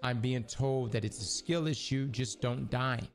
I'm being told that it's a skill issue, just don't die.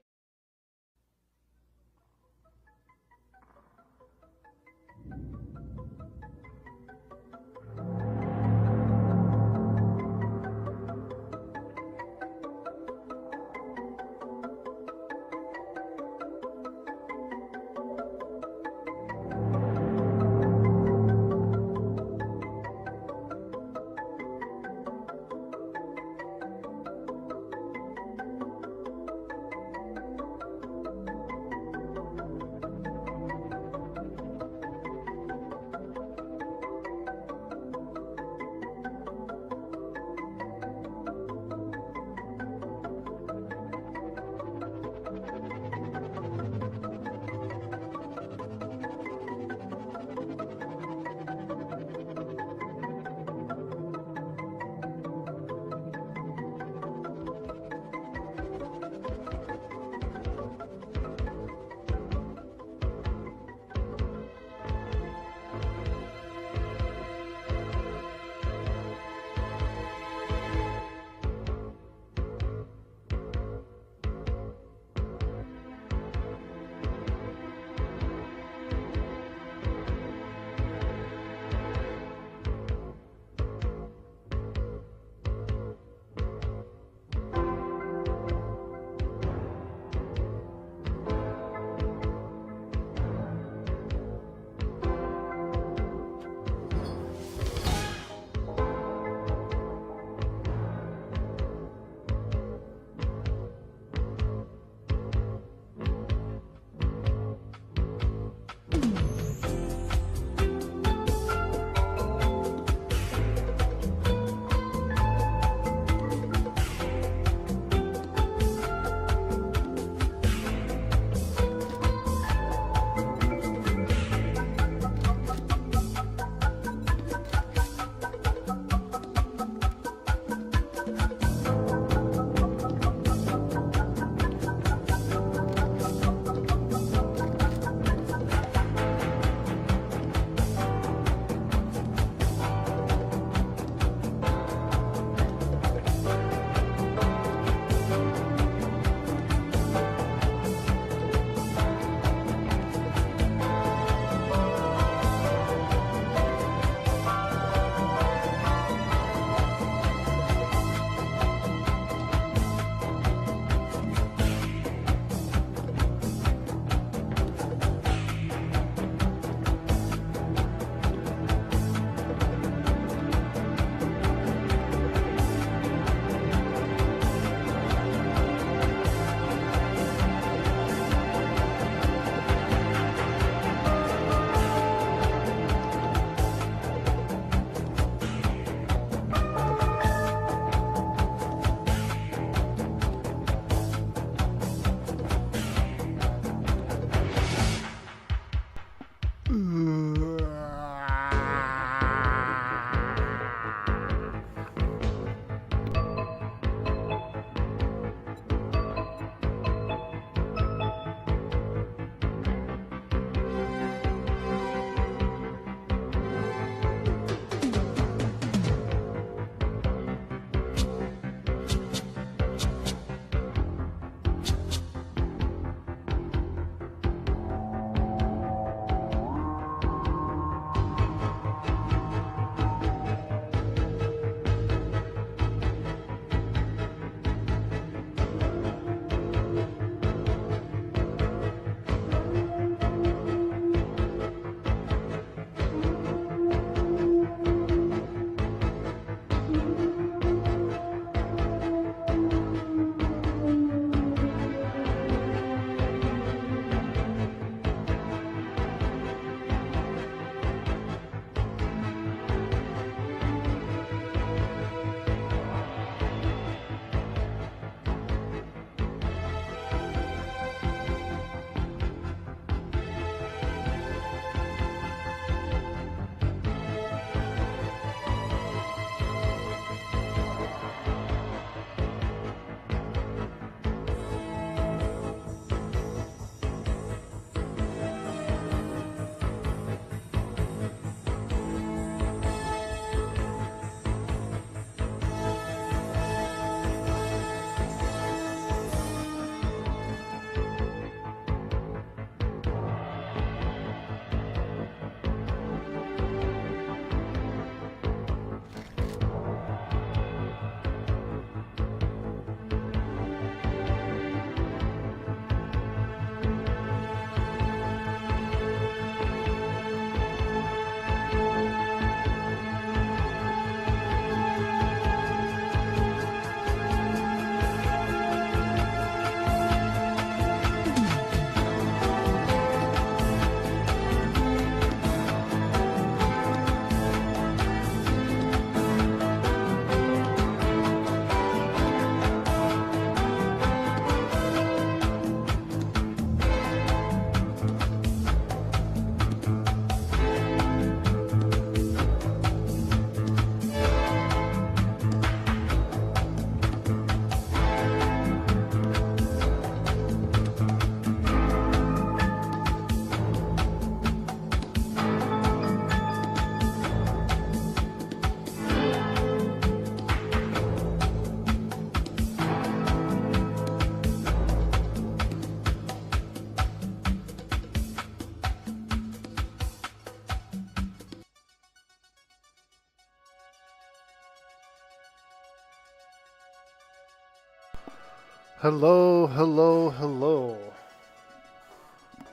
Hello, hello, hello.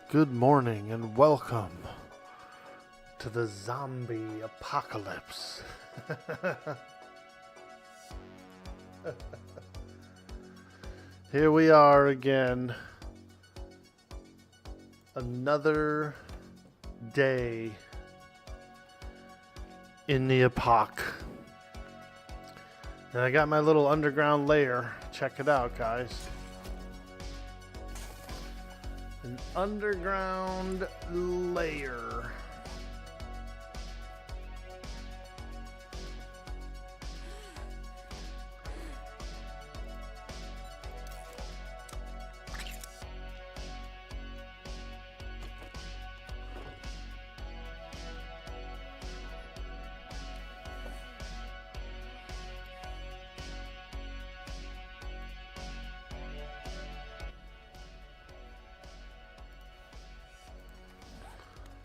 Good morning and welcome to the zombie apocalypse. Here we are again. Another day in the epoch. And I got my little underground lair. Check it out, guys. An underground lair.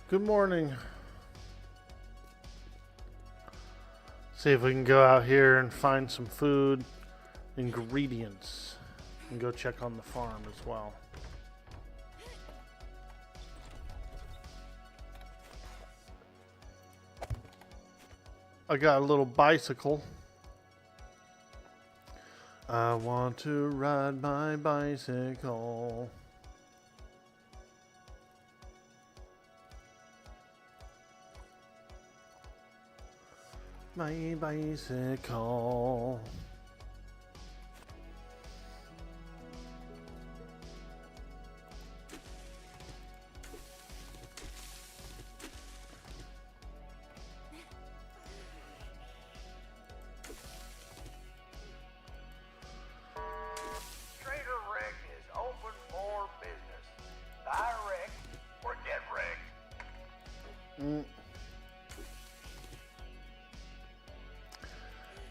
Good morning. See if we can go out here and find some food, ingredients, and go check on the farm as well. I got a little bicycle. I want to ride my bicycle. My bicycle. Trader Rick is open for business. Buy Rick or get Rick.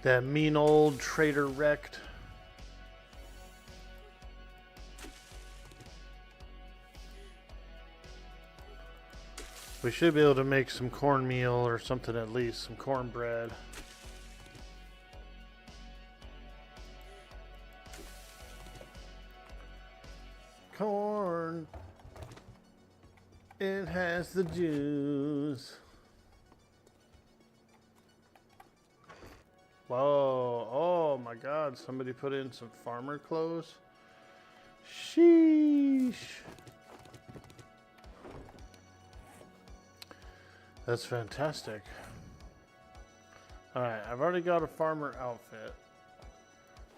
That mean old Trader wrecked. We should be able to make some cornmeal or something, at least some cornbread. Corn. It has the juice. Whoa, oh my God, somebody put in some farmer clothes. Sheesh. That's fantastic. Alright, I've already got a farmer outfit.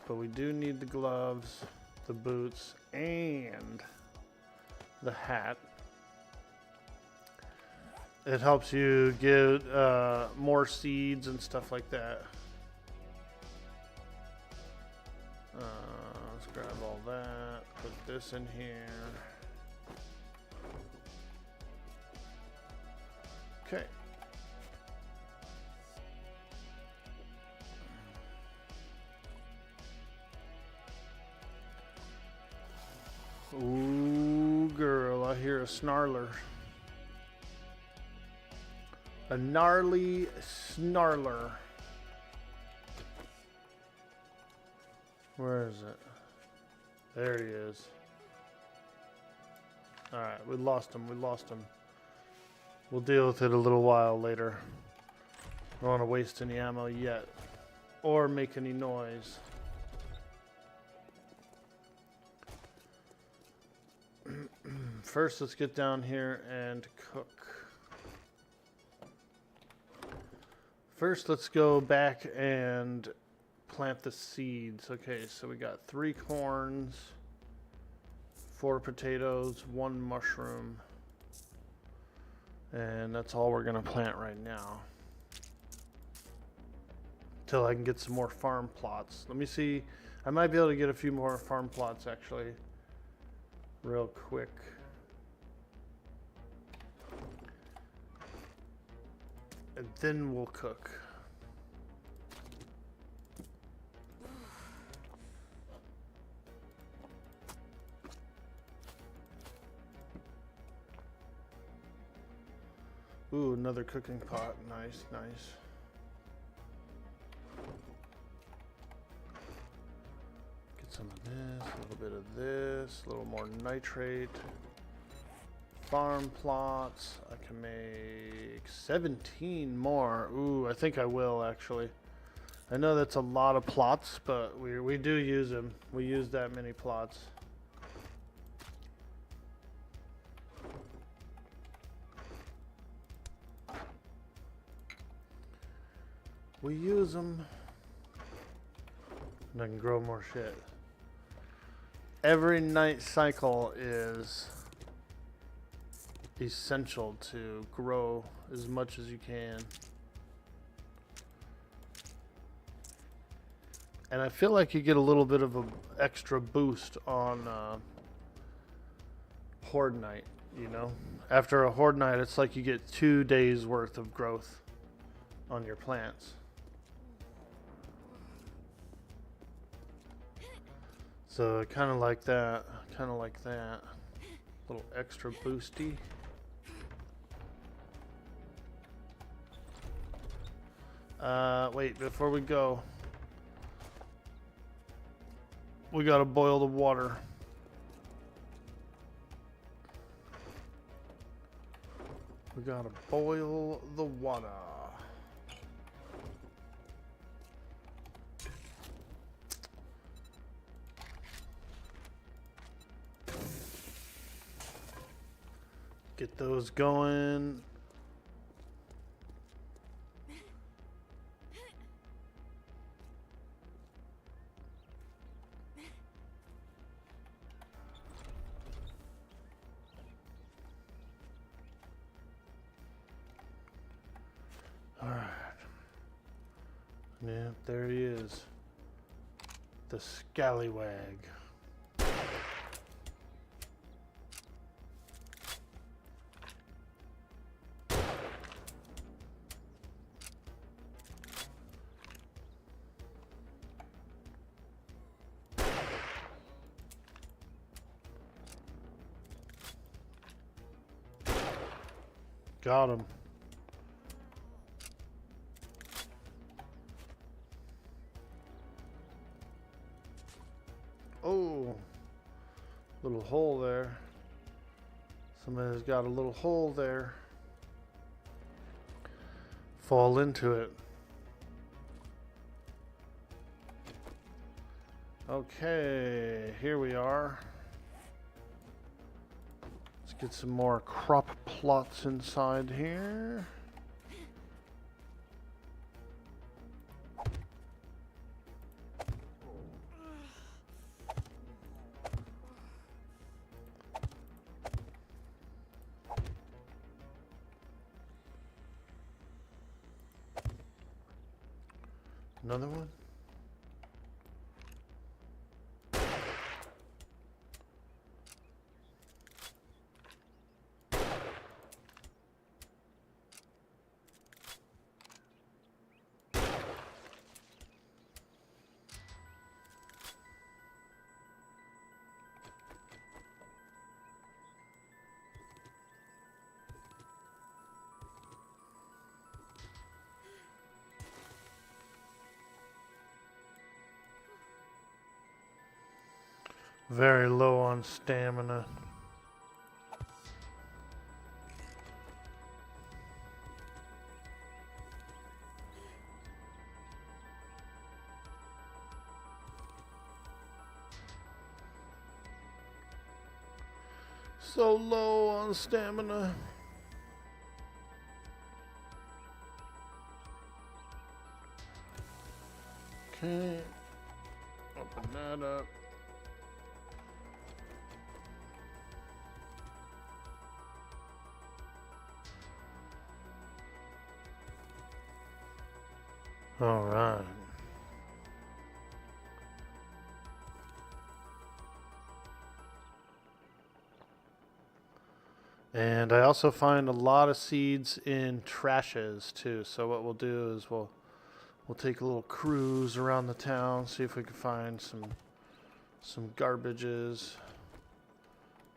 But we do need the gloves, the boots, and the hat. It helps you get more seeds and stuff like that. Let's grab all that, put this in here. Okay. Ooh, girl, I hear a snarler. A gnarly snarler. Where is it? There he is. Alright, we lost him. We'll deal with it a little while later. Don't want to waste any ammo yet. Or make any noise. First, let's get down here and cook. First, let's go back and plant the seeds. Okay, so we got 3 corns, 4 potatoes, 1 mushroom, and that's all we're gonna plant right now till I can get some more farm plots. Let me see. I might be able to get a few more farm plots actually real quick. And then we'll cook. Ooh, another cooking pot. Nice, nice. Get Some of this, a little bit of this, a little more nitrate. Farm plots. I can make 17 more. Ooh, I think I will actually. I know that's a lot of plots, but we do use them. We use that many plots. We use them. And I can grow more shit. Every night cycle is essential to grow as much as you can. And I feel like you get a little bit of an extra boost on Horde Night, you know? After a Horde Night, it's like you get 2 days worth of growth on your plants. So kind of like that, kind of like that. A little extra boosty. Wait, before we go, we gotta boil the water. We gotta boil the water. Get those going. All right. Yeah, there he is. The scallywag. Got him. Oh, little hole there. Somebody's got a little hole there. Fall into it. Okay, here we are. Let's get some more crop plots inside here. Another one. Very low on stamina. So low on stamina. Okay. Open that up. All right. And I also find a lot of seeds in trashes too. So what we'll do is we'll take a little cruise around the town, see if we can find some garbages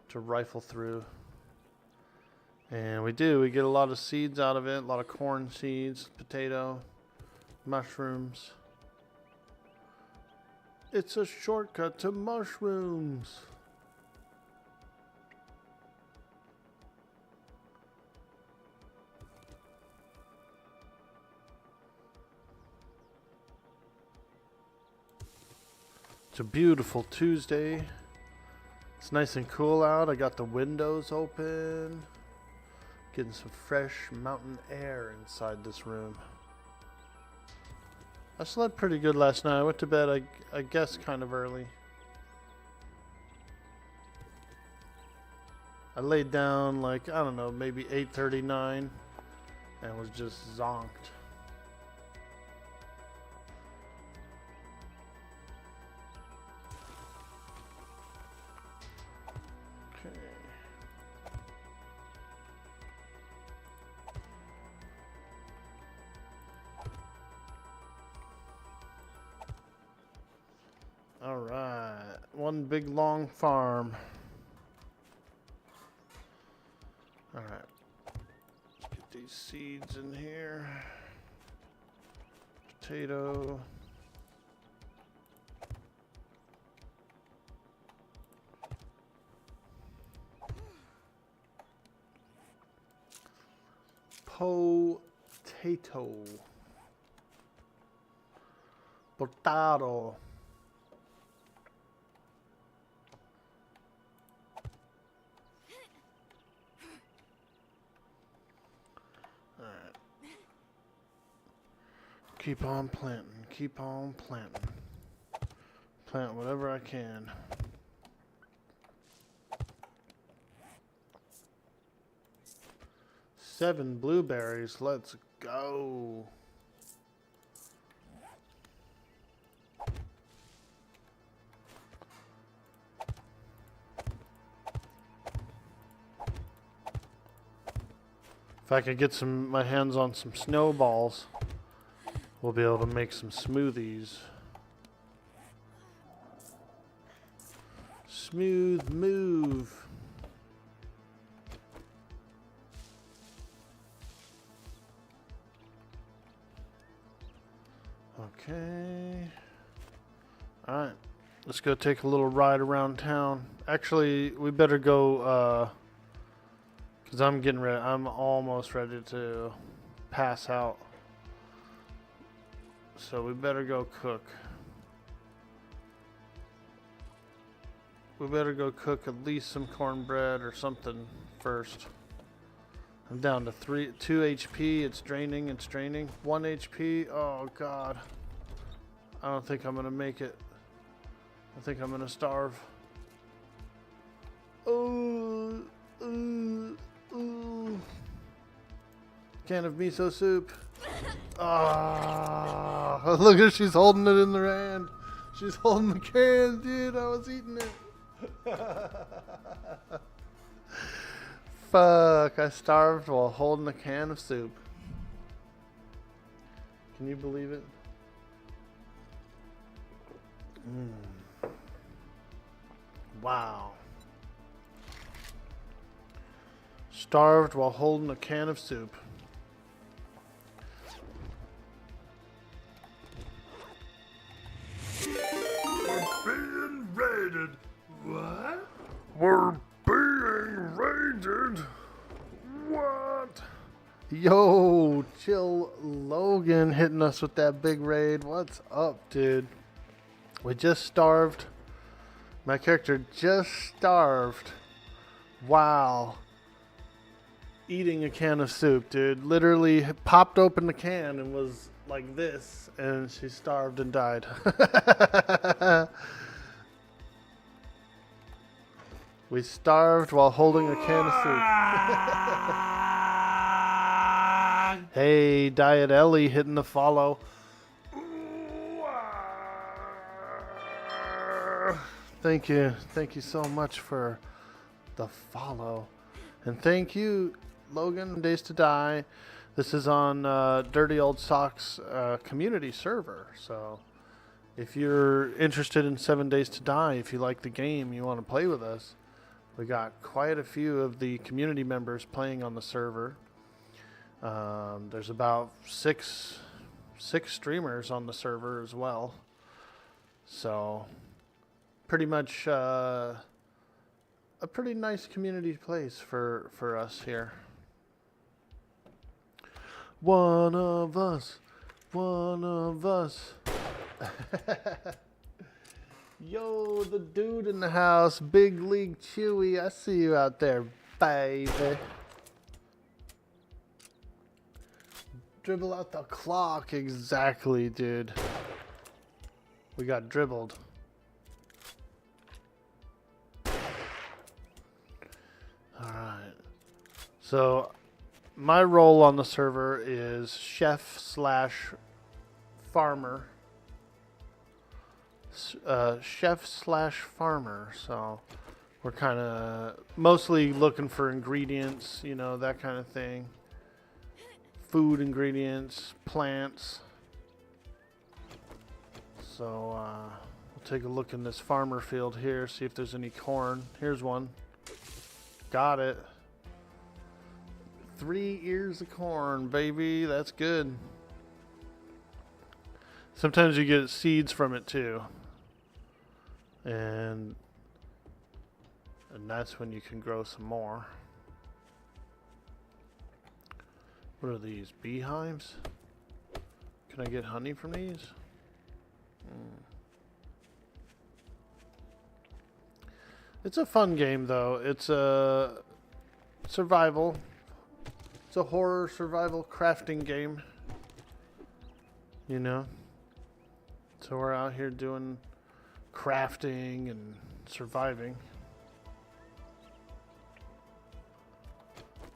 to rifle through. And we do. We get a lot of seeds out of it, a lot of corn seeds, potato, mushrooms. It's a shortcut to mushrooms. It's a beautiful Tuesday. It's nice and cool out. I got the windows open. Getting some fresh mountain air inside this room. I slept pretty good last night. I went to bed, I guess, kind of early. I laid down like, I don't know, maybe 8:39 and was just zonked. Okay. All right, one big long farm. All right, let's get these seeds in here. Potato. Potato. Potato. Keep on planting, keep on planting. Plant whatever I can. Seven blueberries, let's go. If I could get my hands on some snowballs, we'll be able to make some smoothies. Smooth move. Okay. Alright. Let's go take a little ride around town. Actually, we better go, because I'm getting ready. I'm almost ready to pass out. So we better go cook. We better go cook at least some cornbread or something first. I'm down to 2 HP. It's draining. 1 HP. Oh God. I don't think I'm gonna make it. I think I'm gonna starve. Oh, can of miso soup. Ah, look at her, she's holding it in her hand. She's holding the can, dude. I was eating it. Fuck, I starved while holding a can of soup. Can you believe it? Wow. Starved while holding a can of soup. Being raided. What? We're being raided. What? Yo, chill Logan hitting us with that big raid. What's up, dude? We just starved. My character just starved. Wow. Eating a can of soup, dude. Literally popped open the can and was like this, and she starved and died. We starved while holding a can of soup. Hey, Diet Ellie hitting the follow. Thank you so much for the follow, and thank you, Logan. Days to Die. This is on Dirty Old Socks community server. So if you're interested in 7 Days to Die, if you like the game, you want to play with us, we got quite a few of the community members playing on the server. There's about six streamers on the server as well. So, pretty much a pretty nice community place for us here. One of us. One of us. Yo, the dude in the house, Big League Chewy. I see you out there, baby. Dribble out the clock. Exactly, dude. We got dribbled. Alright. So, my role on the server is chef slash farmer. Chef slash farmer. So, we're kind of mostly looking for ingredients, you know, that kind of thing. Food ingredients, plants. So, we'll take a look in this farmer field here, see if there's any corn. Here's one. Got it. 3 ears of corn, baby. That's good. Sometimes you get seeds from it too. And that's when you can grow some more. What are these? Beehives? Can I get honey from these? It's a fun game though. It's a survival. It's a horror survival crafting game. You know? So we're out here doing crafting and surviving.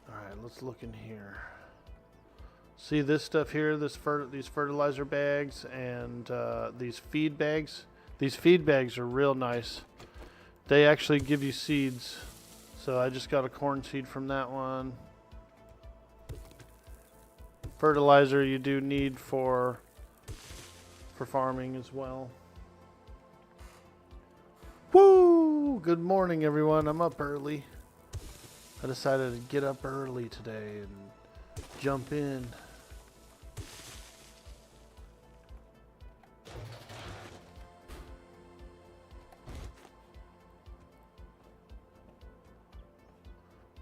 Alright, let's look in here. See this stuff here, these fertilizer bags and these feed bags. These feed bags are real nice. They actually give you seeds. So I just got a corn seed from that one. Fertilizer you do need for farming as well. Woo! Good morning, everyone. I'm up early. I decided to get up early today and jump in.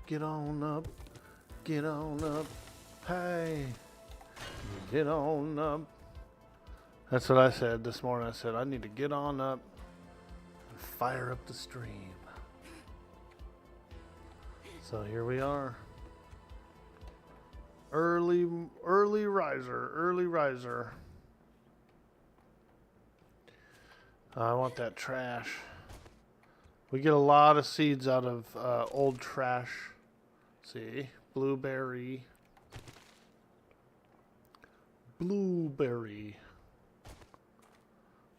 Get on up, hey, get on up. That's what I said this morning. I said, I need to get on up and fire up the stream. So here we are. Early riser. I want that trash. We get a lot of seeds out of old trash. See, blueberry.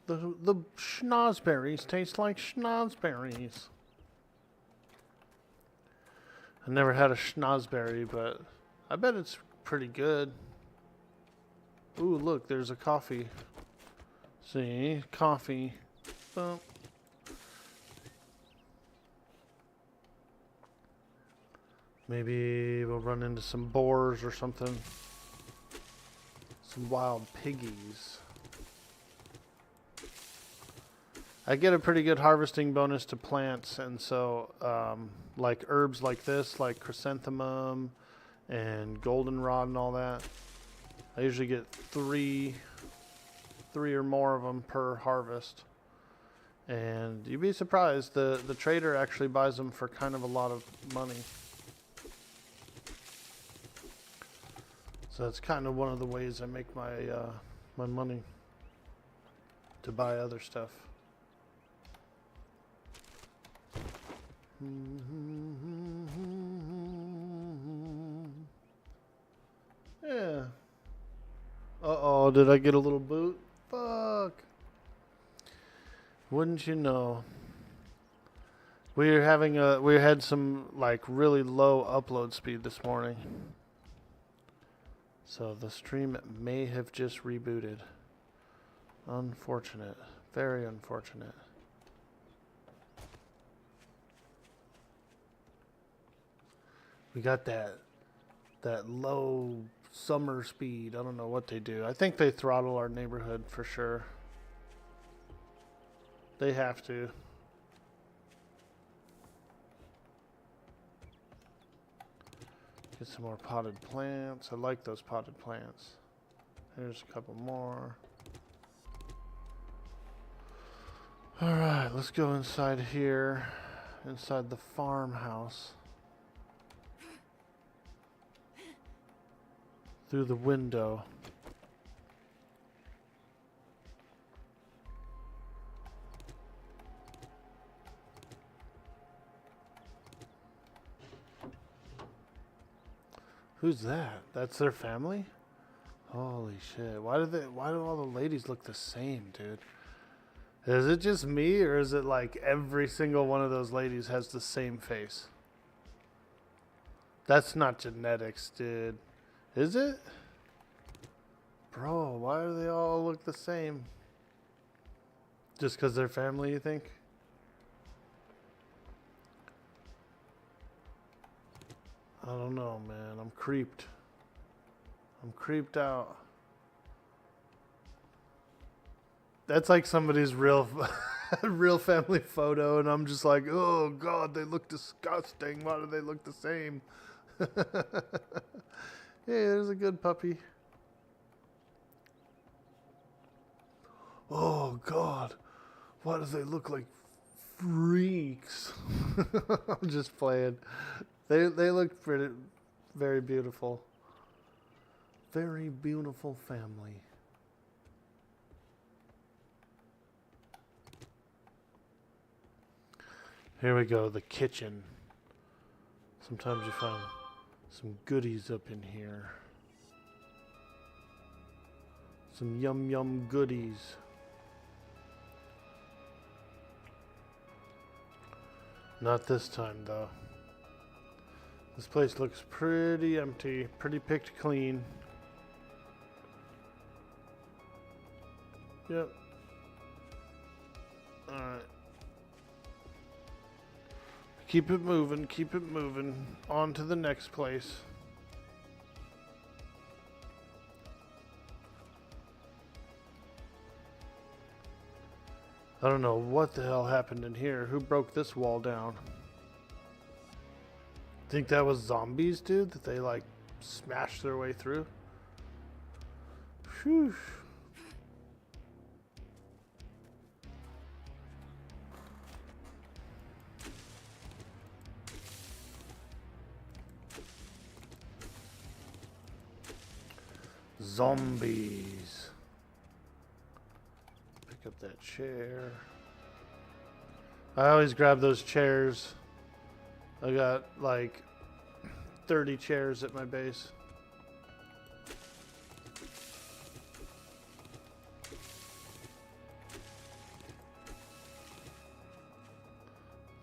The schnozberries taste like schnozberries. I never had a schnozberry, but I bet it's pretty good. Ooh, look, there's a coffee. See, coffee. Oh. Maybe we'll run into some boars or something. Some wild piggies. I get a pretty good harvesting bonus to plants, and so like herbs like this, like chrysanthemum and goldenrod and all that, I usually get three or more of them per harvest. And you'd be surprised, the trader actually buys them for kind of a lot of money. So that's kind of one of the ways I make my my money, to buy other stuff. Yeah. Uh-oh, did I get a little boot? Fuck. Wouldn't you know? We had some like really low upload speed this morning. So the stream may have just rebooted. Unfortunate. Very unfortunate. We got that low summer speed. I don't know what they do. I think they throttle our neighborhood for sure. They have to. Get some more potted plants. I like those potted plants. There's a couple more. Alright, let's go inside here. Inside the farmhouse. Through the window. Who's that? That's their family? Holy shit. Why do all the ladies look the same, dude? Is it just me, or is it like every single one of those ladies has the same face? That's not genetics, dude. Is it? Bro, why do they all look the same? Just because they're family, you think? I don't know, man. I'm creeped. I'm creeped out. That's like somebody's real real family photo, and I'm just like, oh god, they look disgusting. Why do they look the same? Hey, there's a good puppy. Oh god, why do they look like freaks? I'm just playing. They look pretty, very beautiful. Very beautiful family. Here we go, the kitchen. Sometimes you find some goodies up in here. Some yum yum goodies. Not this time though. This place looks pretty empty, pretty picked clean. Yep. Alright. Keep it moving, keep it moving. On to the next place. I don't know what the hell happened in here. Who broke this wall down? Think that was zombies, dude? That they like smashed their way through? Phew. Zombies. Pick up that chair. I always grab those chairs. I got like 30 chairs at my base.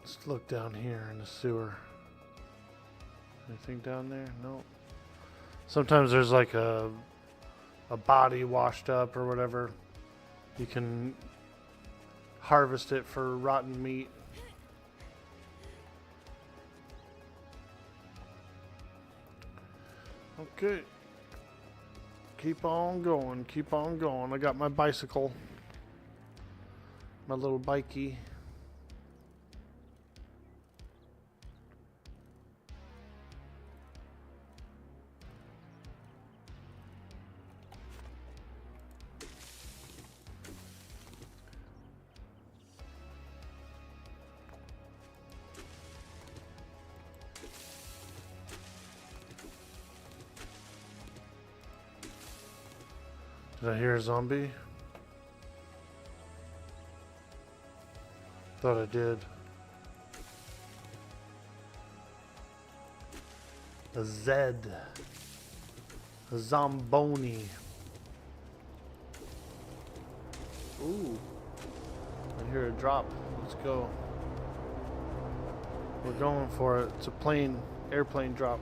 Let's look down here in the sewer. Anything down there? Nope. Sometimes there's like a body washed up or whatever. You can harvest it for rotten meat. Okay. Keep on going, keep on going. I got my bicycle. My little bikey. Did I hear a zombie? Thought I did. A Zed. A Zomboni. Ooh. I hear a drop. Let's go. We're going for it. It's a airplane drop.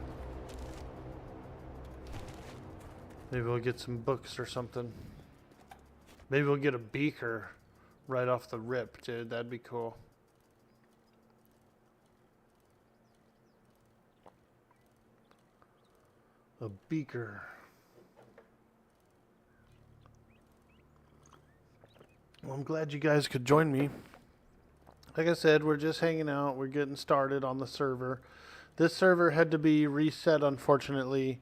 Maybe we'll get some books or something. Maybe we'll get a beaker right off the rip, dude. That'd be cool. A beaker. Well, I'm glad you guys could join me Like I said, we're just hanging out. We're getting started on the server. This server had to be reset, unfortunately.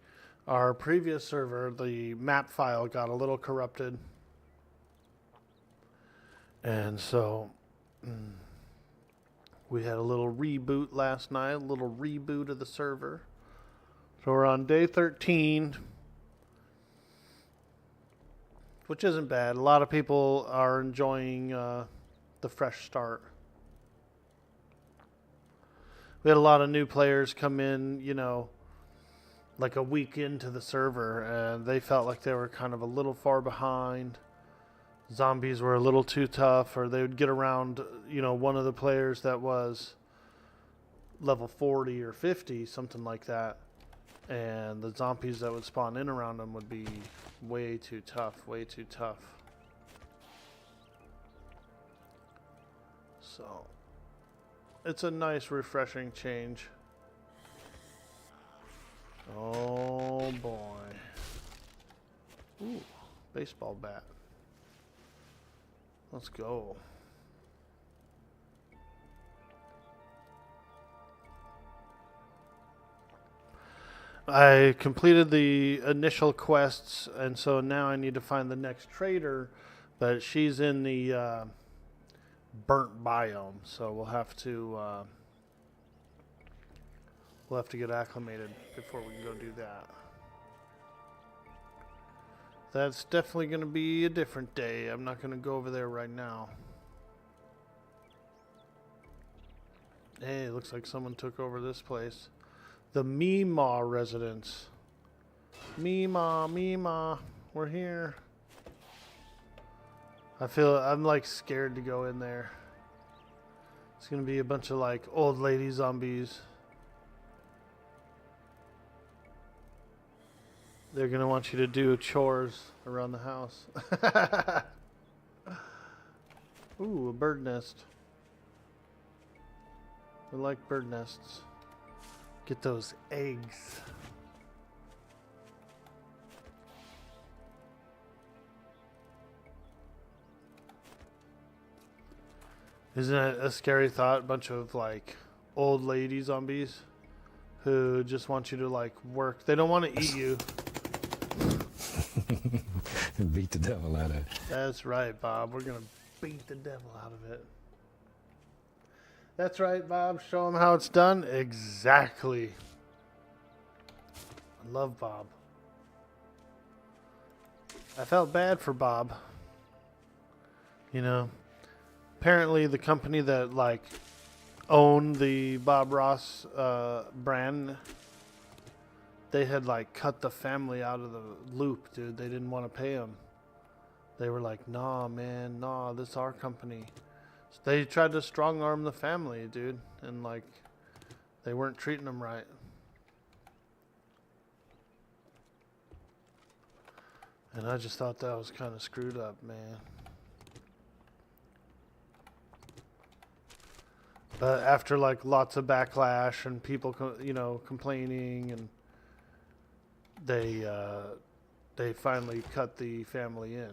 Our previous server, the map file, got a little corrupted. And so we had a little reboot last night, a little reboot of the server. So we're on day 13, which isn't bad. A lot of people are enjoying the fresh start. We had a lot of new players come in, you know, like a week into the server, and they felt like they were kind of a little far behind. Zombies were a little too tough, or they would get around, you know, one of the players that was level 40 or 50, something like that. And the zombies that would spawn in around them would be way too tough, way too tough. So it's a nice, refreshing change. Oh boy. Ooh, baseball bat. Let's go. I completed the initial quests, and so now I need to find the next trader, but she's in the burnt biome, so we'll have to get acclimated before we can go do that. That's definitely going to be a different day. I'm not going to go over there right now. Hey, it looks like someone took over this place. The Meemaw residence. Meemaw, we're here. I'm like scared to go in there. It's going to be a bunch of like old lady zombies. They're going to want you to do chores around the house. Ooh, a bird nest. We like bird nests. Get those eggs. Isn't it a scary thought? A bunch of like old lady zombies who just want you to like work. They don't want to eat you. Beat the devil out of it. That's right, Bob. We're going to beat the devil out of it. That's right, Bob. Show them how it's done. Exactly. I love Bob. I felt bad for Bob. You know, apparently the company that like owned the Bob Ross brand, they had like cut the family out of the loop, dude. They didn't want to pay him. They were like, nah, man, nah, this is our company. So they tried to strong arm the family, dude. And like, they weren't treating them right. And I just thought that was kind of screwed up, man. But after like lots of backlash and people, you know, complaining, and they finally cut the family in.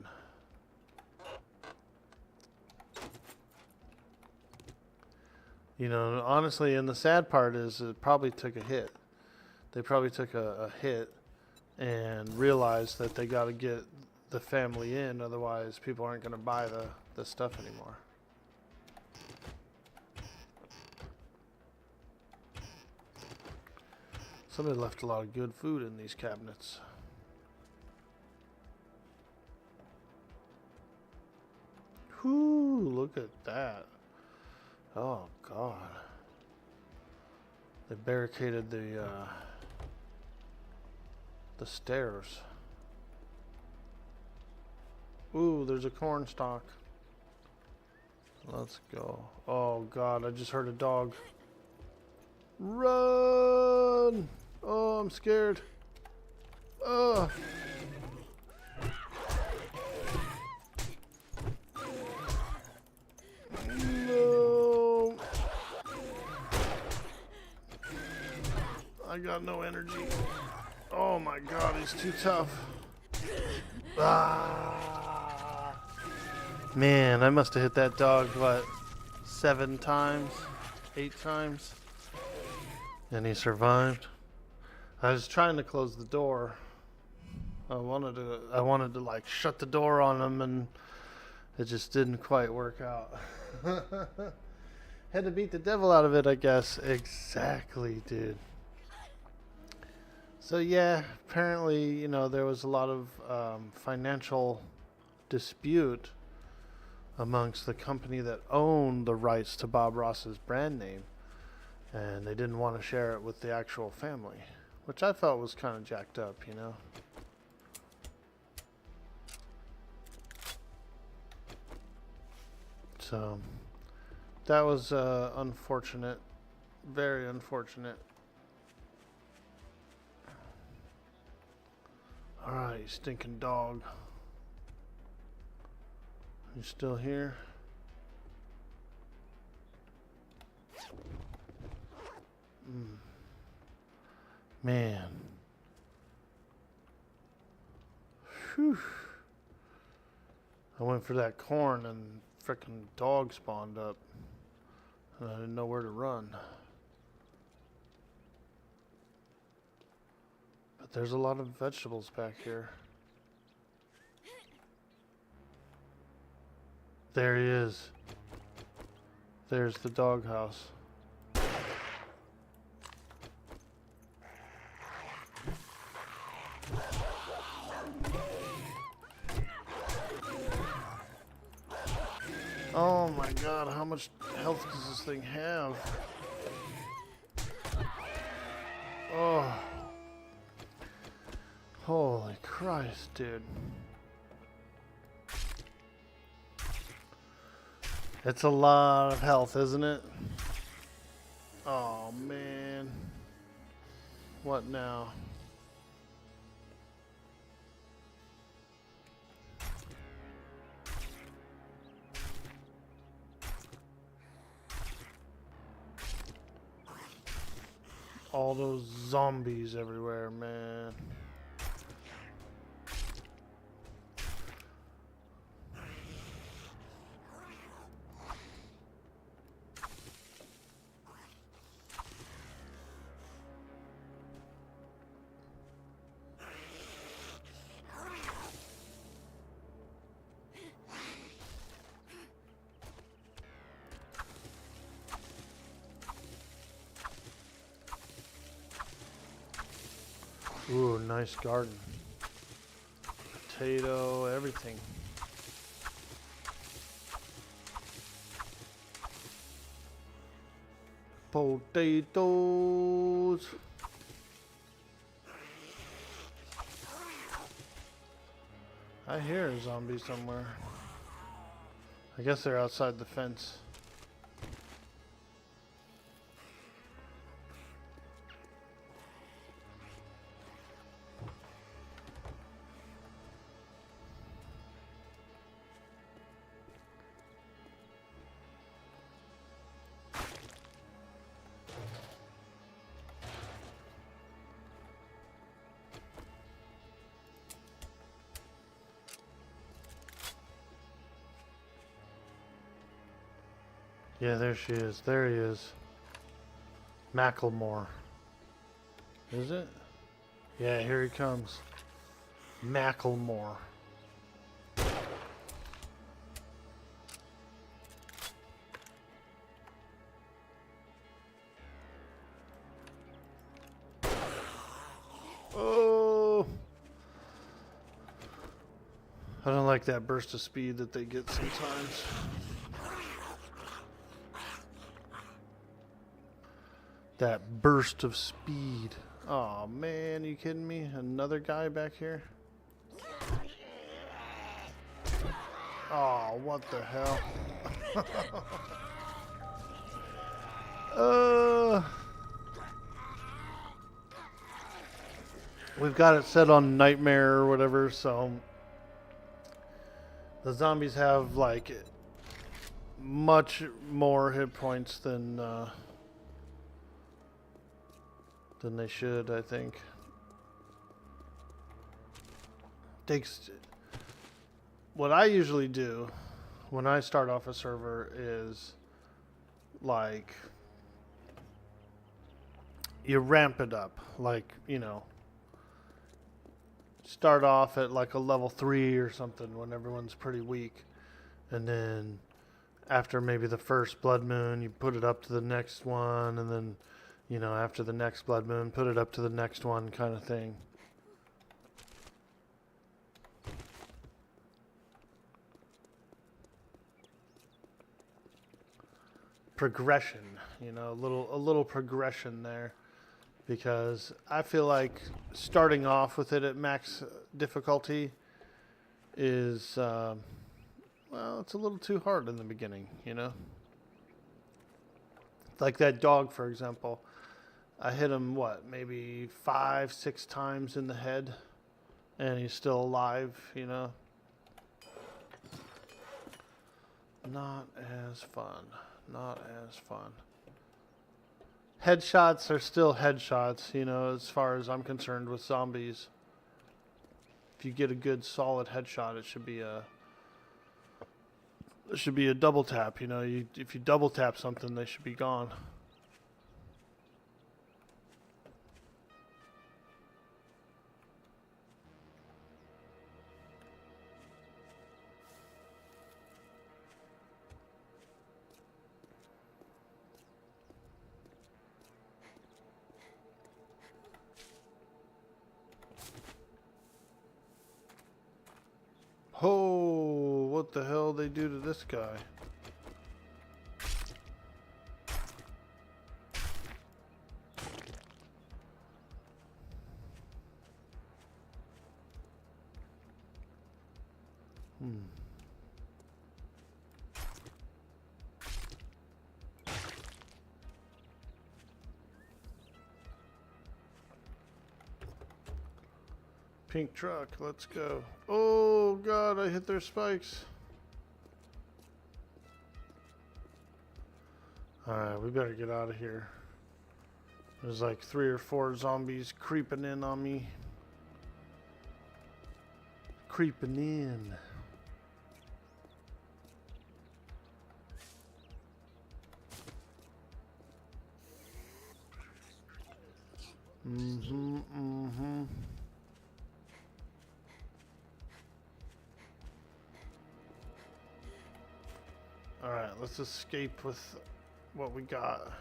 You know, honestly, and the sad part is it probably took a hit. They probably took a hit and realized that they got to get the family in, otherwise people aren't going to buy the stuff anymore. Somebody left a lot of good food in these cabinets. Whoo, look at that. Oh, God. They barricaded the stairs. Ooh, there's a corn stalk. Let's go. Oh, God, I just heard a dog. Run! Oh, I'm scared. Oh. No. I got no energy. Oh my God, he's too tough. Ah. Man, I must have hit that dog, what, 7 times, 8 times, and he survived. I was trying to close the door. I wanted to like shut the door on him, and it just didn't quite work out. Had to beat the devil out of it, I guess. Exactly, dude. So yeah, apparently, you know, there was a lot of financial dispute amongst the company that owned the rights to Bob Ross's brand name, and they didn't want to share it with the actual family, which I felt was kind of jacked up, you know. So that was unfortunate, very unfortunate. Alright, you stinking dog. You still here? Man. Whew. I went for that corn and frickin' dog spawned up. And I didn't know where to run. But there's a lot of vegetables back here. There he is. There's the doghouse. Oh my god, how much health does this thing have? Oh. Holy Christ, dude. It's a lot of health, isn't it? Oh man. What now? All those zombies everywhere, man. Ooh, nice garden. Potato, everything. Potatoes. I hear a zombie somewhere. I guess they're outside the fence. Yeah, there she is. There he is. Macklemore. Is it? Yeah, here he comes. Macklemore. Oh! I don't like that burst of speed that they get sometimes. That burst of speed. Oh man, are you kidding me? Another guy back here? Oh, what the hell? We've got it set on nightmare or whatever, so the zombies have like much more hit points than they should, I think. What I usually do when I start off a server is like, you ramp it up. Like, you know, start off at like a level 3 or something when everyone's pretty weak. And then after maybe the first blood moon, you put it up to the next one. And then, you know, after the next blood moon, put it up to the next one, kind of thing. Progression, you know, a little progression there, because I feel like starting off with it at max difficulty is well, it's a little too hard in the beginning, you know. Like that dog, for example, I hit him maybe 5-6 times in the head, and he's still alive, you know. Not as fun. Not as fun. Headshots are still headshots, you know, as far as I'm concerned with zombies. If you get a good solid headshot, it should be a double tap, you know. If you double tap something, they should be gone. Oh, what the hell they do to this guy? Pink truck, let's go. Oh god, I hit their spikes. Alright, we better get out of here. There's like 3 or 4 zombies creeping in on me. Creeping in. Alright, let's escape with what we got.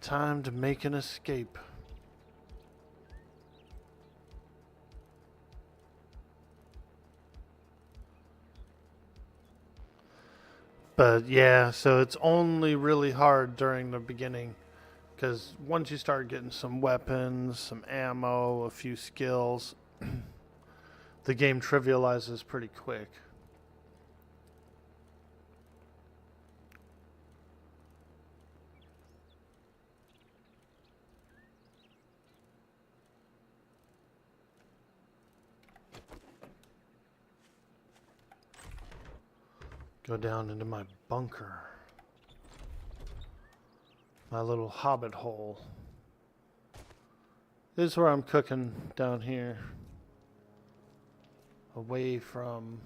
Time to make an escape. But yeah, so it's only really hard during the beginning, because once you start getting some weapons, some ammo, a few skills, the game trivializes pretty quick. Go down into my bunker. My little hobbit hole. This is where I'm cooking, down here. Away from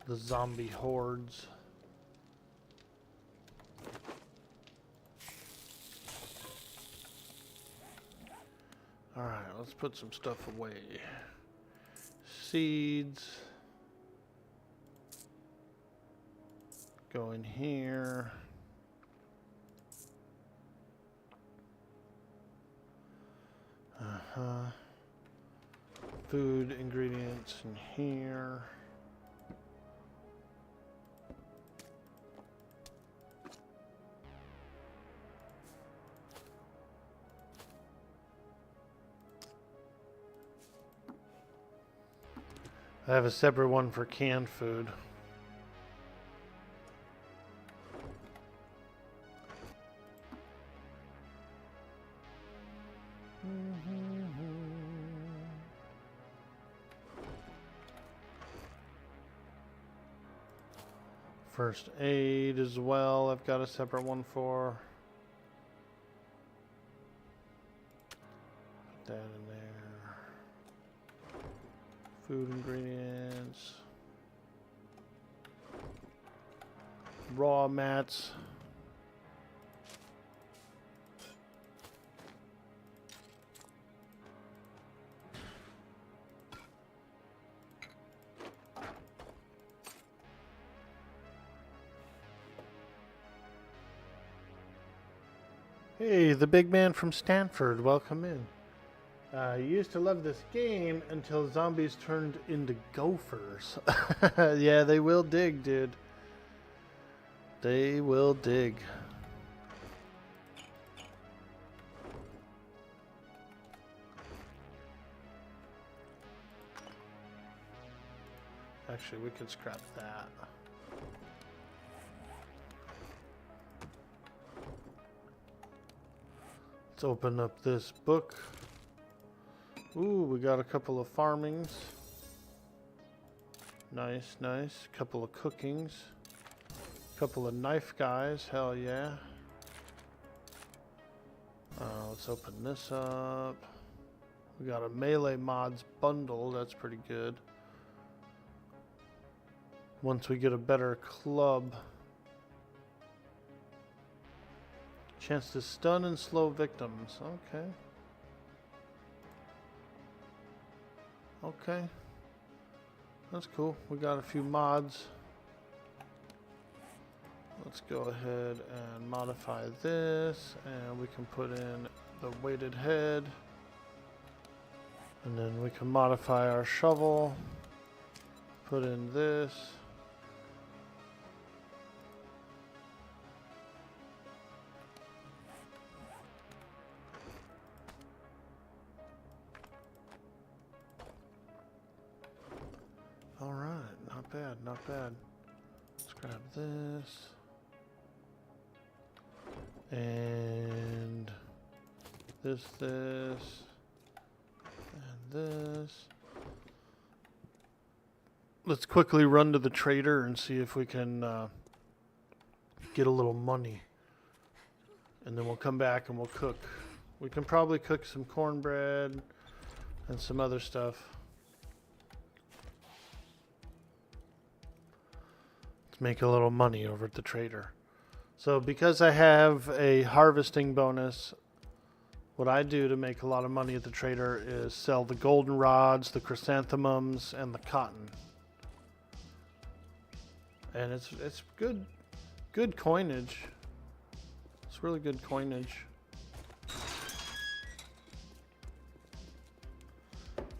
the zombie hordes. Alright, let's put some stuff away. Seeds. Go in here. Food ingredients in here. I have a separate one for canned food. First aid as well, I've got a separate one for. Put that in there. Food ingredients. raw mats. Hey, the big man from Stanford, welcome in. You used to love this game until zombies turned into gophers. Yeah, they will dig, dude. They will dig. Actually, we could scrap that. Let's open up this book. Ooh, we got a couple of farmings. Nice, nice. Couple of cookings. Couple of knife guys. Hell yeah. Let's open this up. We got a melee mods bundle. That's pretty good. Once we get a better club. Chance to stun and slow victims. Okay. Okay. That's cool. We got a few mods. Let's go ahead and modify this. And we can put in the weighted head. And then we can modify our shovel. Put in this. Alright, not bad, not bad. Let's grab this. And this, and this. Let's quickly run to the trader and see if we can get a little money. And then we'll come back and we'll cook. We can probably cook some cornbread and some other stuff. Make a little money over at the trader. So because I have a harvesting bonus, what I do to make a lot of money at the trader is sell the goldenrods, the chrysanthemums, and the cotton. And it's good coinage. It's really good coinage.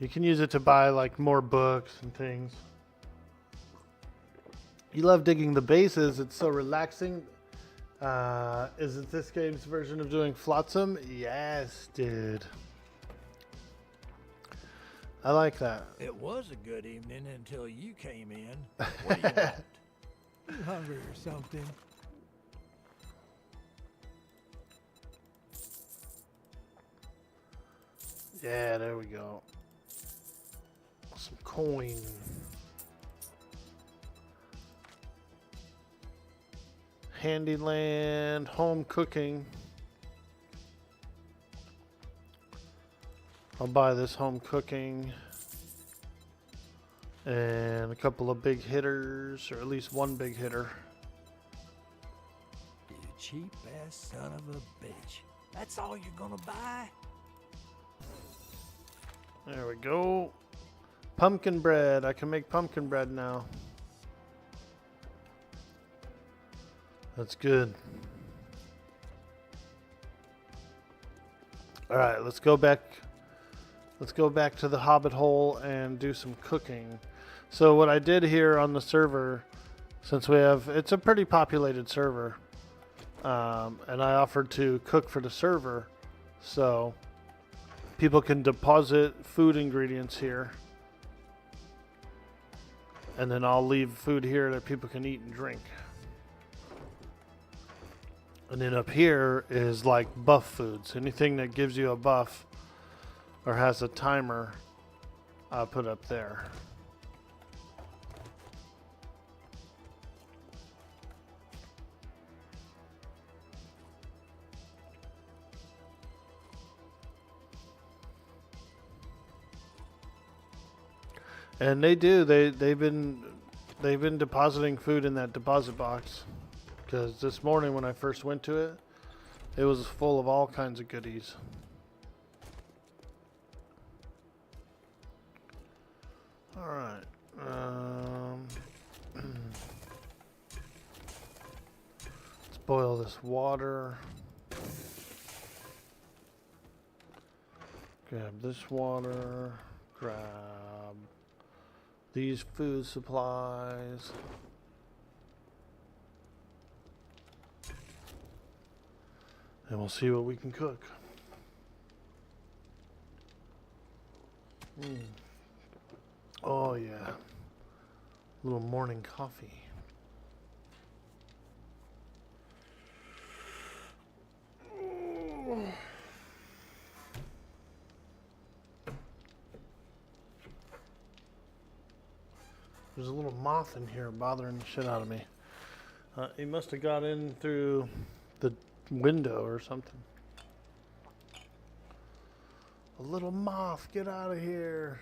You can use it to buy like more books and things. You love digging the bases. It's so relaxing. Is it this game's version of doing flotsam? Yes, dude. I like that. It was a good evening until you came in. What do you want? You hungry or something? Yeah, there we go. Some coin. Handyland, home cooking. I'll buy this home cooking and a couple of big hitters, or at least one big hitter. You cheap ass son of a bitch. That's all you're gonna buy? There we go. Pumpkin bread. I can make pumpkin bread now. That's good. All right, let's go back. Let's go back to the Hobbit hole and do some cooking. So what I did here on the server, since we have, it's a pretty populated server, and I offered to cook for the server, so people can deposit food ingredients here, and then I'll leave food here that people can eat and drink. And then up here is like buff foods. Anything that gives you a buff or has a timer, I'll put up there. And they do. They've been depositing food in that deposit box. Because this morning when I first went to it, it was full of all kinds of goodies. Alright. Let's boil this water. Grab this water. Grab these food supplies. And we'll see what we can cook. Oh yeah. Little morning coffee. There's a little moth in here bothering the shit out of me. He must have got in through the window or something. A little moth, get out of here.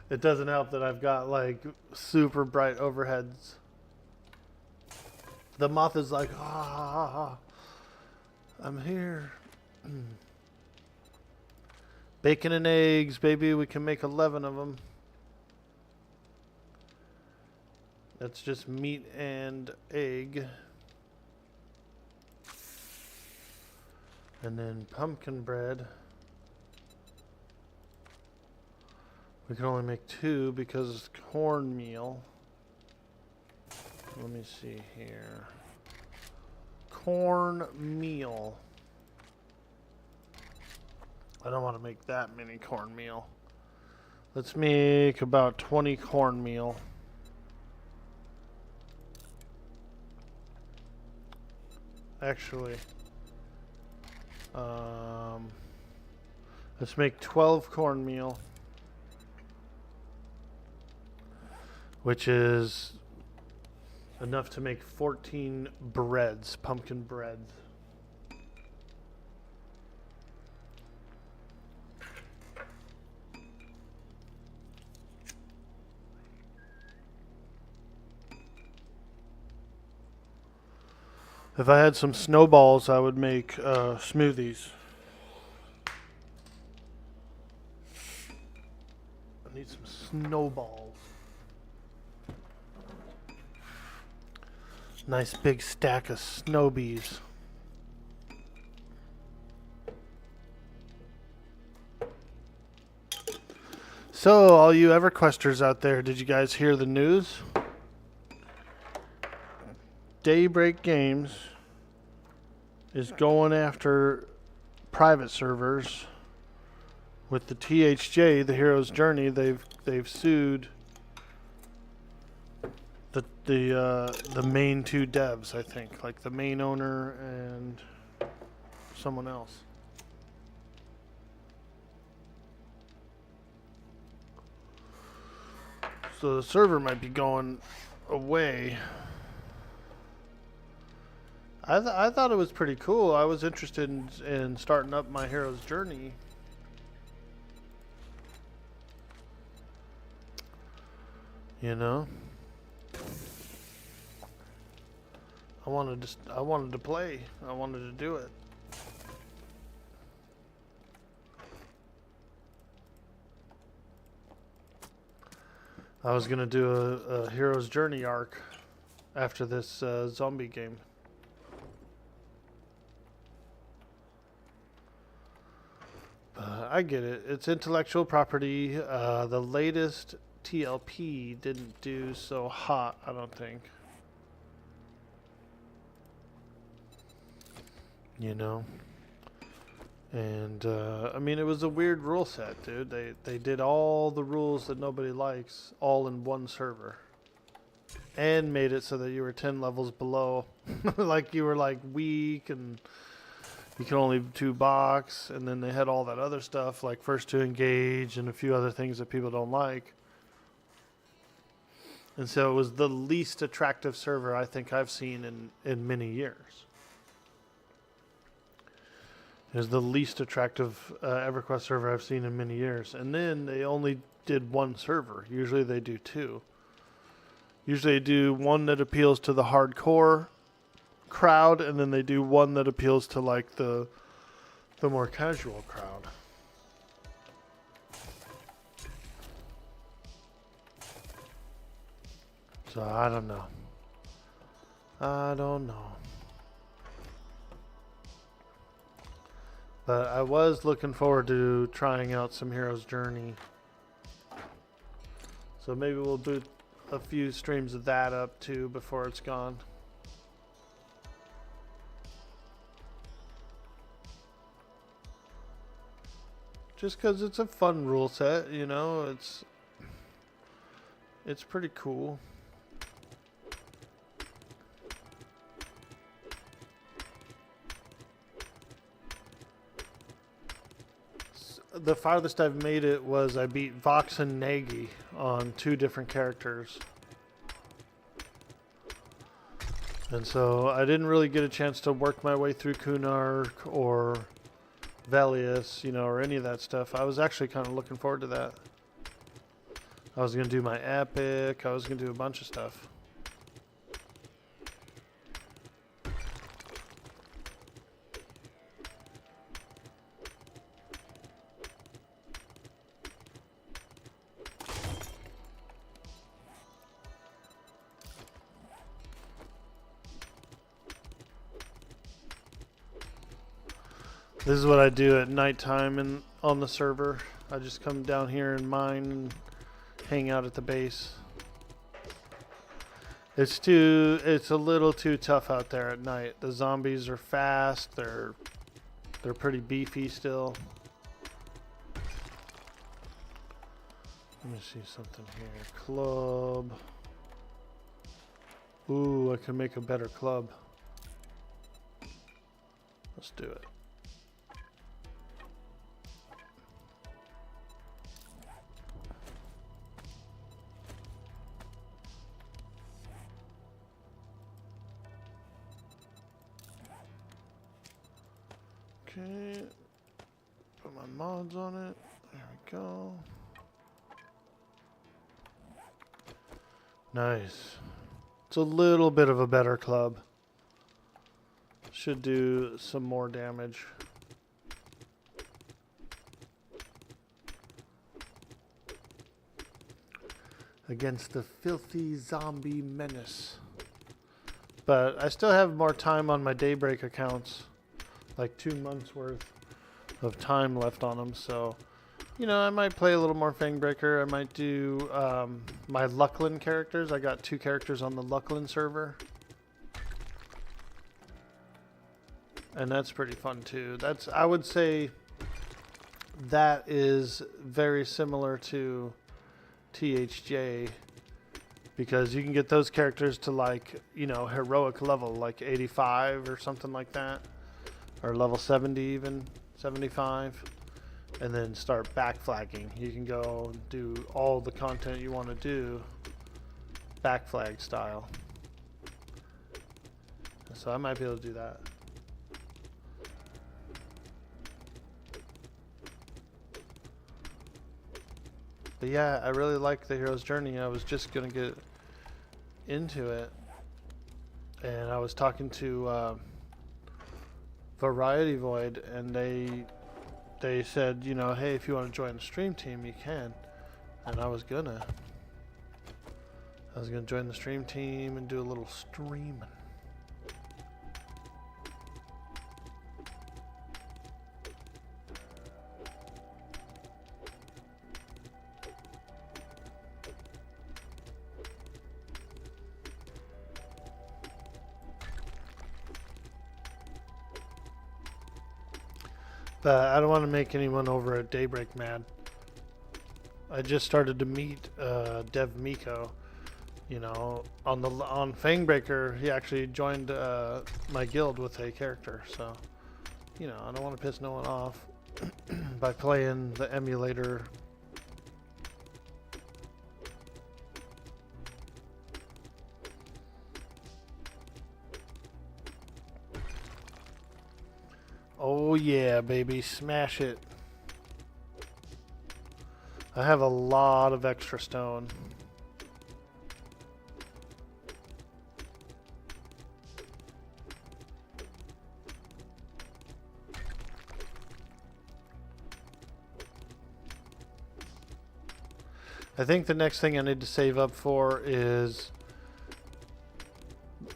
It doesn't help that I've got like super bright overheads. The moth is like, ah, I'm here. Bacon and eggs, baby. We can make 11 of them. That's just meat and egg. And then pumpkin bread. We can only make 2 because it's cornmeal. Let me see here. Cornmeal. I don't want to make that many cornmeal. Let's make about 20 cornmeal. Actually, let's make 12 cornmeal, which is enough to make 14 breads, pumpkin breads. If I had some snowballs, I would make smoothies. I need some snowballs. Nice big stack of snowbees. So, all you EverQuesters out there, did you guys hear the news? Daybreak Games is going after private servers with the THJ, the Hero's Journey. They've sued the main 2 devs, I think, like the main owner and someone else. So the server might be going away. I thought it was pretty cool. I was interested in starting up my Hero's Journey. You know? I wanted to play. I wanted to do it. I was gonna do a Hero's Journey arc after this zombie game. I get it. It's intellectual property. The latest TLP didn't do so hot, I don't think. You know? And, I mean, it was a weird rule set, dude. They did all the rules that nobody likes all in one server. And made it so that you were 10 levels below. Like, you were, like, weak and you can only 2 box, and then they had all that other stuff like first to engage and a few other things that people don't like. And so it was the least attractive server I think I've seen in many years. It was the least attractive EverQuest server I've seen in many years. And then they only did 1 server. Usually they do 2. Usually they do one that appeals to the hardcore crowd, and then they do one that appeals to like the more casual crowd. So I don't know. I don't know. But I was looking forward to trying out some Hero's Journey. So maybe we'll boot a few streams of that up too before it's gone. Just because it's a fun rule set, you know, it's pretty cool. The farthest I've made it was I beat Vox and Nagy on 2 different characters. And so I didn't really get a chance to work my way through Kunark or Velius, you know, or any of that stuff. I was actually kind of looking forward to that. I was going to do my epic. I was going to do a bunch of stuff. This is what I do at nighttime on the server. I just come down here and mine and hang out at the base. It's a little too tough out there at night. The zombies are fast. They're pretty beefy still. Let me see something here. Club. Ooh, I can make a better club. Let's do it. Okay, put my mods on it. There we go. Nice. It's a little bit of a better club. Should do some more damage. Against the filthy zombie menace. But I still have more time on my Daybreak accounts. Like 2 months worth of time left on them, so you know, I might play a little more Fangbreaker. I might do my Luckland characters. I got 2 characters on the Luckland server, and that's pretty fun too. I would say that is very similar to THJ, because you can get those characters to, like, you know, heroic level, like 85 or something like that. Or level 70 even, 75. And then start backflagging. You can go and do all the content you want to do backflag style. So I might be able to do that. But yeah, I really like the Hero's Journey. I was just going to get into it. And I was talking to Variety Void, and they said, you know, hey, if you want to join the stream team, you can. And I was gonna join the stream team and do a little streaming. But I don't want to make anyone over at Daybreak mad. I just started to meet Dev Miko, you know, on Fangbreaker. He actually joined my guild with a character, so you know, I don't want to piss no one off by playing the emulator. Oh yeah, baby, smash it. I have a lot of extra stone. I think the next thing I need to save up for is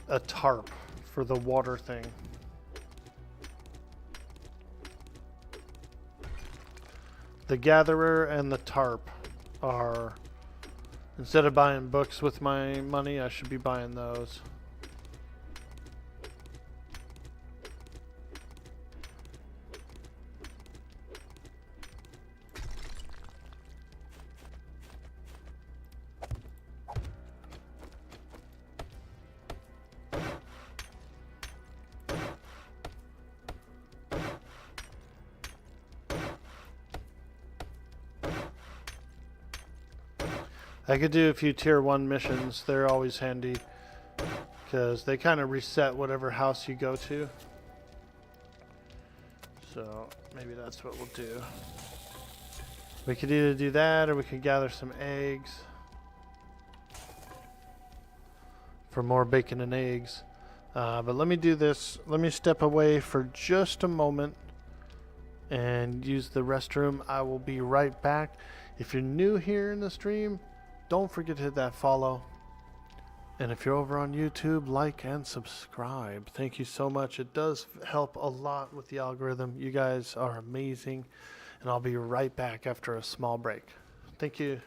a tarp for the water thing. The gatherer and the tarp are, instead of buying books with my money, I should be buying those. I could do a few tier 1 missions. They're always handy because they kind of reset whatever house you go to. So maybe that's what we'll do. We could either do that or we could gather some eggs for more bacon and eggs. But let me do this. Let me step away for just a moment and use the restroom. I will be right back. If you're new here in the stream, don't forget to hit that follow. And if you're over on YouTube, like and subscribe. Thank you so much. It does help a lot with the algorithm. You guys are amazing. And I'll be right back after a small break. Thank you.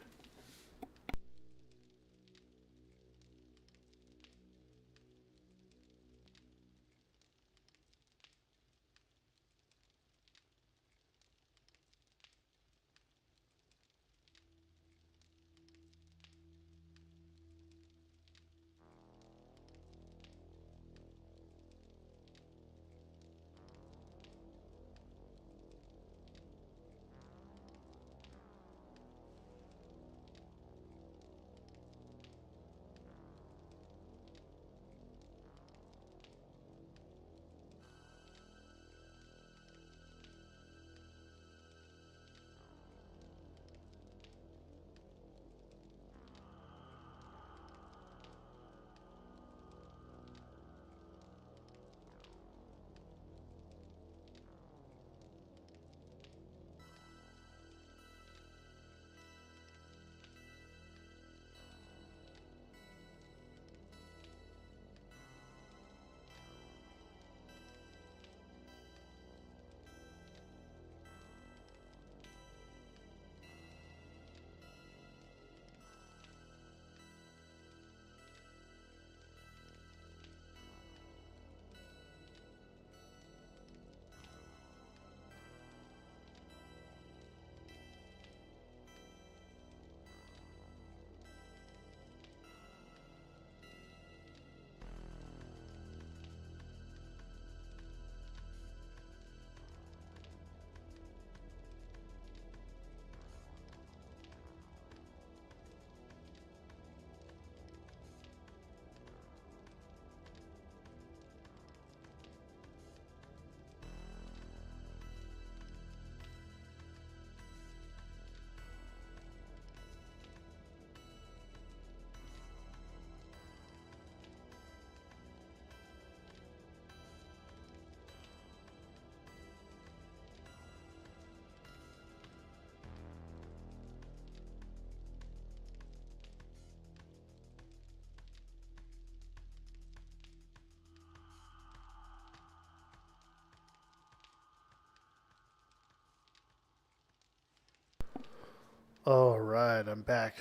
All right, I'm back.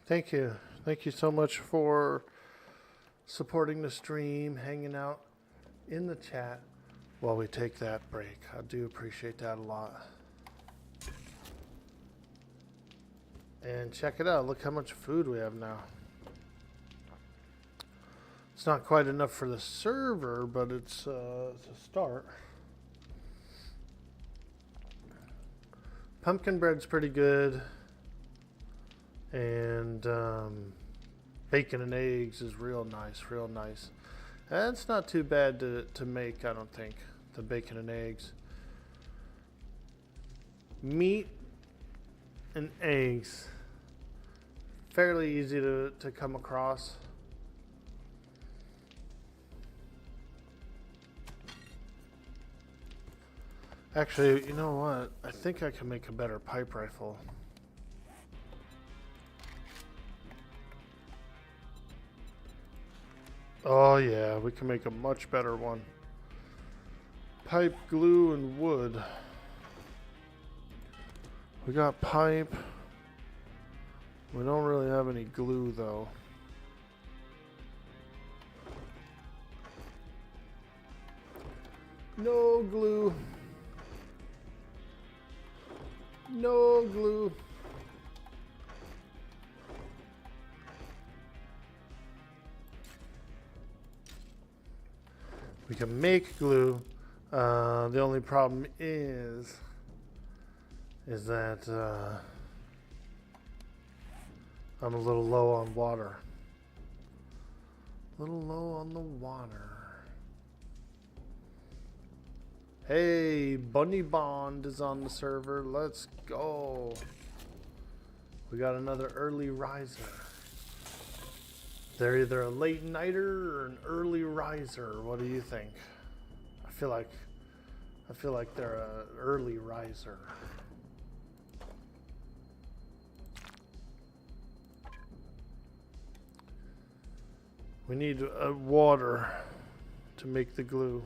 Thank you. Thank you so much for supporting the stream, hanging out in the chat while we take that break. I do appreciate that a lot. And check it out. Look how much food we have now. It's not quite enough for the server, but it's a start. Pumpkin bread's pretty good. And bacon and eggs is real nice, real nice. That's not too bad to make, I don't think, the bacon and eggs. Meat and eggs. Fairly easy to come across. Actually, you know what? I think I can make a better pipe rifle. Oh yeah, we can make a much better one. Pipe, glue, and wood. We got pipe. We don't really have any glue though. No glue. No glue. We can make glue. The only problem is that I'm a little low on water. A little low on the water. Hey, Bunny Bond is on the server. Let's go. We got another early riser. They're either a late nighter or an early riser. What do you think? I feel like they're an early riser. We need water to make the glue.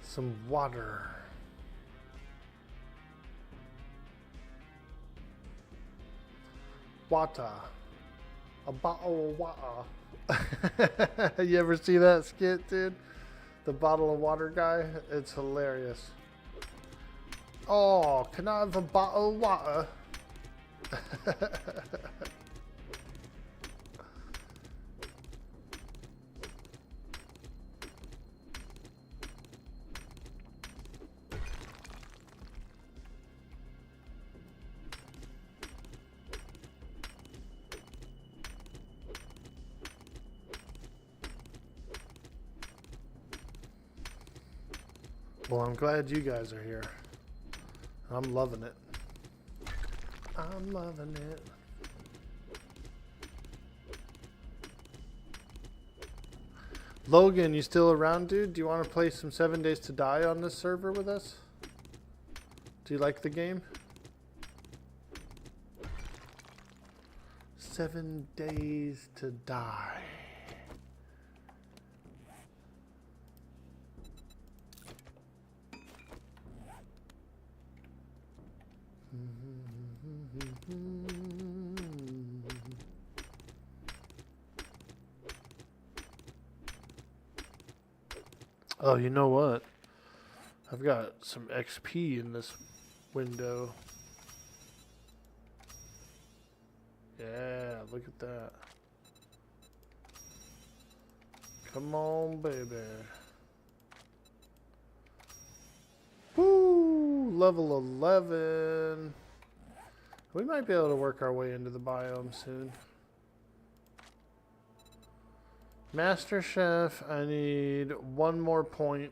Some water. Water. A bottle of water. You ever see that skit, dude? The bottle of water guy? It's hilarious. Oh, can I have a bottle of water? Well, I'm glad you guys are here. I'm loving it. I'm loving it. Logan, you still around, dude? Do you want to play some 7 Days to Die on this server with us? Do you like the game? 7 Days to Die. Oh, you know what? I've got some XP in this window. Yeah, look at that. Come on, baby. Woo! Level 11. We might be able to work our way into the biome soon. Master Chef, I need 1 more point.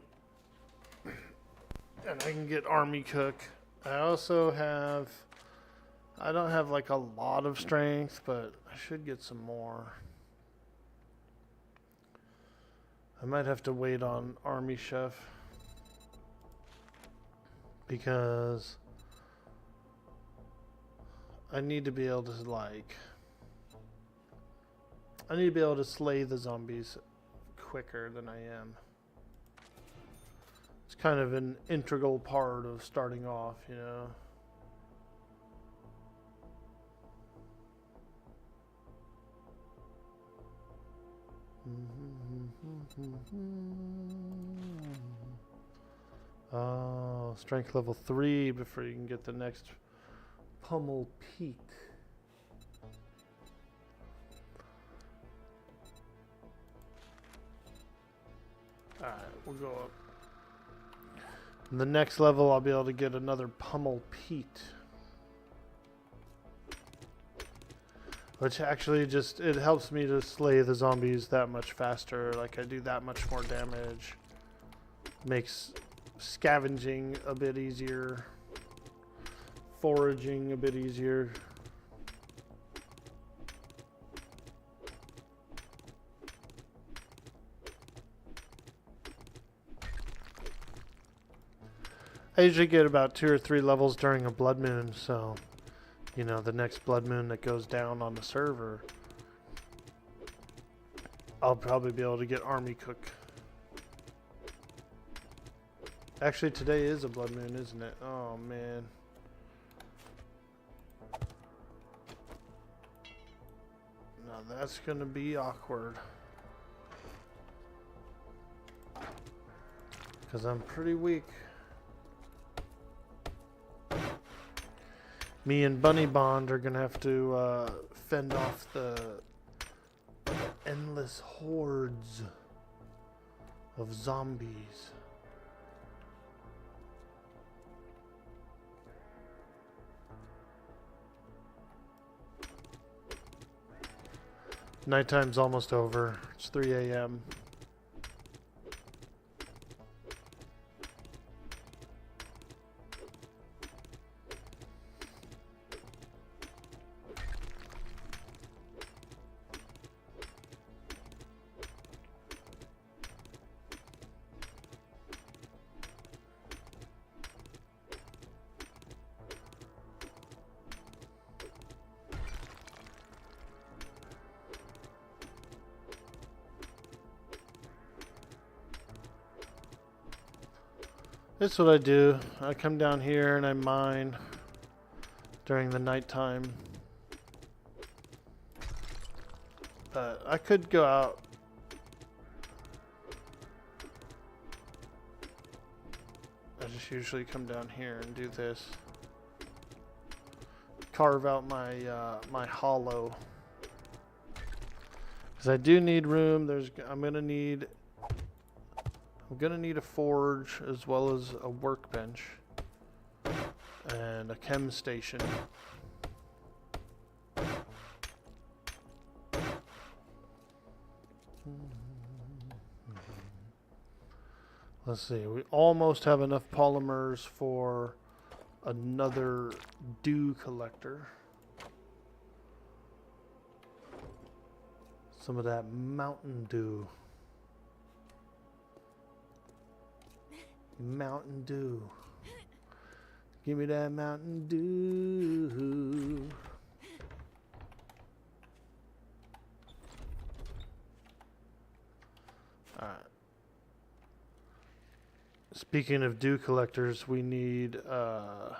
And I can get Army Cook. I also have... I don't have like a lot of strength, but I should get some more. I might have to wait on Army Chef. Because... I need to be able to like... I need to be able to slay the zombies quicker than I am. It's kind of an integral part of starting off, you know. Oh, strength level 3 before you can get the next Pummel Peak. Alright, we'll go up. In the next level, I'll be able to get another Pummel Pete. Which actually just, it helps me to slay the zombies that much faster. Like, I do that much more damage. Makes scavenging a bit easier. Foraging a bit easier. I usually get about 2 or 3 levels during a blood moon, so you know, the next blood moon that goes down on the server, I'll probably be able to get army cook. Actually, today is a blood moon, isn't it? Oh man. Now that's gonna be awkward. Because I'm pretty weak. Me and Bunny Bond are gonna have to fend off the endless hordes of zombies. Nighttime's almost over. It's 3 a.m. That's what I do. I come down here and I mine during the nighttime. But I could go out. I just usually come down here and do this. Carve out my my hollow. Because I do need room. I'm gonna need a forge as well as a workbench and a chem station. Let's see, we almost have enough polymers for another dew collector. Some of that Mountain Dew. Mountain Dew. Give me that Mountain Dew. Alright. Speaking of dew collectors, we need the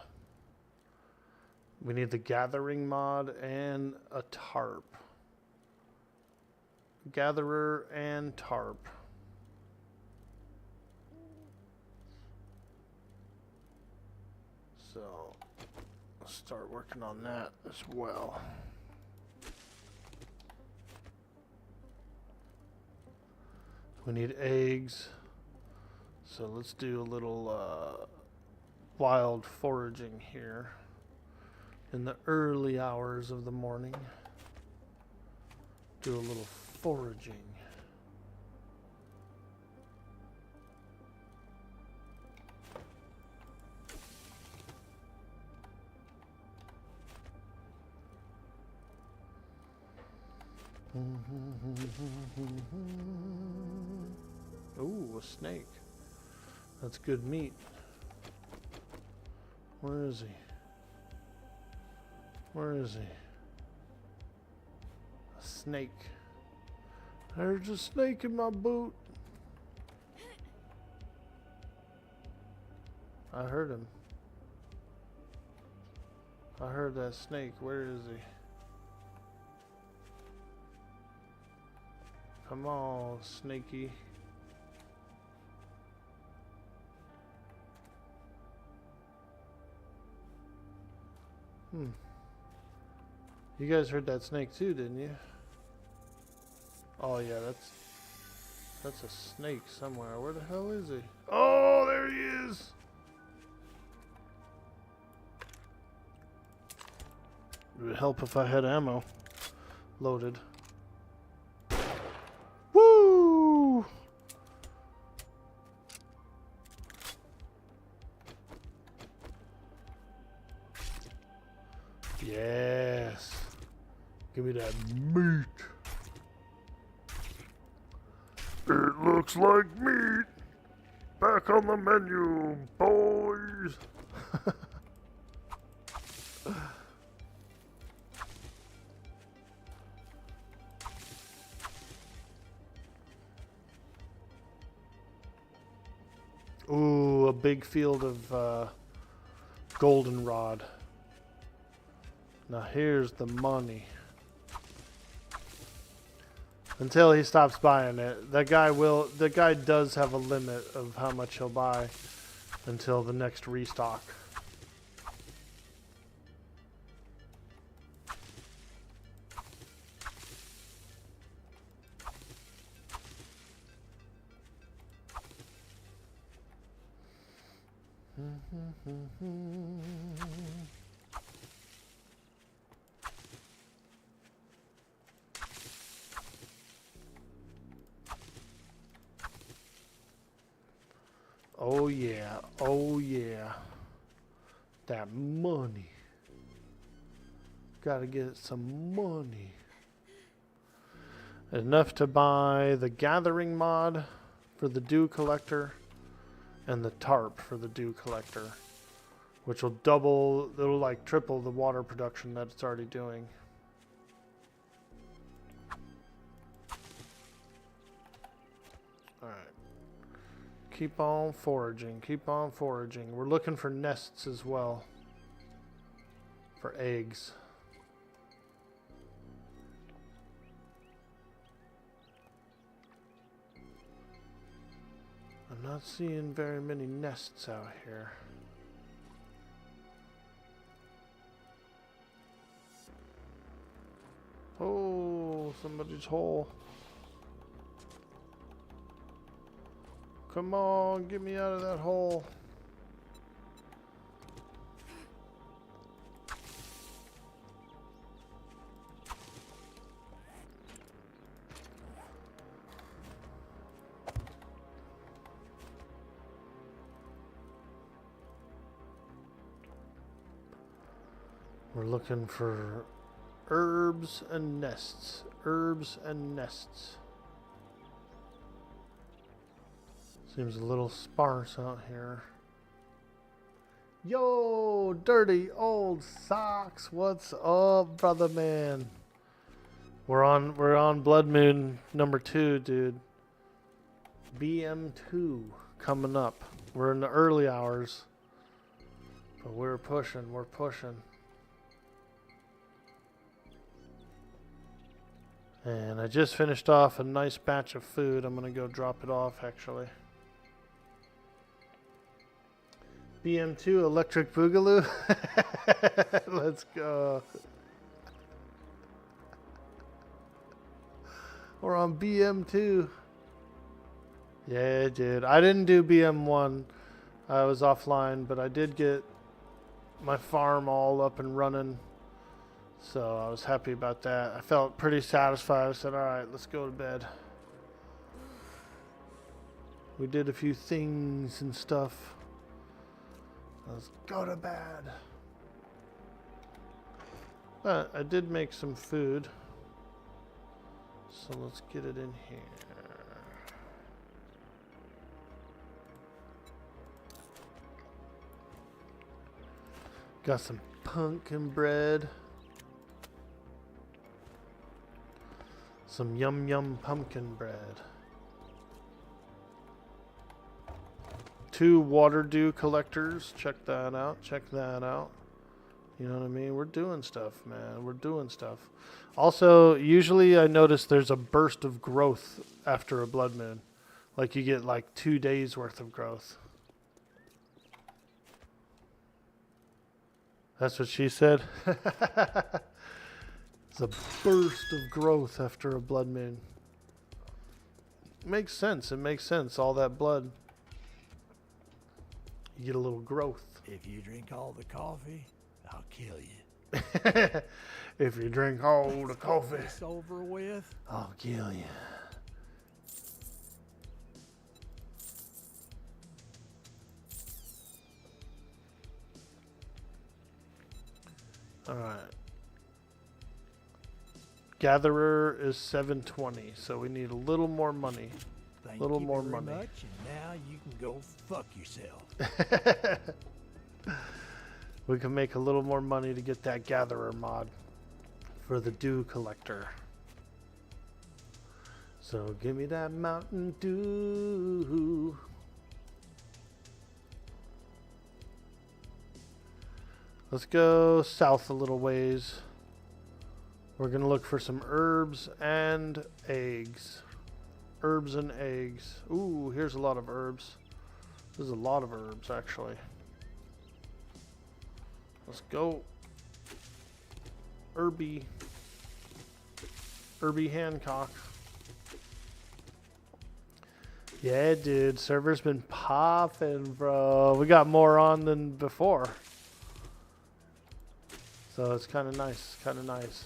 gathering mod and a tarp. Gatherer and tarp. So, I'll start working on that as well. We need eggs. So let's do a little wild foraging here in the early hours of the morning. Do a little foraging. Ooh, a snake. That's good meat. Where is he? Where is he? A snake. There's a snake in my boot. I heard him. I heard that snake. Where is he? Come on, snaky. You guys heard that snake too, didn't you? Oh yeah, that's a snake somewhere. Where the hell is he? Oh, there he is! It would help if I had ammo loaded. Woo! Yes. Give me that meat. It looks like meat. Back on the menu, boys. Eggs. Ooh, a big field of goldenrod. Now here's the money. Until he stops buying it. The guy does have a limit of how much he'll buy until the next restock. Oh yeah, oh yeah. That money. Gotta get some money. Enough to buy the gathering mod for the dew collector and the tarp for the dew collector, which will double, it'll like triple the water production that it's already doing. Alright. Keep on foraging, keep on foraging. We're looking for nests as well. For eggs. I'm not seeing very many nests out here. Oh, somebody's hole. Come on, get me out of that hole. We're looking for herbs and nests. Herbs and nests. Seems a little sparse out here. Yo, dirty old socks. What's up, brother man? We're on Blood Moon number 2, dude. BM2 coming up. We're in the early hours. But we're pushing, we're pushing. And I just finished off a nice batch of food. I'm going to go drop it off, actually. BM2 Electric Boogaloo. Let's go. We're on BM2. Yeah, dude. I didn't do BM1. I was offline, but I did get my farm all up and running. So I was happy about that. I felt pretty satisfied. I said, alright, let's go to bed. We did a few things and stuff. Let's go to bed. But I did make some food. So let's get it in here. Got some pumpkin bread. Some yum yum pumpkin bread. 2 water dew collectors. Check that out. Check that out. You know what I mean? We're doing stuff, man. We're doing stuff. Also, usually I notice there's a burst of growth after a blood moon. Like you get like 2 days worth of growth. That's what she said. It's a burst of growth after a blood moon. Makes sense. It makes sense. All that blood. You get a little growth. If you drink all the coffee, I'll kill you. If you drink all the coffee, It's over with. I'll kill you. All right. Gatherer is 720, so we need a little more money. Thank Little you more very money. much, and now you can go fuck yourself. We can make a little more money to get that gatherer mod for the dew collector. So give me that Mountain Dew. Let's go south a little ways. We're gonna look for some herbs and eggs. Herbs and eggs. Ooh, here's a lot of herbs. There's a lot of herbs actually. Let's go. Herbie Hancock. Yeah, dude, server's been popping, bro. We got more on than before. So it's kind of nice, kind of nice.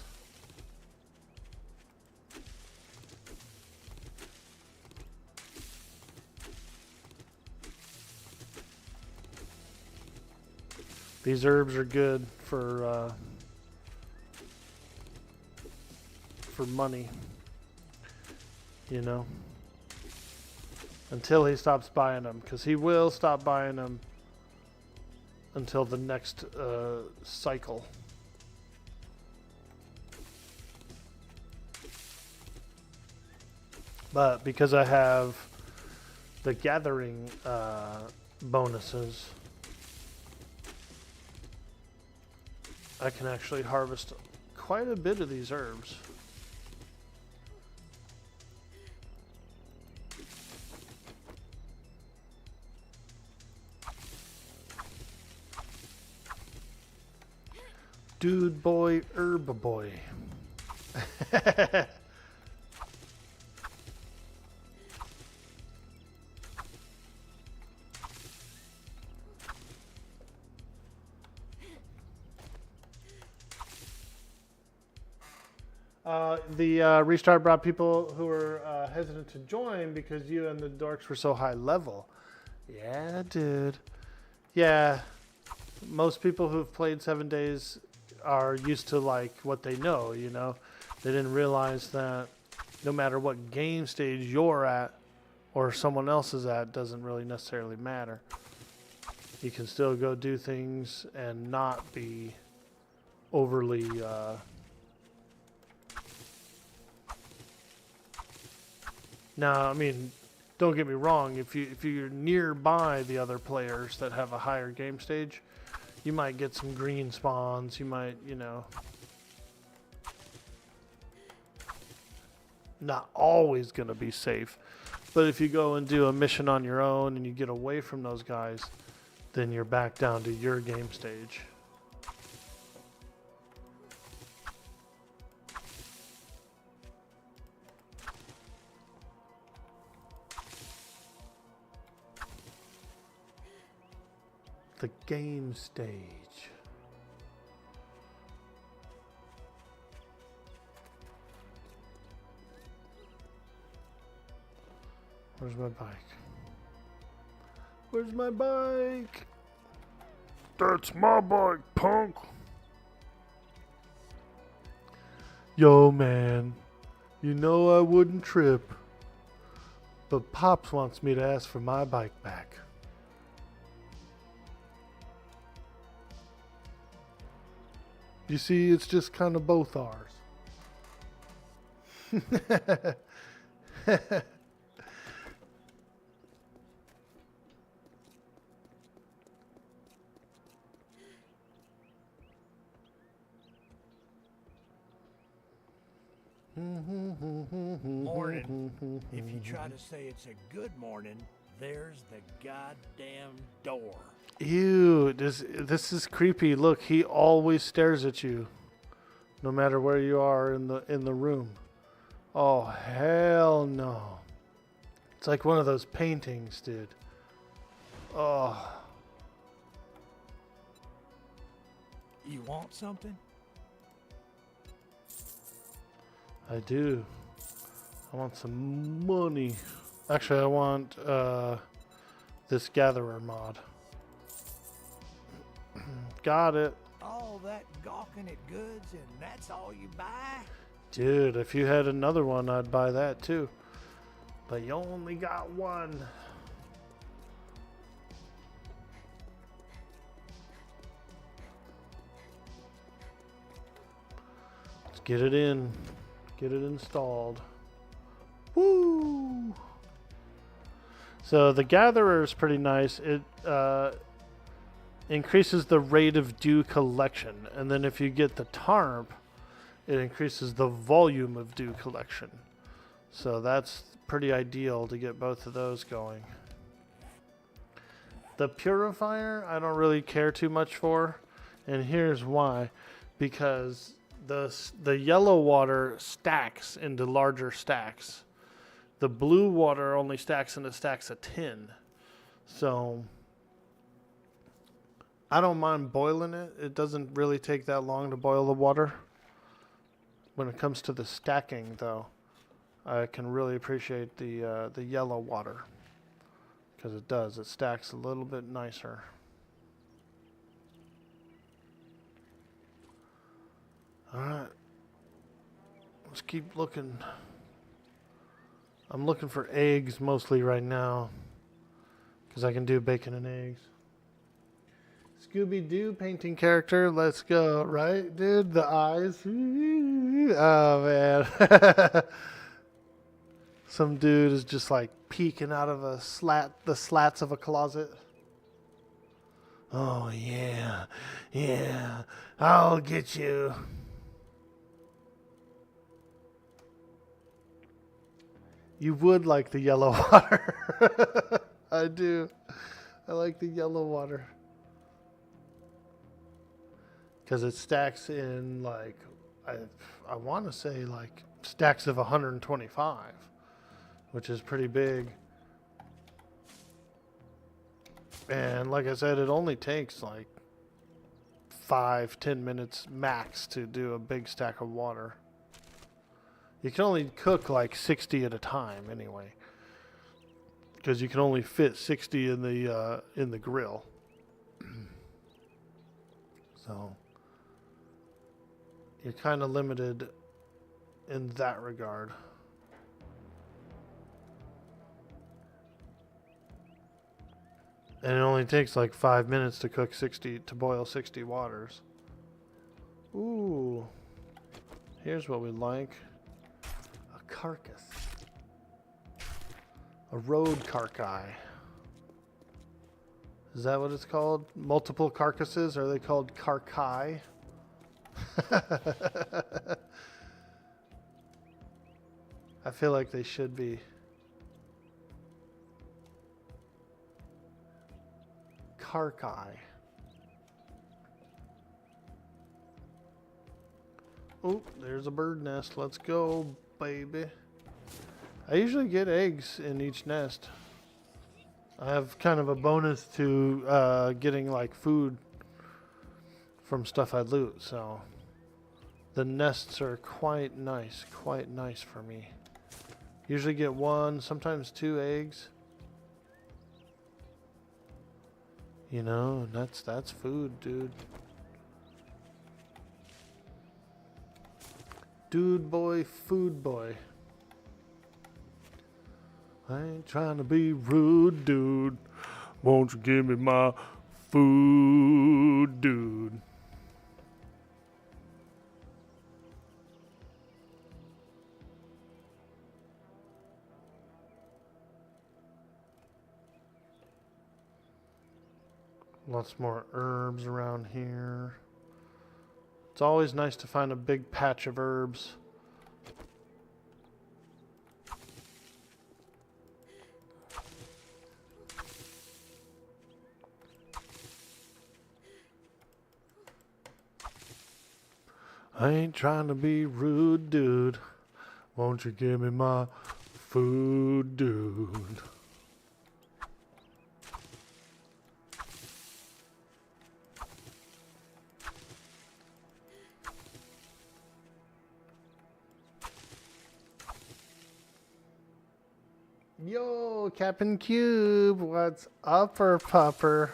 These herbs are good for money, you know, until he stops buying them, because he will stop buying them until the next cycle. But because I have the gathering bonuses, I can actually harvest quite a bit of these herbs. Dude boy, herb boy. The restart brought people who were hesitant to join because you and the dorks were so high level. Yeah, dude. Yeah, most people who've played 7 days are used to like what they know, you know. They didn't realize that no matter what game stage you're at or someone else is at, doesn't really necessarily matter. You can still go do things and not be overly now, I mean, don't get me wrong, if you're nearby the other players that have a higher game stage, you might get some green spawns, you might, you know, not always going to be safe. But if you go and do a mission on your own and you get away from those guys, then you're back down to your game stage. The game stage. Where's my bike? Where's my bike? That's my bike, punk. Yo, man. You know I wouldn't trip. But Pops wants me to ask for my bike back. You see, it's just kind of both ours. Morning. If you try to say it's a good morning, there's the goddamn door. Ew, this is creepy. Look, he always stares at you, no matter where you are in the room. Oh, hell no. It's like one of those paintings, dude. Oh. You want something? I do. I want some money. Actually, I want this gatherer mod. Got it. All that gawking at goods and that's all you buy? Dude, if you had another one, I'd buy that too. But you only got one. Get it in. Get it installed. Woo! So the gatherer is pretty nice. It increases the rate of dew collection. And then if you get the tarp, it increases the volume of dew collection. So that's pretty ideal to get both of those going. The purifier, I don't really care too much for. And here's why. Because the yellow water stacks into larger stacks. The blue water only stacks into stacks of 10. So I don't mind boiling it. It doesn't really take that long to boil the water. When it comes to the stacking, though, I can really appreciate the yellow water. Because it does. It stacks a little bit nicer. Alright. Let's keep looking. I'm looking for eggs mostly right now. Because I can do bacon and eggs. Scooby-Doo painting character. Let's go. Right, dude? The eyes. Oh, man. Some dude is just like peeking out of the slats of a closet. Oh, yeah. Yeah. I'll get you. You would like the yellow water. I do. I like the yellow water. Because it stacks in like, I want to say like stacks of 125. Which is pretty big. And like I said, it only takes like 5-10 minutes max to do a big stack of water. You can only cook like 60 at a time anyway. Because you can only fit 60 in the grill. So you're kind of limited in that regard. And it only takes like 5 minutes to boil 60 waters. Ooh. Here's what we like. A carcass. A road carcai. Is that what it's called? Multiple carcasses? Are they called carcai? I feel like they should be. Carcai. Oh, there's a bird nest. Let's go, baby. I usually get eggs in each nest. I have kind of a bonus to getting like food from stuff I loot, so the nests are quite nice for me. Usually get 1, sometimes 2 eggs. You know, that's food, dude. Dude boy, food boy. I ain't trying to be rude, dude. Won't you give me my food, dude? Lots more herbs around here. It's always nice to find a big patch of herbs. I ain't trying to be rude, dude. Won't you give me my food, dude? Yo, Captain Cube, what's upper pupper?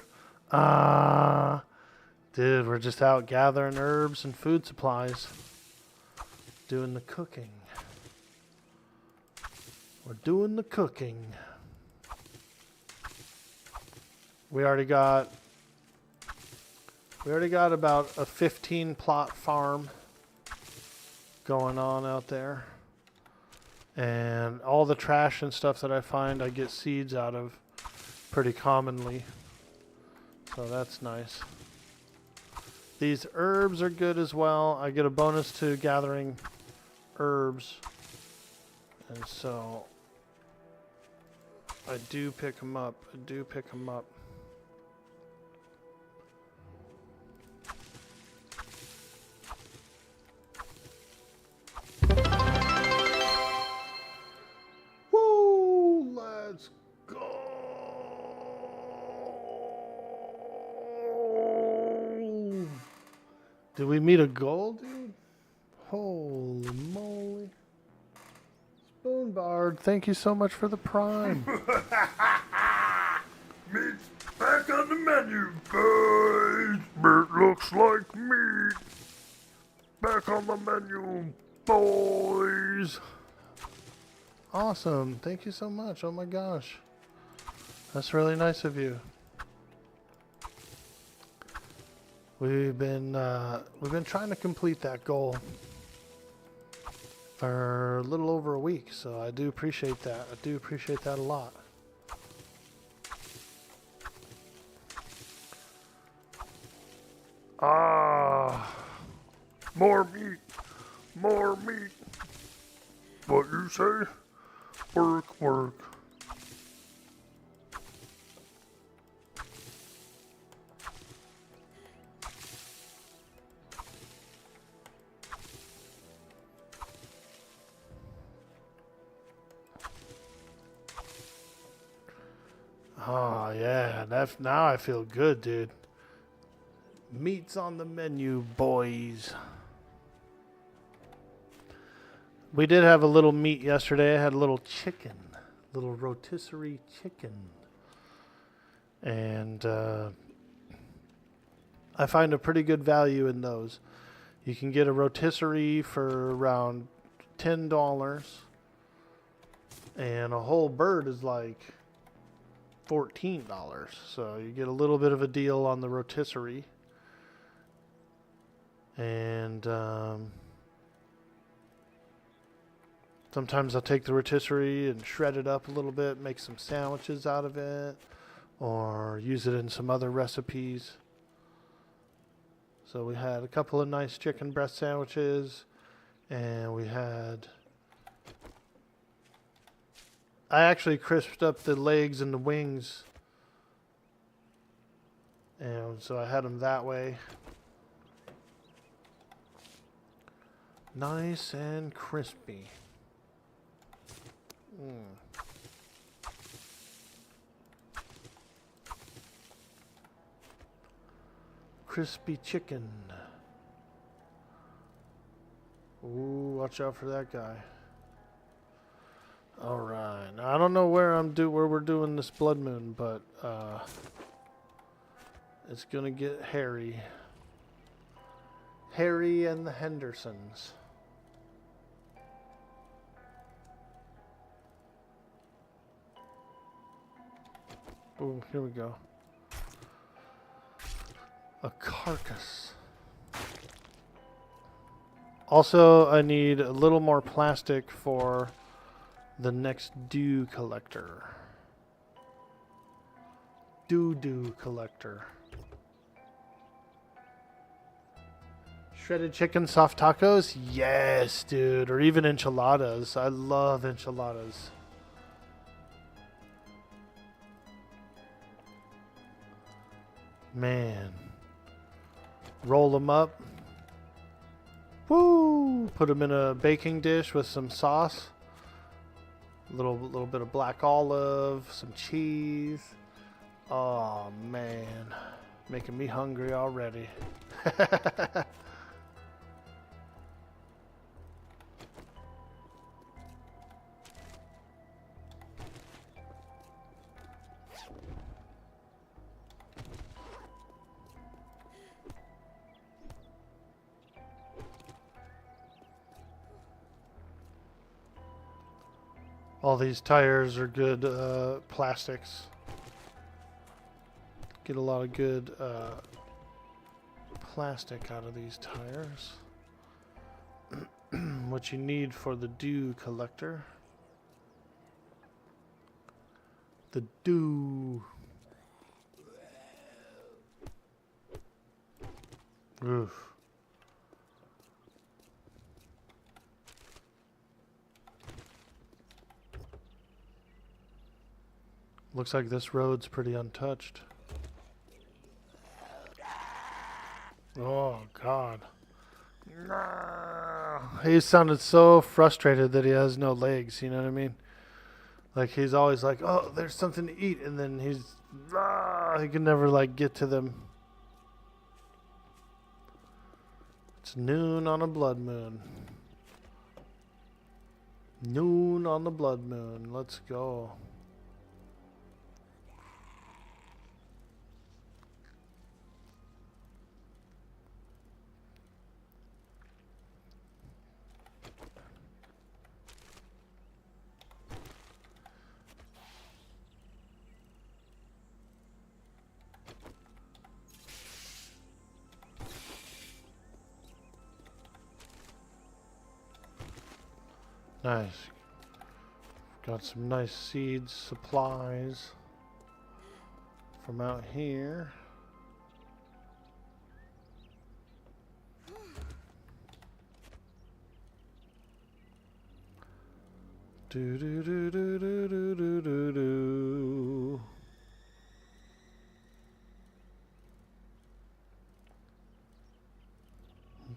Dude, we're just out gathering herbs and food supplies. Doing the cooking. We're doing the cooking. We already got about a 15 plot farm going on out there. And all the trash and stuff that I find, I get seeds out of pretty commonly. So that's nice. These herbs are good as well. I get a bonus to gathering herbs. And so I do pick them up. I do pick them up. Woo! Let's go! Did we meet a goal, dude? Holy moly. Spoonbard, thank you so much for the prime. Meat's back on the menu, boys. It looks like meat. Back on the menu, boys. Awesome. Thank you so much. Oh my gosh. That's really nice of you. We've been trying to complete that goal for a little over a week, so I do appreciate that. I do appreciate that a lot. Ah, more meat, more meat. What you say? Work, work. Oh yeah, now I feel good, dude. Meat's on the menu, boys. We did have a little meat yesterday. I had a little chicken, little rotisserie chicken. And I find a pretty good value in those. You can get a rotisserie for around $10. And a whole bird is like $14. So you get a little bit of a deal on the rotisserie. And sometimes I'll take the rotisserie and shred it up a little bit, make some sandwiches out of it, or use it in some other recipes. So we had a couple of nice chicken breast sandwiches, and I actually crisped up the legs and the wings, and so I had them that way. Nice and crispy. Crispy chicken. Ooh, watch out for that guy. All right. Now, I don't know where we're doing this blood moon, but it's gonna get hairy. Harry and the Hendersons. Oh, here we go. A carcass. Also, I need a little more plastic for the next dew collector. Dew collector. Shredded chicken, soft tacos? Yes, dude. Or even enchiladas. I love enchiladas. Man. Roll them up. Woo! Put them in a baking dish with some sauce. A little bit of black olive, some cheese. Oh, man. Making me hungry already. All these tires are good plastics. Get a lot of good plastic out of these tires. what you need for the dew collector. The dew. Oof. Looks like this road's pretty untouched. Oh, God. He sounded so frustrated that he has no legs, you know what I mean? Like, he's always like, oh, there's something to eat, and then he can never, like, get to them. It's noon on a blood moon. Noon on the blood moon. Let's go. Nice. Got some nice seeds, supplies from out here. Do do do do do do do do do.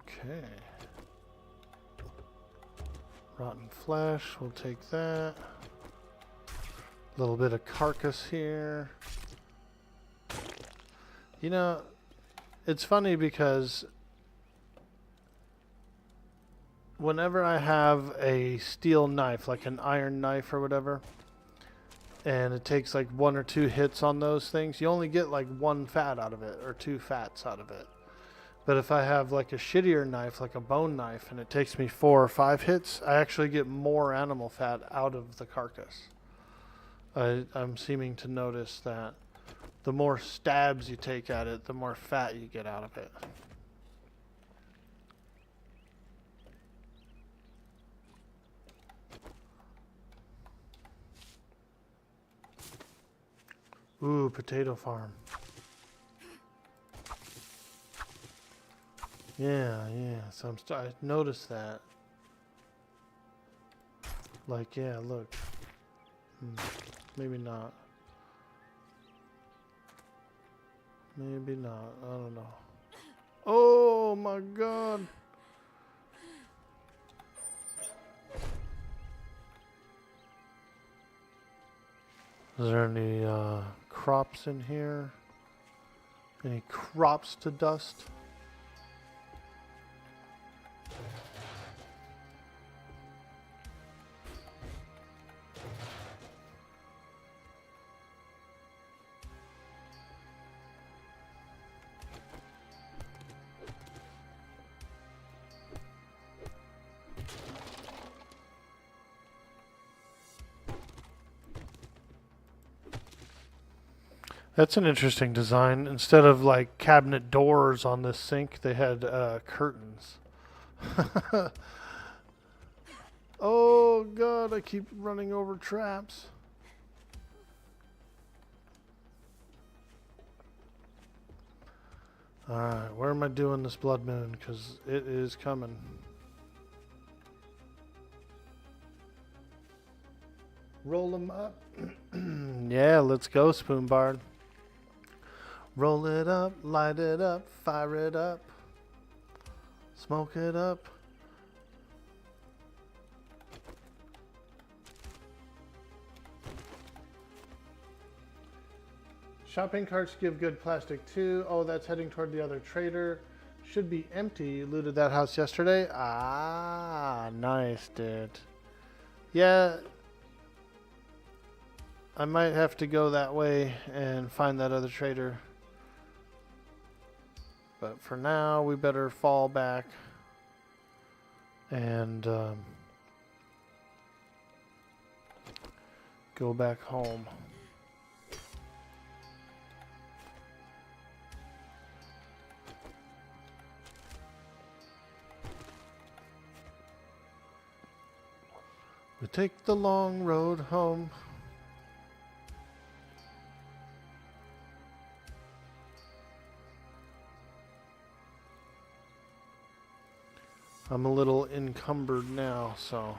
Okay. Rotten flesh, we'll take that. A little bit of carcass here. You know, it's funny because whenever I have a steel knife, like an iron knife or whatever, and it takes like 1 or 2 hits on those things, you only get like 1 fat out of it or 2 fats out of it. But if I have like a shittier knife, like a bone knife, and it takes me 4 or 5 hits, I actually get more animal fat out of the carcass. I'm seeming to notice that the more stabs you take at it, the more fat you get out of it. Ooh, potato farm. Yeah, so I noticed that. Like, yeah, look. Maybe not. Maybe not. I don't know. Oh my God. Is there any crops in here? Any crops to dust? That's an interesting design. Instead of like cabinet doors on this sink, they had curtains. Oh God, I keep running over traps. Alright, where am I doing this blood moon? Because it is coming. Roll them up. Yeah, let's go, Spoonbard. Roll it up, light it up, fire it up, smoke it up. Shopping carts give good plastic too. Oh, that's heading toward the other trader. Should be empty. You looted that house yesterday. Ah, nice, dude. Yeah. I might have to go that way and find that other trader. But for now, we better fall back and go back home. We take the long road home. I'm a little encumbered now, so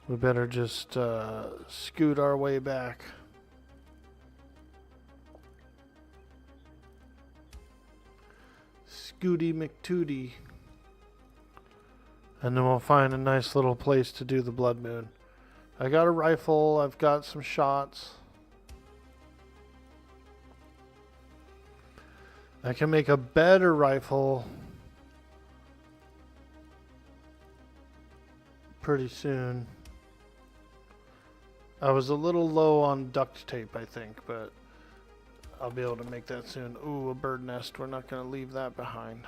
we better just scoot our way back. Scooty McTooty. And then we'll find a nice little place to do the blood moon. I got a rifle, I've got some shots. I can make a better rifle pretty soon. I was a little low on duct tape, I think, but I'll be able to make that soon. Ooh, a bird nest. We're not going to leave that behind.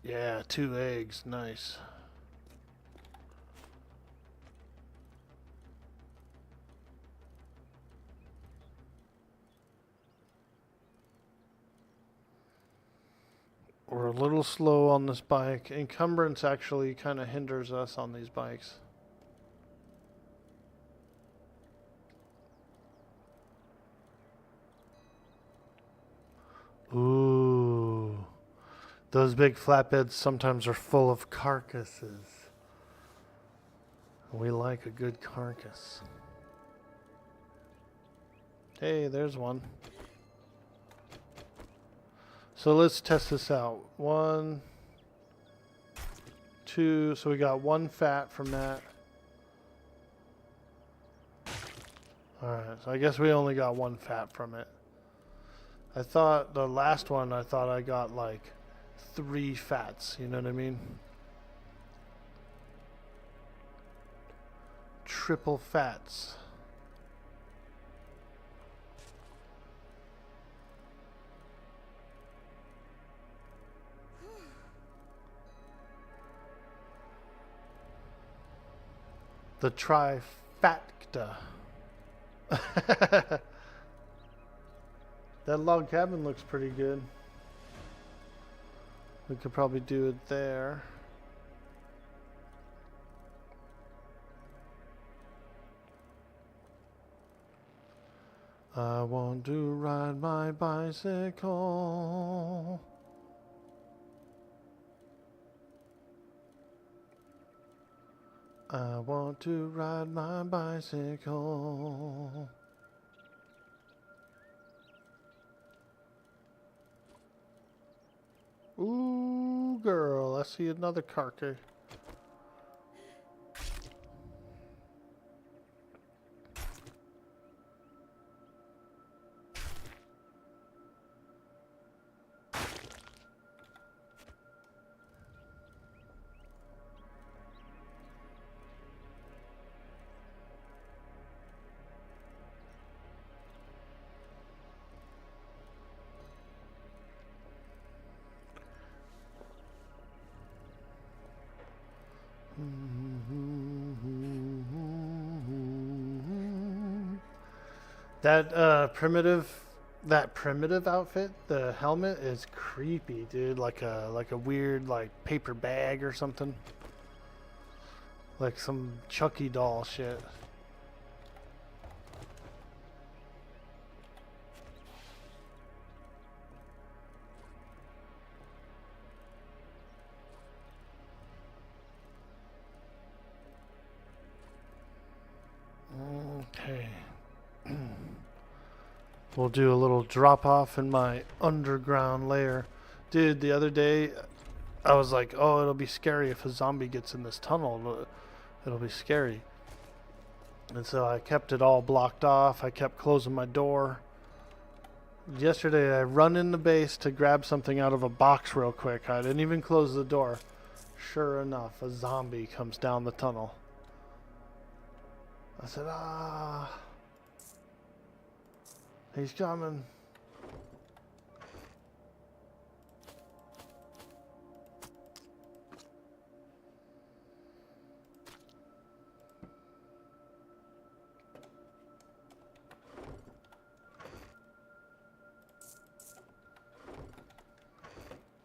Yeah, 2 eggs. Nice. We're a little slow on this bike. Encumbrance actually kind of hinders us on these bikes. Ooh. Those big flatbeds sometimes are full of carcasses. We like a good carcass. Hey, there's one. So let's test this out. 1, 2, so we got 1 fat from that. Alright, so I guess we only got 1 fat from it. I thought the last one, I thought I got like 3 fats, you know what I mean? Triple fats. The trifecta. That log cabin looks pretty good. We could probably do it there. I want to ride my bicycle. I want to ride my bicycle. Ooh, girl, I see another carcass. That primitive outfit, the helmet is creepy, dude. Like a weird paper bag or something. Like some Chucky doll shit. Okay. We'll do a little drop off in my underground lair. Dude, the other day I was like, oh, it'll be scary if a zombie gets in this tunnel. It'll be scary. And so I kept it all blocked off. I kept closing my door. Yesterday I run in the base to grab something out of a box real quick. I didn't even close the door. Sure enough, a zombie comes down the tunnel. I said, ah, he's coming.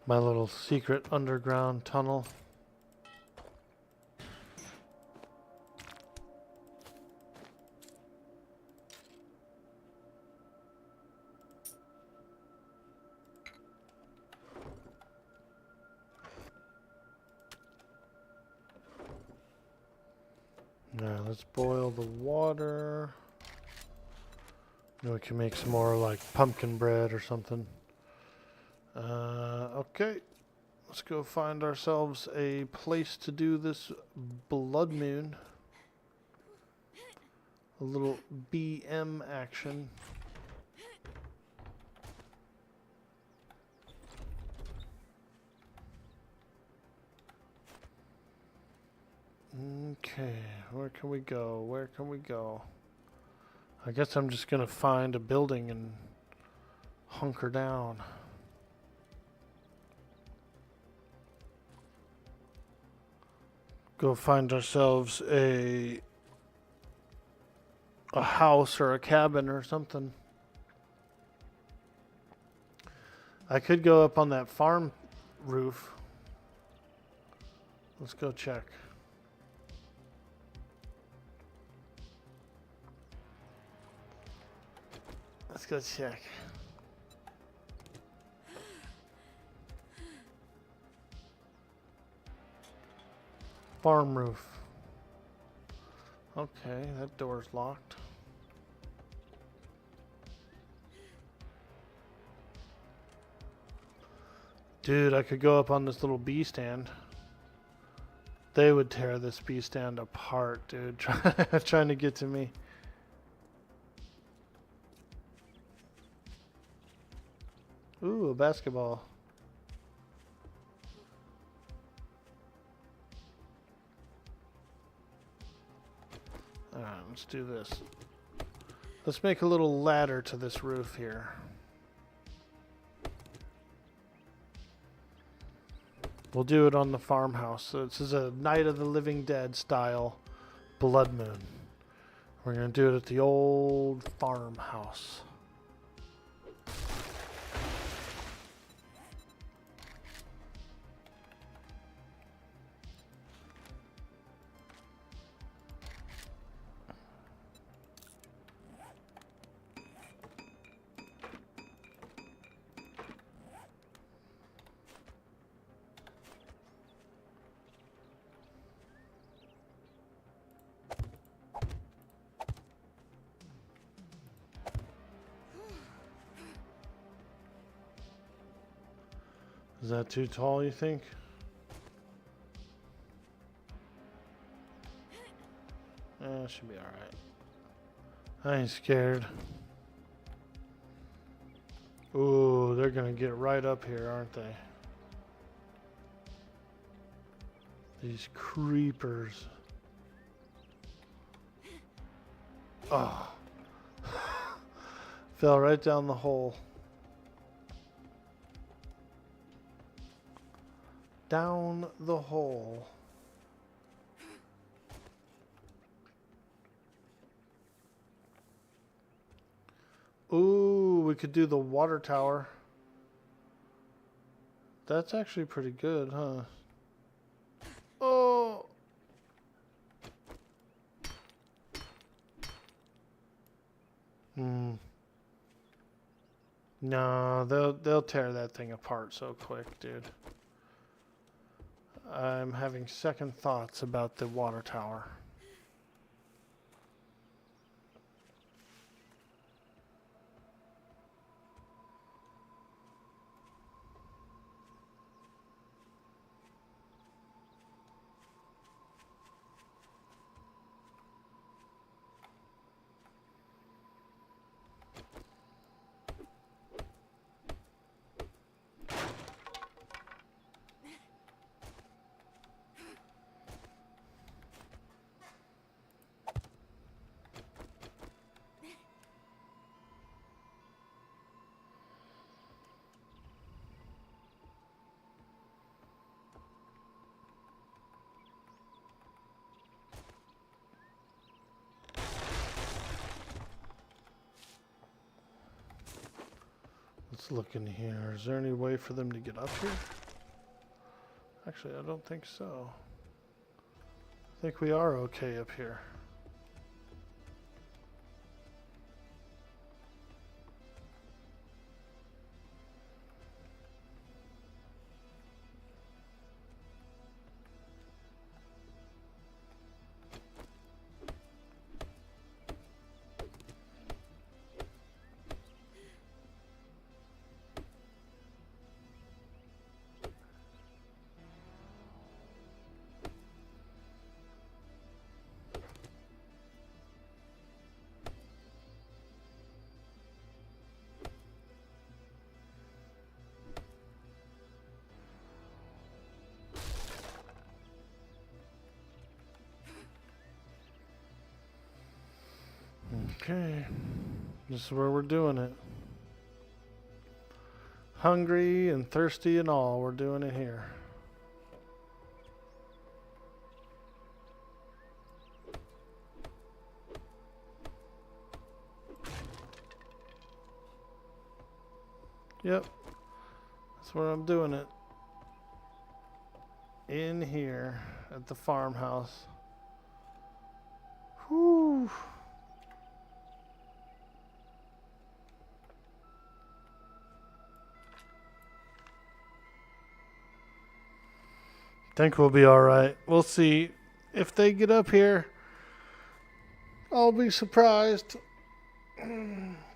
My little secret underground tunnel. Now let's boil the water. Then we can make some more like pumpkin bread or something. Okay. Let's go find ourselves a place to do this blood moon. A little BM action. Okay, where can we go? Where can we go? I guess I'm just gonna find a building and hunker down. Go find ourselves a house or a cabin or something. I could go up on that farm roof. Let's go check. Let's go check. Farm roof. Okay, that door's locked. Dude, I could go up on this little bee stand. They would tear this bee stand apart, dude. Trying to get to me. Ooh, a basketball. Alright, let's do this. Let's make a little ladder to this roof here. We'll do it on the farmhouse. So this is a Night of the Living Dead style blood moon. We're going to do it at the old farmhouse. Is that too tall, you think? Should be alright. I ain't scared. Ooh, they're gonna get right up here, aren't they? These creepers. Oh. Fell right down the hole. Down the hole. Ooh, we could do the water tower. That's actually pretty good, huh? Oh. No, they'll tear that thing apart so quick, dude. I'm having second thoughts about the water tower. Let's look in here. Is there any way for them to get up here? Actually, I don't think so. I think we are okay up here. Okay. This is where we're doing it. Hungry and thirsty and all, we're doing it here. Yep. That's where I'm doing it. In here at the farmhouse. Whew. Think we'll be alright. We'll see. If they get up here, I'll be surprised.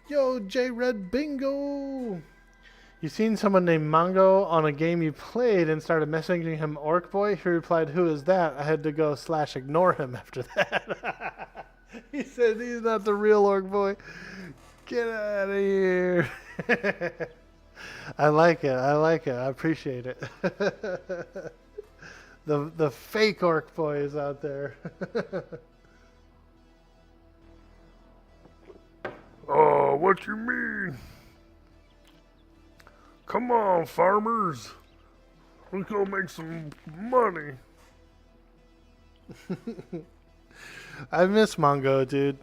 Yo, J-Red Bingo! You seen someone named Mongo on a game you played and started messaging him Orkboy? He replied, "Who is that?" I had to go / ignore him after that. He said he's not the real Orkboy. Get out of here. I like it. I like it. I appreciate it. The fake Orkboy is out there. Oh, what you mean? Come on, farmers. Let's go make some money. I miss Mongo, dude.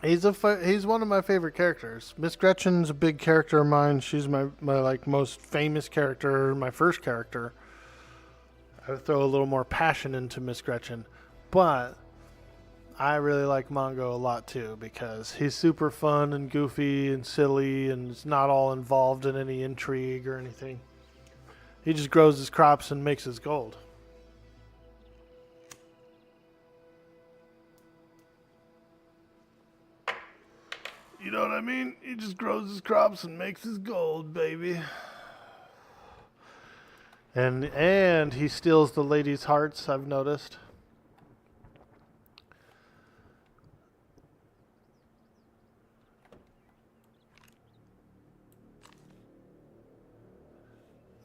He's one of my favorite characters. Miss Gretchen's a big character of mine. She's my like most famous character, my first character. I would throw a little more passion into Miss Gretchen, but I really like Mongo a lot too because he's super fun and goofy and silly and is not all involved in any intrigue or anything. He just grows his crops and makes his gold. You know what I mean? He just grows his crops and makes his gold, baby. And he steals the ladies' hearts, I've noticed.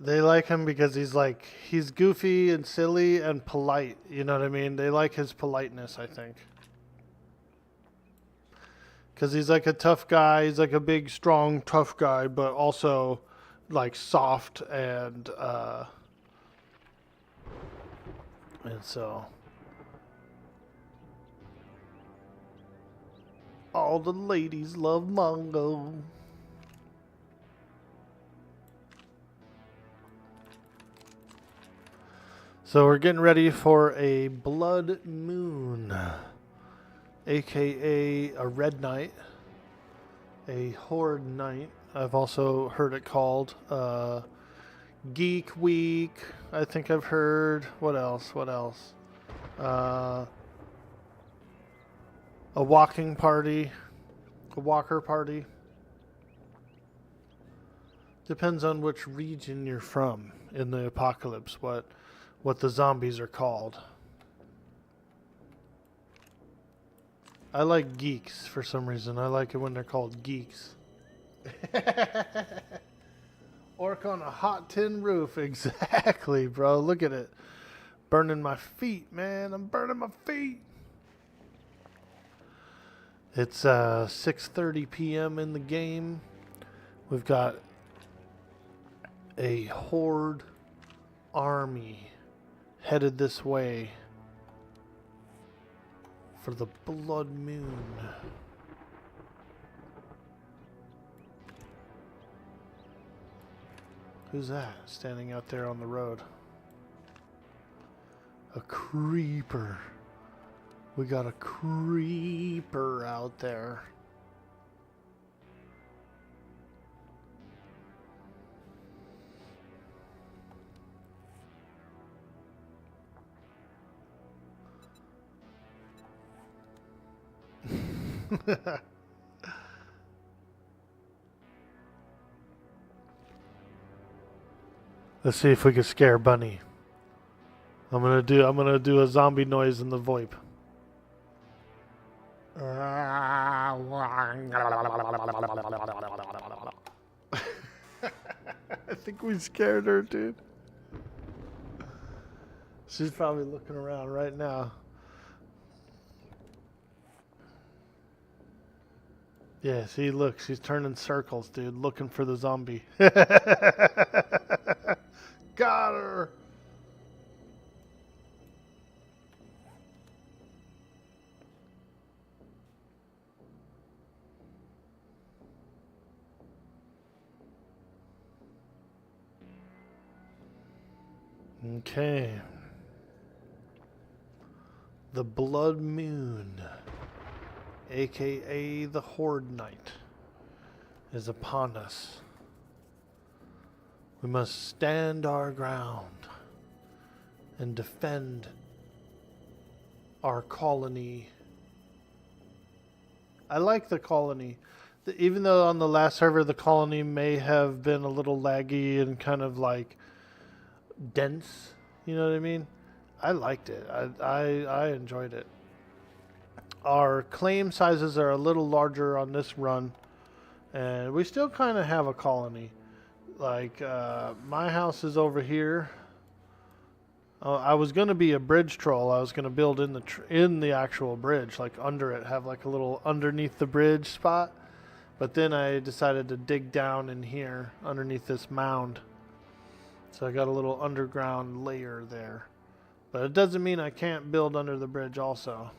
They like him because he's goofy and silly and polite. You know what I mean? They like his politeness, I think. Because he's like a tough guy. He's like a big, strong, tough guy, but also like soft and so all the ladies love Mongo. So we're getting ready for a blood moon, aka a red night, a horde night. I've also heard it called Geek Week. I think I've heard. What else? A walking party, a walker party. Depends on which region you're from in the apocalypse. What the zombies are called. I like geeks for some reason. I like it when they're called geeks. Orc on a hot tin roof. Exactly, bro. Look at it. Burning my feet, man. I'm burning my feet. It's 6:30 p.m. in the game. We've got a horde army headed this way for the blood moon. Who's that standing out there on the road? A creeper. We got a creeper out there. Let's see if we can scare Bunny. I'm gonna do a zombie noise in the VoIP. I think we scared her, dude. She's probably looking around right now. Yeah, see, look, she's turning circles, dude, looking for the zombie. Got her! Okay. The Blood Moon, aka the Horde Night, is upon us. We must stand our ground and defend our colony. I like the colony. Even though on the last server the colony may have been a little laggy and kind of like dense, you know what I mean? I liked it. I enjoyed it. Our claim sizes are a little larger on this run, and we still kind of have a colony. Like, my house is over here. I was going to be a bridge troll. I was going to build in the actual bridge, like under it, have like a little underneath the bridge spot. But then I decided to dig down in here underneath this mound. So I got a little underground layer there. But it doesn't mean I can't build under the bridge also.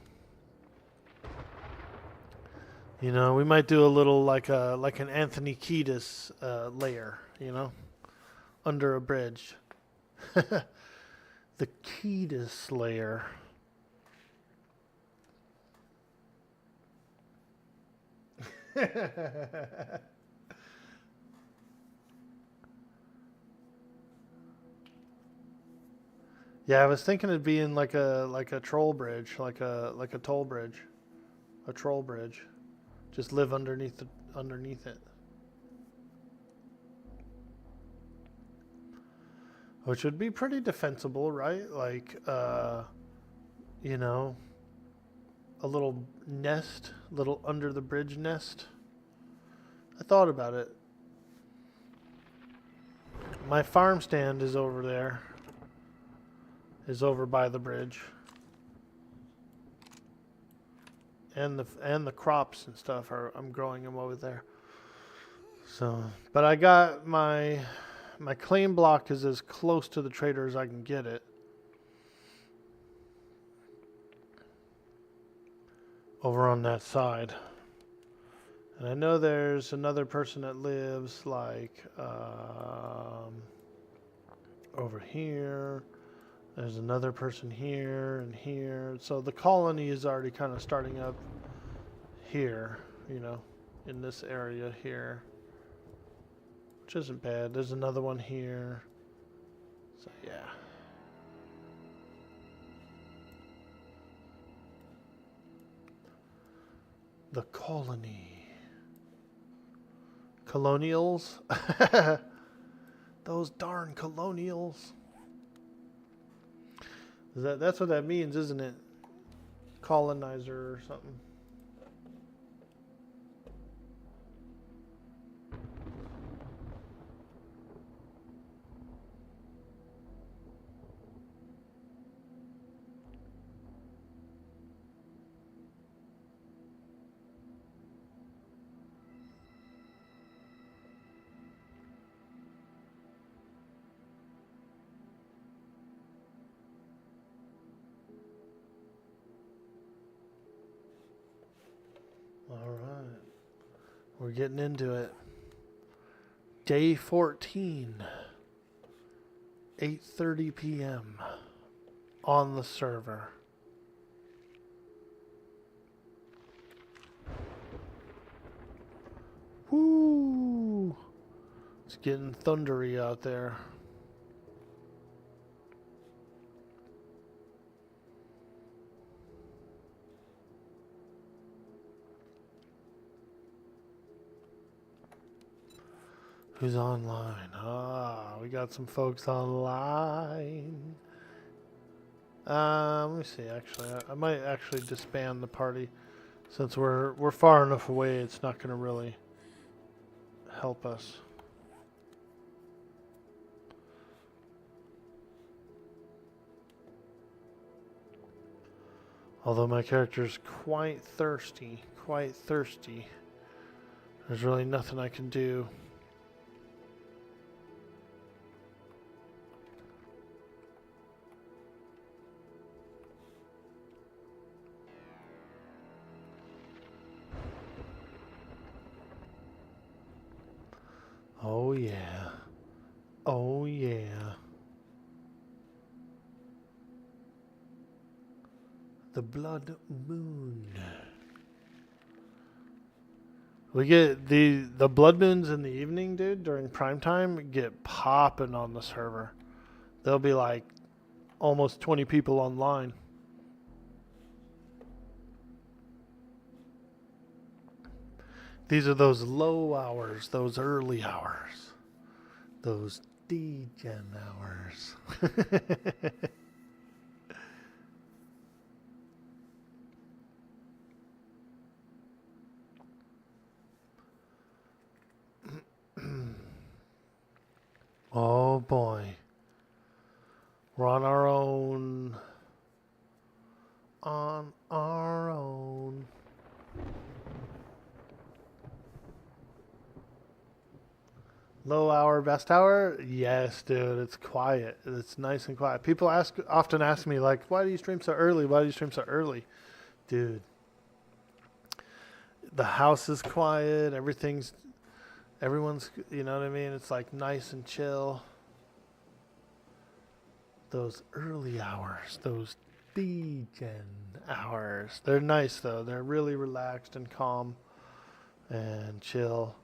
You know, we might do a little like an Anthony Kiedis layer, you know, under a bridge. The Kiedis layer. Yeah, I was thinking it'd be in like a troll bridge, like a toll bridge, a troll bridge. Just live underneath it. Which would be pretty defensible, right? Like you know, a little nest, little under the bridge nest. I thought about it. My farm stand is over there. Is over by the bridge. And the crops and stuff I'm growing them over there. So, but I got my claim block is as close to the trader as I can get it. Over on that side. And I know there's another person that lives like over here. There's another person here and here. So the colony is already kind of starting up here, you know, in this area here. Which isn't bad. There's another one here. So yeah. The colony. Colonials? Those darn colonials. That's what that means, isn't it? Colonizer or something. All right. We're getting into it. Day 14. 8:30 p.m. on the server. Woo! It's getting thundery out there. Who's online? We got some folks online. Let me see. Actually, I might actually disband the party since we're far enough away. It's not going to really help us. Although my character's quite thirsty. There's really nothing I can do. Oh yeah. Oh yeah. The blood moon. We get the blood moons in the evening, dude, during prime time get popping on the server. There'll be like almost 20 people online. These are those low hours, those early hours, those degen hours. Oh boy. We're on our own. On our own. Low hour, best hour? Yes, dude. It's quiet. It's nice and quiet. People often ask me, like, why do you stream so early? Why do you stream so early? Dude. The house is quiet. Everyone's, you know what I mean? It's like nice and chill. Those early hours, those degen hours. They're nice, though. They're really relaxed and calm and chill.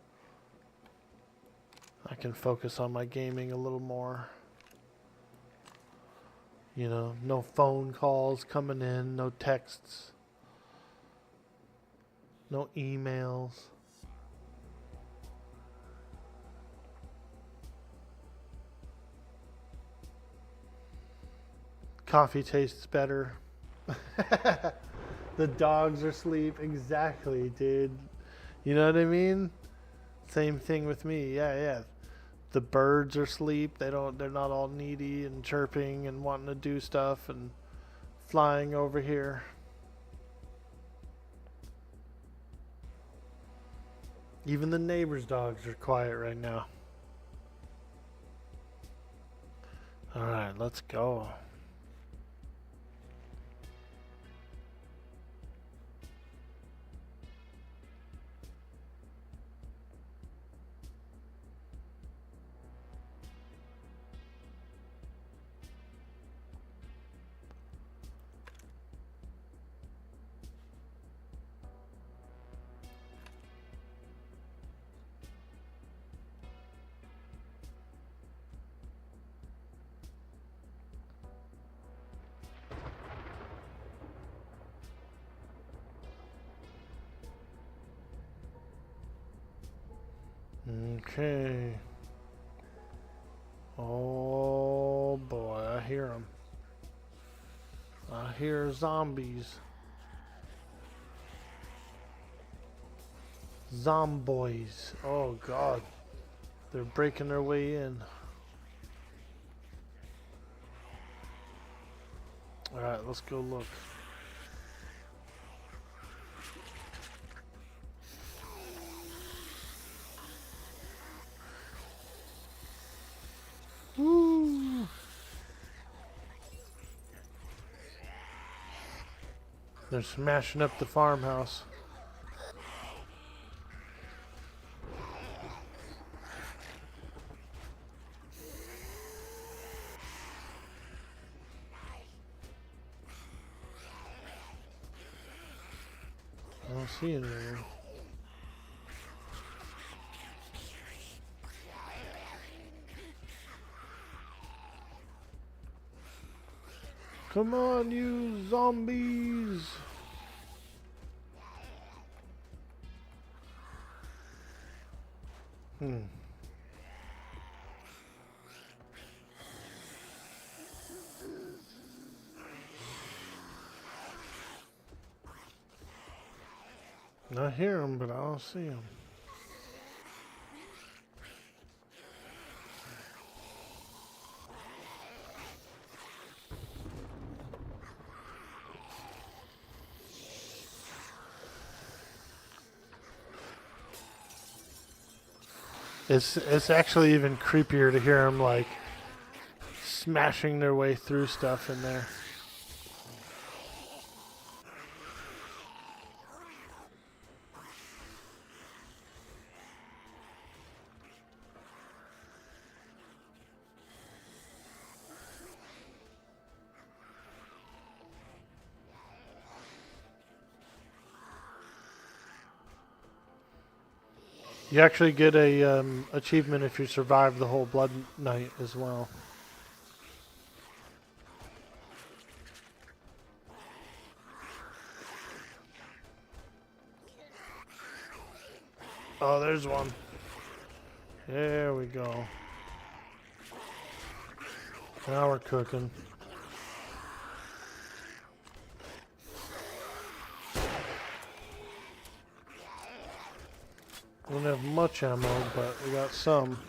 I can focus on my gaming a little more. You know, no phone calls coming in, no texts, no emails. Coffee tastes better. The dogs are asleep. Exactly, dude. You know what I mean? Same thing with me. Yeah. The birds are asleep. They're not all needy and chirping and wanting to do stuff and flying over here. Even the neighbors' dogs are quiet right now. All right, let's go. Okay. Oh boy, I hear them. I hear zombies. Zomboys. Oh god. They're breaking their way in. Alright, let's go look. Woo! They're smashing up the farmhouse. I don't see anything. Come on, you zombies! I hear them, but I don't see them. It's actually even creepier to hear them like smashing their way through stuff in there. You actually get a achievement if you survive the whole Blood Night as well. Oh, there's one. There we go. Now we're cooking. We don't have much ammo, but we got some.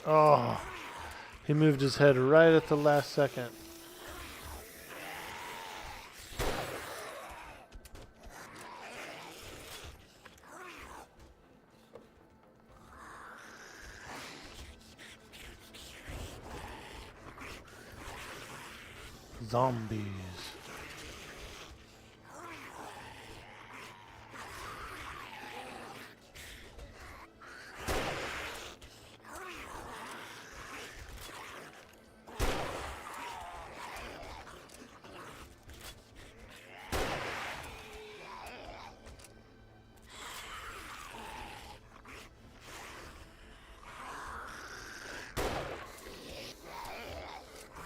Oh, he moved his head right at the last second. Zombies.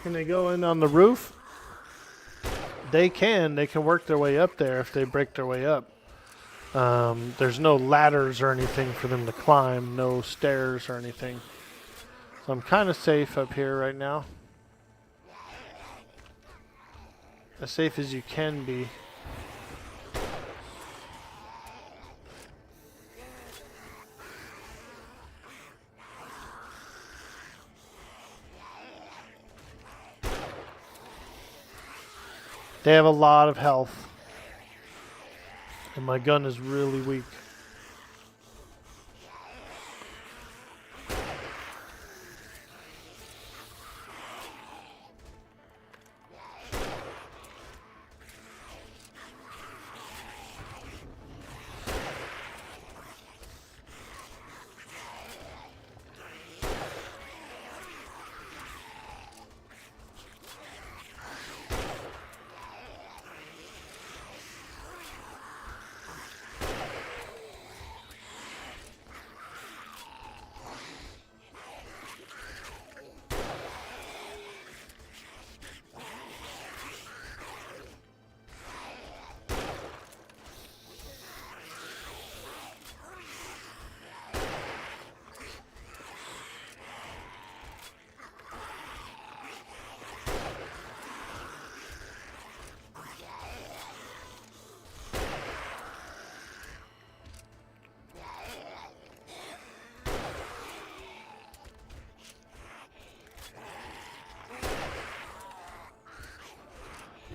Can they go in on the roof? They can. They can work their way up there if they break their way up. There's no ladders or anything for them to climb, no stairs or anything. So I'm kind of safe up here right now. As safe as you can be. They have a lot of health. And my gun is really weak.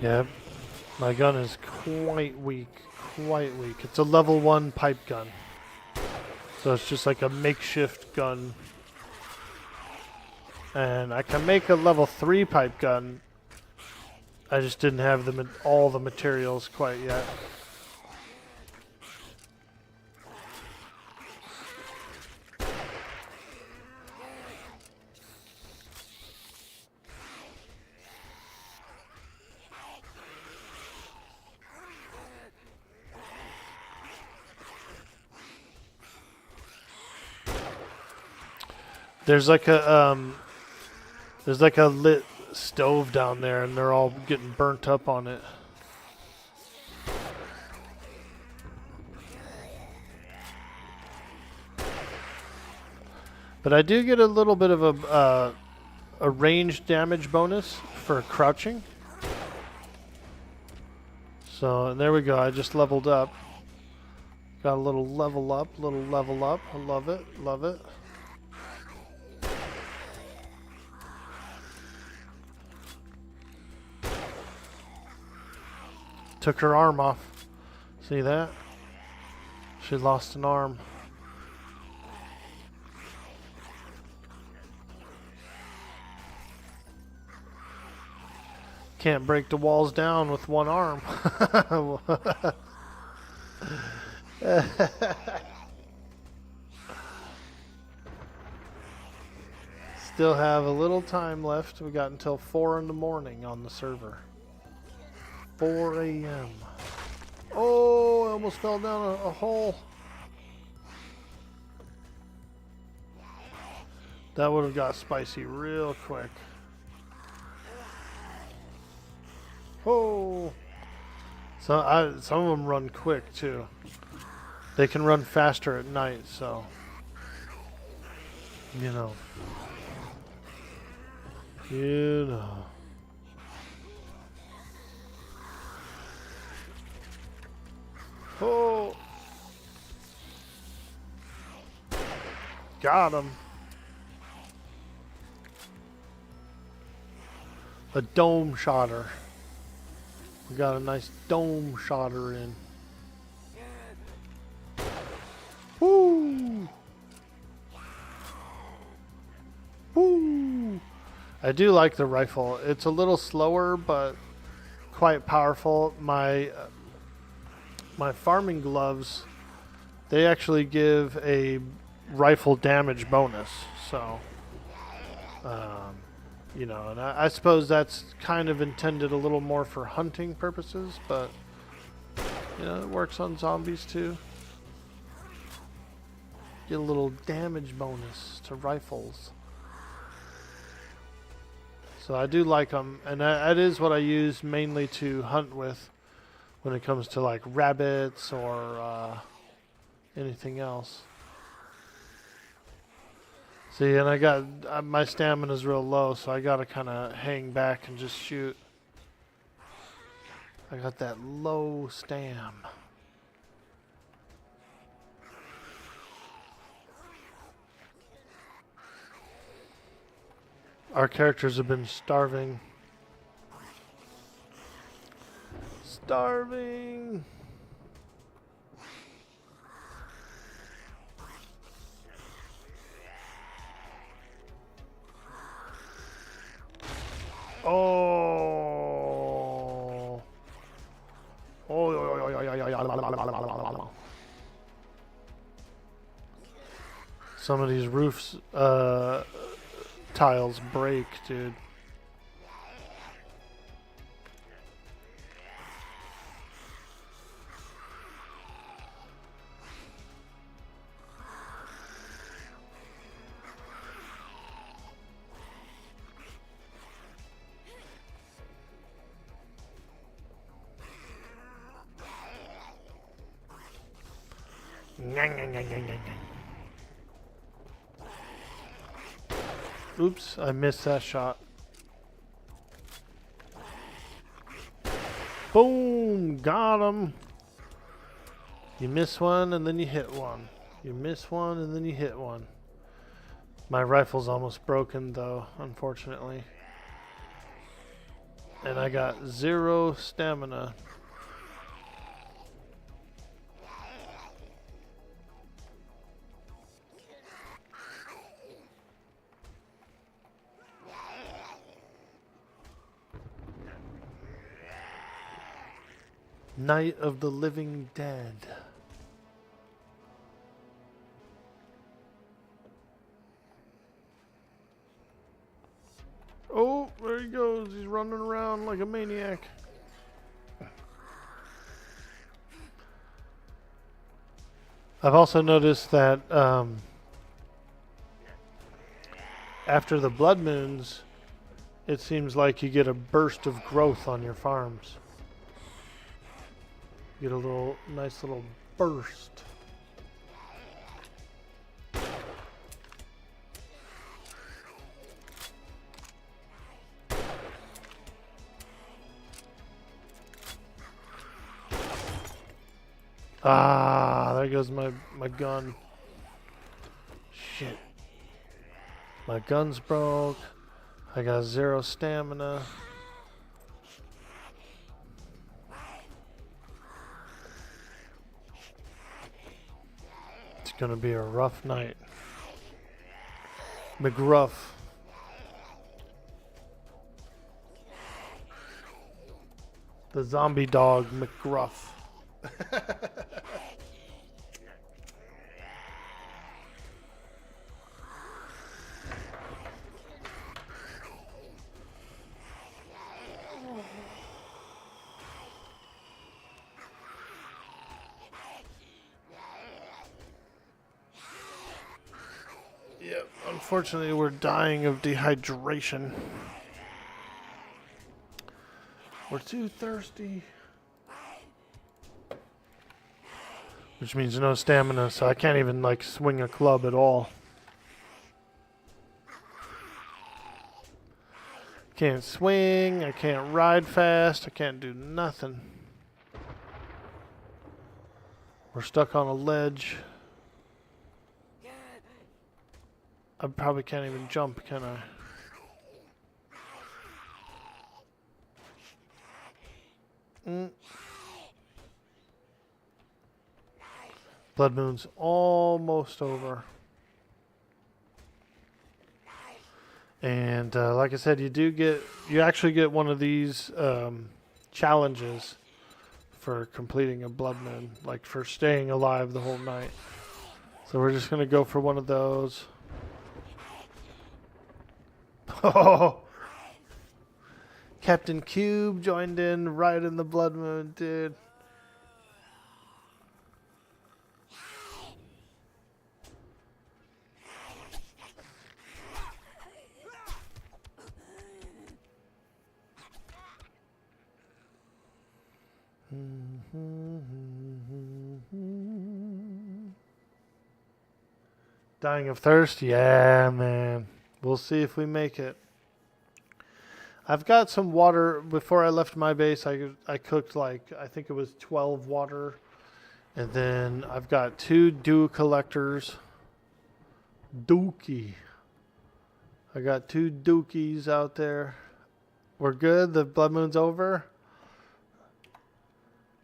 Yeah, my gun is quite weak, quite weak. It's a level 1 pipe gun. So it's just like a makeshift gun. And I can make a level 3 pipe gun. I just didn't have all the materials quite yet. There's like a lit stove down there, and they're all getting burnt up on it. But I do get a little bit of a range damage bonus for crouching. So there we go. I just leveled up. Got a little level up, I love it, love it. Took her arm off. See that? Actually lost an arm. Can't break the walls down with one arm. Still have a little time left. We got until 4 in the morning on the server. 4 a.m. Oh, I almost fell down a hole. That would have got spicy real quick. Oh. So some of them run quick too. They can run faster at night, so you know. You know. Oh. Got him. A dome shotter. We got a nice dome shotter in. Woo! Woo! I do like the rifle. It's a little slower, but quite powerful. My farming gloves, they actually give a rifle damage bonus. So, you know, and I suppose that's kind of intended a little more for hunting purposes, but you know, it works on zombies too. Get a little damage bonus to rifles. So I do like them, and that is what I use mainly to hunt with when it comes to like rabbits or anything else. See, and I got my stamina's real low, so I gotta kind of hang back and just shoot. I got that low stam. Our characters have been starving. Starving! Oh! Oh! Some of these roofs, tiles break, dude. Oops, I missed that shot. Boom! Got him! You miss one and then you hit one. You miss one and then you hit one. My rifle's almost broken though, unfortunately. And I got 0 stamina. Night of the Living Dead. Oh, there he goes. He's running around like a maniac. I've also noticed that after the blood moons, it seems like you get a burst of growth on your farms. Get a nice little burst. Ah, there goes my gun. Shit. My gun's broke. I got 0 stamina. gonna be a rough night. McGruff. The zombie dog, McGruff. Yep, unfortunately we're dying of dehydration. We're too thirsty. Which means no stamina, so I can't even like swing a club at all. Can't swing, I can't ride fast, I can't do nothing. We're stuck on a ledge. I probably can't even jump, can I? Blood moon's almost over. And like I said, you actually get one of these challenges for completing a blood moon, like for staying alive the whole night. So we're just gonna go for one of those. Oh, Captain Cube joined in right in the blood moon, dude. Dying of thirst? Yeah, man. We'll see if we make it. I've got some water. Before I left my base, I cooked like, I think it was 12 water. And then I've got 2 dew collectors. Dookie. I got 2 dookies out there. We're good? The blood moon's over?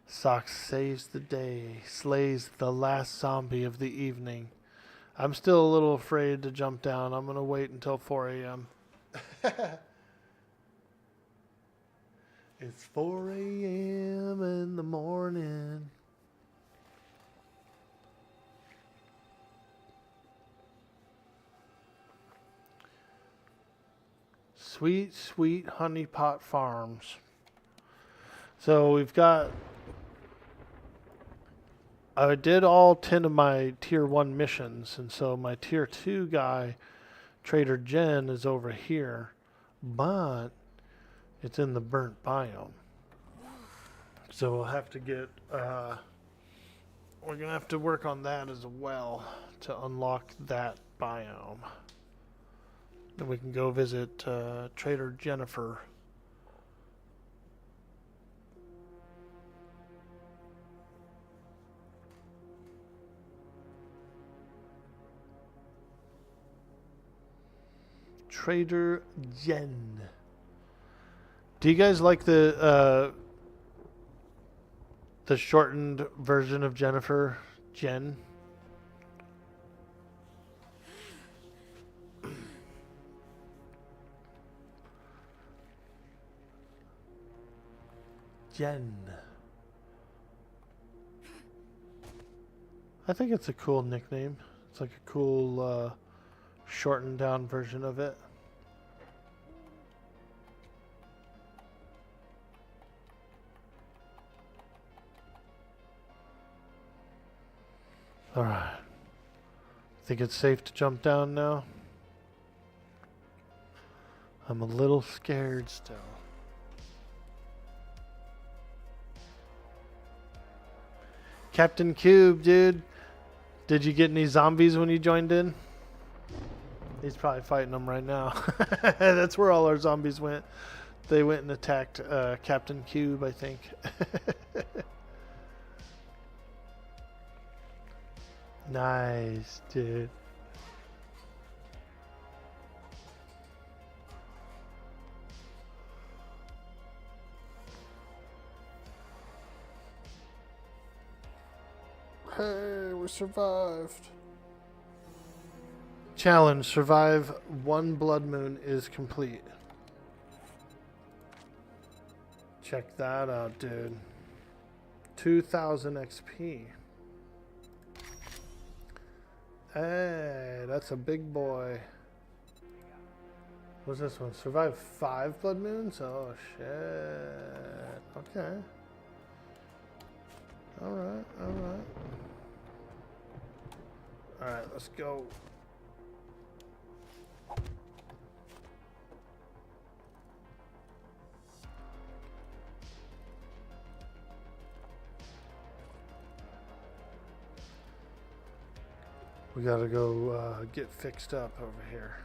Sox saves the day, slays the last zombie of the evening. I'm still a little afraid to jump down. I'm going to wait until 4 a.m. It's 4 a.m. in the morning. Sweet, sweet honey pot farms. So we've got... I did all 10 of my tier 1 missions, and so my tier 2 guy, Trader Jen, is over here, but it's in the burnt biome. So we'll have to get, we're going to have to work on that as well to unlock that biome. Then we can go visit Trader Jennifer. Trader Jen. Do you guys like the shortened version of Jennifer? Jen? Jen. I think it's a cool nickname. It's like a cool shortened down version of it. Alright. Think it's safe to jump down now? I'm a little scared still. Captain Cube, dude. Did you get any zombies when you joined in? He's probably fighting them right now. That's where all our zombies went. They went and attacked Captain Cube, I think. Nice, dude. Hey, we survived. Challenge. Survive 1 blood moon is complete. Check that out, dude. 2,000 XP. Hey, that's a big boy. What's this one? Survive 5 blood moons? Oh, shit. Okay. Alright, alright. Alright, let's go. We gotta go get fixed up over here.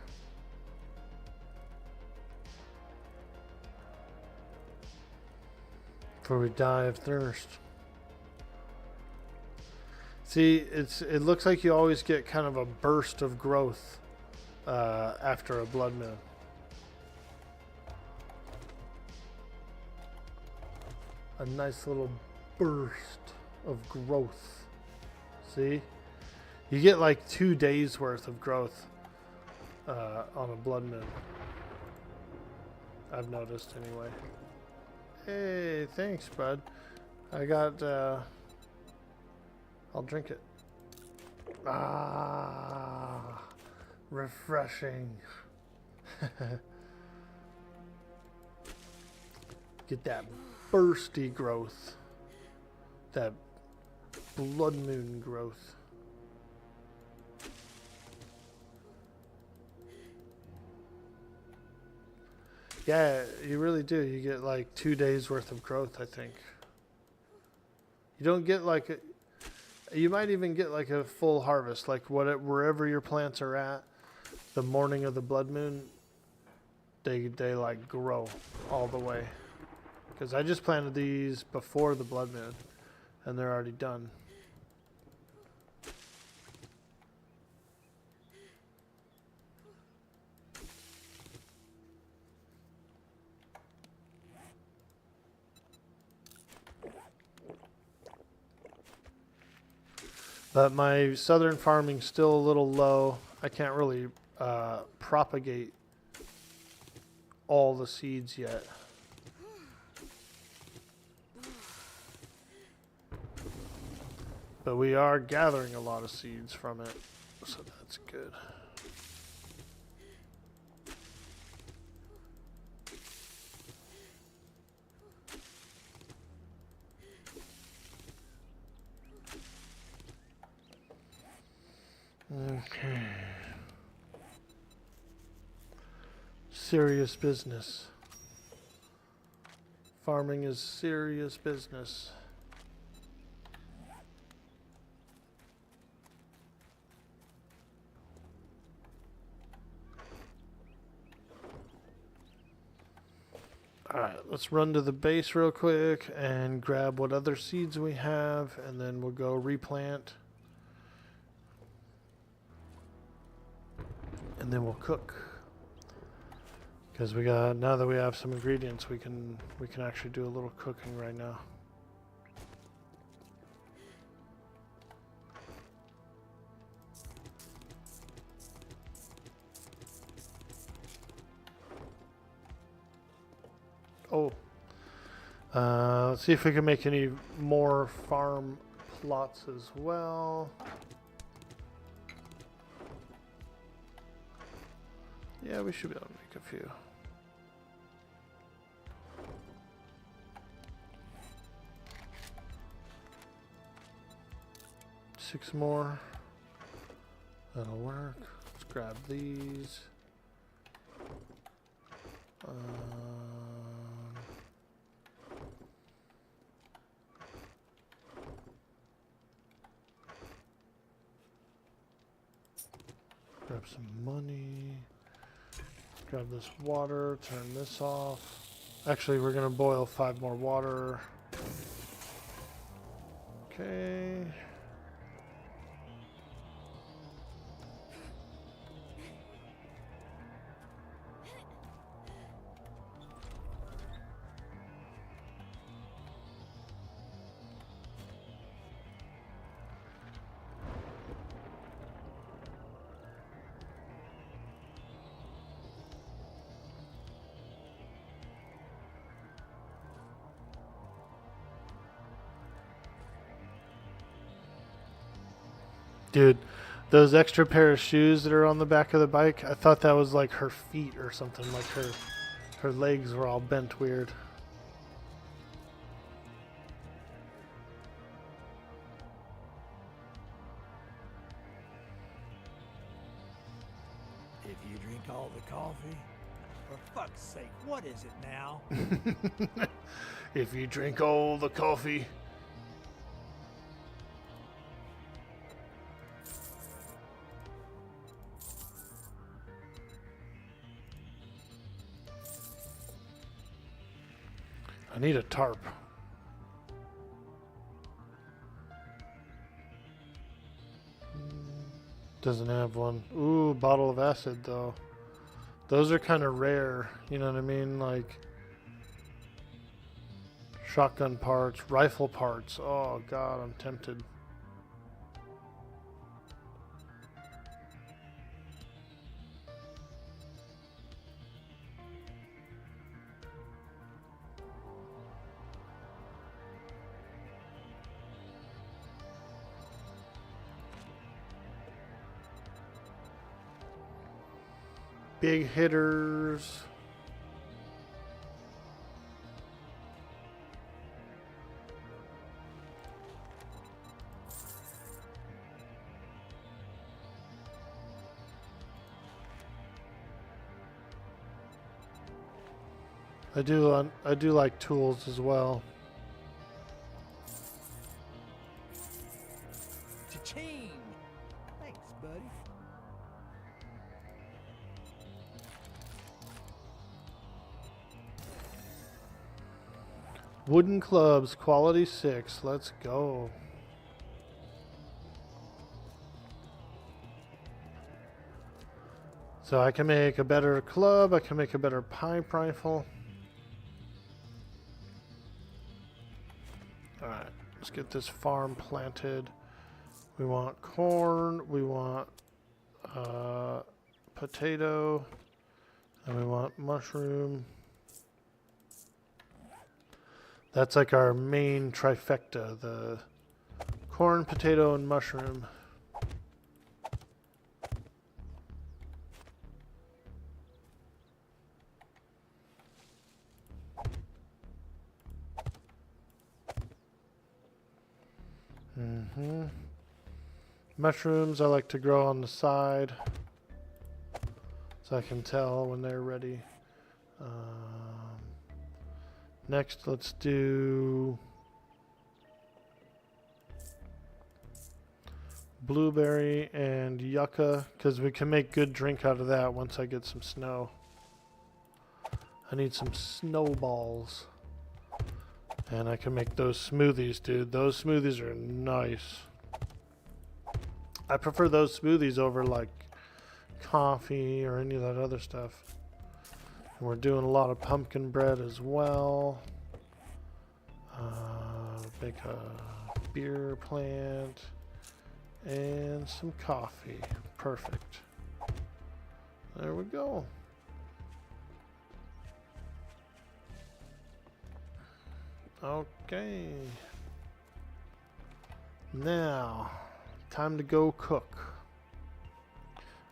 Before we die of thirst. See, it looks like you always get kind of a burst of growth after a blood moon. A nice little burst of growth. See? You get like 2 days worth of growth on a blood moon. I've noticed anyway. Hey, thanks, bud. I got, I'll drink it. Ah, refreshing. Get that bursty growth. That blood moon growth. Yeah, you really do. You get like 2 days worth of growth, I think. You don't get like you might even get like a full harvest, like wherever your plants are at, the morning of the blood moon, they like grow all the way. Because I just planted these before the blood moon, and they're already done. But my southern farming's still a little low. I can't really propagate all the seeds yet. But we are gathering a lot of seeds from it, so that's good. Okay. Serious business. Farming is serious business. Alright, let's run to the base real quick and grab what other seeds we have, and then we'll go replant. And then we'll cook, because now that we have some ingredients, we can actually do a little cooking right now. Oh, let's see if we can make any more farm plots as well. Yeah, we should be able to make a few. Six more. That'll work. Let's grab these. Grab some money. Grab this water, turn this off. Actually, we're gonna boil 5 more water. Okay. Dude, those extra pair of shoes that are on the back of the bike, I thought that was like her feet or something. Like her legs were all bent weird. If you drink all the coffee, for fuck's sake, what is it now? If you drink all the coffee. I need a tarp. Doesn't have one. Ooh, bottle of acid though. Those are kind of rare, you know what I mean? Like shotgun parts, rifle parts. Oh god, I'm tempted. Big hitters. I do like tools as well. Cha-ching! Thanks, buddy. Wooden clubs, quality 6. Let's go. So I can make a better club. I can make a better pipe rifle. Alright, let's get this farm planted. We want corn. We want potato. And we want mushroom. That's like our main trifecta, the corn, potato, and mushroom. Mushrooms I like to grow on the side so I can tell when they're ready. Next, let's do blueberry and yucca, because we can make good drink out of that once I get some snow. I need some snowballs. And I can make those smoothies, dude. Those smoothies are nice. I prefer those smoothies over like coffee or any of that other stuff. And we're doing a lot of pumpkin bread as well. Make a beer plant and some coffee. Perfect. There we go. Okay. Now, time to go cook.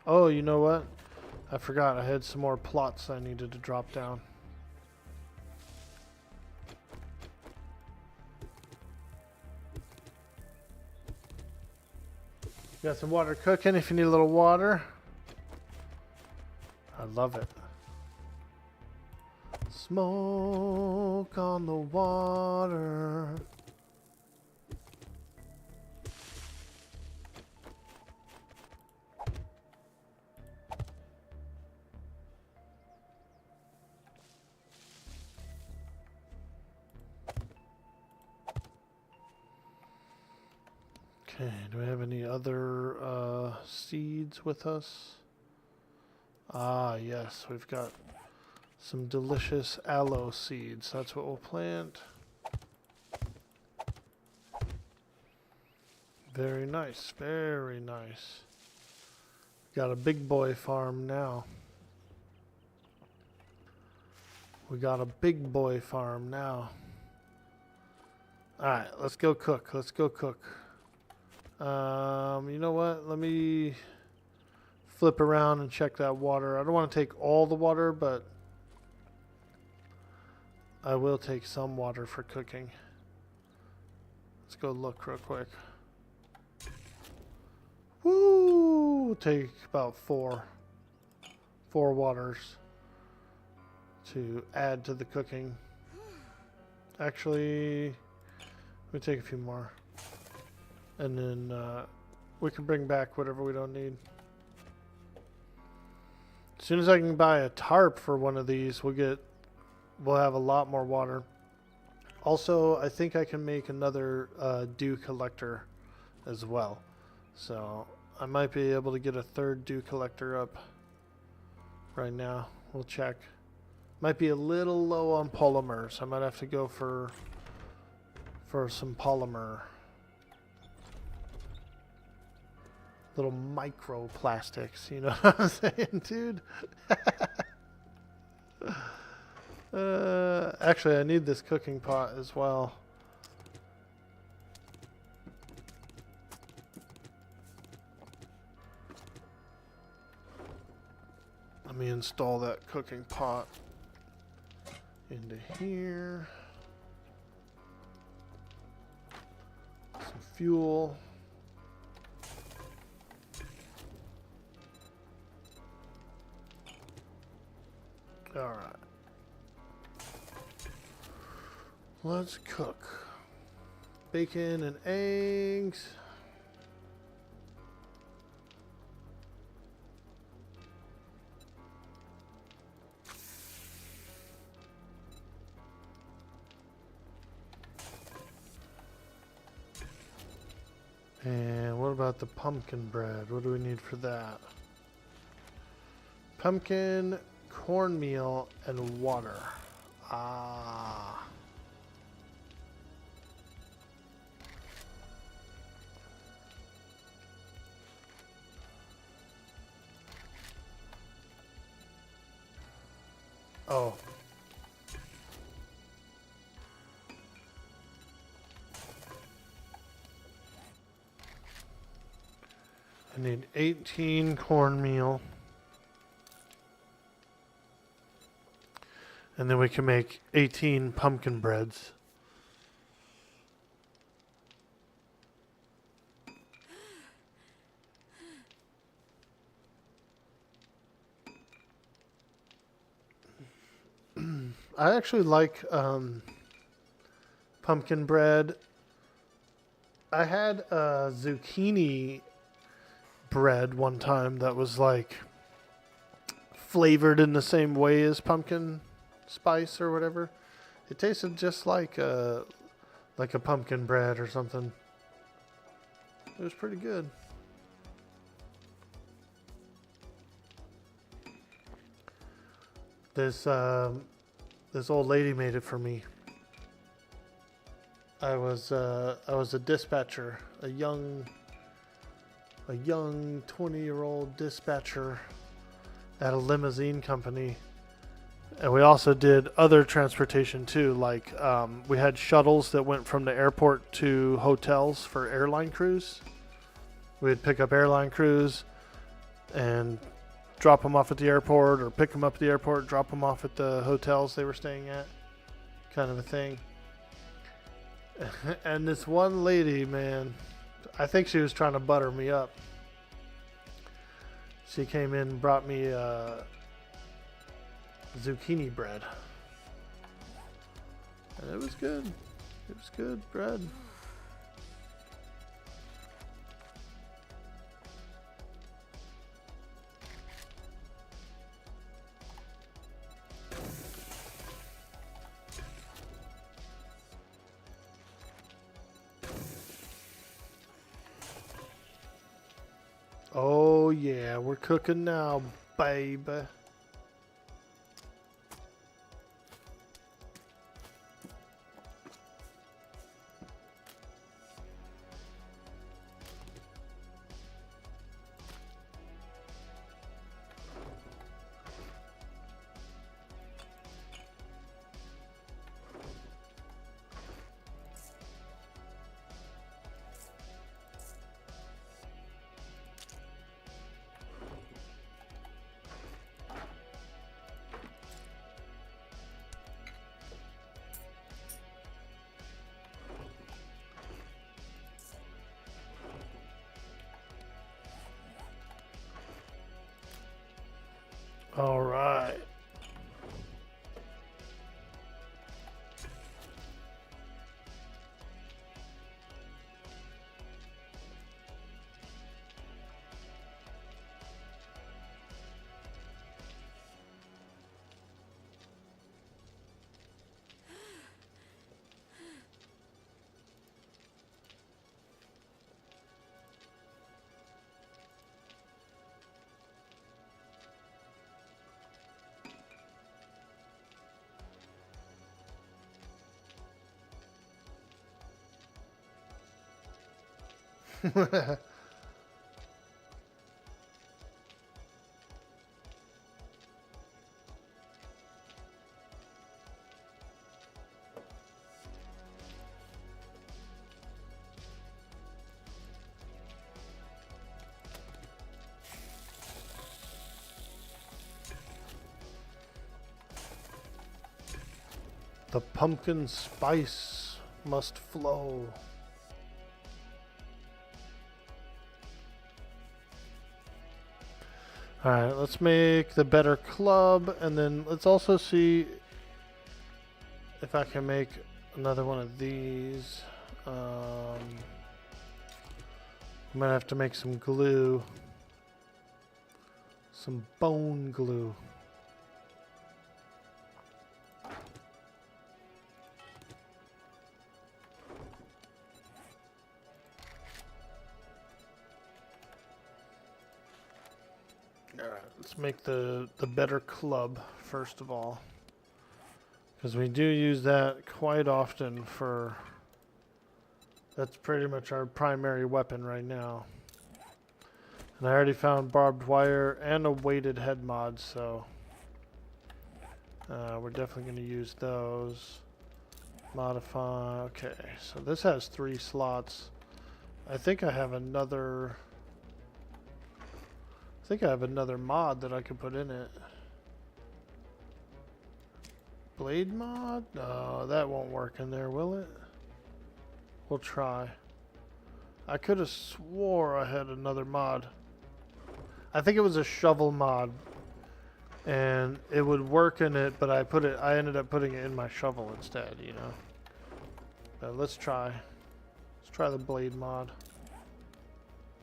Oh, you know what? I forgot I had some more plots I needed to drop down. Got some water cooking if you need a little water. I love it. Smoke on the water. Okay, do we have any other seeds with us? Ah, yes, we've got some delicious aloe seeds. That's what we'll plant. Very nice, very nice. Got a big boy farm now. We got a big boy farm now. Alright, let's go cook. Let's go cook. You know what? Let me flip around and check that water. I don't want to take all the water, but I will take some water for cooking. Let's go look real quick. Woo! Take about four waters to add to the cooking. Actually, let me take a few more. And then we can bring back whatever we don't need. As soon as I can buy a tarp for one of these, we'll have a lot more water. Also, I think I can make another dew collector as well. So I might be able to get a third dew collector up right now. We'll check. Might be a little low on polymers. I might have to go for some polymer. Little microplastics, you know what I'm saying, dude? Actually, I need this cooking pot as well. Let me install that cooking pot into here. Some fuel. All right. Let's cook. Bacon and eggs. And what about the pumpkin bread? What do we need for that? Pumpkin, cornmeal, and water. Ah. Oh. I need 18 cornmeal. And then we can make 18 pumpkin breads. I actually like pumpkin bread. I had a zucchini bread one time that was like flavored in the same way as pumpkin spice or whatever. It tasted just like a pumpkin bread or something. It was pretty good. This old lady made it for me. I was a dispatcher, a young 20-year-old dispatcher at a limousine company. And we also did other transportation too, like we had shuttles that went from the airport to hotels for airline crews. We'd pick up airline crews and drop them off at the airport, or pick them up at the airport, drop them off at the hotels they were staying at, kind of a thing. And this one lady, man, I think she was trying to butter me up. She came in and brought me zucchini bread. And it was good. It was good bread. Oh yeah, we're cooking now, baby. All right. The pumpkin spice must flow. Alright, let's make the better club, and then let's also see if I can make another one of these. I might have to make some glue. Some bone glue. Alright, let's make the better club first of all. Because we do use that quite often for... That's pretty much our primary weapon right now. And I already found barbed wire and a weighted head mod, so... we're definitely going to use those. Modify... Okay, so this has 3 slots. I think I have another... I think I have another mod that I could put in it. Blade mod? No, that won't work in there, will it? We'll try. I could have swore I had another mod. I think it was a shovel mod. And it would work in it, but I ended up putting it in my shovel instead, you know. But let's try. Let's try the blade mod.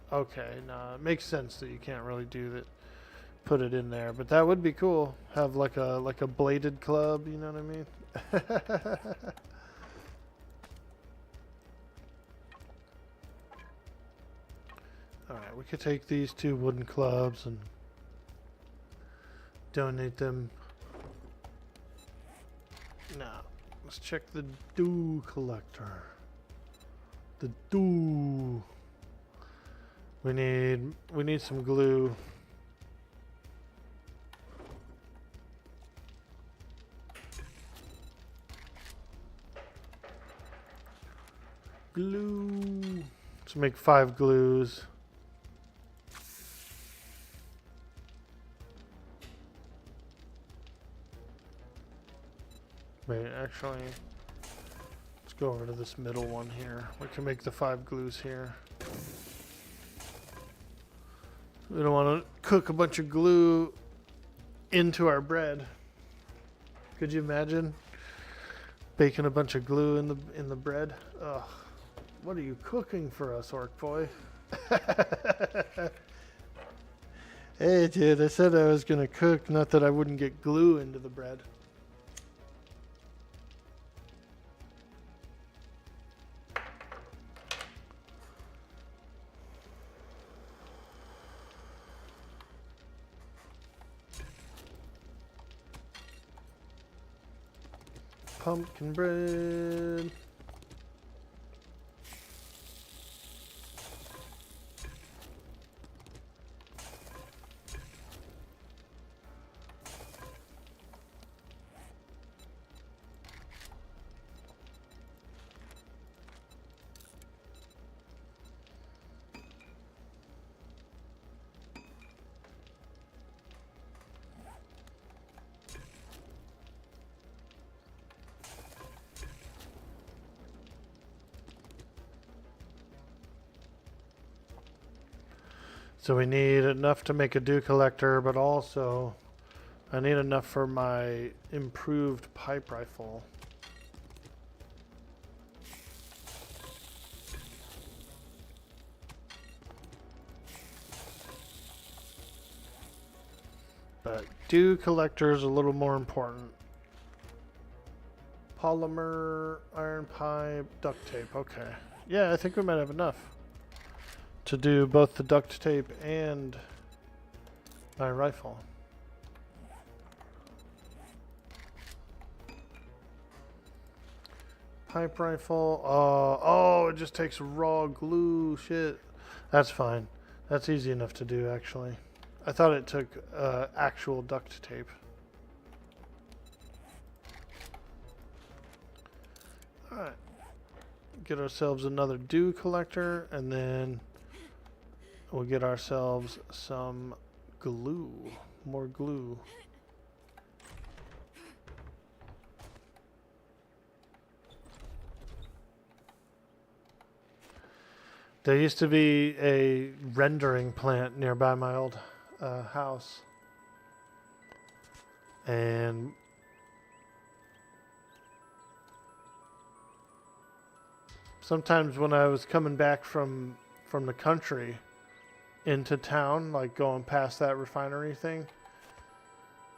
Okay, no, it makes sense that you can't really do that. Put it in there, but that would be cool. Have like a bladed club, you know what I mean? Alright, we could take these 2 wooden clubs and donate them. Now, let's check the dew collector. The dew. We need some glue. Glue. Let's make 5 glues. Wait, actually, let's go over to this middle one here. We can make the 5 glues here. We don't want to cook a bunch of glue into our bread. Could you imagine baking a bunch of glue in the bread? Ugh. What are you cooking for us, Orc Boy? Hey, dude, I said I was going to cook, not that I wouldn't get glue into the bread. Pumpkin bread. So we need enough to make a dew collector, but also I need enough for my improved pipe rifle. But dew collector is a little more important. Polymer, iron pipe, duct tape. Okay. Yeah, I think we might have enough to do both the duct tape and my rifle. Pipe rifle. Oh, it just takes raw glue. Shit. That's fine. That's easy enough to do, actually. I thought it took actual duct tape. Alright. Get ourselves another dew collector, and then we'll get ourselves some glue. More glue. There used to be a rendering plant nearby my old house. And sometimes when I was coming back from the country into town, like going past that refinery thing,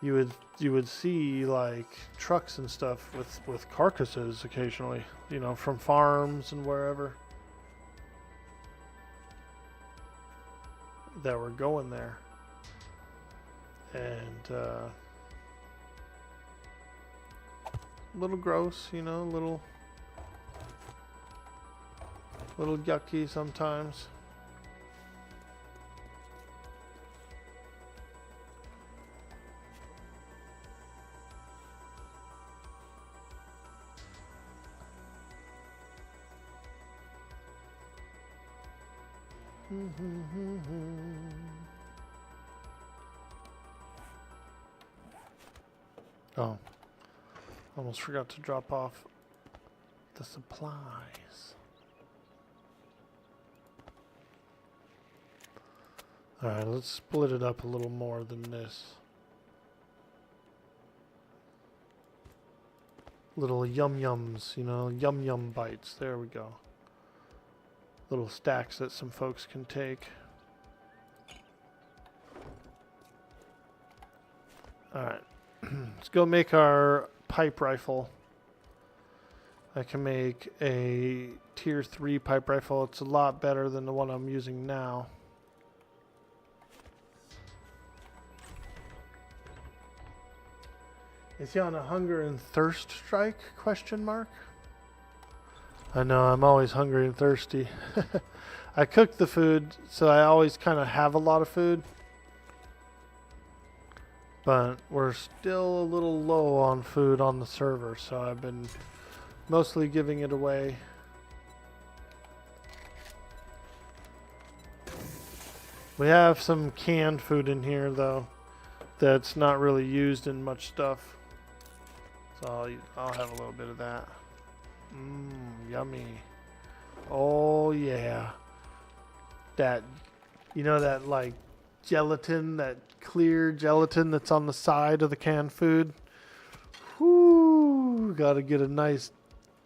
you would see like trucks and stuff with carcasses occasionally, you know, from farms and wherever that were going there. And a little gross, you know, little yucky sometimes. Oh, almost forgot to drop off the supplies. Alright, let's split it up a little more than this. Little yum-yums, you know, yum-yum bites. There we go. Little stacks that some folks can take. Alright. Let's go make our pipe rifle. I can make a tier 3 pipe rifle. It's a lot better than the one I'm using now. Is he on a hunger and thirst strike? Question mark. I know, I'm always hungry and thirsty. I cook the food, so I always kind of have a lot of food. But we're still a little low on food on the server, so I've been mostly giving it away. We have some canned food in here, though, that's not really used in much stuff. So I'll have a little bit of that. Mmm, yummy. Oh, yeah. That, you know, that, like, gelatin, that clear gelatin that's on the side of the canned food. Whoo, gotta get a nice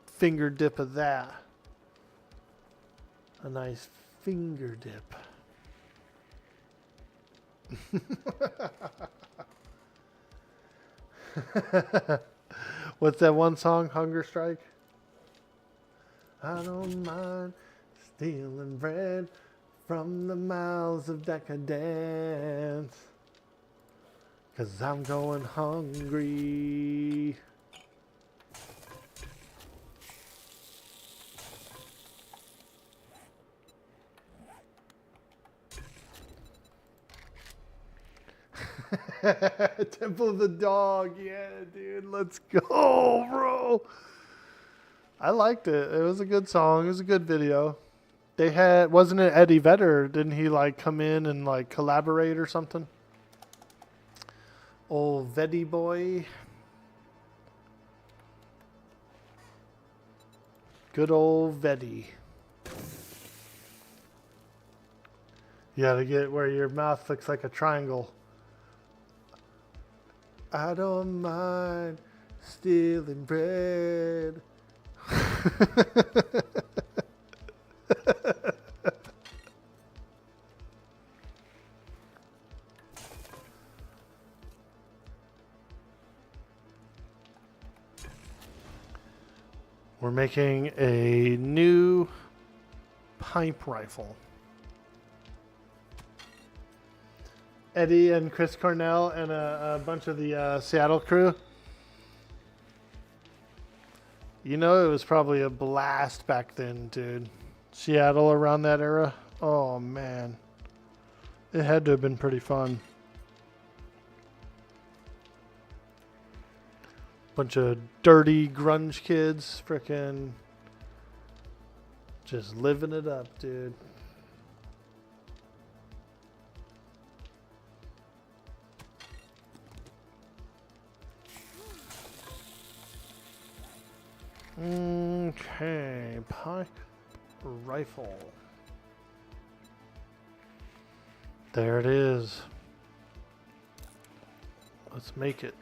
finger dip of that. A nice finger dip. What's that one song, Hunger Strike? I don't mind stealing bread from the mouths of decadence, 'cause I'm going hungry. Temple of the Dog, yeah, dude, let's go, bro. I liked it. It was a good song. It was a good video. They had, wasn't it Eddie Vedder? Didn't he like come in and like collaborate or something? Old Veddy boy. Good old Veddy. You gotta get where your mouth looks like a triangle. I don't mind stealing bread. We're making a new pipe rifle. Eddie and Chris Cornell and a bunch of the Seattle crew. You know, it was probably a blast back then, dude. Seattle around that era. Oh, man. It had to have been pretty fun. Bunch of dirty grunge kids, frickin' just living it up, dude. Okay, pipe rifle. There it is. Let's make it.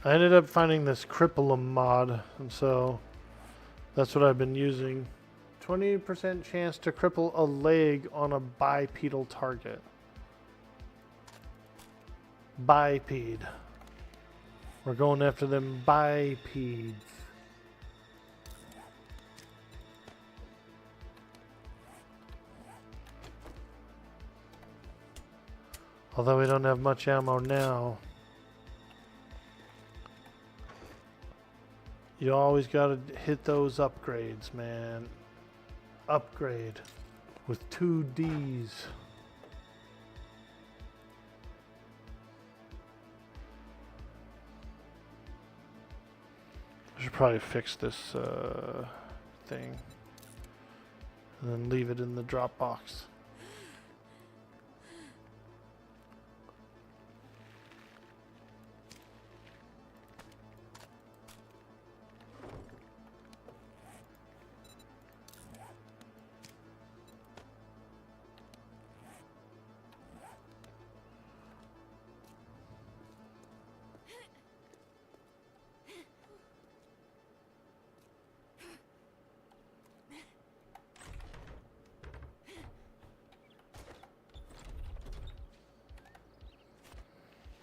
I ended up finding this Cripple mod, and so that's what I've been using. 20% chance to cripple a leg on a bipedal target. Biped. We're going after them bipeds. Although we don't have much ammo now. You always gotta hit those upgrades, man. Upgrade with 2 Ds. I should probably fix this thing and then leave it in the drop box.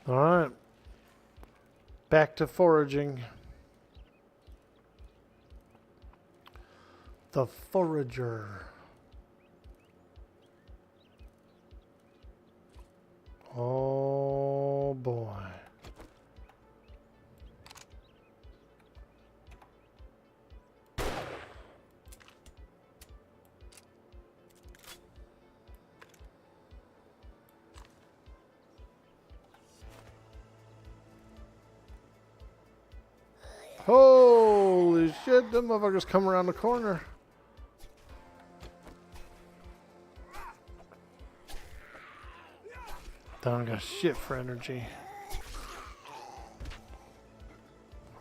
All right, back to foraging. The forager. Oh boy. Holy shit, them motherfuckers come around the corner. Don't got shit for energy.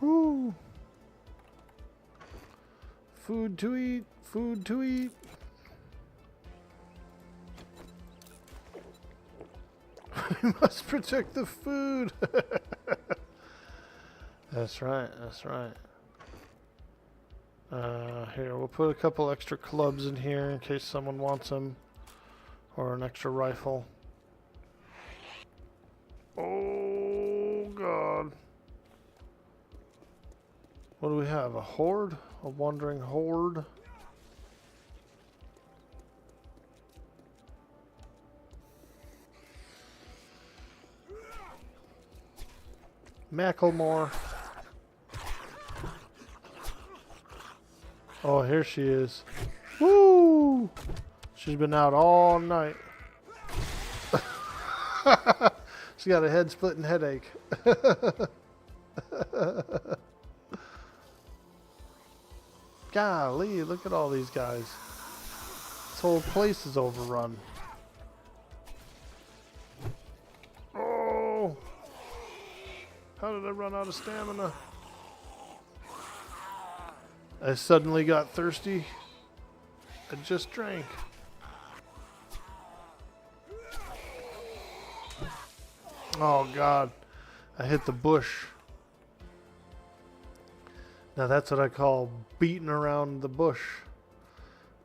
Whoo. Food to eat, food to eat. We must protect the food. That's right, that's right. Here, we'll put a couple extra clubs in here in case someone wants them. Or an extra rifle. Oh, God. What do we have? A horde? A wandering horde? Macklemore. Oh, here she is. Woo! She's been out all night. She got a head-splitting headache. Golly, look at all these guys. This whole place is overrun. Oh! How did I run out of stamina? I suddenly got thirsty. I just drank. Oh God, I hit the bush. Now that's what I call beating around the bush.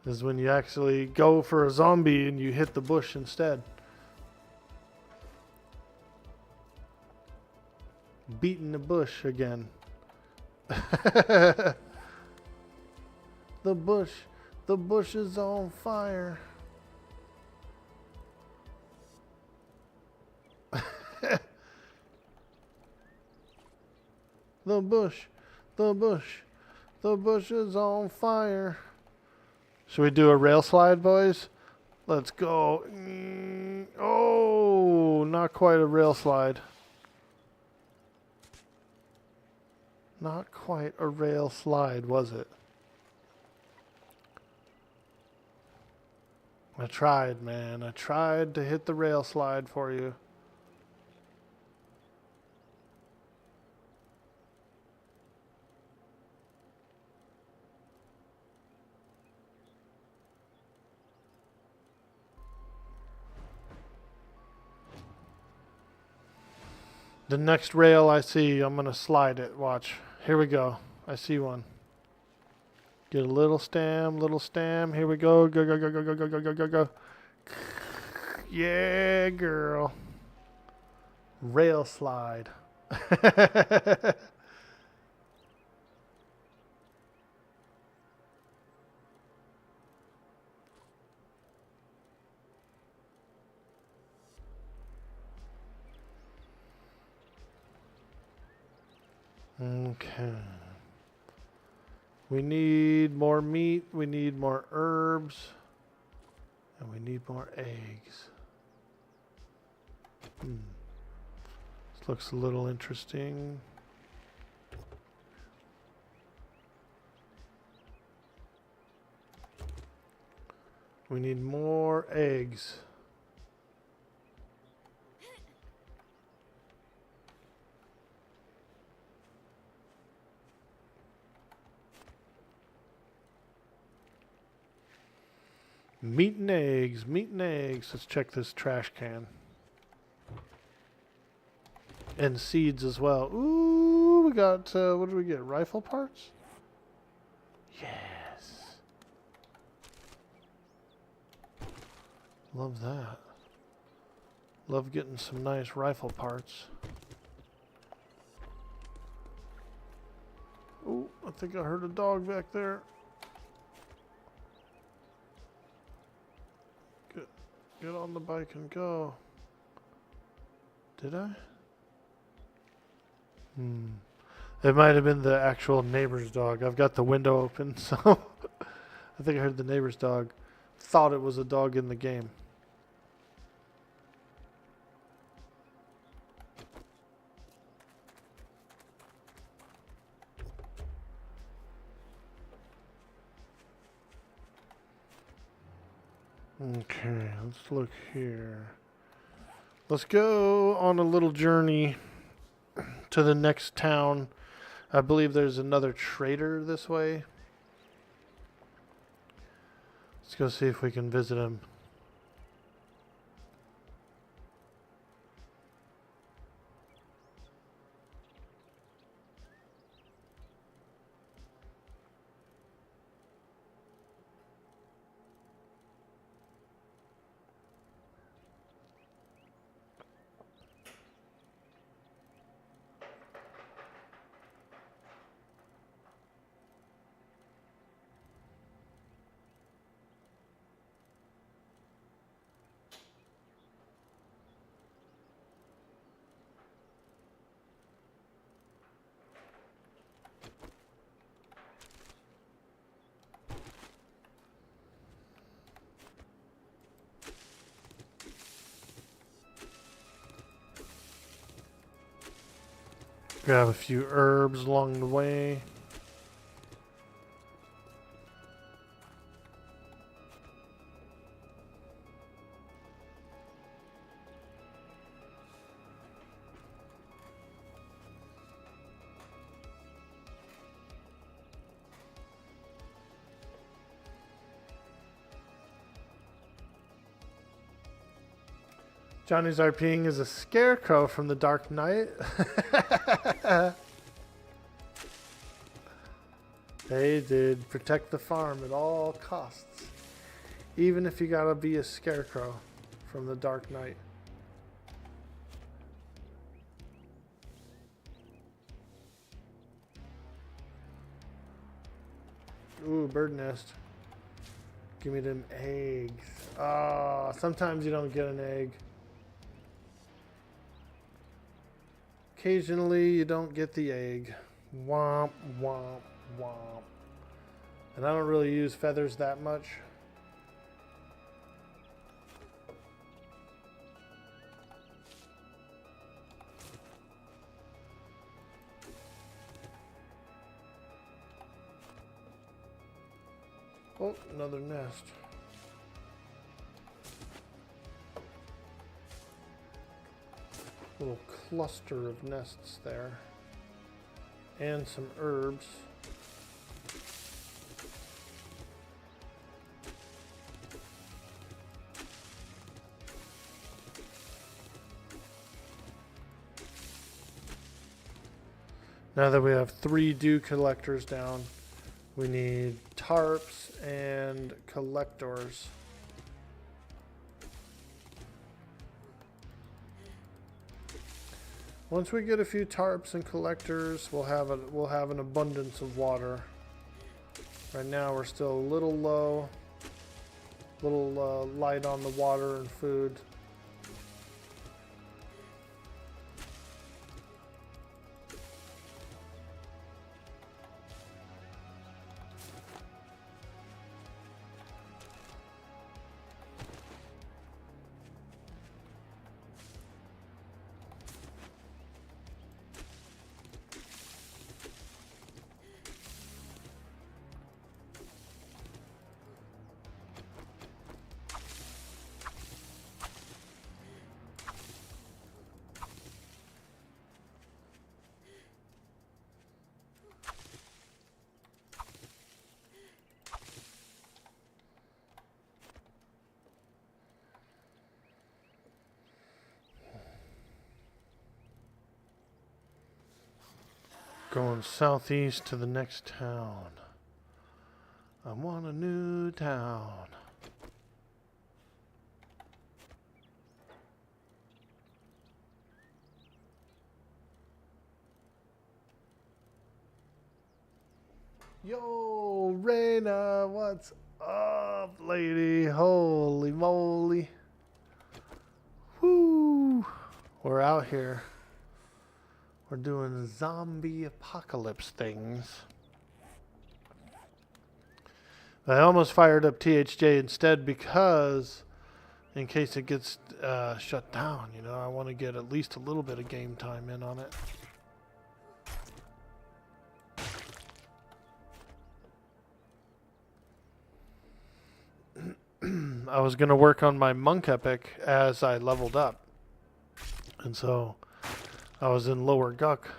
Is when you actually go for a zombie and you hit the bush instead. Beating the bush again. The bush is on fire. The bush is on fire. Should we do a rail slide, boys? Let's go. Oh, not quite a rail slide. Not quite a rail slide, was it? I tried, man. I tried to hit the rail slide for you. The next rail I see, I'm going to slide it. Watch. Here we go. I see one. Get a little stem, little stem. Here we go. Go, go, go, go, go, go, go, go, go, go. Yeah, girl. Rail slide. Okay. We need more meat, we need more herbs, and we need more eggs. This looks a little interesting. We need more eggs. Meat and eggs, meat and eggs. Let's check this trash can. And seeds as well. Ooh, we got, what did we get? Rifle parts? Yes. Love that. Love getting some nice rifle parts. Ooh, I think I heard a dog back there. Get on the bike and go. Did I? It might have been the actual neighbor's dog. I've got the window open, so I think I heard the neighbor's dog. Thought it was a dog in the game. Okay, let's look here. Let's go on a little journey to the next town. I believe there's another trader this way. Let's go see if we can visit him. Grab a few herbs along the way. Johnny's RPing is a scarecrow from the Dark Knight. They did protect the farm at all costs. Even if you gotta be a scarecrow from the Dark Knight. Ooh, bird nest. Give me them eggs. Oh, sometimes you don't get an egg. Occasionally you don't get the egg. Womp, womp, womp. And I don't really use feathers that much. Oh, another nest. Little cluster of nests there. And some herbs. Now that we have 3 dew collectors down, we need tarps and collectors. Once we get a few tarps and collectors, we'll have an abundance of water. Right now we're still a little low, light on the water and food. Going southeast to the next town. I want a new town. Yo, Raina, what's up, lady? Holy moly. Woo! We're out here. We're doing zombie apocalypse things. I almost fired up THJ instead because in case it gets shut down, you know, I want to get at least a little bit of game time in on it. I was going to work on my monk epic as I leveled up. And so I was in Lower Guck.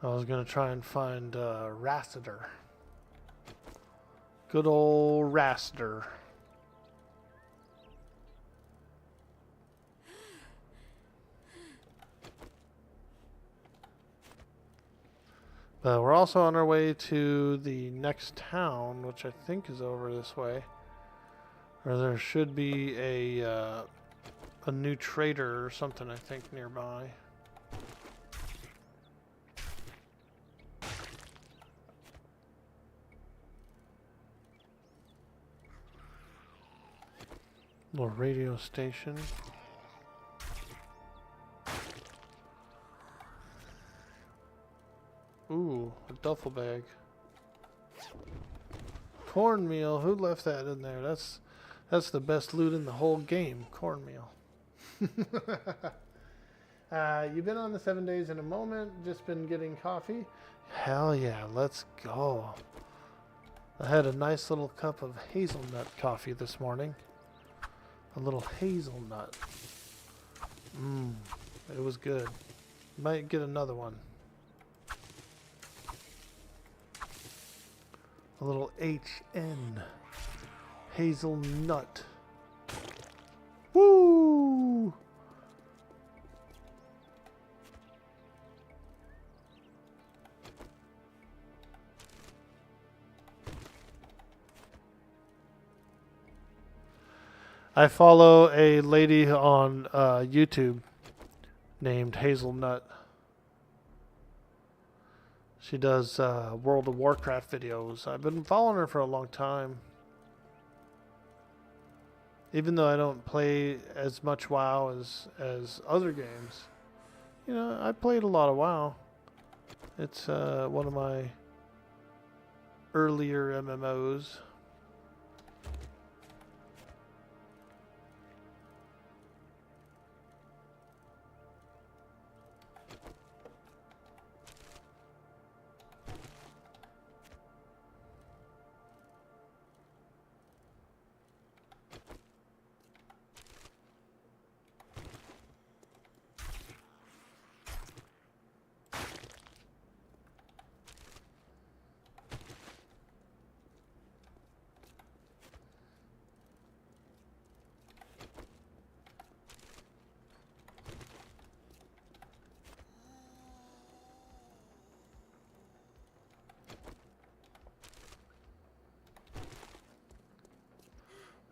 I was going to try and find Rassiter. Good old Rassiter. But we're also on our way to the next town, which I think is over this way. Or there should be a new trader or something, I think, nearby. Little radio station. Ooh, a duffel bag. Cornmeal. Who left that in there? That's the best loot in the whole game. Cornmeal. You've been on the 7 days in a moment. Just been getting coffee. Hell yeah, let's go. I had a nice little cup of hazelnut coffee this morning. A little hazelnut. It was good. Might get another one. A little HN. Hazelnut. Woo! I follow a lady on YouTube named Hazelnut. She does World of Warcraft videos. I've been following her for a long time. Even though I don't play as much WoW as other games. You know, I played a lot of WoW. It's one of my earlier MMOs.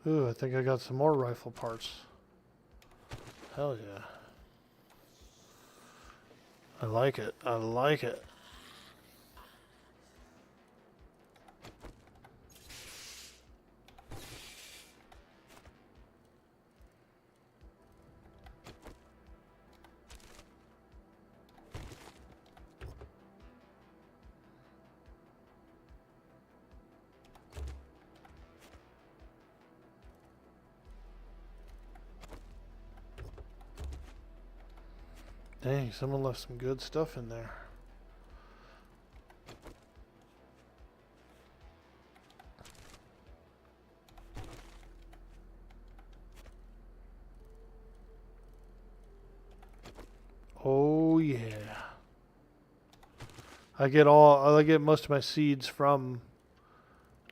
Ooh, I think I got some more rifle parts. Hell yeah. I like it. I like it. Dang, someone left some good stuff in there. Oh yeah. I get most of my seeds from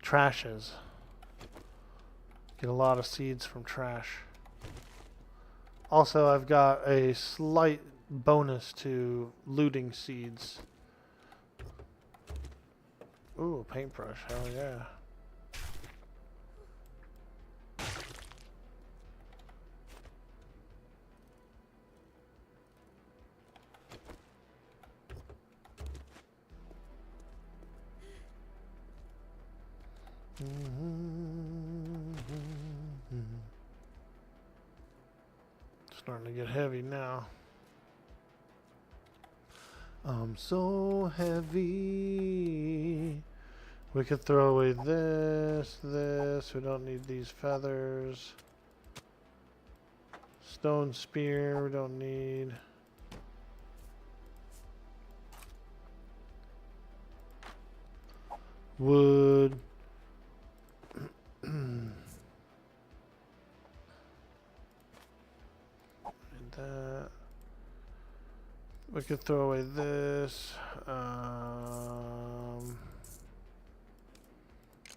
trashes. Get a lot of seeds from trash. Also, I've got a slight bonus to looting seeds. Ooh, a paintbrush. Hell yeah. Starting to get heavy now. I'm so heavy. We could throw away this. We don't need these feathers. Stone spear, we don't need. Wood. That. We could throw away this.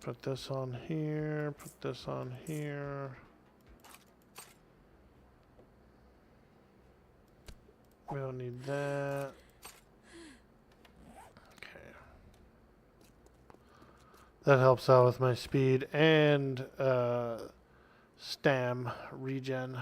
Put this on here. Put this on here. We don't need that. Okay. That helps out with my speed and stam regen.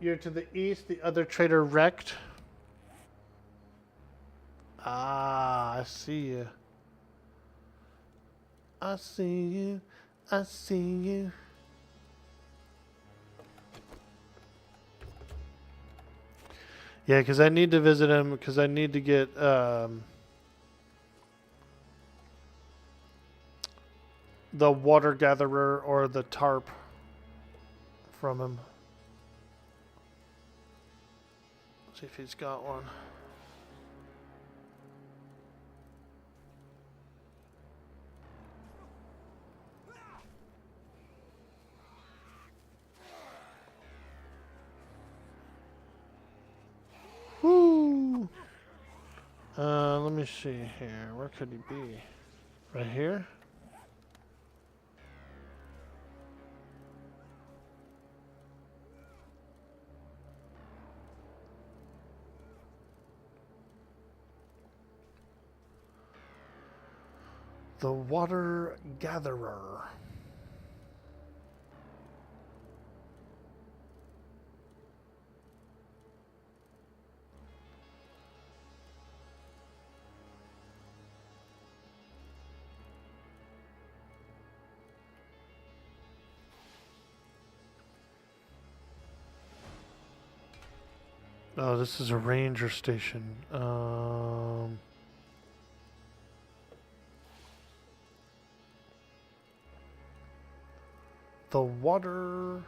You're to the east, the other trader wrecked. Ah, I see you. I see you. I see you. Yeah, because I need to visit him because I need to get the water gatherer or the tarp from him. See if he's got one. Woo! Let me see here. Where could he be? Right here? The water gatherer. Oh, this is a ranger station. The water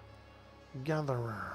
gatherer.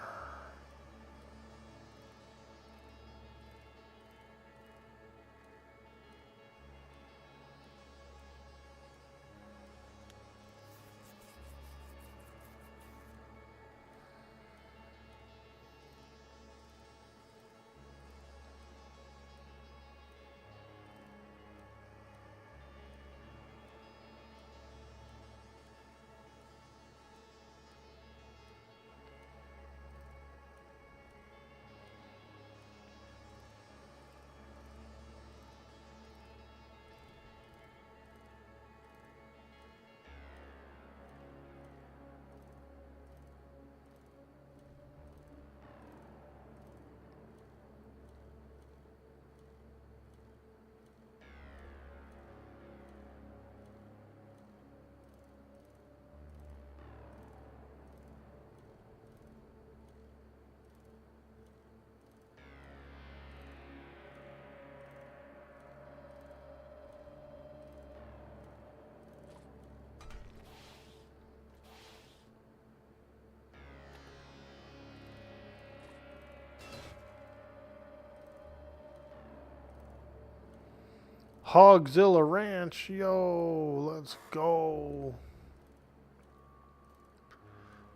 Hogzilla Ranch, yo, let's go.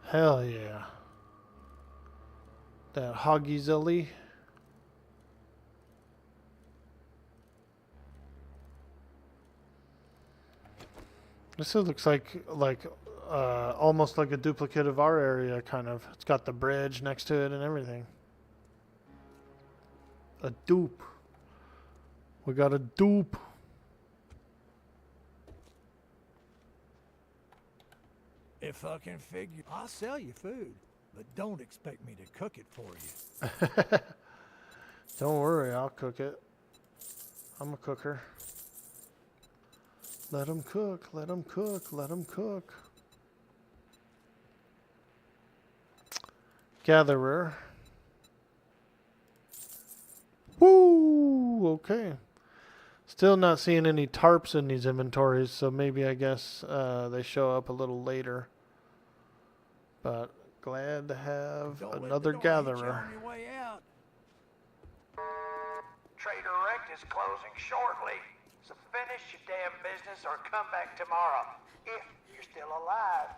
Hell yeah. That Hoggyzilly. This looks like almost like a duplicate of our area, kind of. It's got the bridge next to it and everything. A dupe. We got a dupe. If I can figure, I'll sell you food, but don't expect me to cook it for you. Don't worry, I'll cook it. I'm a cooker. Let him cook, let him cook, let him cook. Gatherer. Woo! Okay. Still not seeing any tarps in these inventories, so maybe I guess they show up a little later. But glad to have another gatherer. Trader Rect is closing shortly, so finish your damn business or come back tomorrow, if you're still alive.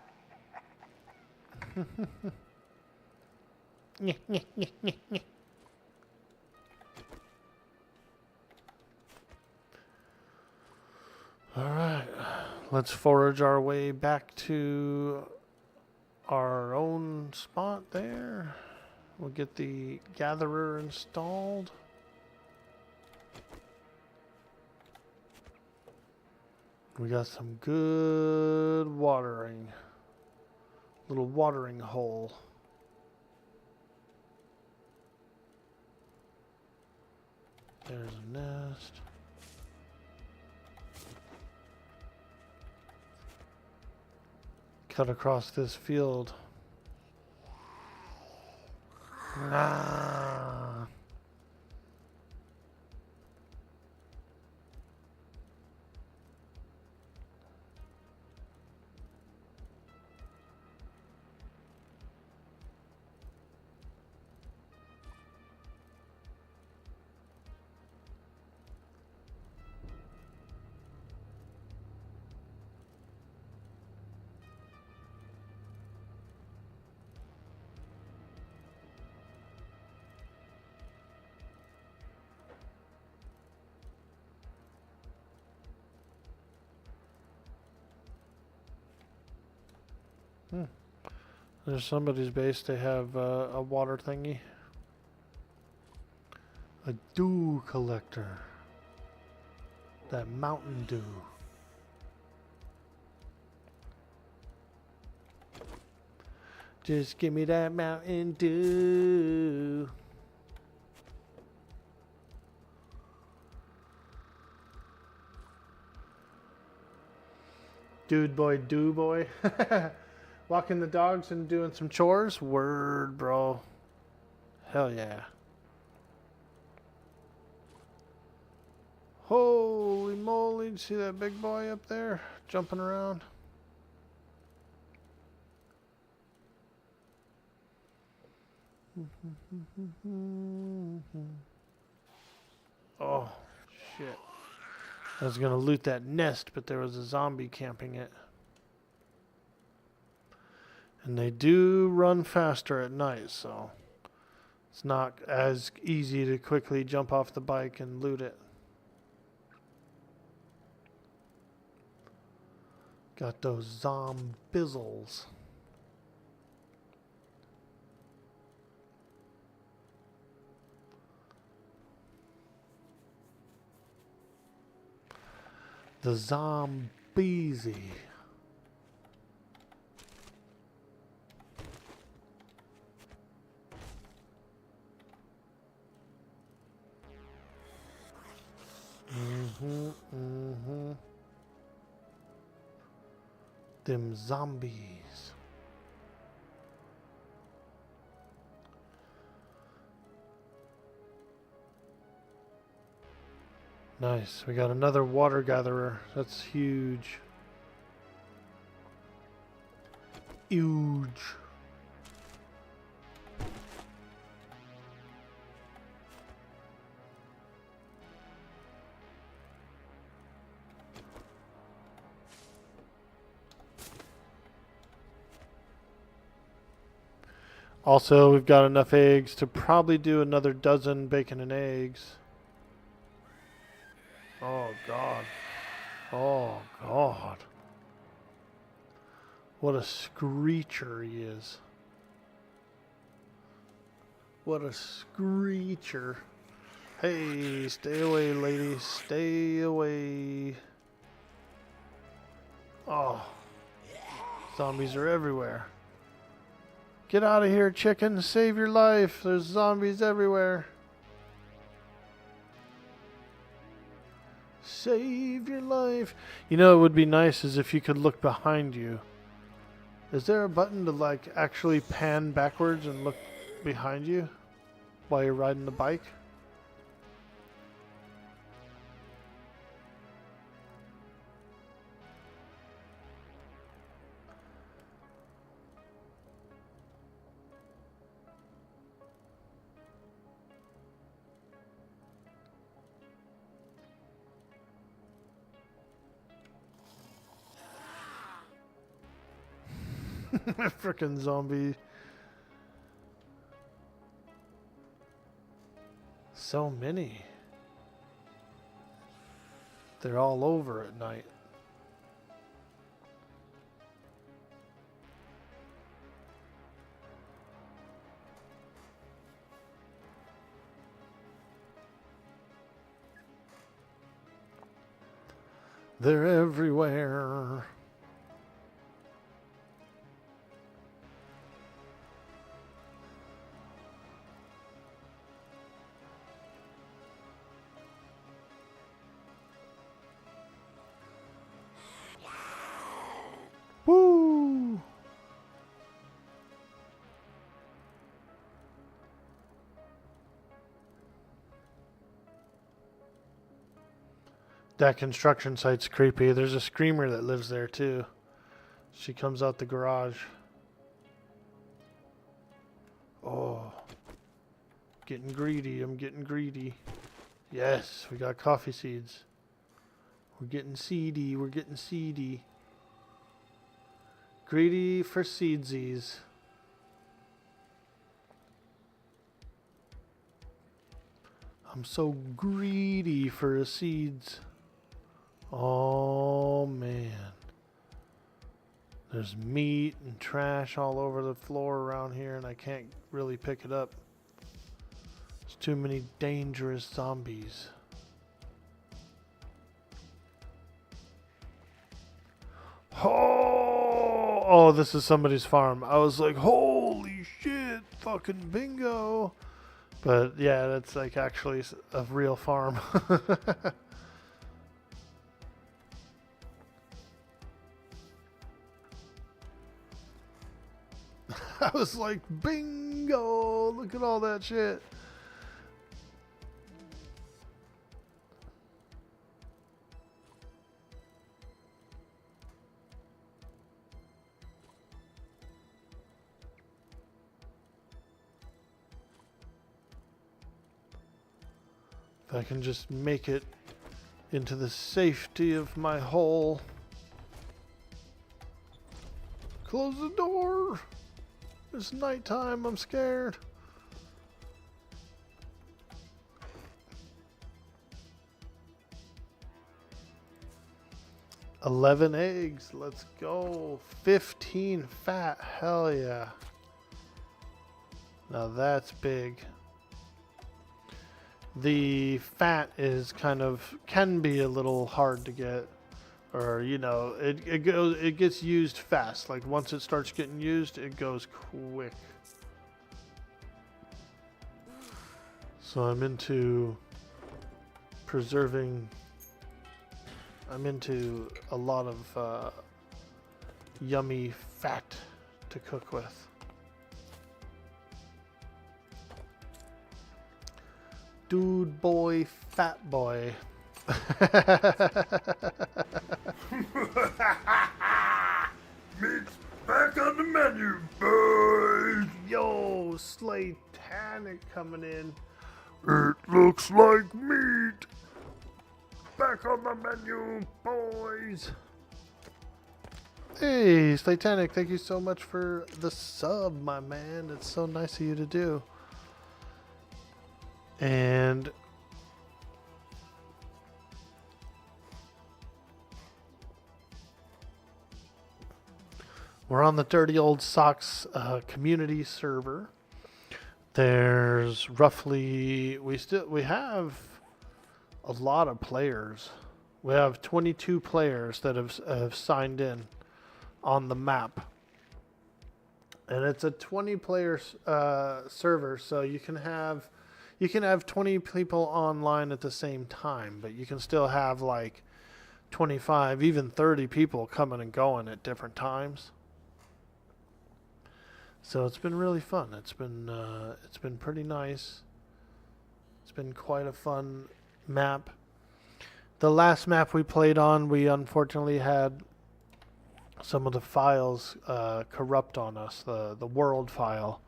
Alright, let's forage our way back to our own spot there. We'll get the gatherer installed. We got some good watering. Little watering hole. There's a nest. Cut across this field. Ah. There's somebody's base. They have a water thingy. A dew collector. That Mountain Dew. Just give me that Mountain Dew. Dude boy, do boy. Walking the dogs and doing some chores. Word, bro. Hell yeah. Holy moly. See that big boy up there jumping around? Oh, shit. I was going to loot that nest, but there was a zombie camping it. And they do run faster at night, so it's not as easy to quickly jump off the bike and loot it. Got those zombizzles. The zombiesy. Them zombies. Nice. We got another water gatherer. That's huge. Huge. Also, we've got enough eggs to probably do another dozen bacon and eggs. Oh, God. Oh, God. What a screecher he is. What a screecher. Hey, stay away, ladies. Stay away. Oh. Zombies are everywhere. Get out of here, chicken. Save your life. There's zombies everywhere. Save your life. You know, it would be nice is if you could look behind you. Is there a button to like actually pan backwards and look behind you while you're riding the bike? Frickin' zombie. So many. They're all over at night. They're everywhere. Woo! That construction site's creepy. There's a screamer that lives there too. She comes out the garage. Oh. Getting greedy. I'm getting greedy. Yes, we got coffee seeds. We're getting seedy. We're getting seedy. Greedy for seedsies. I'm so greedy for the seeds. Oh man. There's meat and trash all over the floor around here and I can't really pick it up. There's too many dangerous zombies. Oh, this is somebody's farm. I was like, oh. fucking bingo. But yeah, that's like actually a real farm. I was like, bingo! Look at all that shit. If I can just make it into the safety of my hole. Close the door. It's nighttime. I'm scared. $11 eggs. Let's go. 15 fat. Hell yeah. Now that's big. The fat is can be a little hard to get, or you know, it gets used fast. Like once it starts getting used, it goes quick. So I'm into preserving. I'm into a lot of yummy fat to cook with. Dude boy, fat boy. Meat's back on the menu, boys. Yo, Slaytanic coming in. It looks like meat. Back on the menu, boys. Hey, Slaytanic, thank you so much for the sub, my man. It's so nice of you to do. And we're on the Dirty Old Socks community server. There's roughly we have a lot of players. We have 22 players that have signed in on the map. And it's a 20 player server, so you can have 20 people online at the same time, but you can still have like 25, even 30 people coming and going at different times. So it's been really fun. It's been pretty nice. It's been quite a fun map. The last map we played on, we unfortunately had some of the files corrupt on us. The world file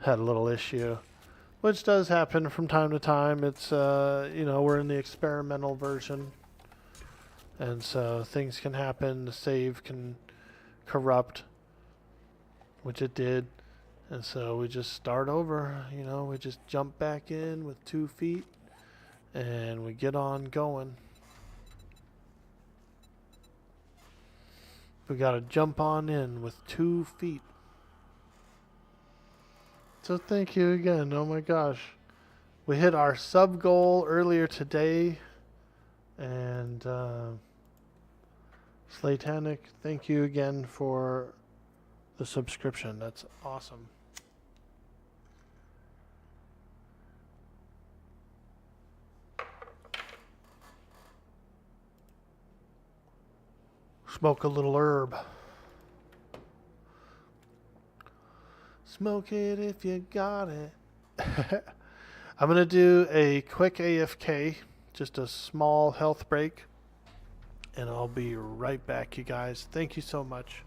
had a little issue, which does happen from time to time. It's we're in the experimental version, and so things can happen. The save can corrupt, which it did, and so we just start over. We just jump back in with 2 feet, and we get on going. We gotta jump on in with 2 feet. So thank you again. Oh my gosh. We hit our sub goal earlier today. And Slaytanic, thank you again for the subscription. That's awesome. Smoke a little herb. Smoke it if you got it. I'm going to do a quick AFK, just a small health break, and I'll be right back, you guys. Thank you so much.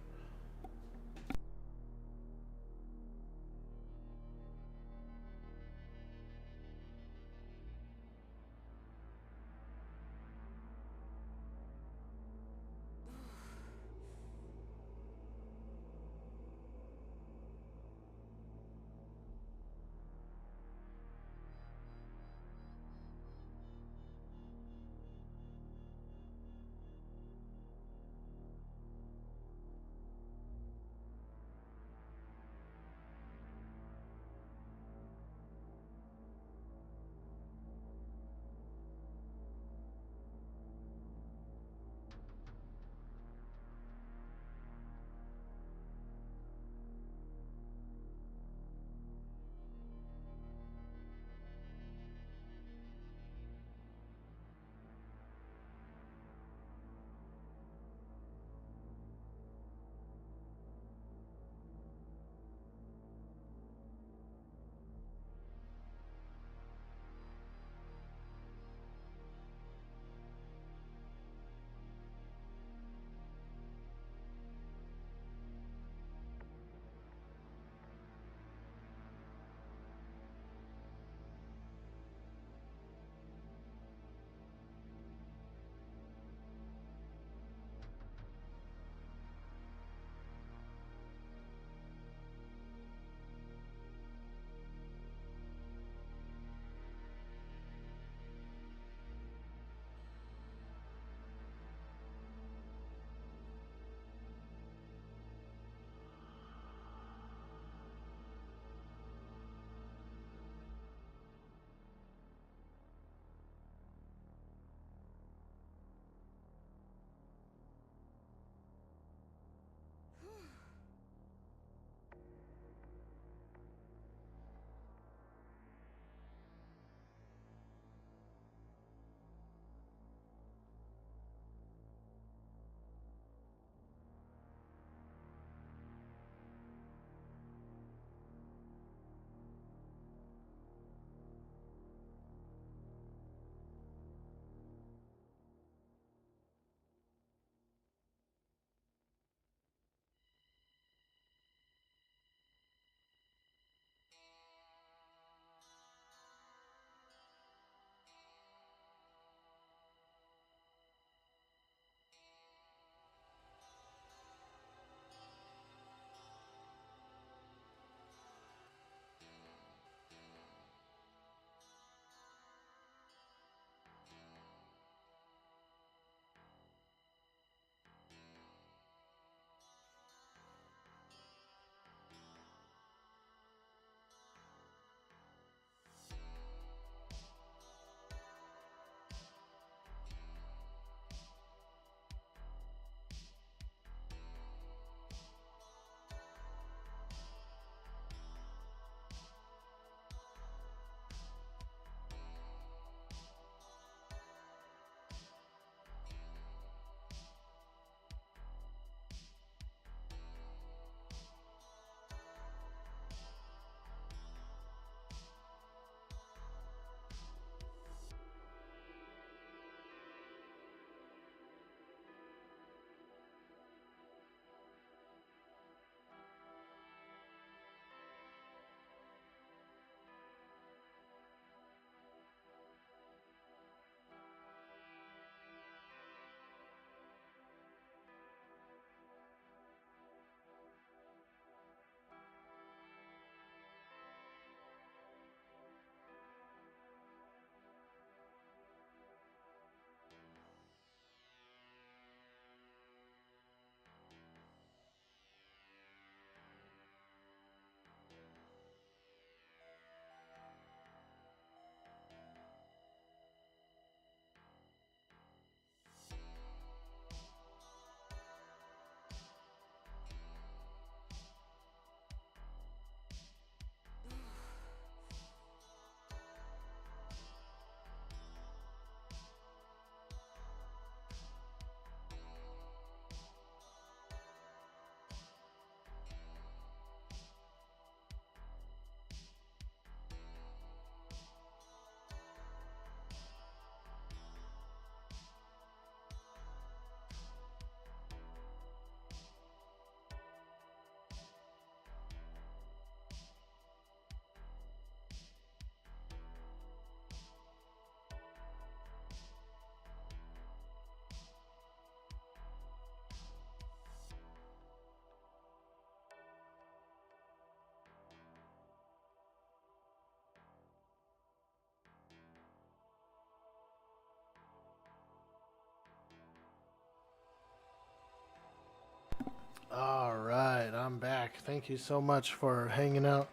thank you so much for hanging out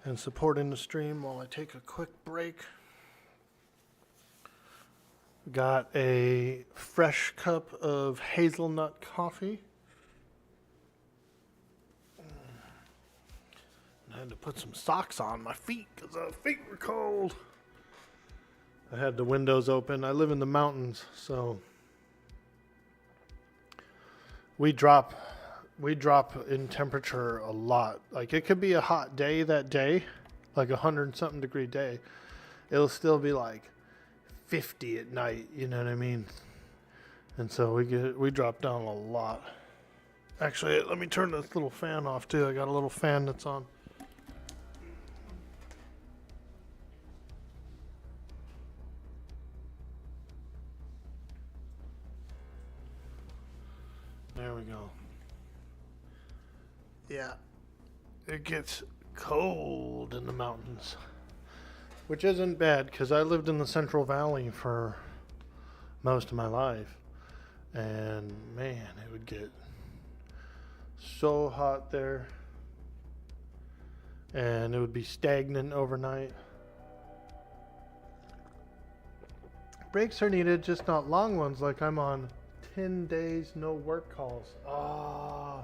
and supporting the stream while I take a quick break. Got a fresh cup of hazelnut coffee. I had to put some socks on my feet because my feet were cold. I had the windows open. I live in the mountains, so we drop in temperature a lot. Like, it could be a hot day that day, like 100-something degree day. It'll still be like 50 at night, you know what I mean? And so we drop down a lot. Actually, let me turn this little fan off too. I got a little fan that's on. There we go. Yeah, it gets cold in the mountains, which isn't bad because I lived in the Central Valley for most of my life, and man, it would get so hot there, and it would be stagnant overnight. Breaks are needed, just not long ones, like I'm on 10 days no work calls. Ah,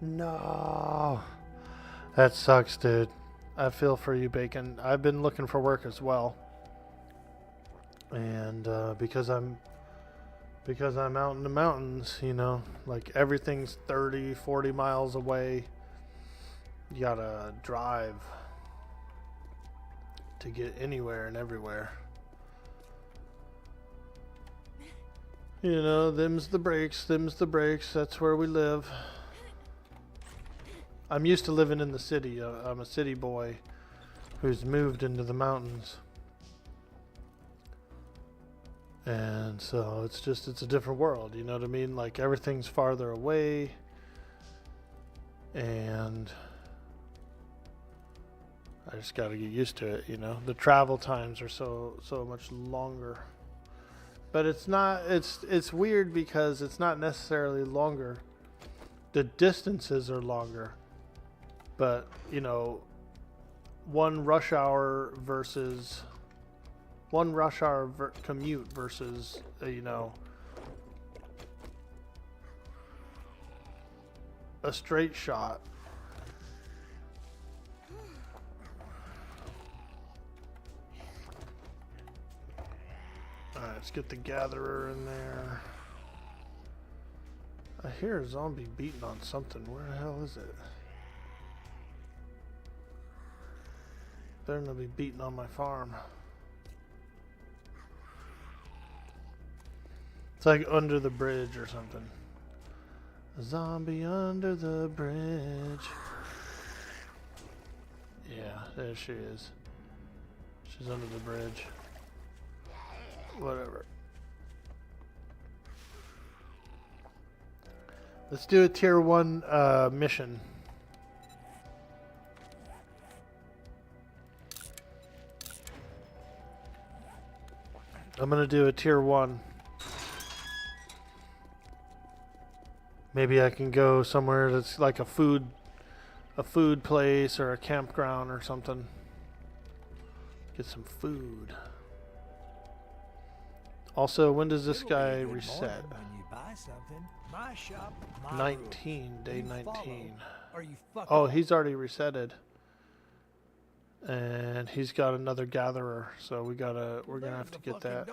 no. That sucks, dude. I feel for you, Bacon. I've been looking for work as well. And because I'm out in the mountains, you know, like everything's 30, 40 miles away. You gotta drive to get anywhere and everywhere. You know, them's the breaks, that's where we live. I'm used to living in the city. I'm a city boy who's moved into the mountains. And so it's a different world, you know what I mean? Like, everything's farther away, and I just gotta get used to it, you know? The travel times are so much longer. But it's not, it's weird because it's not necessarily longer. The distances are longer. But, you know, one rush hour commute versus, you know, a straight shot. Alright, let's get the gatherer in there. I hear a zombie beating on something. Where the hell is it? They're gonna be beating on my farm. It's like under the bridge or something. A zombie under the bridge. Yeah, there she is. She's under the bridge. Whatever. Let's do a tier 1 mission. I'm gonna do a tier 1. Maybe I can go somewhere that's like a food place or a campground or something. Get some food. Also, when does this guy reset? 19, day 19. Oh, he's already resetted. And he's got another gatherer, so we're gonna have to get that.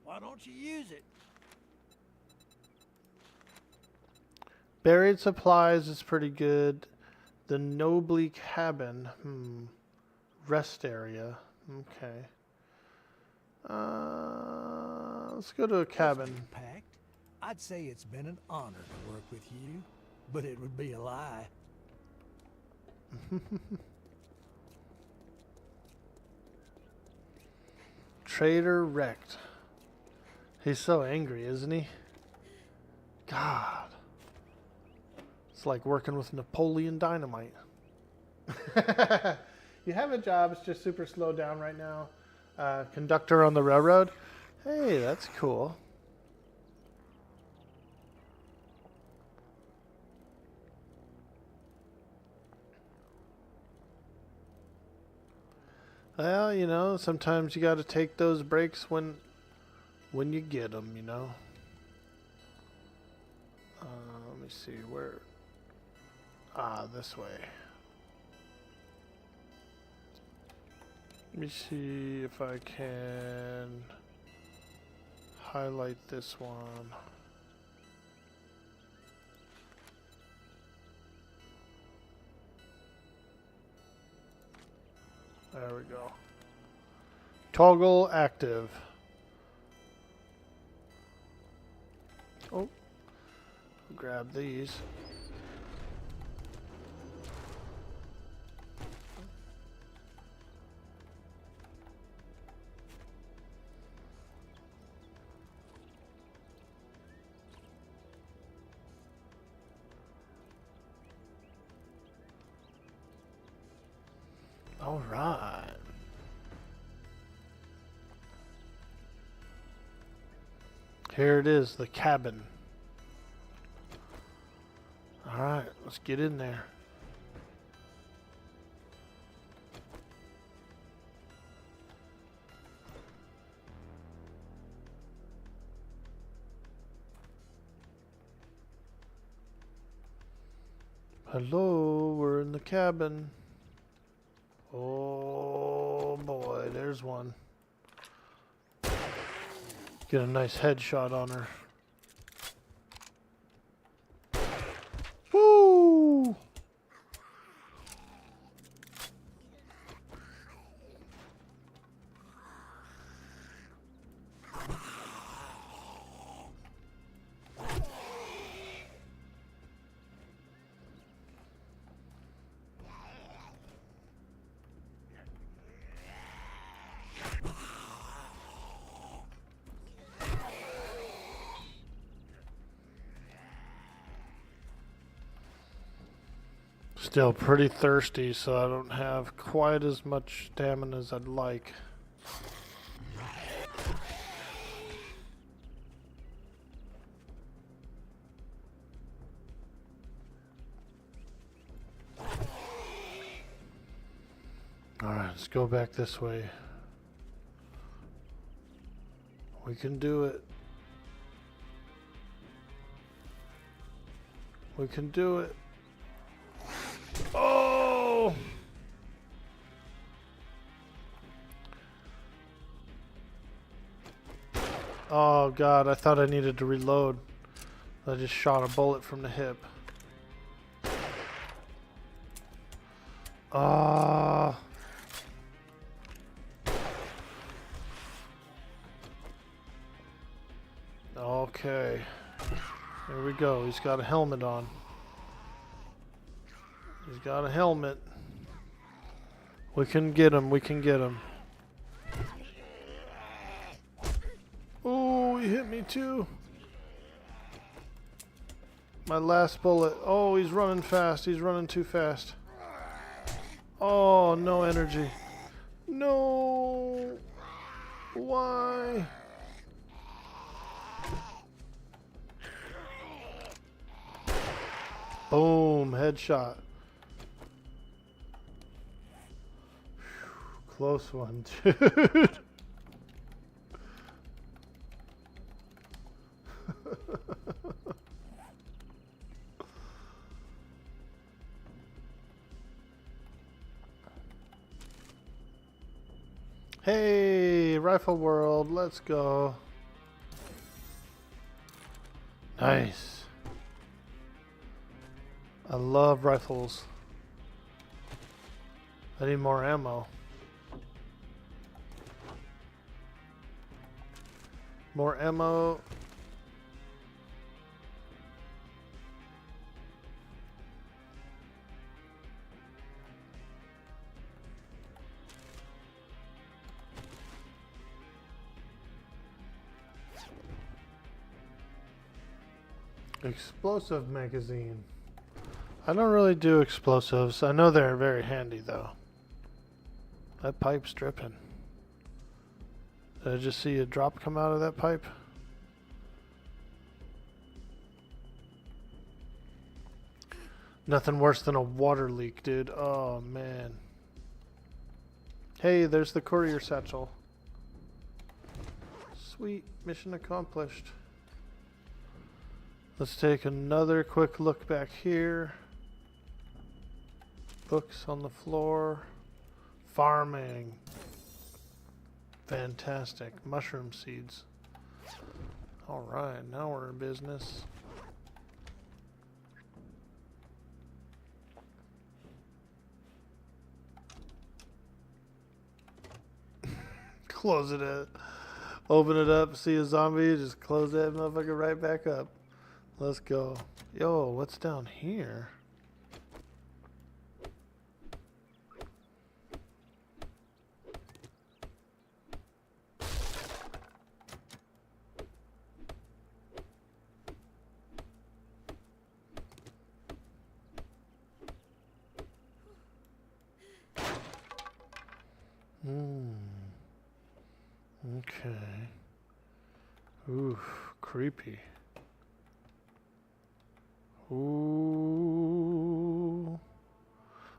Why don't you use it? Buried supplies is pretty good. The Nobly cabin, rest area. Okay. Let's go to a cabin. Packed. I'd say it's been an honor to work with you, but it would be a lie. Trader wrecked. He's so angry, isn't he? God. It's like working with Napoleon Dynamite. You have a job, it's just super slowed down right now. Conductor on the railroad. Hey, that's cool. Well, you know, sometimes you got to take those breaks when you get them, you know. Let me see where. Ah, this way. Let me see if I can highlight this one. There we go. Toggle active. Oh, grab these. All right. Here it is, the cabin. All right, let's get in there. Hello, we're in the cabin. Oh boy, there's one. Get a nice headshot on her. Woo! Still pretty thirsty, so I don't have quite as much stamina as I'd like. Alright, let's go back this way. We can do it. We can do it. Oh! Oh God, I thought I needed to reload. I just shot a bullet from the hip. Ah. Okay. Here we go. He's got a helmet on. He's got a helmet. We can get him. We can get him. Oh, he hit me too. My last bullet. Oh, he's running fast. He's running too fast. Oh, no energy. No. Why? Boom. Headshot. Close one, dude. Hey, Rifle World, let's go. Nice. I love rifles. I need more ammo. More ammo. Explosive magazine. I don't really do explosives. I know they're very handy though. That pipe's dripping. Did I just see a drop come out of that pipe? Nothing worse than a water leak, dude. Oh man. Hey, there's the courier satchel. Sweet, mission accomplished. Let's take another quick look back here. Books on the floor. Farming. Fantastic. Mushroom seeds. Alright, now we're in business. Close it up. Open it up, see a zombie, just close that motherfucker right back up. Let's go. Yo, what's down here? Okay. Oof, creepy. Ooh.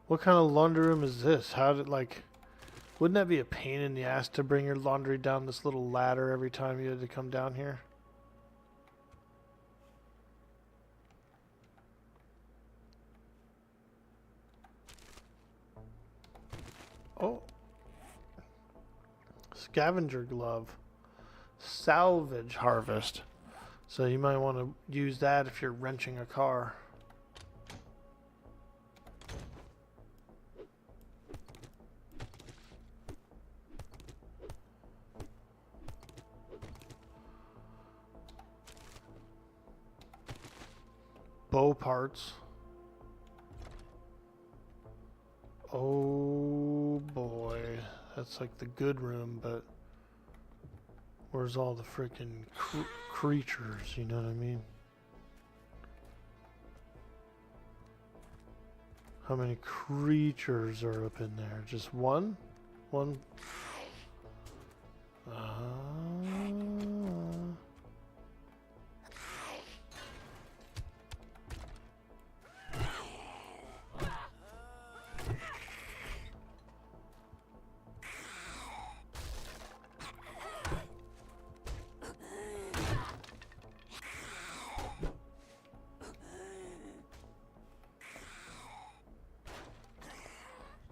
What kind of laundry room is this? How did, like, wouldn't that be a pain in the ass to bring your laundry down this little ladder every time you had to come down here? Oh. Scavenger glove. Salvage harvest. So you might want to use that if you're wrenching a car. Bow parts. Oh boy. That's like the good room, but where's all the freaking creatures, you know what I mean? How many creatures are up in there? Just one? One?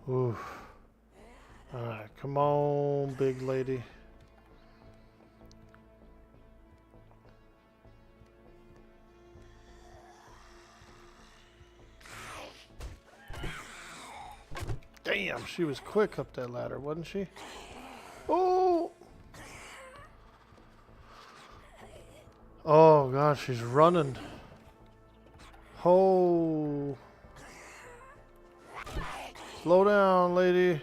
Oof. Alright, come on, big lady. Damn, she was quick up that ladder, wasn't she? Oh! Oh, God, she's running. Oh. Slow down, lady.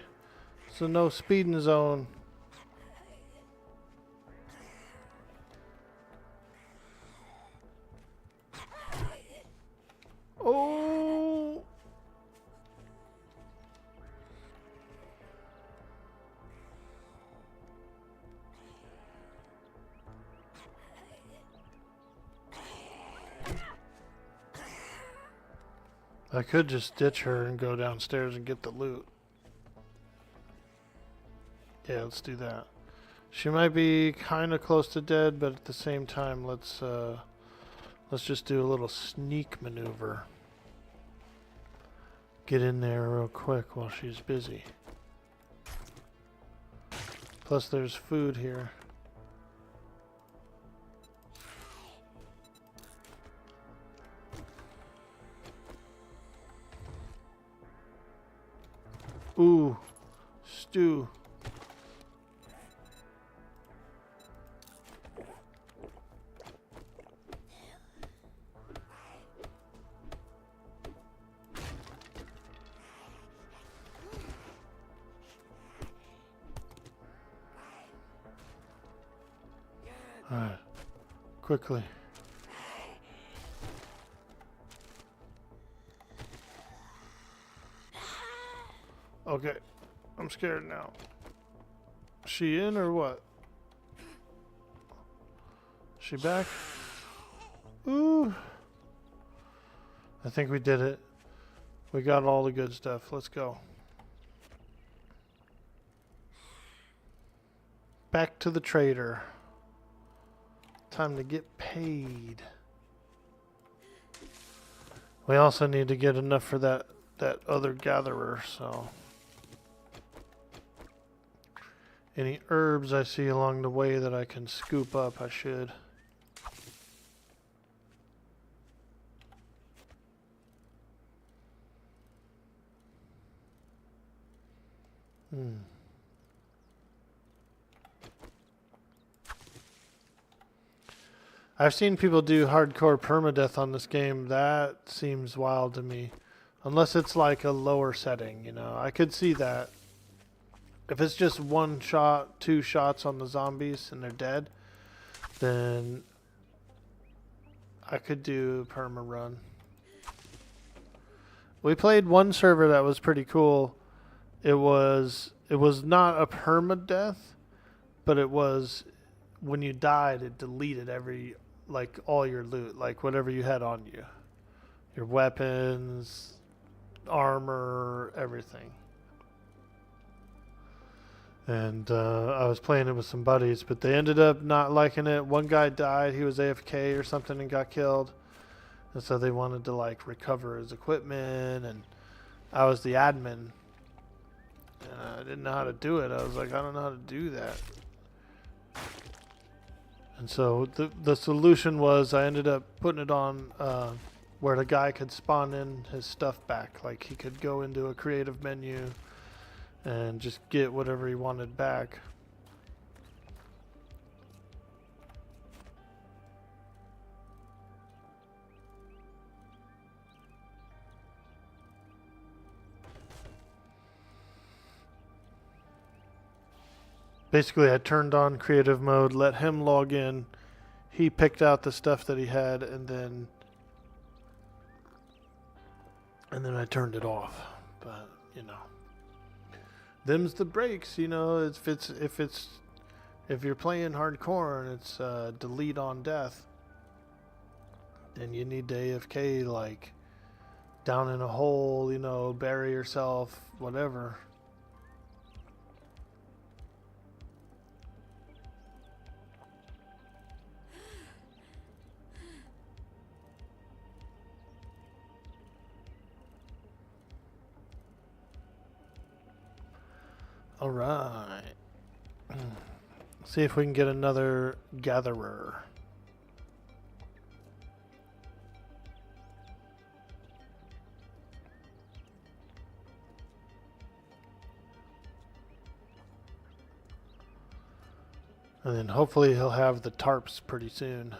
It's a no speeding zone. Oh! I could just ditch her and go downstairs and get the loot. Yeah, let's do that. She might be kind of close to dead, but at the same time, let's just do a little sneak maneuver. Get in there real quick while she's busy. Plus, there's food here. Ooh, stew. All right, quickly. Okay, I'm scared now. She in or what? She back? Ooh. I think we did it. We got all the good stuff. Let's go. back to the trader. Time to get paid. We also need to get enough for that other gatherer, so. Any herbs I see along the way that I can scoop up, I should. I've seen people do hardcore permadeath on this game. That seems wild to me. Unless it's like a lower setting, you know. I could see that. If it's just one shot, two shots on the zombies and they're dead, then I could do perma run. We played one server that was pretty cool. It was not a permadeath, but it was when you died, it deleted all your loot, like whatever you had on you, your weapons, armor, everything. And I was playing it with some buddies, but they ended up not liking it. One guy died, he was AFK or something and got killed. And so they wanted to like recover his equipment, and I was the admin. And I didn't know how to do it. I was like, I don't know how to do that. And so the solution was I ended up putting it on where the guy could spawn in his stuff back. Like he could go into a creative menu and just get whatever he wanted back. Basically, I turned on creative mode, let him log in. He picked out the stuff that he had, and then I turned it off. But you know, them's the breaks. You know, if you're playing hardcore and it's delete on death, then you need to AFK like down in a hole. You know, bury yourself, whatever. All right. See if we can get another gatherer. And then hopefully he'll have the tarps pretty soon.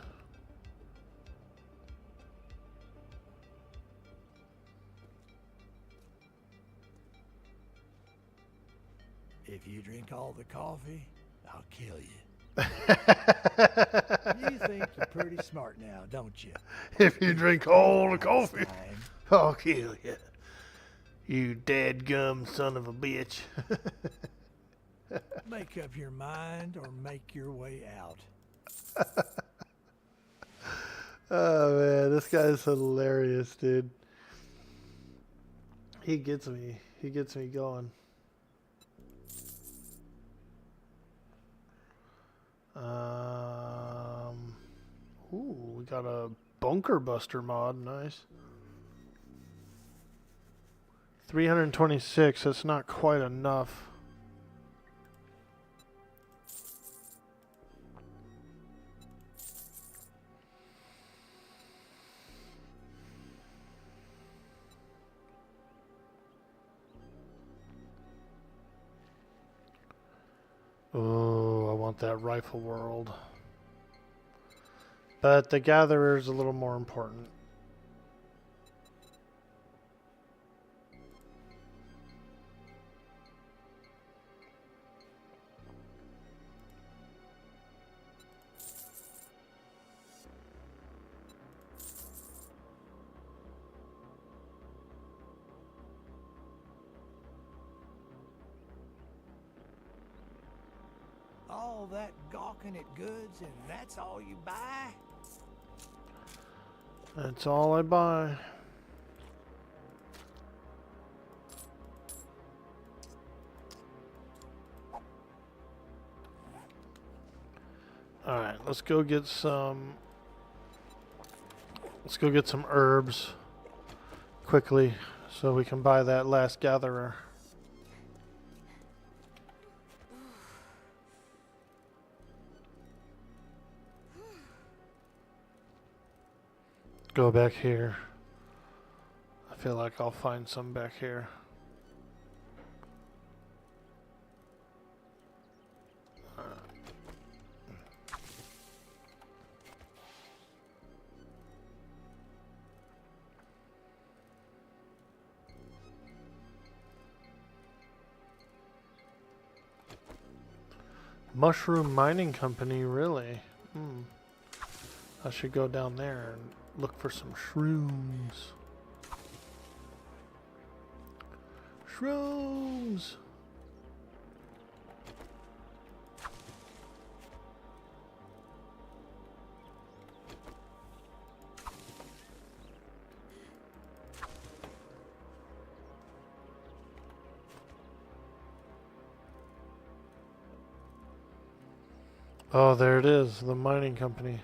If you drink all the coffee, I'll kill you. You think you're pretty smart now, don't you? If you drink all the coffee, Fine. I'll kill you. You dadgum son of a bitch. Make up your mind or make your way out. Oh man, this guy's hilarious, dude. He gets me. He gets me going. Ooh, we got a bunker buster mod. Nice. 326. That's not quite enough. Oh, I want that rifle world. But the gatherer is a little more important. All that gawking at goods and that's all you buy? That's all I buy. Alright, let's go get some... Let's go get some herbs quickly so we can buy that last gatherer. Go back here. I feel like I'll find some back here. Mushroom mining company, really? I should go down there and look for some shrooms. Shrooms! Oh, there it is, the mining company.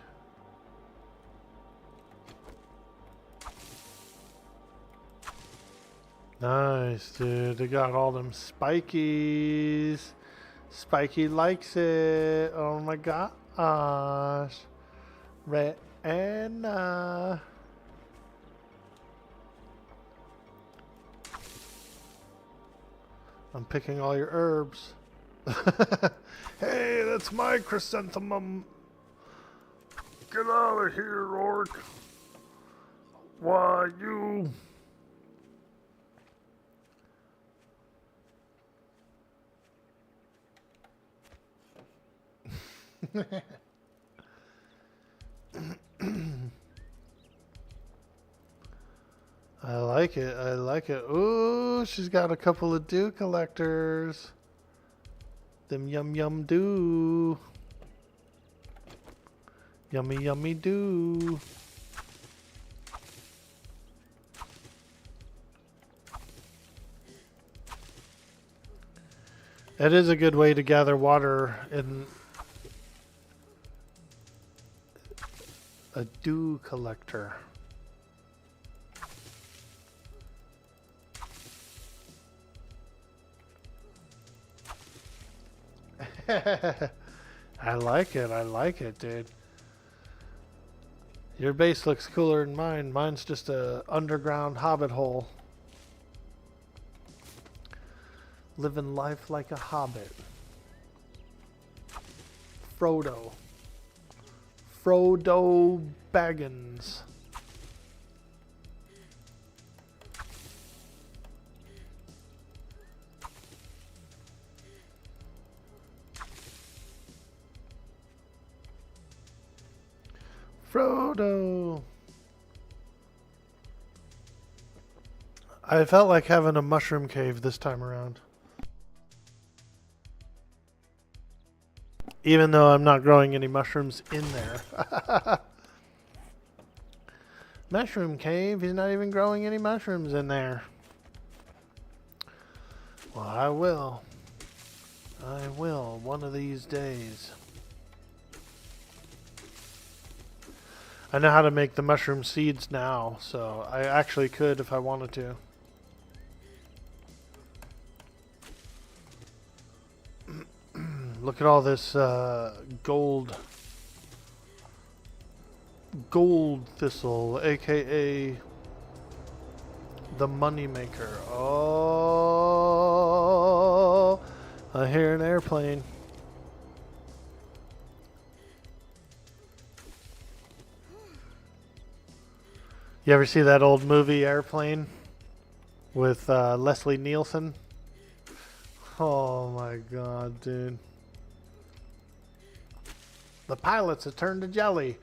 Nice, dude. They got all them spikies. Spiky likes it. Oh my gosh. Anna. I'm picking all your herbs. Hey, that's my chrysanthemum. Get out of here, Orc. Why, you... I like it. I like it. Ooh, she's got a couple of dew collectors. Them yum yum dew. Yummy yummy dew. That is a good way to gather water in a dew collector. I like it, dude. Your base looks cooler than mine. Mine's just a underground hobbit hole. Living life like a hobbit. Frodo Baggins. Frodo. I felt like having a mushroom cave this time around. Even though I'm not growing any mushrooms in there. Mushroom cave, he's not even growing any mushrooms in there. Well, I will. I will, one of these days. I know how to make the mushroom seeds now, so I actually could if I wanted to. Look at all this gold thistle, aka the money maker. Oh, I hear an airplane. You ever see that old movie Airplane with Leslie Nielsen? Oh my god, dude. The pilots have turned to jelly.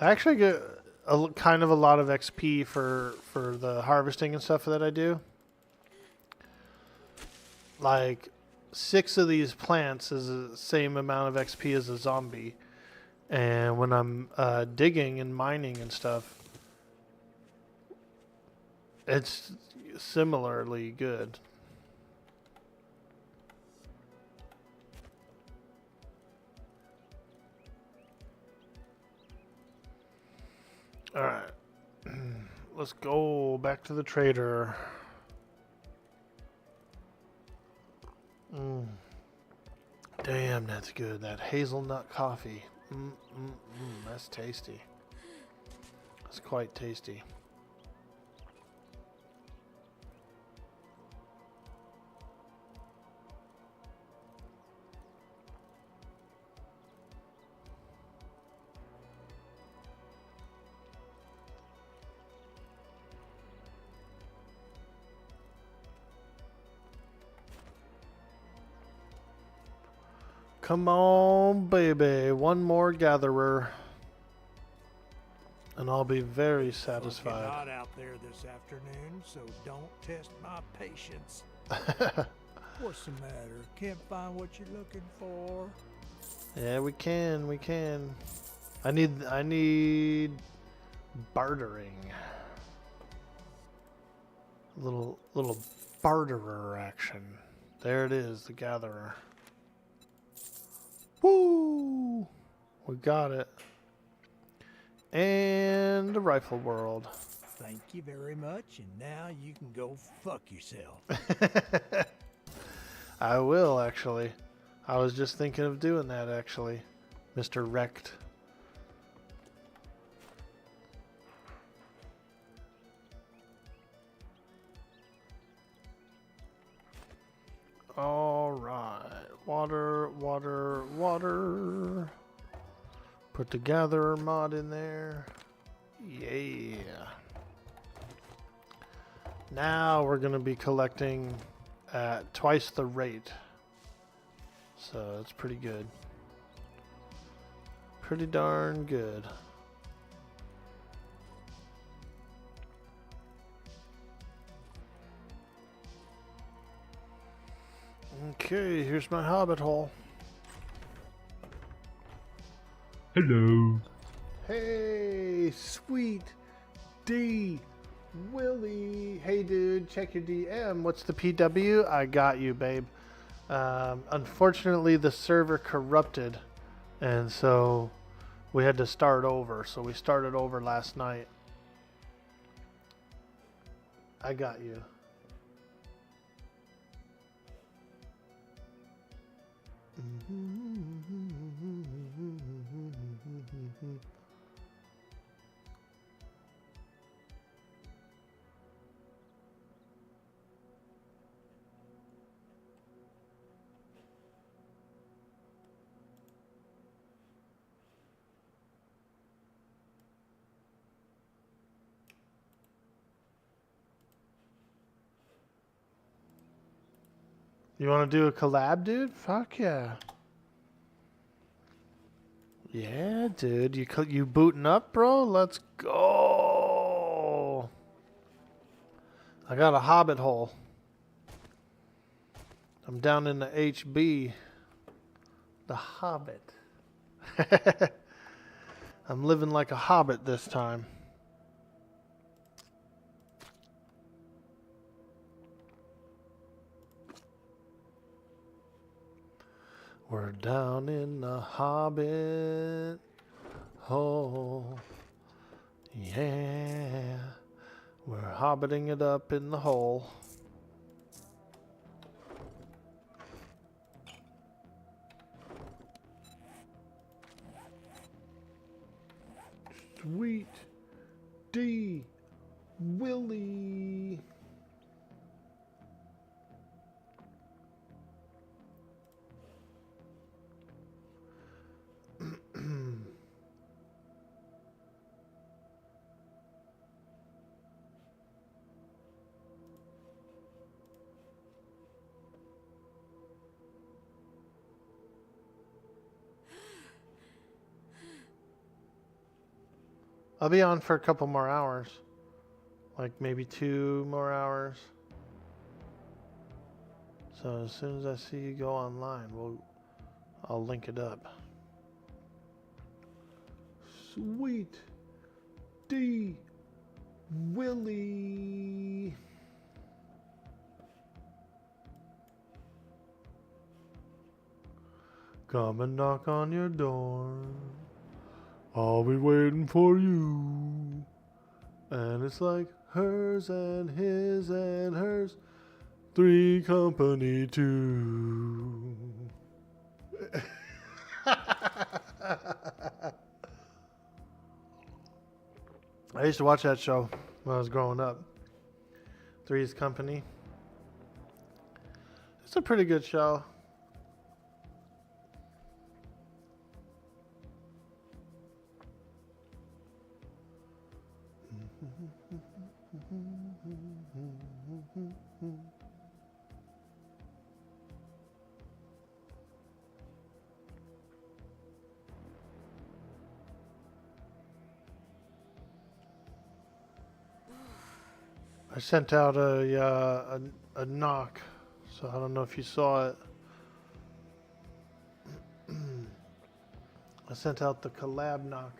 I actually get kind of a lot of XP for the harvesting and stuff that I do. Like 6 of these plants is the same amount of XP as a zombie. And when I'm digging and mining and stuff, it's similarly good. Alright. Let's go back to the trader. Damn, that's good. That hazelnut coffee. That's tasty. That's quite tasty. Come on, baby. One more gatherer. And I'll be very It's satisfied. hot out there this afternoon, so don't test my patience. What's the matter? Can't find what you're looking for? Yeah, we can. I need bartering. Little barterer action. There it is, the gatherer. Woo! We got it. And the rifle world. Thank you very much, and now you can go fuck yourself. I will, actually. I was just thinking of doing that, actually. Mr. Wrecked. Alright. Water. Put the gatherer mod in there. Yeah. Now we're going to be collecting at twice the rate. So it's pretty good. Pretty darn good. Okay, here's my hobbit hole. Hello. Hey, sweet D Willie. Hey, dude, check your DM. What's the PW? I got you, babe. Unfortunately, the server corrupted, and so we had to start over. So we started over last night. I got you. You want to do a collab, dude? Fuck yeah. Yeah, dude. You booting up, bro? Let's go. I got a hobbit hole. I'm down in the HB. The Hobbit. I'm living like a hobbit this time. We're down in the hobbit hole. Yeah. We're hobbiting it up in the hole. Sweet D Willie. I'll be on for a couple more hours. Like maybe 2 more hours. So as soon as I see you go online, I'll link it up. Sweet D Willie. Come and knock on your door. I'll be waiting for you. And it's like hers and his and hers. 3 company 2. I used to watch that show when I was growing up. Three's Company. It's a pretty good show. I sent out a knock, so I don't know if you saw it. I sent out the collab knock.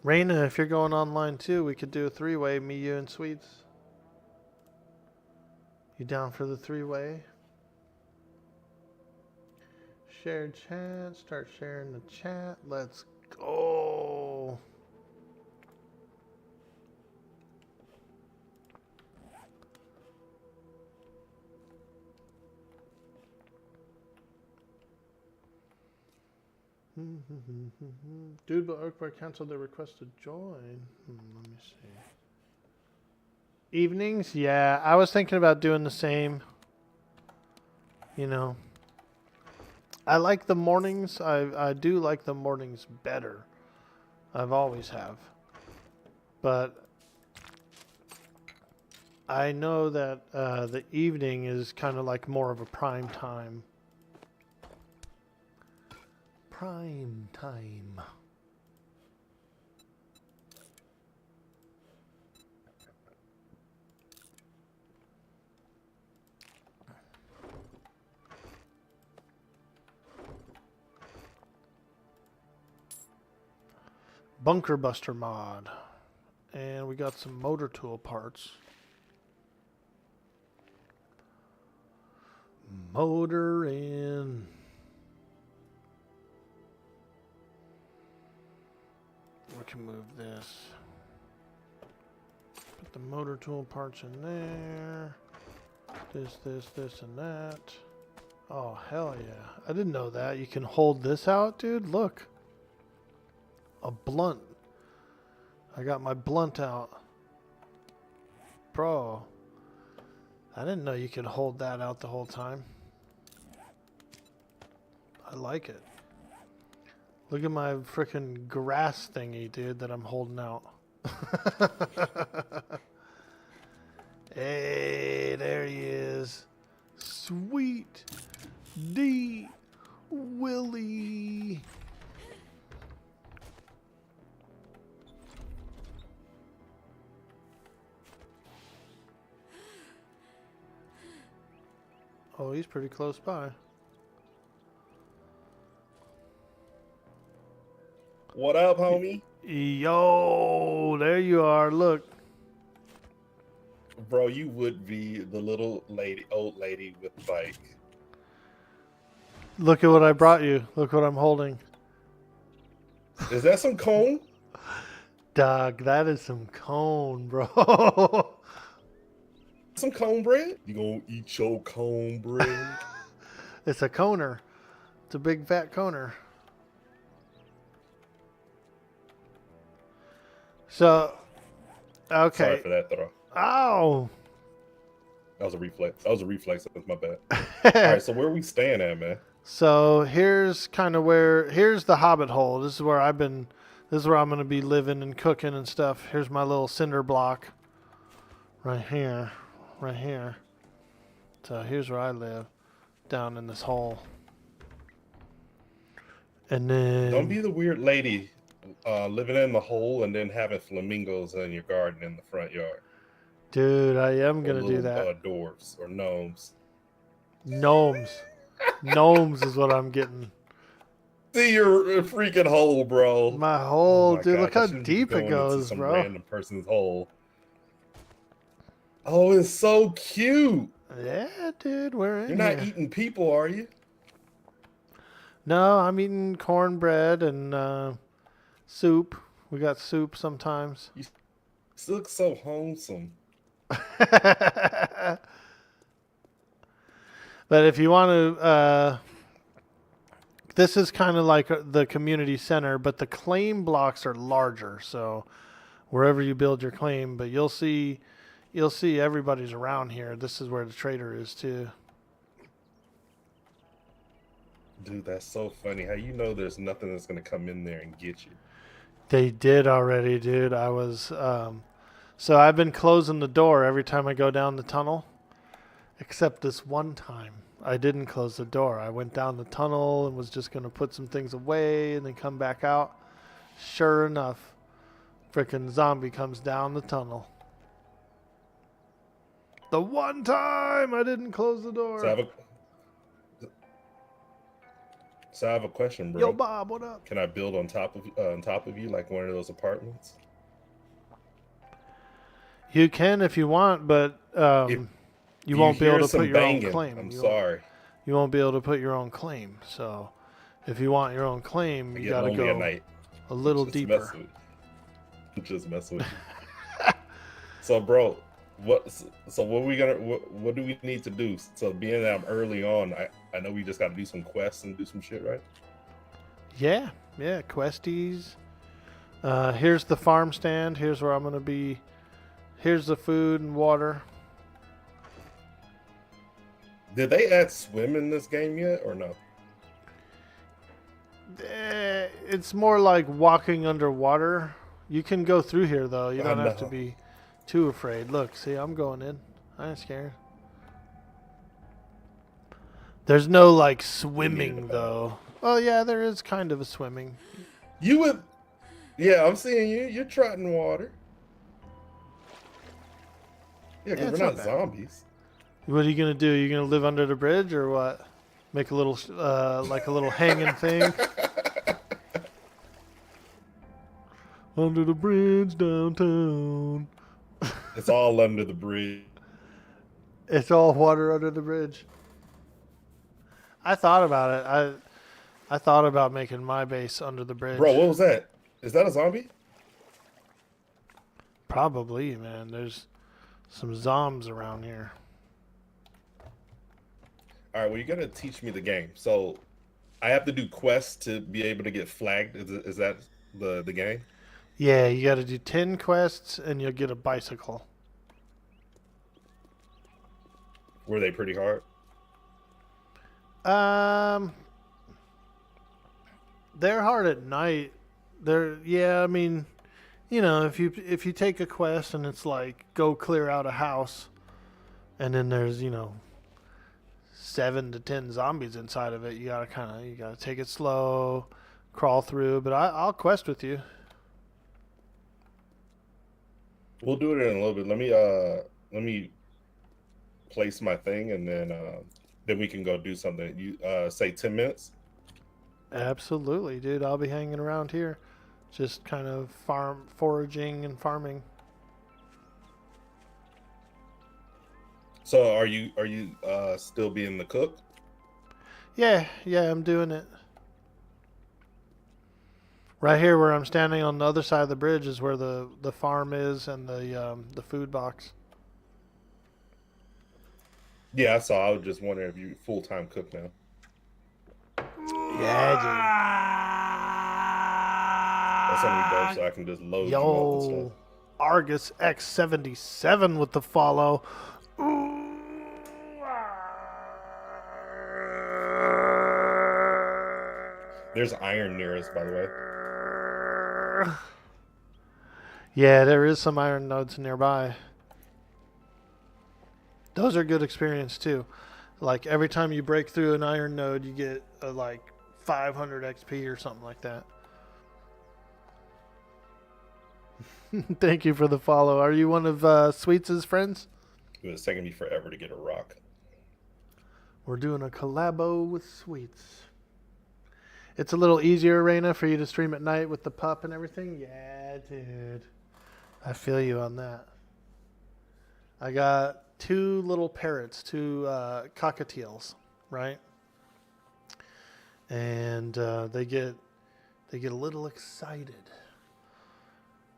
Raina, if you're going online too, we could do a 3-way, me, you, and Sweets. You down for the 3-way? Shared chat, start sharing the chat. Let's go. Dude, but Orkboyardee canceled their request to join. Let me see. Evenings? Yeah, I was thinking about doing the same. You know. I like the mornings. I do like the mornings better. I've always have. But I know that the evening is kind of like more of a prime time. Prime time. Bunker Buster mod. And we got some motor tool parts. Motor in. We can move this. Put the motor tool parts in there. This, and that. Oh, hell yeah. I didn't know that. You can hold this out, dude. Look. A blunt. I got my blunt out. Bro. I didn't know you could hold that out the whole time. I like it. Look at my freaking grass thingy, dude, that I'm holding out. Hey, there he is. Sweet D Willie. Oh, he's pretty close by. What up, homie? Yo, there you are. Look. Bro, you would be the little lady, old lady with the bike. Look at what I brought you. Look what I'm holding. Is that some cone? Dog, that is some cone, bro. Some cone bread? You gonna eat your cone bread? It's a coner. It's a big fat coner. So, okay. Sorry for that throw. Ow. That was a reflex. That was a reflex. That's my bad. All right, so where we staying at, man? So here's kind of here's the Hobbit hole. This is where this is where I'm going to be living and cooking and stuff. Here's my little cinder block. Right here. So here's where I live. Down in this hole. And then Don't be the weird lady living in the hole and then having flamingos in your garden in the front yard. dude, I am Or gonna do little, that. dwarves or gnomes. Gnomes. Gnomes is what I'm getting. See your freaking hole, bro. My Oh hole, my dude, God, look I how shouldn't be deep it going into goes, some bro. random person's hole. Oh, it's so cute. Yeah, dude, we're in You're not here. eating people, are you? No, I'm eating cornbread and soup. We got soup sometimes. You look so wholesome. But if you want to, this is kind of like the community center, but the claim blocks are larger. So wherever you build your claim, but you'll see everybody's around here. This is where the trader is too. Dude, that's so funny. How you know there's nothing that's gonna come in there and get you? They did already, dude. I was, so I've been closing the door every time I go down the tunnel, except this one time. I didn't close the door. I went down the tunnel and was just going to put some things away and then come back out. Sure enough, frickin' zombie comes down the tunnel. The one time I didn't close the door. So I have a question, bro. Yo, Bob, what up? Can I build on top of you like one of those apartments? You can if you want, but you won't be able to put your own claim. I'm sorry. You won't be able to put your own claim. So if you want your own claim, you got to go a little deeper. Just messing with you. So, bro, what do we need to do? So, being that I'm early on, I know we just got to do some quests and do some shit, right? Yeah, questies. Here's the farm stand. Here's where I'm going to be. Here's the food and water. Did they add swim in this game yet, or no? It's more like walking underwater. You can go through here, though. You don't have to be too afraid. Look, see, I'm going in. I ain't scared. There's no, like, swimming, though. Oh, yeah, there is kind of a swimming. Yeah, I'm seeing you. You're trotting water. Yeah, because we're not zombies. What are you going to do? You going to live under the bridge or what? Make a little, like a little hanging thing? Under the bridge downtown. It's all under the bridge. It's all water under the bridge. I thought about it. I thought about making my base under the bridge. Bro, what was that? Is that a zombie? Probably, man. There's some zombs around here. All right, well, you got to teach me the game. So I have to do quests to be able to get flagged. Is that the game? Yeah, you got to do 10 quests and you'll get a bicycle. Were they pretty hard? They're hard at night. I mean, you know, if you take a quest and it's like go clear out a house and then there's, 7 to 10 zombies inside of it, you gotta take it slow, crawl through, but I'll quest with you. We'll do it in a little bit. Let me place my thing and then we can go do something. You say 10 minutes? Absolutely, dude. I'll be hanging around here, just kind of foraging and farming. So are you still being the cook? Yeah, I'm doing it. Right here where I'm standing on the other side of the bridge is where the farm is and the food box. Yeah, I saw. I was just wondering if you full-time cook now. Yeah, That's only dope, so I can just load dude. you up and Yo, stuff. Argus X77 with the follow. There's iron near us, by the way. Yeah, there is some iron nodes nearby. Those are good experience too. Like every time you break through an iron node, you get like 500 XP or something like that. Thank you for the follow. Are you one of Sweets' friends? It was taking me forever to get a rock. We're doing a collabo with Sweets. It's a little easier, Raina, for you to stream at night with the pup and everything. Yeah, dude. I feel you on that. I got 2 little parrots, 2 cockatiels, right? And they get a little excited.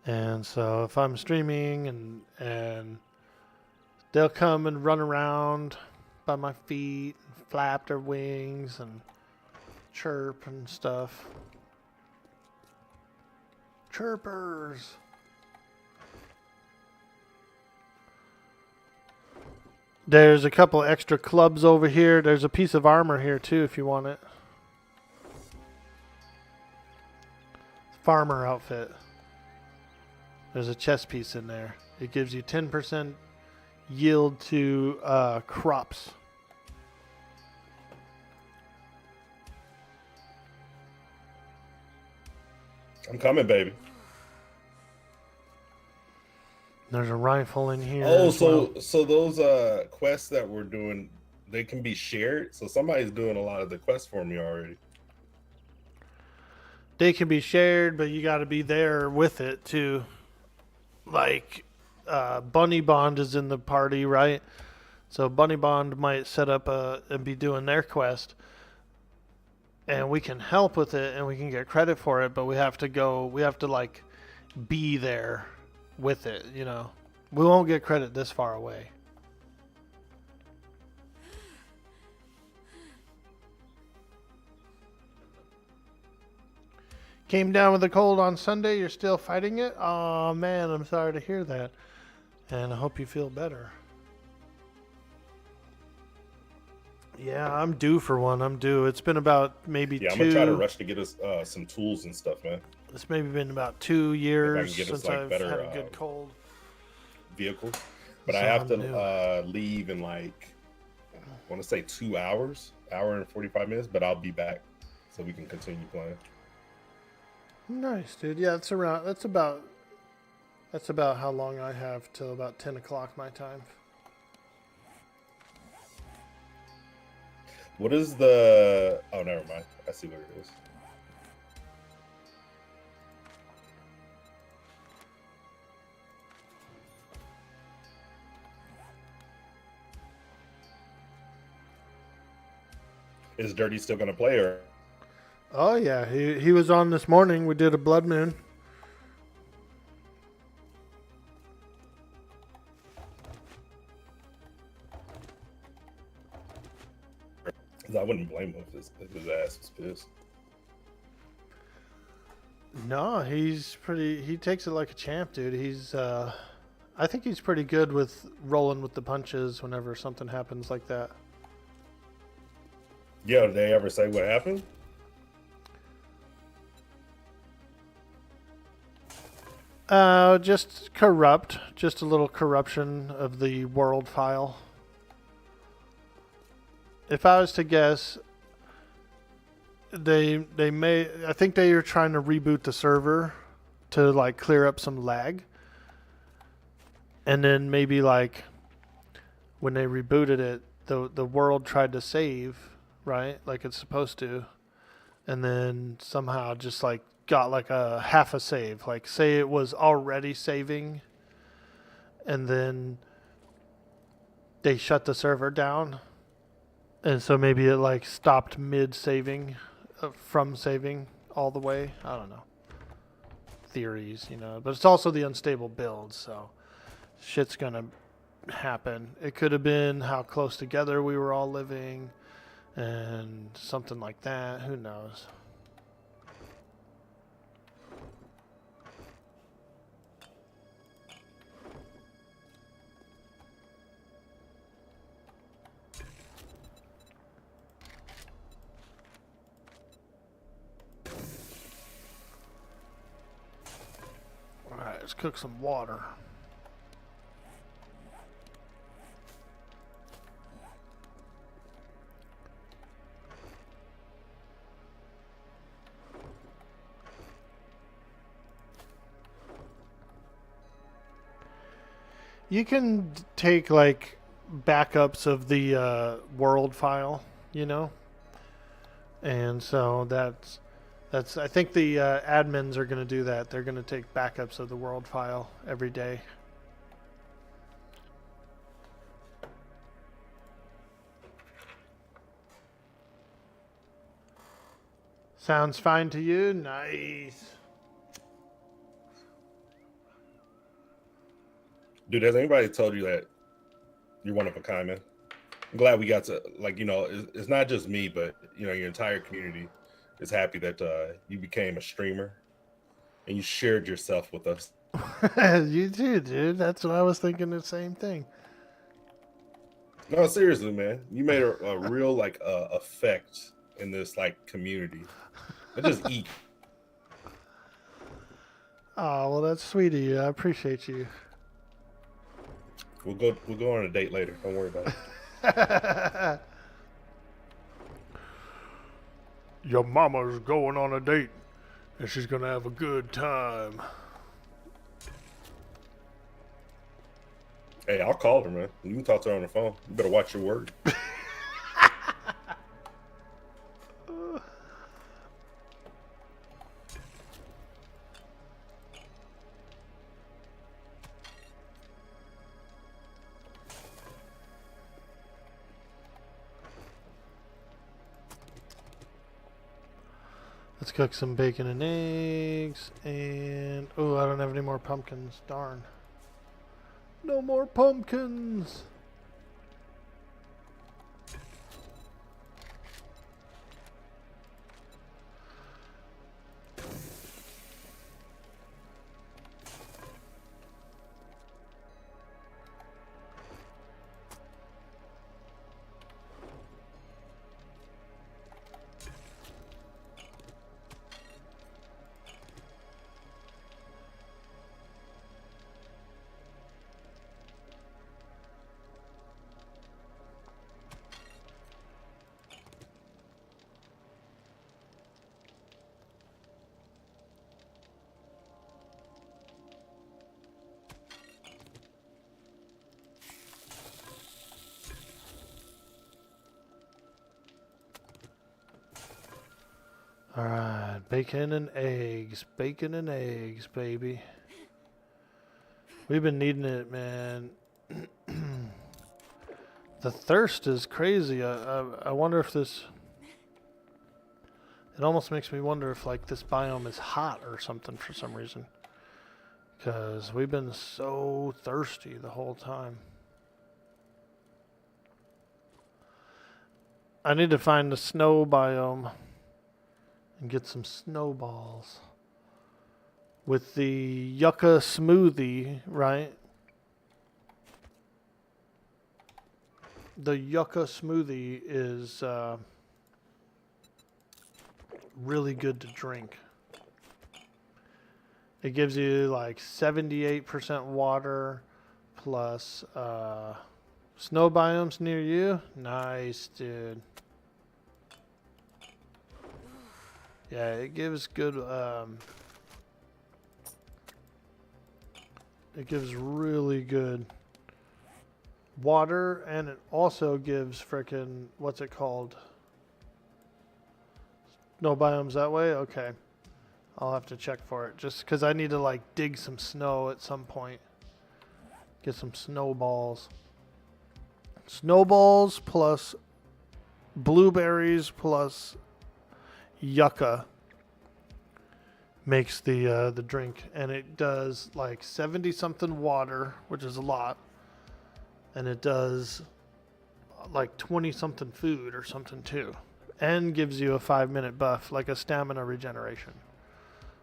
And so if I'm streaming and they'll come and run around by my feet, and flap their wings and chirp and stuff. Chirpers. There's a couple extra clubs over here. There's a piece of armor here too if you want it. Farmer outfit. There's a chest piece in there. It gives you 10% yield to crops. I'm coming, baby. There's a rifle in here. Oh, as well. so those quests that we're doing, they can be shared. So somebody's doing a lot of the quests for me already. They can be shared, but you got to be there with it too. Like Bunny Bond is in the party, right? So Bunny Bond might set up and be doing their quest, and we can help with it and we can get credit for it, but we have to like be there with it, you know. We won't get credit this far away. Came down with a cold on Sunday. You're still fighting it? Oh man, I'm sorry to hear that. And I hope you feel better. Yeah, I'm due for one. I'm due. It's been about maybe Yeah, I'm 2. gonna try to rush to get us some tools and stuff, man. It's maybe been about 2 years get us, since like, I've better, had a good cold. Vehicles, but So I have I'm to due. leave in like I want to say 2 hours, hour and 45 minutes, but I'll be back so we can continue playing. Nice, dude. Yeah, that's about how long I have till about 10 o'clock my time. What is the? Oh, never mind. I see what it is. Is Dirty still gonna play or? Oh yeah, he was on this morning. We did a blood moon. I wouldn't blame him if his ass was pissed. No, he takes it like a champ, dude. I think he's pretty good with rolling with the punches whenever something happens like that. Yeah, did they ever say what happened? Just a little corruption of the world file. If I was to guess, I think they are trying to reboot the server to like clear up some lag. And then maybe like when they rebooted it, the world tried to save, right? Like it's supposed to. And then somehow just like got like a half a save. Like say it was already saving and then they shut the server down. And so maybe it like stopped mid saving from saving all the way. I don't know. Theories, you know. But it's also the unstable build, so shit's gonna happen. It could have been how close together we were all living and something like that. Who knows? Alright, let's cook some water. You can take like backups of the world file, you know, and so that's I think the admins are going to do that. They're going to take backups of the world file every day. Sounds fine to you? Nice. Dude, has anybody told you that you're one of a kind, man? I'm glad we got to, like, you know, it's not just me, but, you know, your entire community is happy that you became a streamer and you shared yourself with us. You too, dude. That's what I was thinking, the same thing. No, seriously, man. You made a real, like, effect in this, like, community. Not just eat. Oh, well, that's sweet of you. I appreciate you. We'll go on a date later. Don't worry about it. Your mama's going on a date, and she's gonna have a good time. Hey, I'll call her, man. You can talk to her on the phone. You better watch your word. Let's cook some bacon and eggs, and oh, I don't have any more pumpkins. Darn. No more pumpkins. Alright, bacon and eggs. Bacon and eggs, baby. We've been needing it, man. The thirst is crazy. I wonder if this... It almost makes me wonder if, like, this biome is hot or something for some reason. Because we've been so thirsty the whole time. I need to find the snow biome and get some snowballs. With the yucca smoothie, right? The yucca smoothie is really good to drink. It gives you like 78% water plus snow biomes near you. Nice, dude. Yeah, it gives good, it gives really good water, and it also gives frickin', what's it called? No biomes that way? Okay. I'll have to check for it, just because I need to, like, dig some snow at some point. Get some snowballs. Snowballs plus blueberries plus yucca makes the drink, and it does like 70 something water, which is a lot, and it does like 20 something food or something too, and gives you a 5-minute buff, like a stamina regeneration.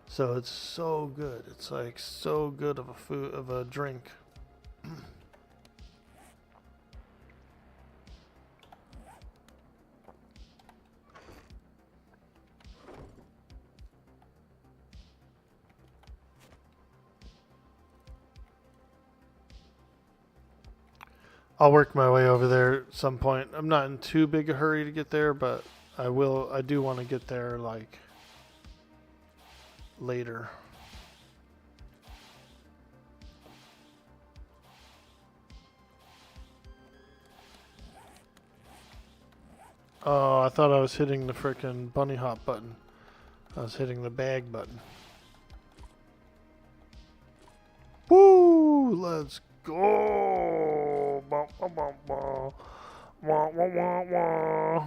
So it's so good. It's like so good of a drink. I'll work my way over there at some point. I'm not in too big a hurry to get there, but I do want to get there like later. Oh, I thought I was hitting the frickin' bunny hop button. I was hitting the bag button. Woo! Let's go! Bah, bah, bah, bah. Wah, wah, wah, wah.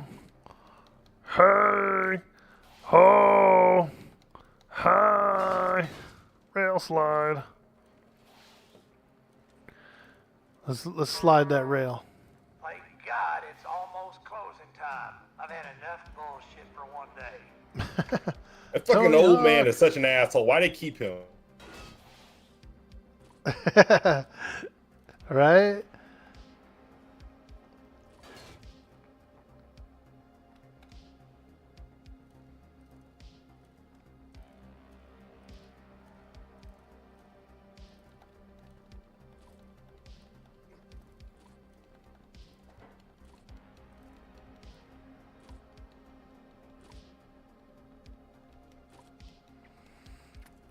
Hey! Ho! Hi! Rail slide. Let's slide that rail. Thank God it's almost closing time. I've had enough bullshit for one day. That fucking Tony old Hawk. man is such an asshole. Why they keep him? Right?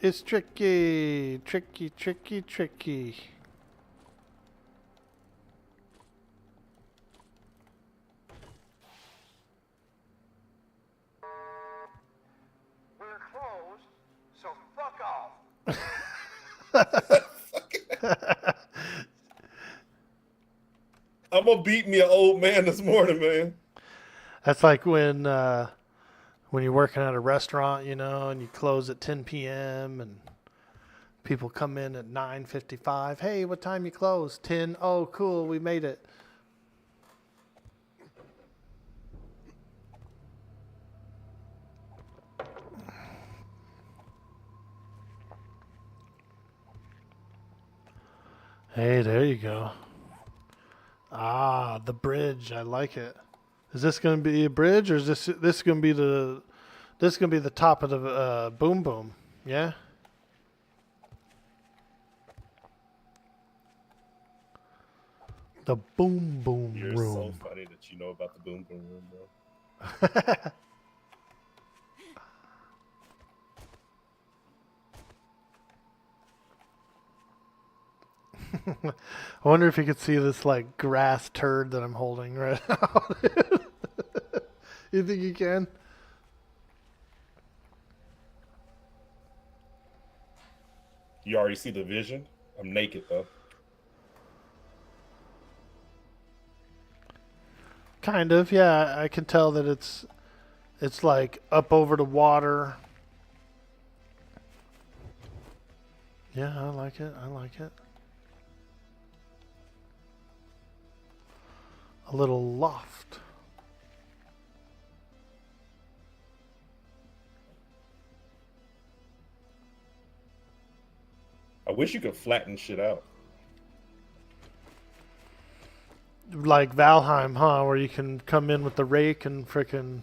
It's tricky, tricky, tricky, tricky. We're closed, so fuck off. I'm gonna beat me an old man this morning, man. That's like when you're working at a restaurant, you know, and you close at 10 p.m. and people come in at 9:55. Hey, what time you close? 10. Oh, cool, we made it. Hey, there you go. Ah, the bridge. I like it. Is this going to be a bridge, or is this going to be the top of the boom boom? Yeah. The boom boom You're room. so funny that you know about the boom boom room, bro. I wonder if you could see this like grass turd that I'm holding right now. You think you can? You already see the vision? I'm naked though. Kind of, yeah. I can tell that it's like up over the water. Yeah, I like it. I like it. A little loft. I wish you could flatten shit out. Like Valheim, huh? Where you can come in with the rake and frickin'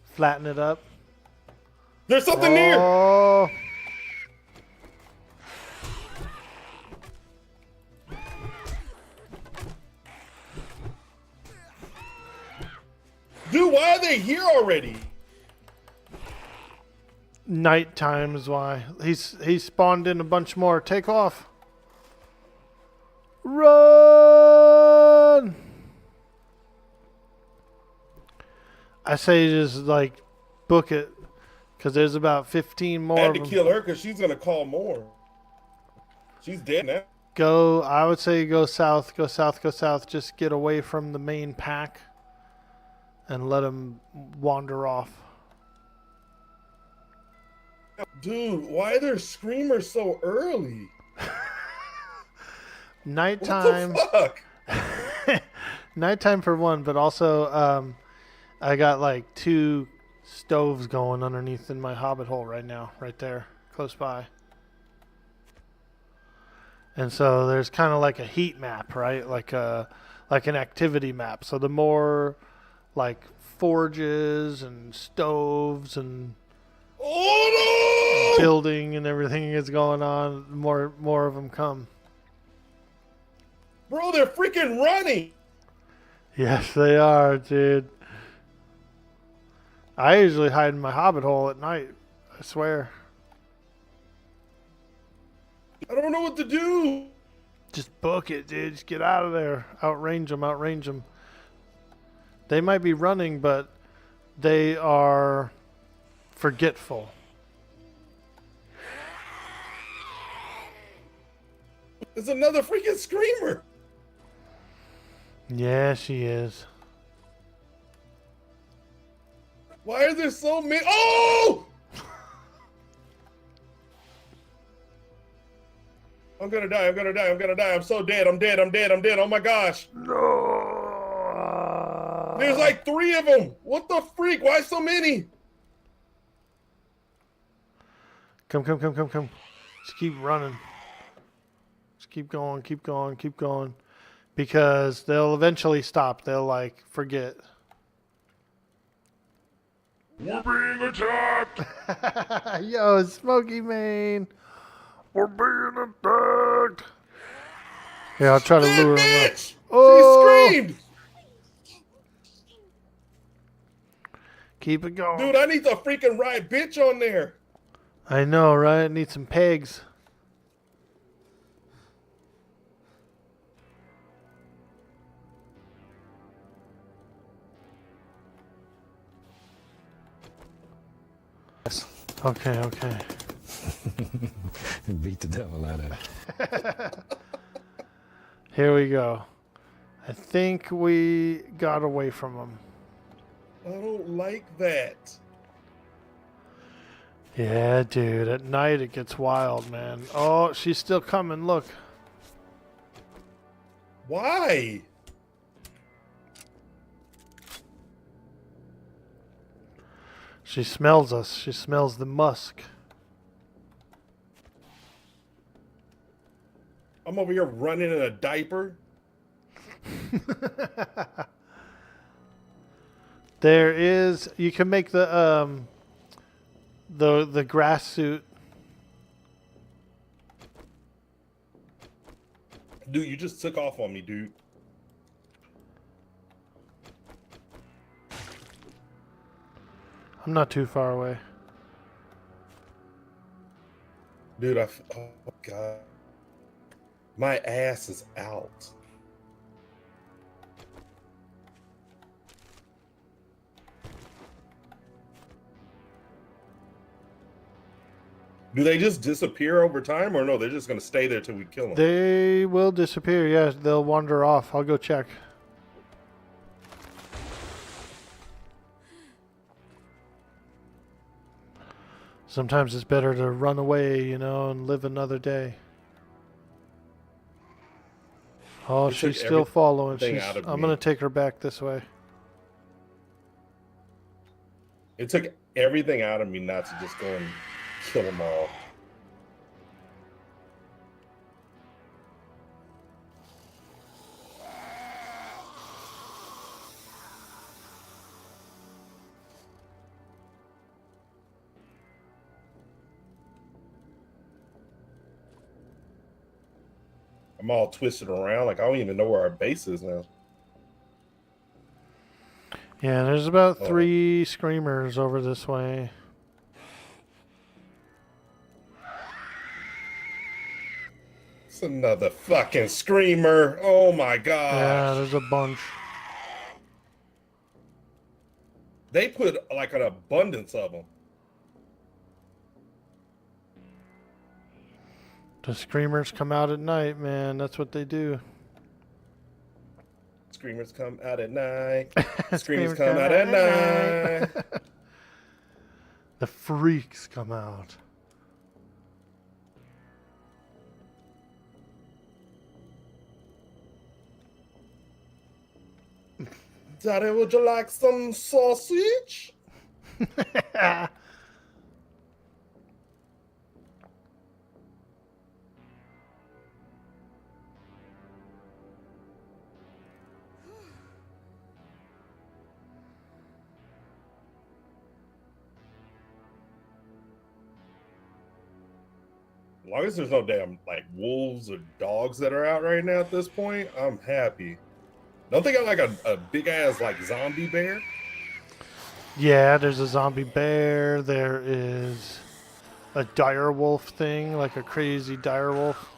flatten it up. There's something near! Oh, Dude, why are they here already? nighttime is why. He's spawned in a bunch more. Take off. Run! I say just like book it, because there's about 15 I more had of to them. kill her because she's gonna call more. She's dead now. Go, I would say go south, go south, go south. Just get away from the main pack and let them wander off. Dude, why are there screamers so early? Nighttime. What the fuck? Nighttime for one, but also I got like 2 stoves going underneath in my hobbit hole right now, right there, close by. And so there's kind of like a heat map, right? Like an activity map. So the more like forges and stoves and Oh no! building and everything is going on, the more of them come. Bro, they're freaking running! Yes, they are, dude. I usually hide in my hobbit hole at night. I swear. I don't know what to do! Just book it, dude. Just get out of there. Outrange them, outrange them. They might be running, but they are forgetful. There's another freaking screamer. Yeah, she is. Why are there so many? Oh! I'm gonna die. I'm gonna die. I'm gonna die. I'm so dead. I'm dead. I'm dead. I'm dead. Oh my gosh. No. There's like 3 of them. What the freak? Why so many? Come. Just keep running. Just keep going, keep going, keep going. Because they'll eventually stop. They'll, like, forget. We're being attacked. Yo, Smokey Mane. We're being attacked. Yeah, I'll try to That lure him up. bitch! Oh! She screamed! Keep it going. Dude, I need the freaking right bitch on there. I know, right? Need some pegs. Okay. Beat the devil out of it. Here we go. I think we got away from them. I don't like that. Yeah, dude. At night it gets wild, man. Oh, she's still coming. Look. Why? She smells us. She smells the musk. I'm over here running in a diaper. There is. You can make the grass suit. Dude, you just took off on me, dude. I'm not too far away. Dude, oh God. My ass is out. Do they just disappear over time, or no? They're just gonna stay there till we kill them. They will disappear. Yeah, they'll wander off. I'll go check. Sometimes it's better to run away, you know, and live another day. Oh, It she's took still following. everything out of I'm me. going to take her back this way. It took everything out of me not to just go and kill them all. I'm all twisted around. Like, I don't even know where our base is now. Yeah, there's about 3 screamers over this way. It's another fucking screamer. Oh my god. Yeah, there's a bunch. They put like an abundance of them. The screamers come out at night, man. That's what they do. Screamers come out at night. Screamers come out at night. The freaks come out. Daddy, would you like some sausage? As long as there's no damn like wolves or dogs that are out right now at this point, I'm happy. Don't they got like a big ass like zombie bear? Yeah, there's a zombie bear. There is a dire wolf thing, like a crazy dire wolf.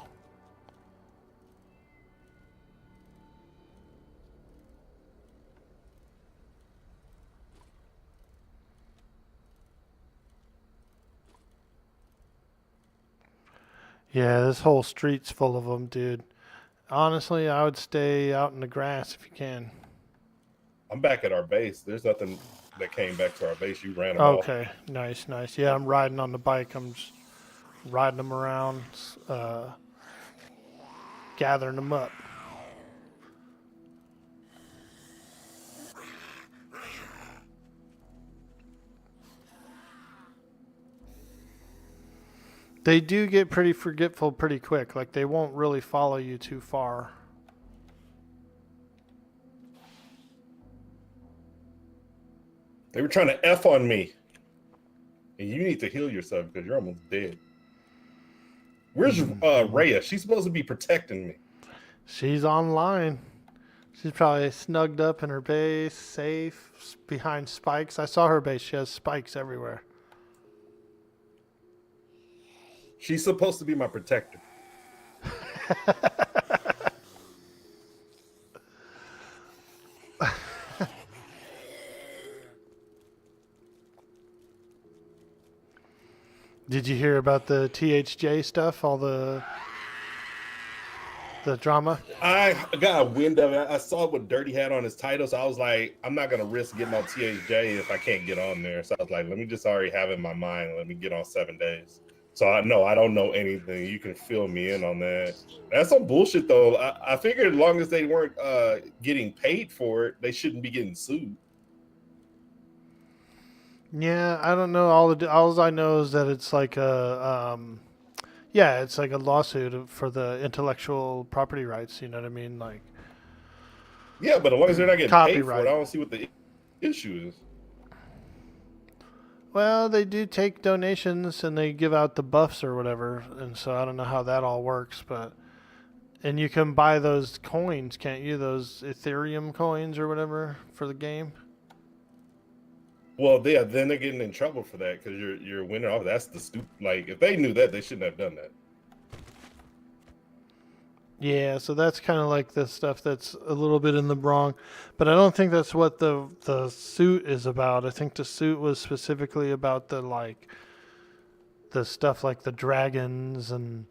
Yeah, this whole street's full of them, dude. Honestly, I would stay out in the grass if you can. I'm back at our base. There's nothing that came back to our base. You ran them off. Okay, nice, nice. Yeah, I'm riding on the bike. I'm just riding them around, gathering them up. They do get pretty forgetful pretty quick. Like, they won't really follow you too far. They were trying to F on me. And you need to heal yourself because you're almost dead. Where's Rhea? She's supposed to be protecting me. She's online. She's probably snugged up in her base, safe, behind spikes. I saw her base. She has spikes everywhere. She's supposed to be my protector. Did you hear about the THJ stuff? All the drama? I got a wind of it. I saw what Dirty had on his title, so I was like, I'm not gonna risk getting on THJ if I can't get on there. So I was like, let me just already have it in my mind. Let me get on 7 days. So I don't know anything. You can fill me in on that. That's some bullshit though. I figured as long as they weren't getting paid for it, they shouldn't be getting sued. Yeah, I don't know. All I know is that it's like a it's like a lawsuit for the intellectual property rights. You know what I mean? Like, yeah, but as long as they're not getting paid for copyright. it, I don't see what the issue is. Well, they do take donations and they give out the buffs or whatever, and so I don't know how that all works, and you can buy those coins, can't you? Those Ethereum coins or whatever for the game. Well, yeah, then they're getting in trouble for that because you're winning off. That's the stupid. Like, if they knew that, they shouldn't have done that. Yeah, so that's kind of like the stuff that's a little bit in the wrong, but I don't think that's what the suit is about. I think the suit was specifically about the stuff like the dragons and,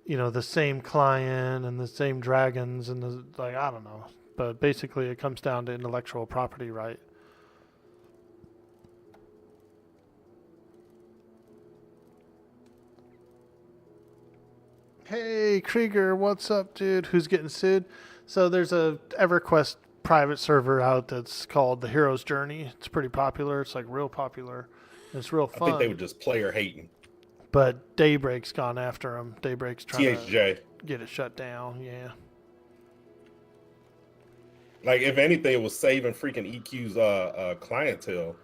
you know, the same client and the same dragons and I don't know, but basically it comes down to intellectual property right. Hey, Krieger, what's up, dude? Who's getting sued? So there's a EverQuest private server out that's called The Hero's Journey. It's pretty popular. It's like real popular. It's real fun. I think they were just player hating. But Daybreak's gone after him. Daybreak's trying THJ. to get it shut down. Yeah. Like, if anything, it was saving freaking EQ's clientele.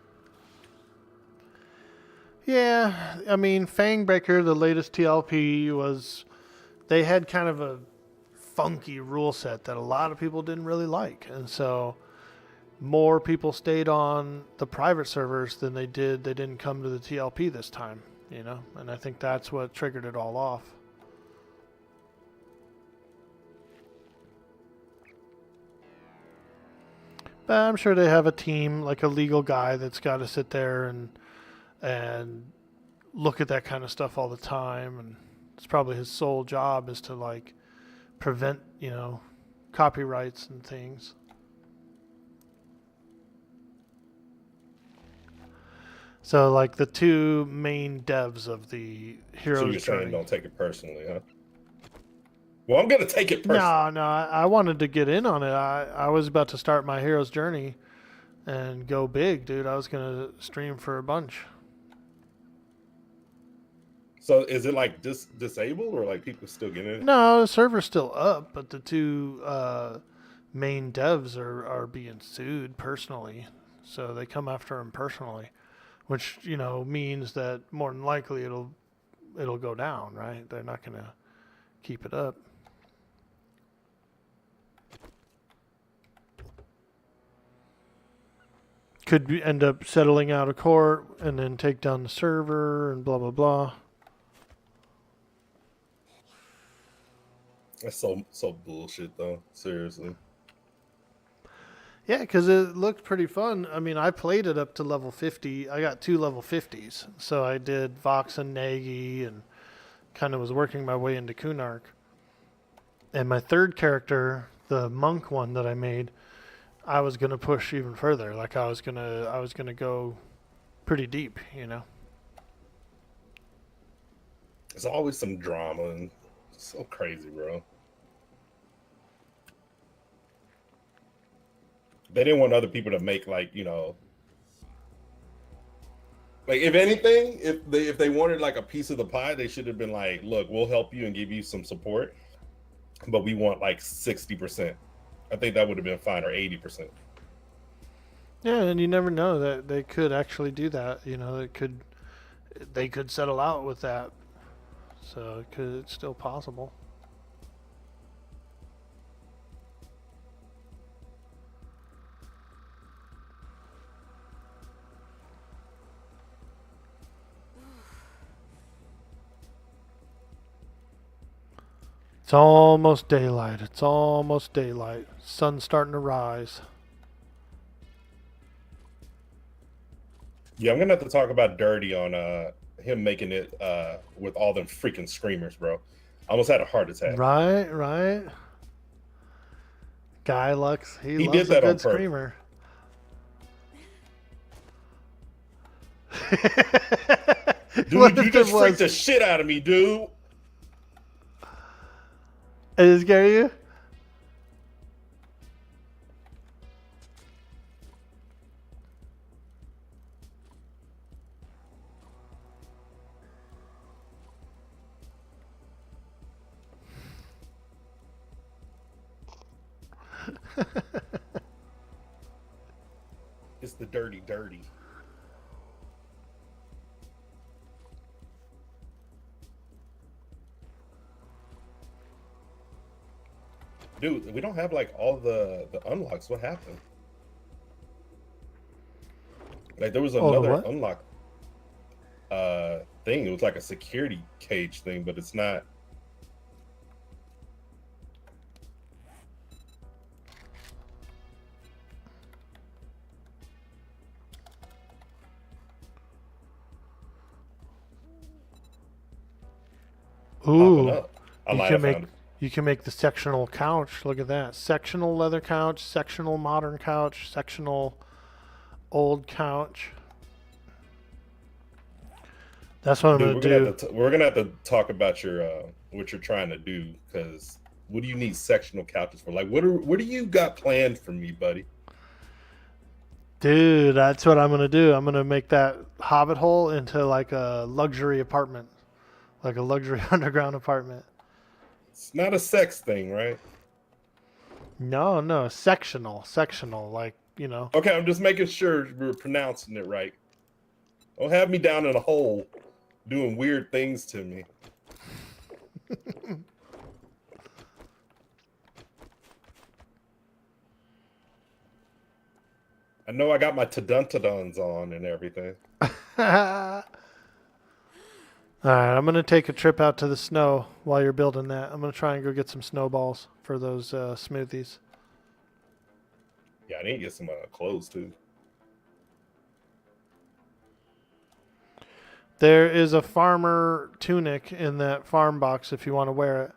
Yeah, I mean, Fangbreaker, the latest TLP, was... They had kind of a funky rule set that a lot of people didn't really like. And so more people stayed on the private servers than they didn't come to the TLP this time, you know? And I think that's what triggered it all off. But I'm sure they have a team, like a legal guy that's got to sit there and look at that kind of stuff all the time, and it's probably his sole job is to like prevent, you know, copyrights and things. So like the two main devs of the Hero's So you're Journey. saying don't take it personally, huh? Well, I'm gonna take it personally. No, I wanted to get in on it. I was about to start my Hero's Journey and go big, dude. I was gonna stream for a bunch. So is it like disabled or like people still getting it? No, the server's still up, but the two main devs are being sued personally. So they come after him personally, which, you know, means that more than likely it'll go down, right? They're not going to keep it up. End up settling out of court and then take down the server and blah, blah, blah. That's so bullshit though. Seriously. Yeah, because it looked pretty fun. I mean, I played it up to level 50. I got 2 level 50s. So I did Vox and Nagy and kind of was working my way into Kunark. And my third character, the monk one that I made, I was gonna push even further. Like I was gonna go pretty deep, you know. There's always some drama and so crazy, bro. They didn't want other people to make like, you know, like if anything, if they wanted like a piece of the pie, they should have been like, look, we'll help you and give you some support, but we want like 60%. I think that would have been fine, or 80%. Yeah, and you never know that they could actually do that. You know, they could settle out with that. So it's still possible. It's almost daylight. It's almost daylight. Sun's starting to rise. Yeah, I'm gonna have to talk about Dirty on him making it with all them freaking screamers, bro. I almost had a heart attack. Right. Guy Lux, he loves did that a on good purpose. screamer. Dude, you just freaked the shit out of me, dude. It did scare you? It's the dirty. Dude, we don't have like all the unlocks. What happened? Like there was another unlock thing. It was like a security cage thing, but it's not. Ooh, Up. I lied, I found it. you can make the sectional couch. Look at that. Sectional leather couch, sectional modern couch, sectional old couch. That's what I'm Dude, going to do. we're gonna have to talk about your what you're trying to do, because what do you need sectional couches for? Like, what do you got planned for me, buddy? Dude, that's what I'm going to do. I'm going to make that hobbit hole into like a luxury apartment. Like a luxury underground apartment. It's not a sex thing, right? No, sectional, like, you know. Okay, I'm just making sure we're pronouncing it right. Don't have me down in a hole doing weird things to me. I know I got my taduntadons on and everything. All right, I'm going to take a trip out to the snow while you're building that. I'm going to try and go get some snowballs for those smoothies. Yeah, I need to get some clothes too. There is a farmer tunic in that farm box if you want to wear it.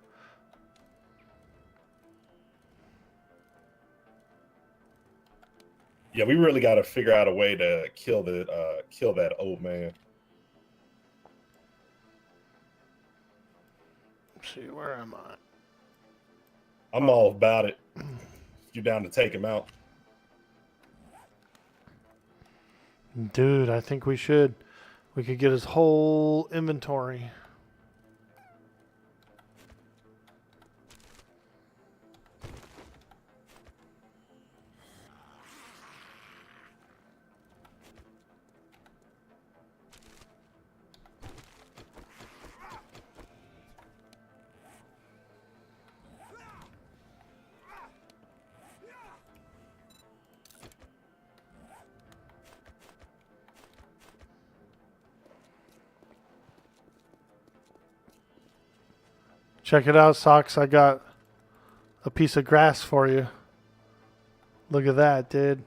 Yeah, we really got to figure out a way to kill that old man. Let's see, where am I? I'm all about it. If you're down to take him out. Dude, I think we should. We could get his whole inventory. Check it out, Socks. I got a piece of grass for you. Look at that, dude.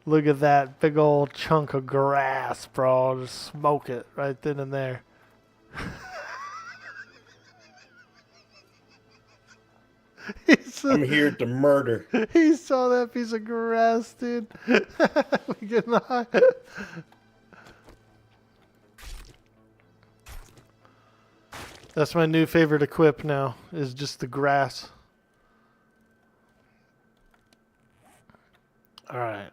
Look at that big old chunk of grass, bro. Just smoke it right then and there. I'm here to murder. He saw that piece of grass, dude. We getting high. That's my new favorite equip now, is just the grass. Alright.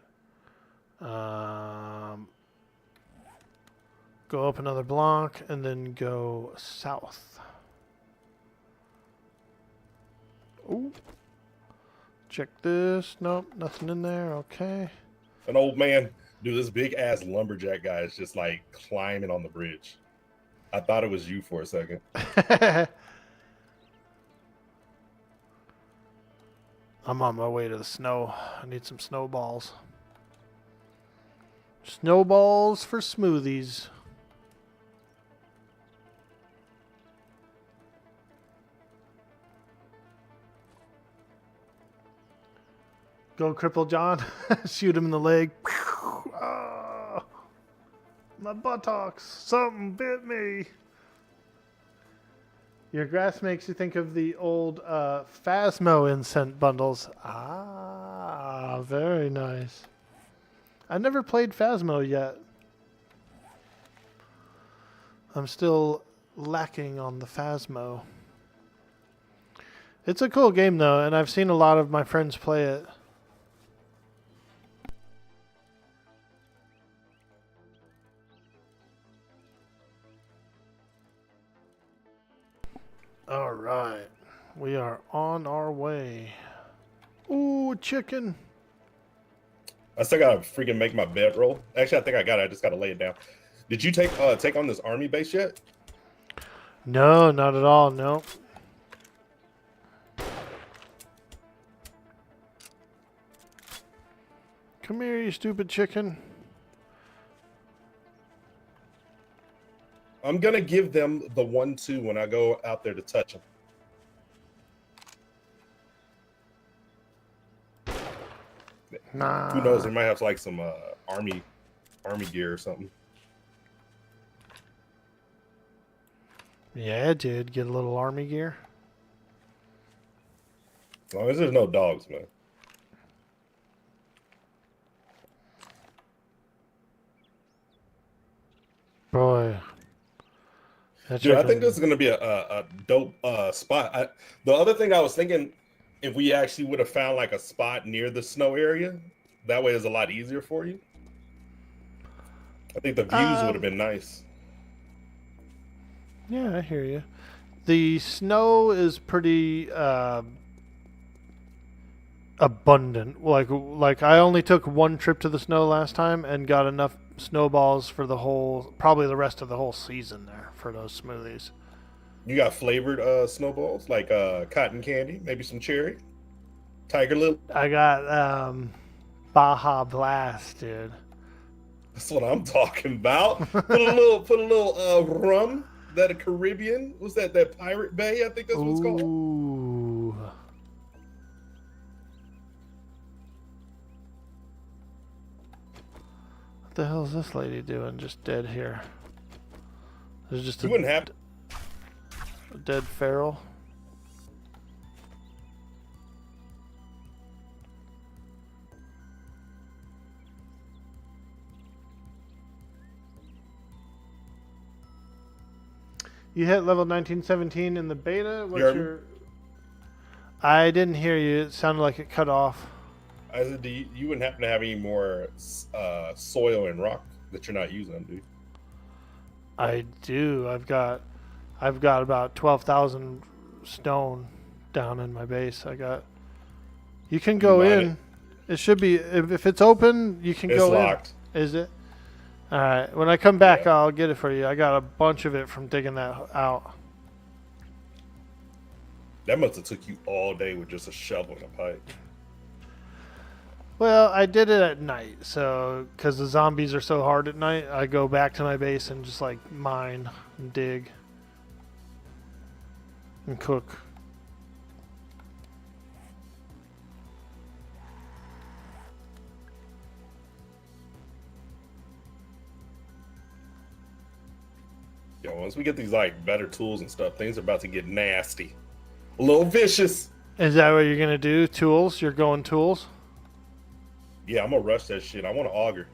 Go up another block and then go south. Ooh. Check this. Nope, nothing in there. Okay. An old man. Dude, this big ass lumberjack guy is just like climbing on the bridge. I thought it was you for a second. I'm on my way to the snow. I need some snowballs. Snowballs for smoothies. Go Cripple John. Shoot him in the leg. Oh, my buttocks. Something bit me. Your grass makes you think of the old Phasmo incense bundles. Ah, very nice. I never played Phasmo yet. I'm still lacking on the Phasmo. It's a cool game though, and I've seen a lot of my friends play it. All right, we are on our way. Ooh, chicken. I still gotta freaking make my bedroll. Actually, I think I got it. I just gotta lay it down. Did you take on this army base yet? No, not at all. No. Come here, you stupid chicken. I'm gonna give them the 1-2 when I go out there to touch them. Nah. Who knows? They might have like some army gear or something. Yeah, dude. Get a little army gear. As long as there's no dogs, man. Boy. Dude, I think this is gonna be a dope spot. The other thing I was thinking, if we actually would have found like a spot near the snow area, that way it's a lot easier for you. I think the views would have been nice. Yeah, I hear you. The snow is pretty abundant. Like I only took one trip to the snow last time and got enough snowballs for probably the rest of the whole season there for those smoothies. You got flavored snowballs like cotton candy, maybe some cherry, tiger lily. I got Baja Blast, dude. That's what I'm talking about. Put a little rum. That a Caribbean? Was that Pirate Bay? I think that's what it's called. Ooh. What the hell is this lady doing? Just dead here. There's just You wouldn't have to. a dead feral. You hit level 1917 in the beta. What's your? I didn't hear you. It sounded like it cut off. I said, you wouldn't happen to have any more soil and rock that you're not using, do you? I do. I've got about 12,000 stone down in my base. You can go in. It should be if it's open. You can go in. It's locked. Is it? All right. When I come back, I'll get it for you. I got a bunch of it from digging that out. That must have took you all day with just a shovel and a pipe. Well, I did it at night, so because the zombies are so hard at night, I go back to my base and just like mine and dig and cook. Yo, once we get these like better tools and stuff, things are about to get nasty, a little vicious. Is that what you're gonna do? Tools? You're going tools? Yeah, I'm gonna rush that shit. I want an auger.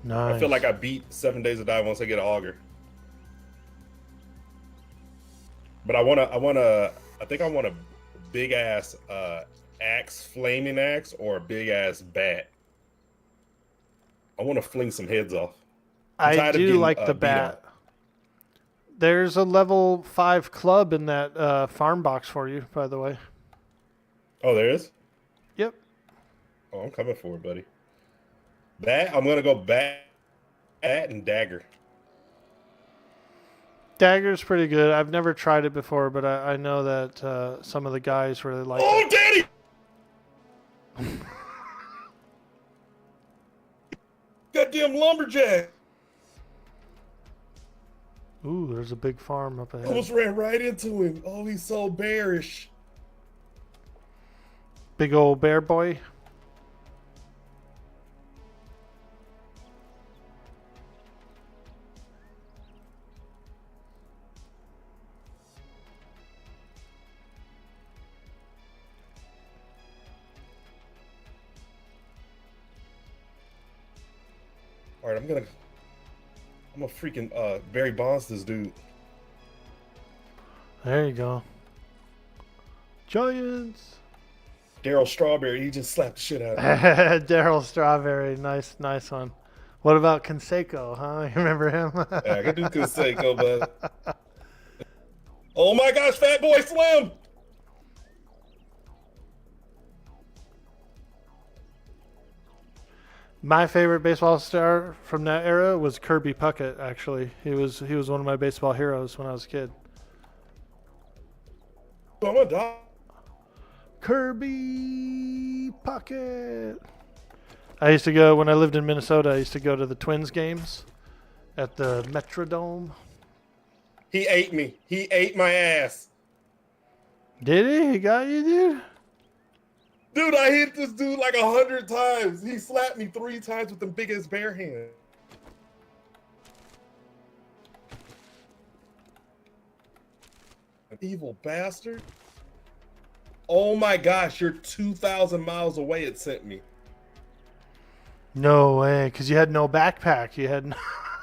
Nice. I feel like I beat 7 Days to Die once I get an auger. But I think I want a big ass axe, flaming axe, or a big ass bat. I want to fling some heads off. I do like the bat. There's a level 5 club in that farm box for you, by the way. Oh, there is? Yep. Oh, I'm coming for it, buddy. That, I'm going to go bat and dagger. Dagger's pretty good. I've never tried it before, but I know that some of the guys really like it. Daddy! Goddamn lumberjack! Ooh, there's a big farm up ahead. Almost ran right into him. Oh, he's so bearish. Big old bear boy. All right, I'm gonna freaking Barry Bonds this dude. There you go. Giants. Daryl Strawberry, he just slapped the shit out of me. Daryl Strawberry, nice one. What about Canseco, huh? You remember him? Yeah, I can do Canseco, but oh my gosh, Fat Boy Slim! My favorite baseball star from that era was Kirby Puckett. Actually, he was one of my baseball heroes when I was a kid. I'm gonna die. Kirby Puckett. I used to go when I lived in Minnesota. I used to go to the Twins games at the Metrodome. He ate me. He ate my ass. Did he? He got you, dude? Dude, I hit this dude like 100 times. He slapped me 3 times with the biggest bare hand. An evil bastard. Oh my gosh, you're 2,000 miles away, it sent me. No way, because you had no backpack. You had no,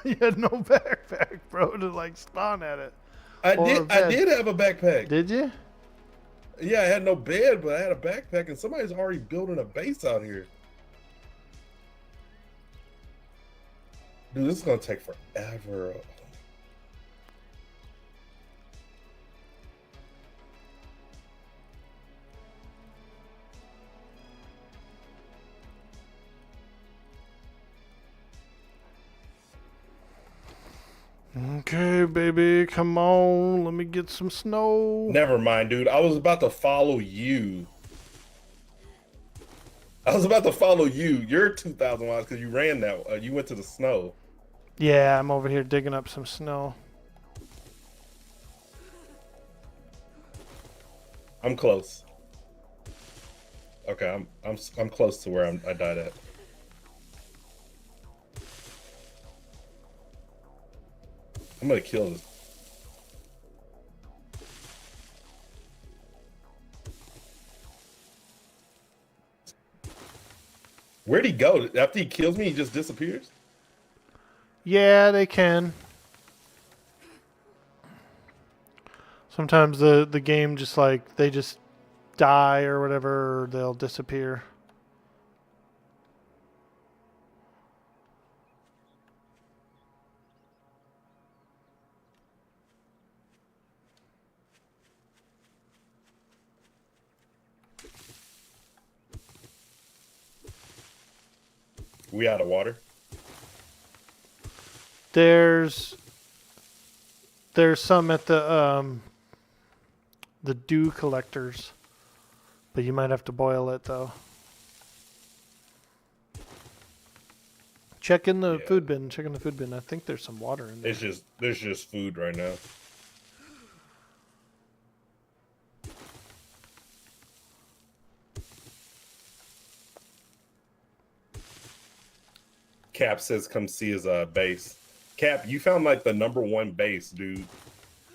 you had no backpack, bro, to like spawn at it. I did have a backpack. Did you? Yeah, I had no bed, but I had a backpack, and somebody's already building a base out here. Dude, this is gonna take forever. Okay, baby, come on. Let me get some snow. Never mind, dude. I was about to follow you. You're 2,000 miles because you ran that. You went to the snow. Yeah, I'm over here digging up some snow. I'm close. Okay, I'm close to where I died at. I'm gonna kill this. Where'd he go? After he kills me, he just disappears? Yeah, they can. Sometimes the game just like, they just die or whatever, or they'll disappear. We out of water? There's some at the dew collectors, but you might have to boil it though. Check in the food bin. Check in the food bin. I think there's some water in there. There's just food right now. Cap says come see his base. Cap, you found like the #1 base, dude.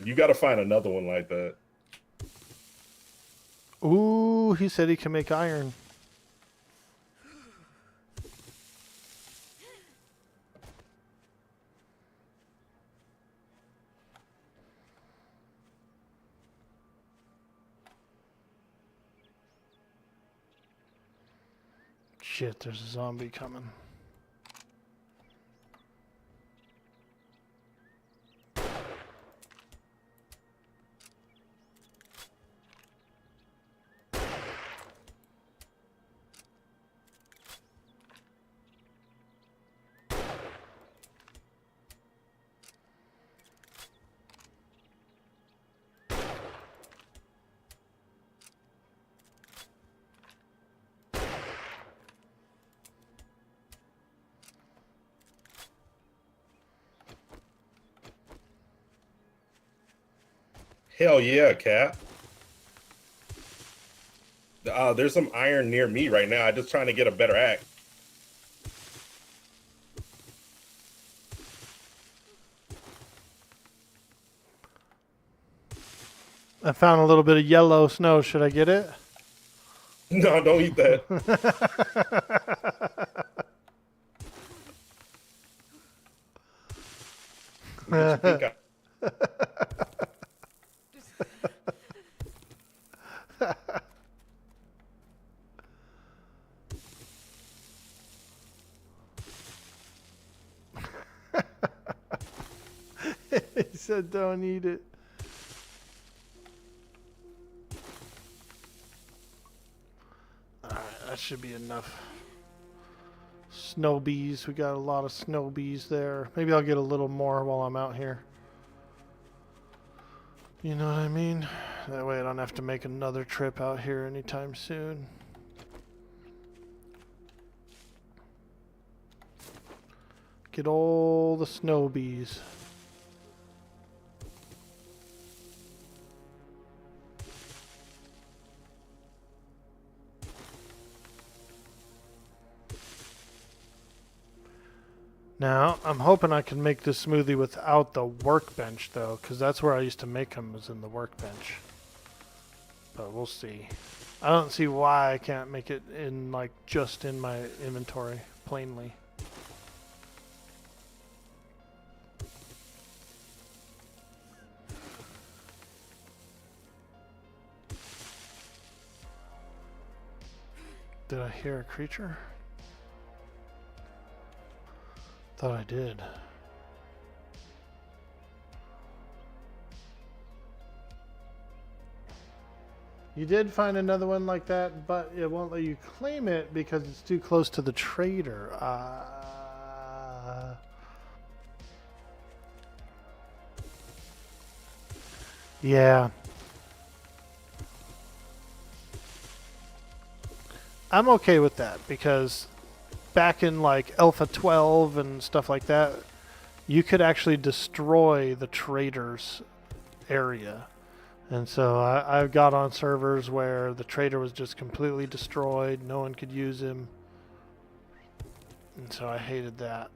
You got to find another one like that. Ooh, he said he can make iron. Shit, there's a zombie coming. Hell yeah, Cap. There's some iron near me right now. I'm just trying to get a better axe. I found a little bit of yellow snow. Should I get it? No, don't eat that. What you think He said don't eat it. Alright, that should be enough. Snow bees. We got a lot of snow bees there. Maybe I'll get a little more while I'm out here. You know what I mean? That way I don't have to make another trip out here anytime soon. Get all the snow bees. Now, I'm hoping I can make this smoothie without the workbench, though, because that's where I used to make them, was in the workbench. But we'll see. I don't see why I can't make it in, like, just in my inventory, plainly. Did I hear a creature? Thought I did. You did find another one like that, but it won't let you claim it because it's too close to the trader. Yeah. I'm okay with that because back in like Alpha 12 and stuff like that, you could actually destroy the trader's area. And so I got on servers where the trader was just completely destroyed. No one could use him. And so I hated that.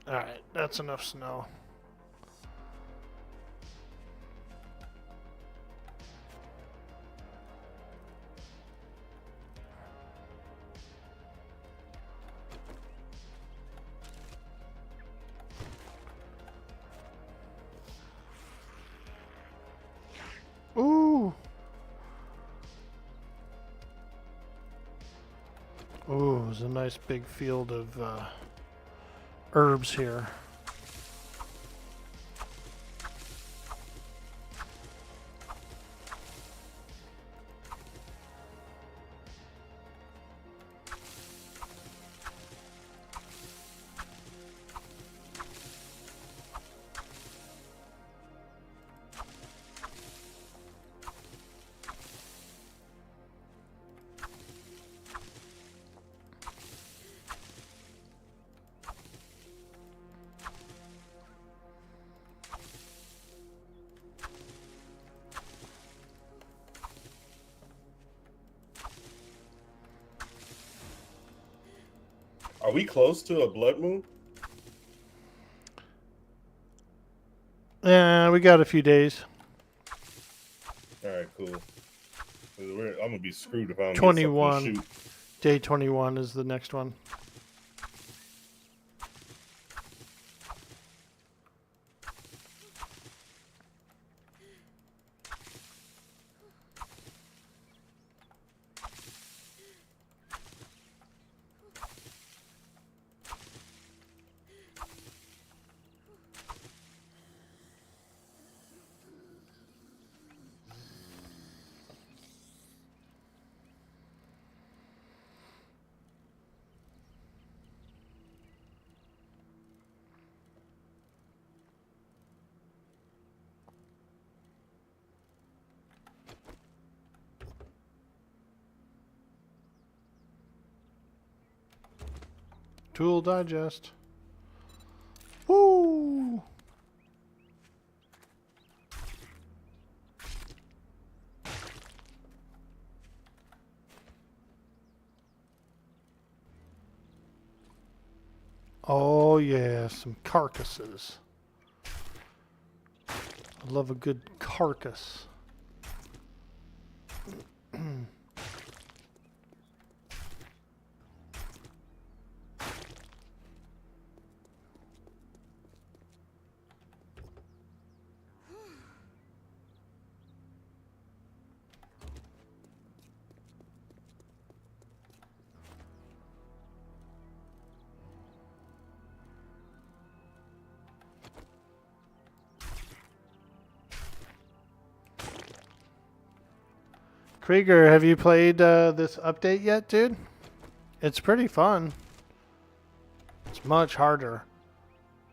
Alright, that's enough snow. Ooh! Ooh, there's a nice big field of herbs here. Are we close to a blood moon? Yeah, we got a few days. All right, cool. I'm gonna be screwed if I don't 21. get something to shoot. Day 21 is the next one. Tool digest. Woo! Oh yeah, some carcasses. I love a good carcass. Krieger, have you played this update yet, dude? It's pretty fun. It's much harder.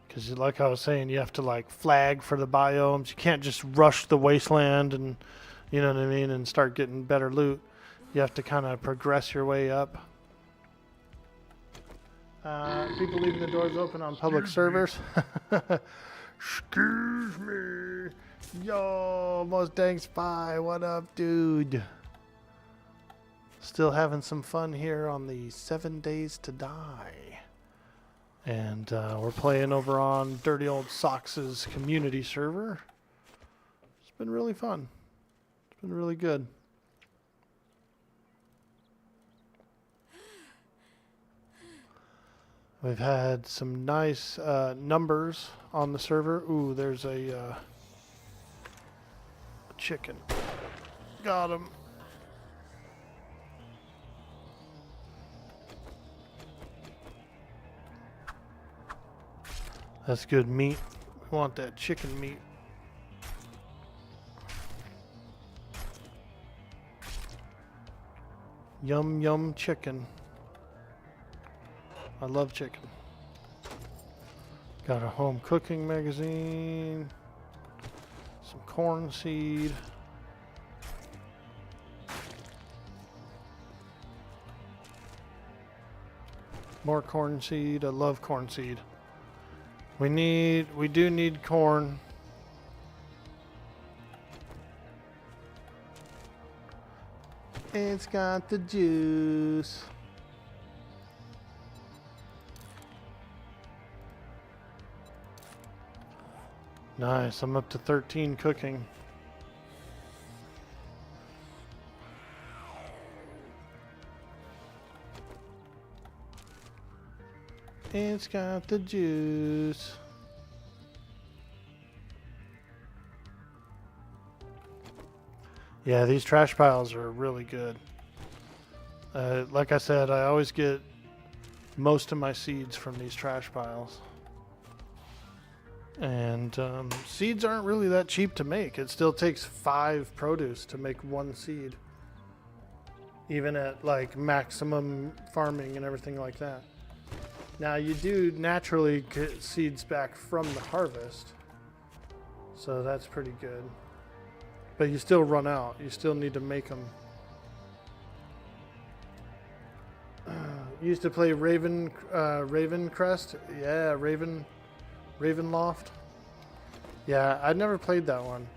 Because like I was saying, you have to like flag for the biomes. You can't just rush the wasteland and, you know what I mean, and start getting better loot. You have to kind of progress your way up. People leaving the doors open on public servers. Excuse me. Yo, Mustang Spy, what up, dude? Still having some fun here on the 7 Days to Die. And we're playing over on Dirty Old Socks' community server. It's been really fun. It's been really good. We've had some nice numbers on the server. Ooh, there's a chicken. Got him. That's good meat. We want that chicken meat. Yum, yum chicken. I love chicken. Got a home cooking magazine. Some corn seed. More corn seed. I love corn seed. We do need corn. It's got the juice. Nice, I'm up to 13 cooking. It's got the juice. Yeah, these trash piles are really good. Like I said, I always get most of my seeds from these trash piles. And seeds aren't really that cheap to make. It still takes 5 produce to make 1 seed. Even at like maximum farming and everything like that. Now you do naturally get seeds back from the harvest. So that's pretty good. But you still run out. You still need to make them. Used to play Raven Crest. Yeah, Ravenloft. Yeah, I never played that one.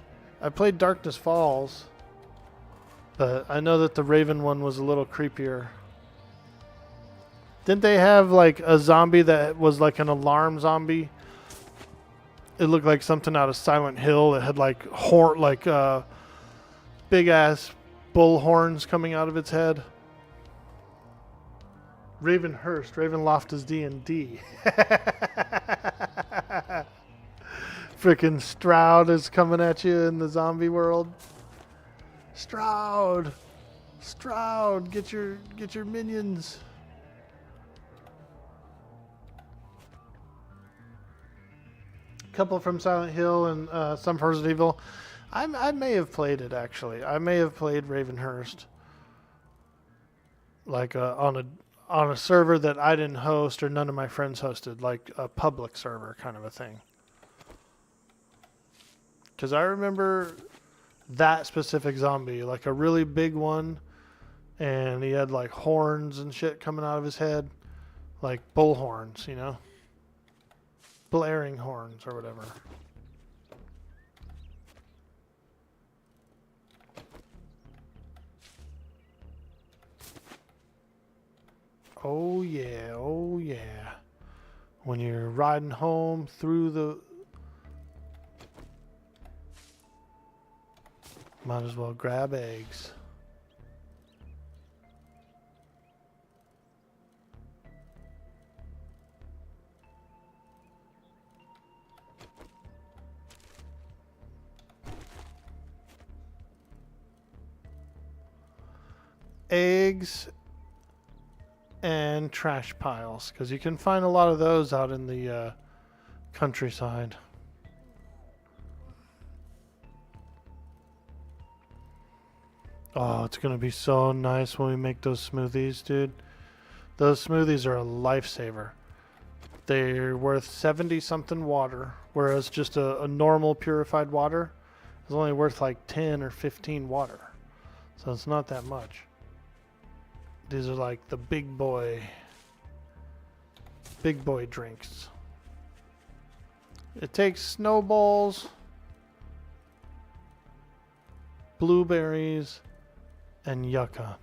I played Darkness Falls. But I know that the Raven one was a little creepier. Didn't they have like a zombie that was like an alarm zombie? It looked like something out of Silent Hill. It had like big ass bull horns coming out of its head. Ravenloft is D&D. Freaking Stroud is coming at you in the zombie world. Stroud, get your minions. Couple from Silent Hill and some from Resident Evil. I may have played it actually. I may have played Ravenhurst, like on a server that I didn't host or none of my friends hosted, like a public server kind of a thing. Because I remember that specific zombie, like a really big one, and he had like horns and shit coming out of his head, like bull horns, you know? Blaring horns or whatever. Oh yeah, oh yeah. When you're riding home through the... Might as well grab eggs. Eggs and trash piles, because you can find a lot of those out in the countryside. Oh, it's going to be so nice when we make those smoothies, dude. Those smoothies are a lifesaver. They're worth 70 something water, whereas just a normal purified water is only worth like 10 or 15 water. So it's not that much. These are like the big boy drinks. It takes snowballs, blueberries, and yucca.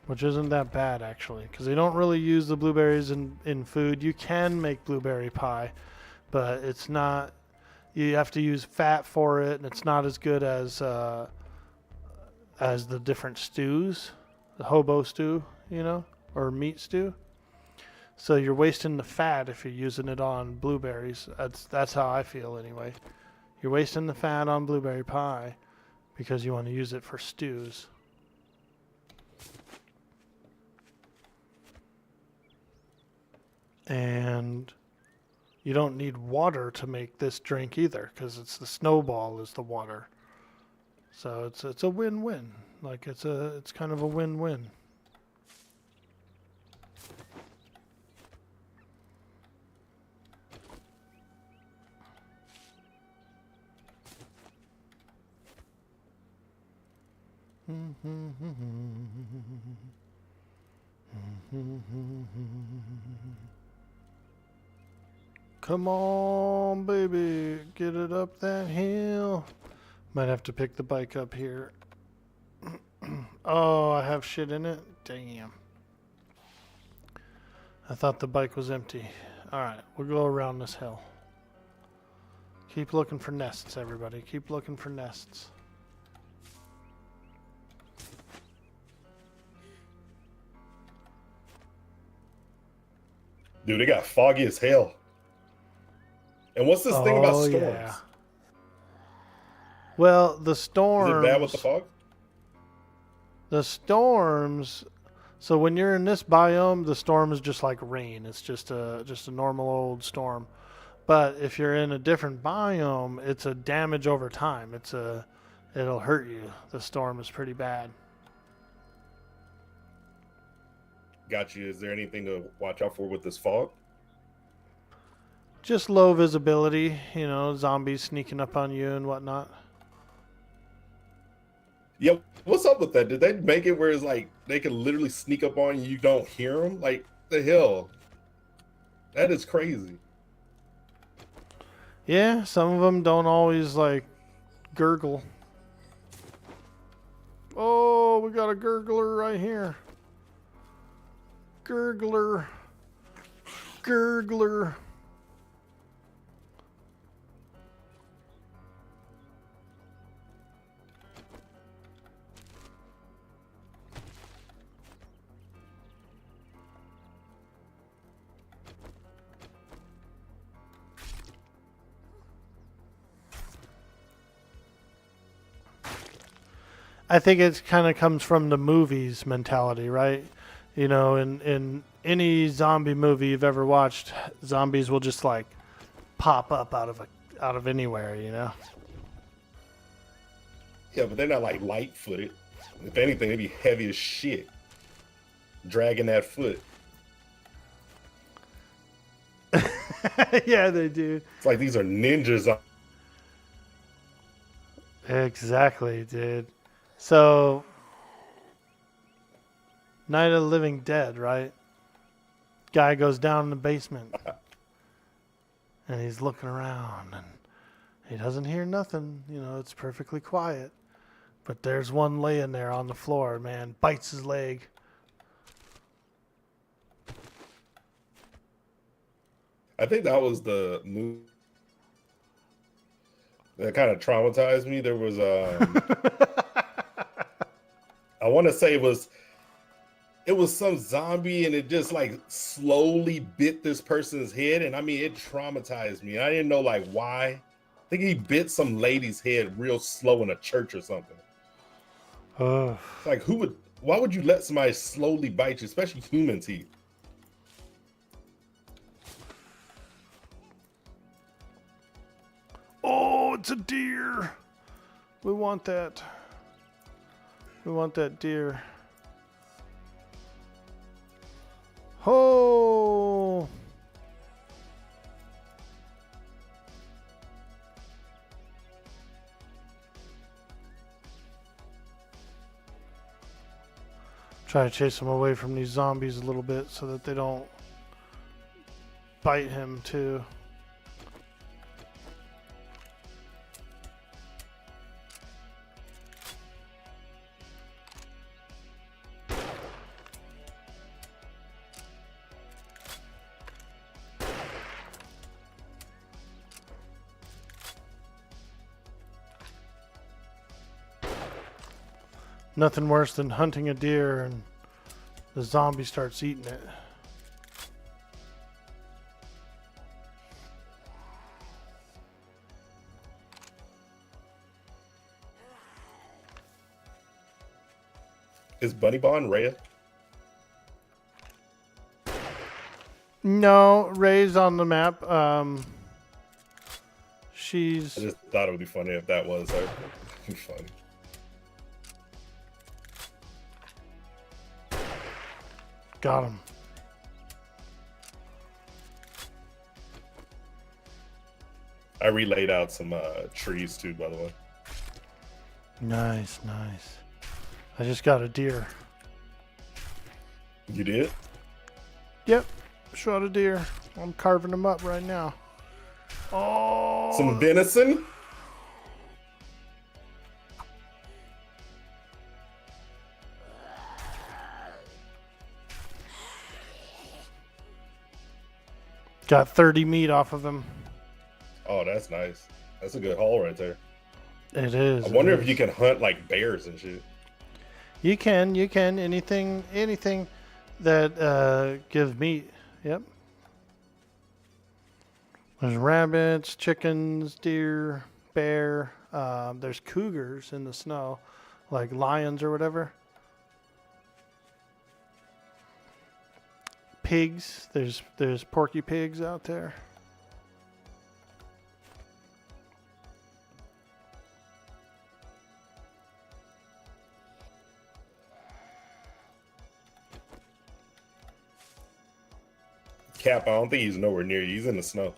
Which isn't that bad actually, because they don't really use the blueberries in food. You can make blueberry pie, but it's not, you have to use fat for it, and it's not as good as the different stews, the hobo stew, you know, or meat stew. So you're wasting the fat if you're using it on blueberries. That's how I feel anyway. You're wasting the fat on blueberry pie because you want to use it for stews. And you don't need water to make this drink either, because it's the snowball is the water. So it's a win-win. Like it's kind of a win-win. Come on, baby, get it up that hill. Might have to pick the bike up here. Oh, I have shit in it? Damn. I thought the bike was empty. Alright, we'll go around this hill. Keep looking for nests, everybody. Keep looking for nests. Dude, it got foggy as hell. And what's this thing about storms? Yeah. Well, the storms... Is it bad with the fog? The storms... So when you're in this biome, the storm is just like rain. It's just a normal old storm. But if you're in a different biome, it's a damage over time. It'll hurt you. The storm is pretty bad. Got you. Is there anything to watch out for with this fog? Just low visibility, you know, zombies sneaking up on you and whatnot. Yeah, what's up with that? Did they make it where it's like they can literally sneak up on you, you don't hear them? Like, the hell? That is crazy. Yeah, some of them don't always, like, gurgle. Oh, we got a gurgler right here. Gurgler. Gurgler. I think it kind of comes from the movies mentality, right? You know, in any zombie movie you've ever watched, zombies will just like pop up out of anywhere, you know. Yeah, but they're not like light-footed. If anything, they'd be heavy as shit, dragging that foot. Yeah, they do. It's like these are ninjas. Exactly, dude. So, Night of the Living Dead, right? Guy goes down in the basement. And he's looking around. And he doesn't hear nothing. You know, it's perfectly quiet. But there's one laying there on the floor, man. Bites his leg. I think that was the movie that kind of traumatized me. There was I want to say it was some zombie and it just like slowly bit this person's head, and I mean it traumatized me. I didn't know like why. I think he bit some lady's head real slow in a church or something. It's like why would you let somebody slowly bite you, especially human teeth? Oh, it's a deer. We want that. We want that deer. Oh. Try to chase him away from these zombies a little bit so that they don't bite him too. Nothing worse than hunting a deer and the zombie starts eating it. Is Bunny Bond Rhea? No, Ray's on the map. I She's just thought it would be funny if that was her. It'd be funny. got him. I relayed out some trees too, by the way. Nice, nice. I just got a deer. You did? Yep, shot a deer. I'm carving them up right now. Oh, Some venison? got 30 meat off of him. Oh, that's nice. That's a good haul right there. It is. I wonder if you can hunt like bears and shit. You can. Anything that gives meat. Yep. There's rabbits, chickens, deer, bear. There's cougars in the snow, like lions or whatever. Pigs. There's porky pigs out there. Cap, I don't think he's nowhere near you. He's in the snow.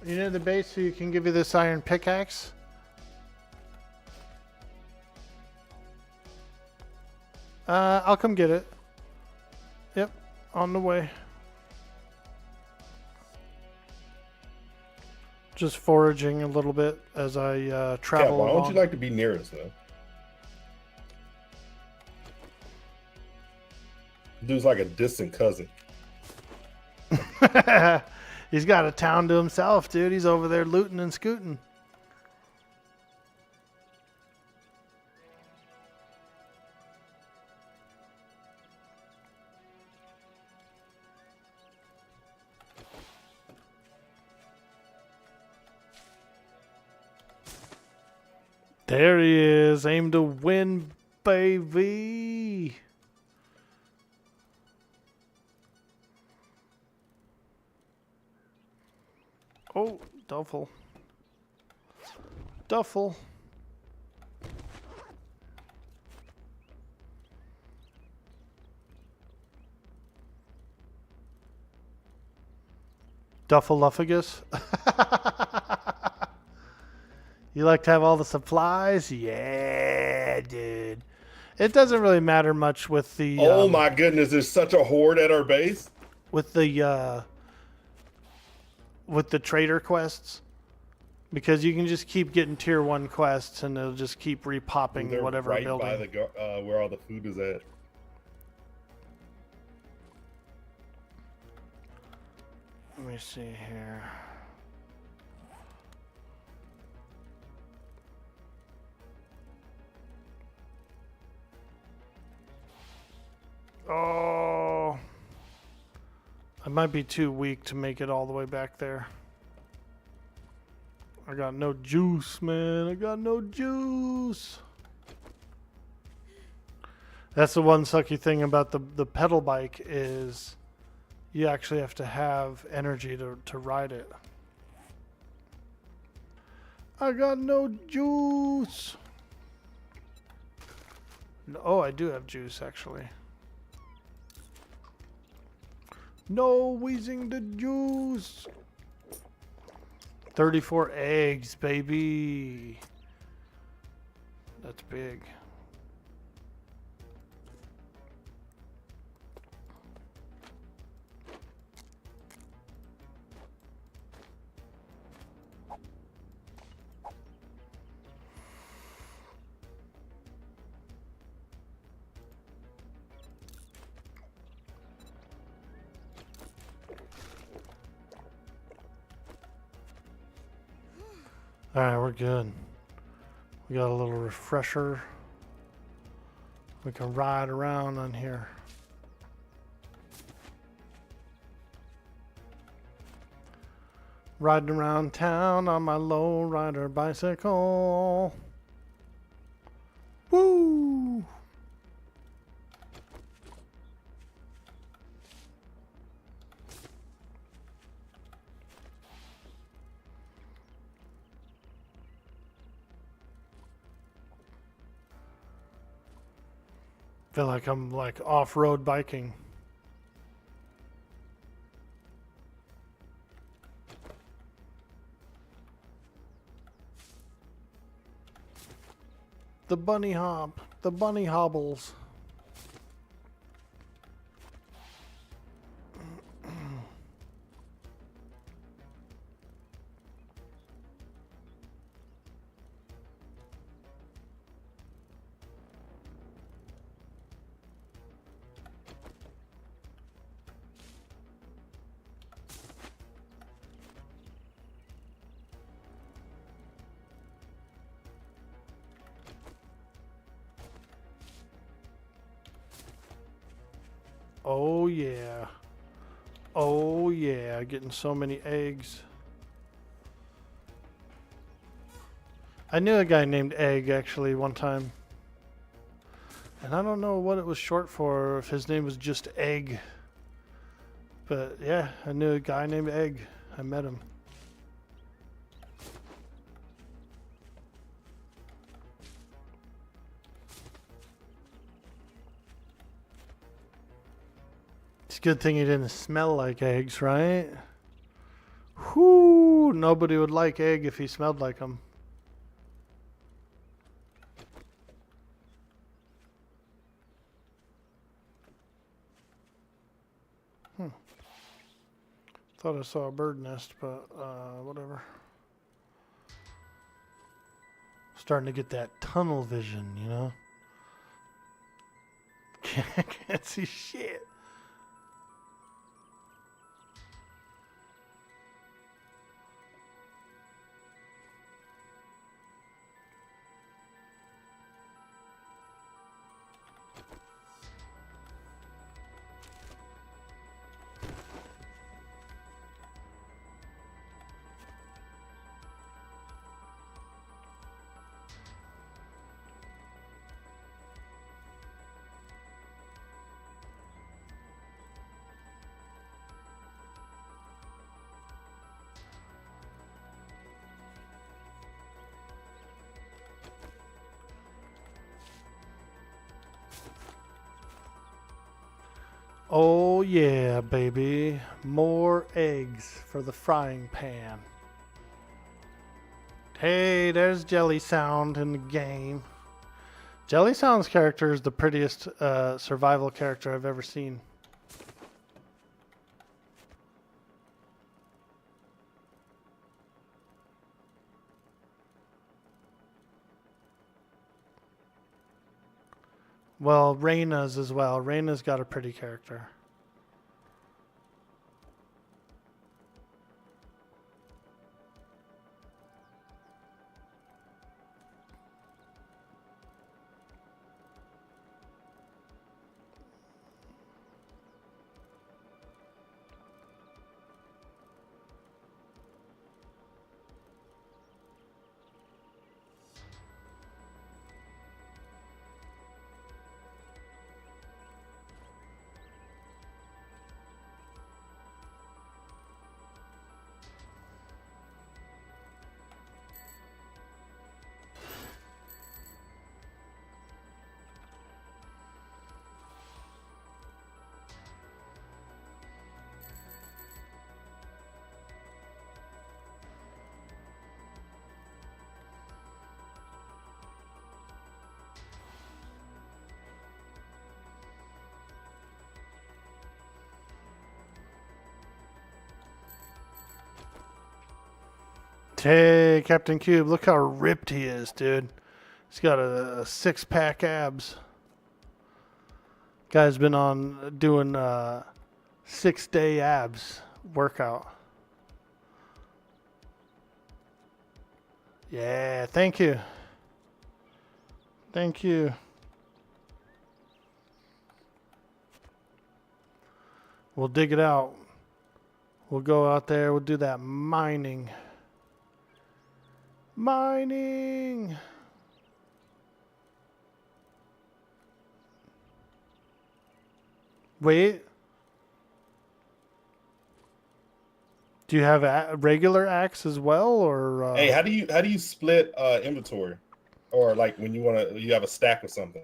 You know the base so you can give you this iron pickaxe? I'll come get it. Yep, on the way. Just foraging a little bit as I Cap, travel why along. don't you like to be near us though? Dude's like a distant cousin. He's got a town to himself, dude. He's over there looting and scooting. There he is. Aim to win, baby. Oh, duffel. Duffel. Duffeluffagus. You like to have all the supplies? Yeah, dude. It doesn't really matter much with the... Oh my goodness, there's such a horde at our base. With the trader quests. Because you can just keep getting tier 1 quests and it'll just keep repopping They're whatever right building. by the where all the food is at. Let me see here. Oh, I might be too weak to make it all the way back there. I got no juice, man. I got no juice. That's the one sucky thing about the pedal bike is you actually have to have energy to ride it. I got no juice. Oh, I do have juice, actually. No wheezing the juice. 34 eggs, baby. That's big. All right, we're good. We got a little refresher. We can ride around on here. Riding around town on my low rider bicycle. Woo! Feel like I'm like off-road biking. The bunny hop, the bunny hobbles. Oh yeah. Oh yeah, getting so many eggs. I knew a guy named Egg actually one time. And I don't know what it was short for, or if his name was just Egg. But yeah, I knew a guy named Egg. I met him. It's a good thing he didn't smell like eggs, right? Whoo! Nobody would like Egg if he smelled like them. Thought I saw a bird nest, but whatever. Starting to get that tunnel vision, you know? Can't see shit. Oh yeah, baby. More eggs for the frying pan. Hey, there's Jelly Sound in the game. Jelly Sound's character is the prettiest survival character I've ever seen. Well, Reyna's as well. Reyna's got a pretty character. Hey, Captain Cube, look how ripped he is, dude. He's got a six-pack abs. Guy's been on doing 6-day abs workout. Yeah, thank you. Thank you. We'll dig it out. We'll go out there. We'll do that mining. Mining. Wait. Do you have a regular axe as well, or? Hey, how do you split inventory, or like when you have a stack or something?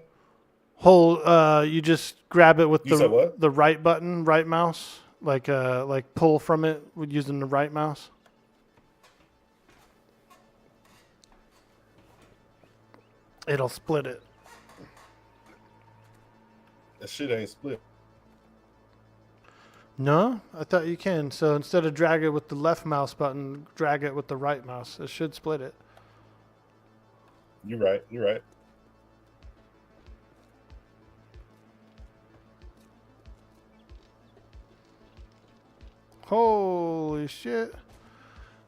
You just grab it with You said what? the right button, right mouse, like pull from it using the right mouse. It'll split it. That shit ain't split. No, I thought you can. So instead of drag it with the left mouse button, drag it with the right mouse. It should split it. You're right. You're right. Holy shit.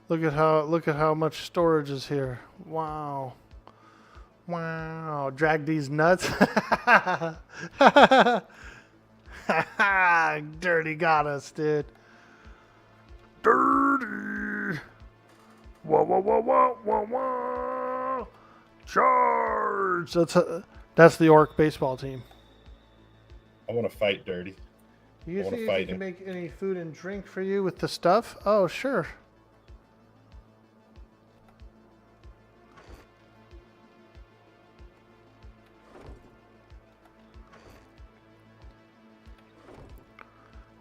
Look at how much storage is here. Wow. Wow. Drag these nuts. Dirty got us, dude. Dirty. Wah, wah, wah, wah, wah, wah. Charge. That's the Orc baseball team. I want to fight Dirty. You I wanna see if fight you can him. make any food and drink for you with the stuff? Oh, sure.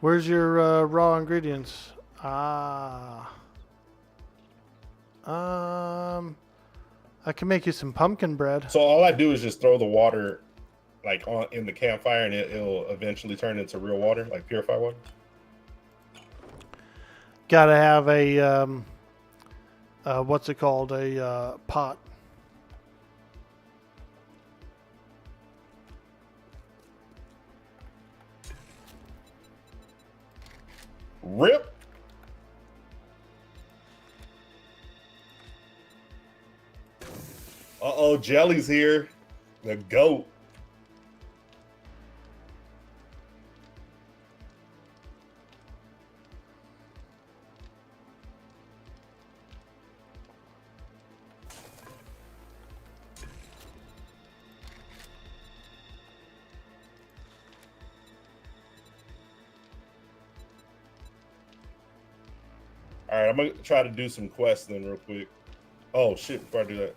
Where's your raw ingredients? I can make you some pumpkin bread. So all I do is just throw the water like in the campfire, and it'll eventually turn into real water, like purified water. Gotta have a what's it called? A pot. Rip. Uh-oh, Jelly's here. The goat. All right, I'm gonna try to do some quests then real quick. Oh shit! Before I do that,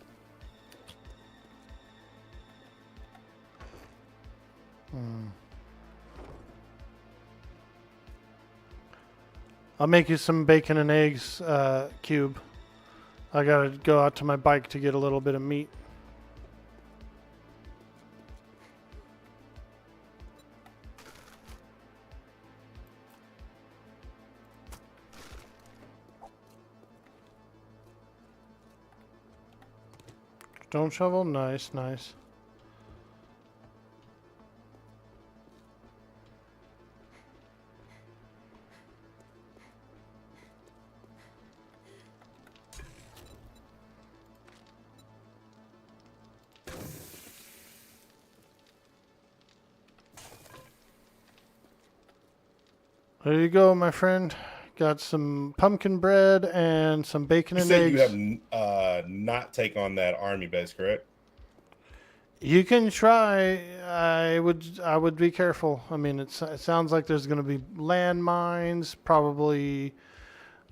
I'll make you some bacon and eggs, Cube. I gotta go out to my bike to get a little bit of meat. Stone shovel, nice, nice. There you go, my friend. Got some pumpkin bread and some bacon You and said eggs. you have not take on that army base, correct? You can try. I would be careful. I mean, it sounds like there's going to be landmines, probably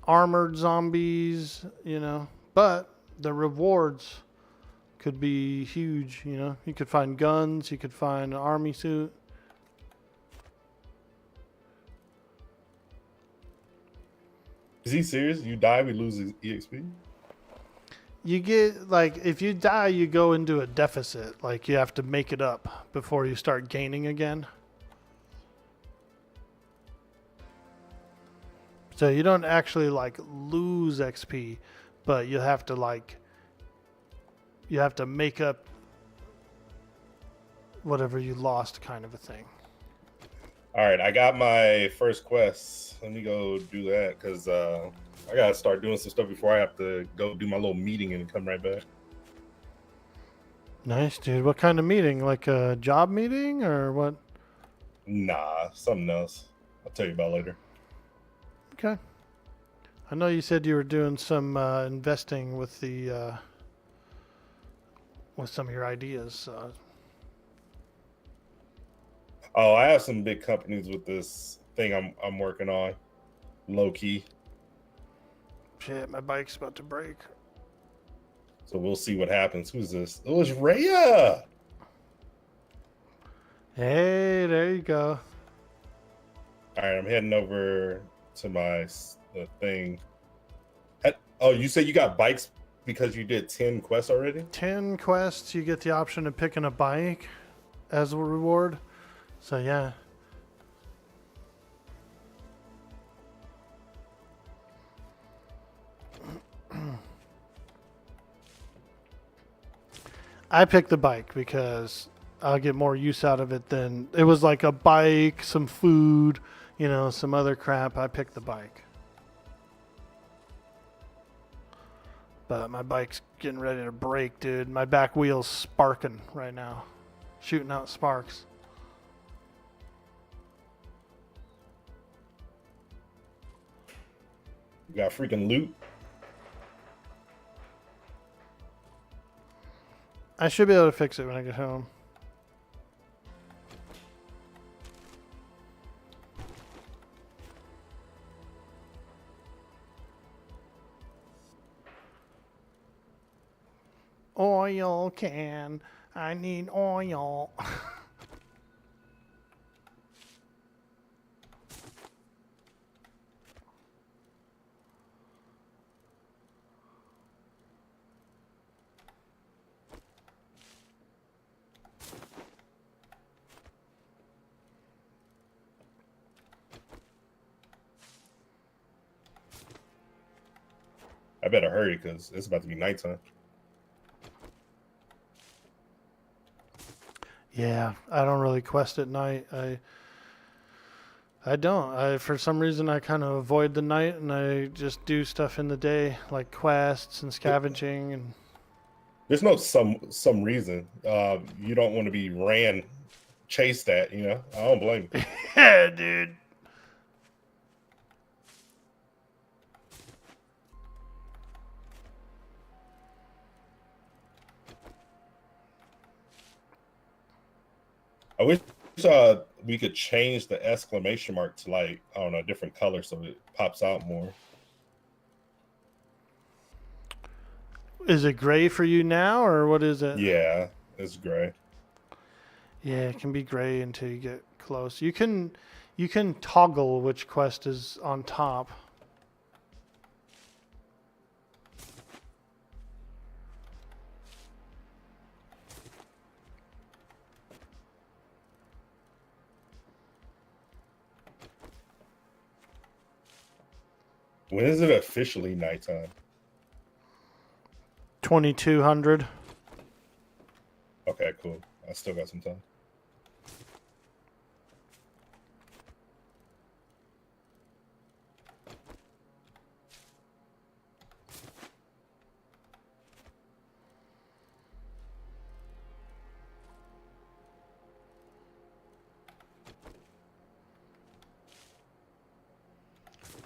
armored zombies, you know. But the rewards could be huge, you know. You could find guns, you could find an army suit. Is he serious? You die, we lose EXP? You get, like, if you die, you go into a deficit. Like, you have to make it up before you start gaining again. So you don't actually, like, lose XP, but you have to, like, you have to make up whatever you lost, kind of a thing. All right, I got my first quest. Let me go do that because I gotta start doing some stuff before I have to go do my little meeting and come right back. Nice, dude. What kind of meeting? Like a job meeting or what? Nah, something else. I'll tell you about later. Okay. I know you said you were doing some investing with the with some of your ideas. Oh, I have some big companies with this thing I'm working on, low key. Shit, my bike's about to break. So we'll see what happens. Who's this? Oh, it's Rhea. Hey, there you go. All right, I'm heading over to my thing. Oh, you said you got bikes because you did 10 quests already? 10 quests, you get the option of picking a bike as a reward. So, yeah. I picked the bike because I'll get more use out of it than it was like a bike, some food, you know, some other crap. I picked the bike. But my bike's getting ready to break, dude. My back wheel's sparking right now, shooting out sparks. You got freaking loot. I should be able to fix it when I get home. Oil can. I need oil. I better hurry because it's about to be nighttime. Yeah, I don't really quest at night. I don't. For some reason I kind of avoid the night and I just do stuff in the day like quests and scavenging and There's no some reason. You don't want to be chased at, you know? I don't blame you. yeah, dude. I wish we could change the exclamation mark to, like, I don't know, a different color so it pops out more. Is it gray for you now or what is it? Yeah, it's gray. Yeah, it can be gray until you get close. You can toggle which quest is on top. When is it officially nighttime? 2200. Okay, cool. I still got some time.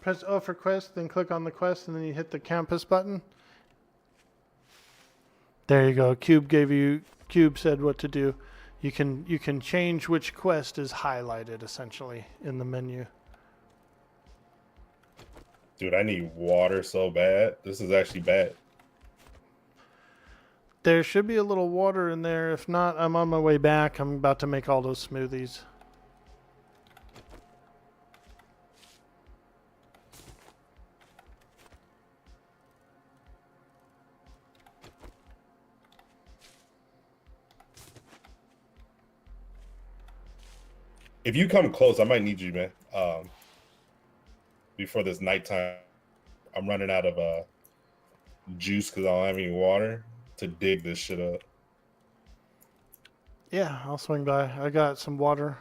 Press O for quest, then click on the quest, and then you hit the campus button. There you go. Cube said what to do. You can change which quest is highlighted essentially in the menu. Dude, I need water so bad. This is actually bad. There should be a little water in there. If not, I'm on my way back. I'm about to make all those smoothies. If you come close, I might need you, man. Before this nighttime, I'm running out of juice because I don't have any water to dig this shit up. Yeah, I'll swing by. I got some water.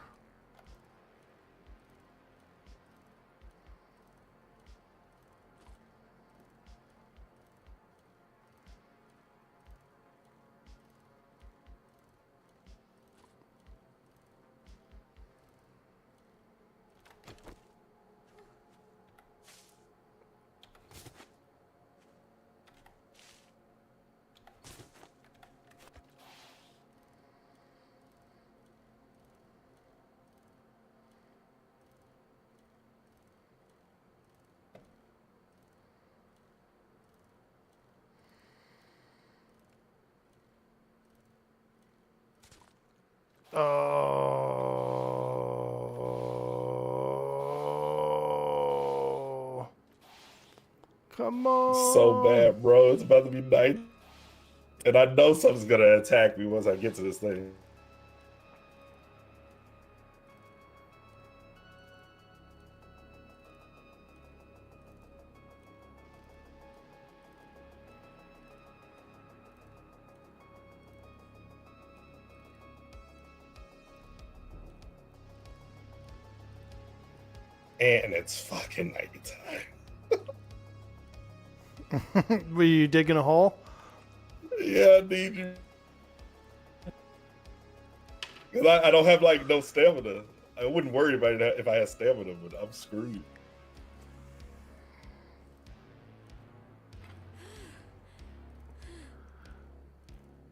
Oh. Come on. So bad, bro. It's about to be night. And I know something's going to attack me once I get to this thing. And it's fucking nighttime. Were you digging a hole? Yeah, I need you. Cause I don't have like no stamina. I wouldn't worry about it if I had stamina, but I'm screwed.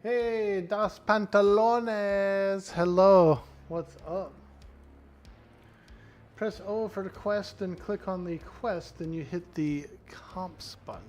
Hey, Dos Pantalones. Hello. What's up? Press O for the quest and click on the quest, then you hit the comps button.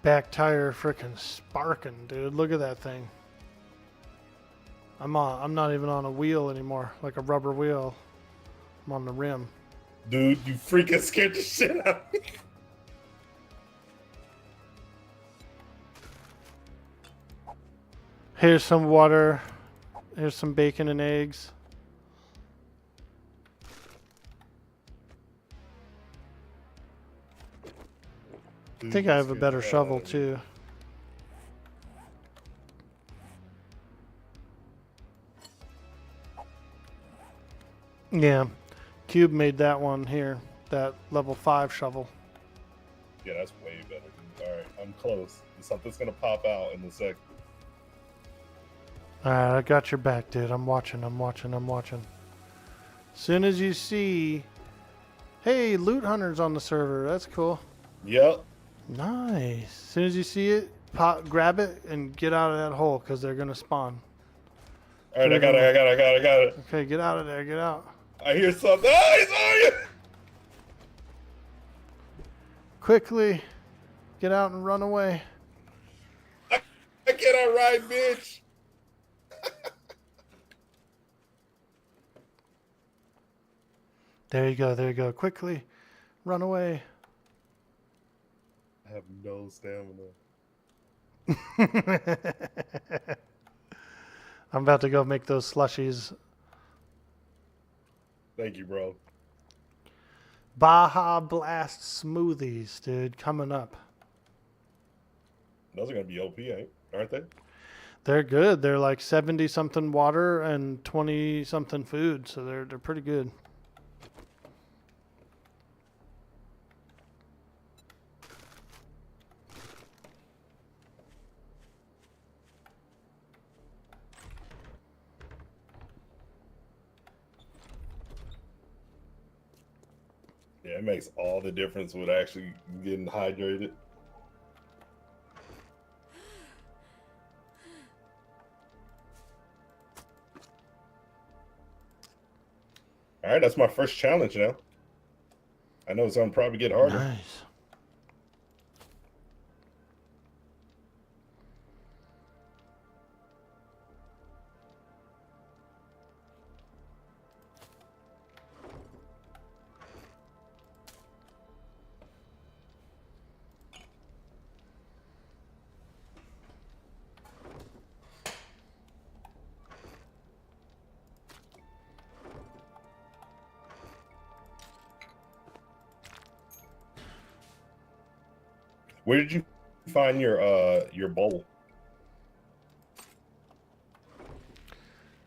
Back tire freaking sparking, dude. Look at that thing. I'm not even on a wheel anymore, like a rubber wheel. I'm on the rim. Dude, you freaking scared the shit out of me. Here's some water. Here's some bacon and eggs. I think I have a better shovel too. Yeah, Cube made that one here, that level 5 shovel. Yeah, that's way better. All right, I'm close. Something's gonna pop out in a sec. All right, I got your back, dude. I'm watching. Soon as you see, hey, loot hunters on the server. That's cool. Yep. Nice. Soon as you see it, grab it and get out of that hole because they're gonna spawn. All right, I got it. Okay, get out of there. Get out. I hear something. Oh, he's on you. Quickly, get out and run away. I cannot ride, bitch. There you go. There you go. Quickly, run away. I have no stamina. I'm about to go make those slushies. Thank you, bro. Baja Blast smoothies, dude, coming up. Those are gonna be OP, aren't they? They're good. They're like 70 something water and 20 something food, so they're pretty good. Yeah, it makes all the difference with actually getting hydrated. All right, that's my first challenge now. I know it's gonna probably get harder. Nice. Where did you find your bowl?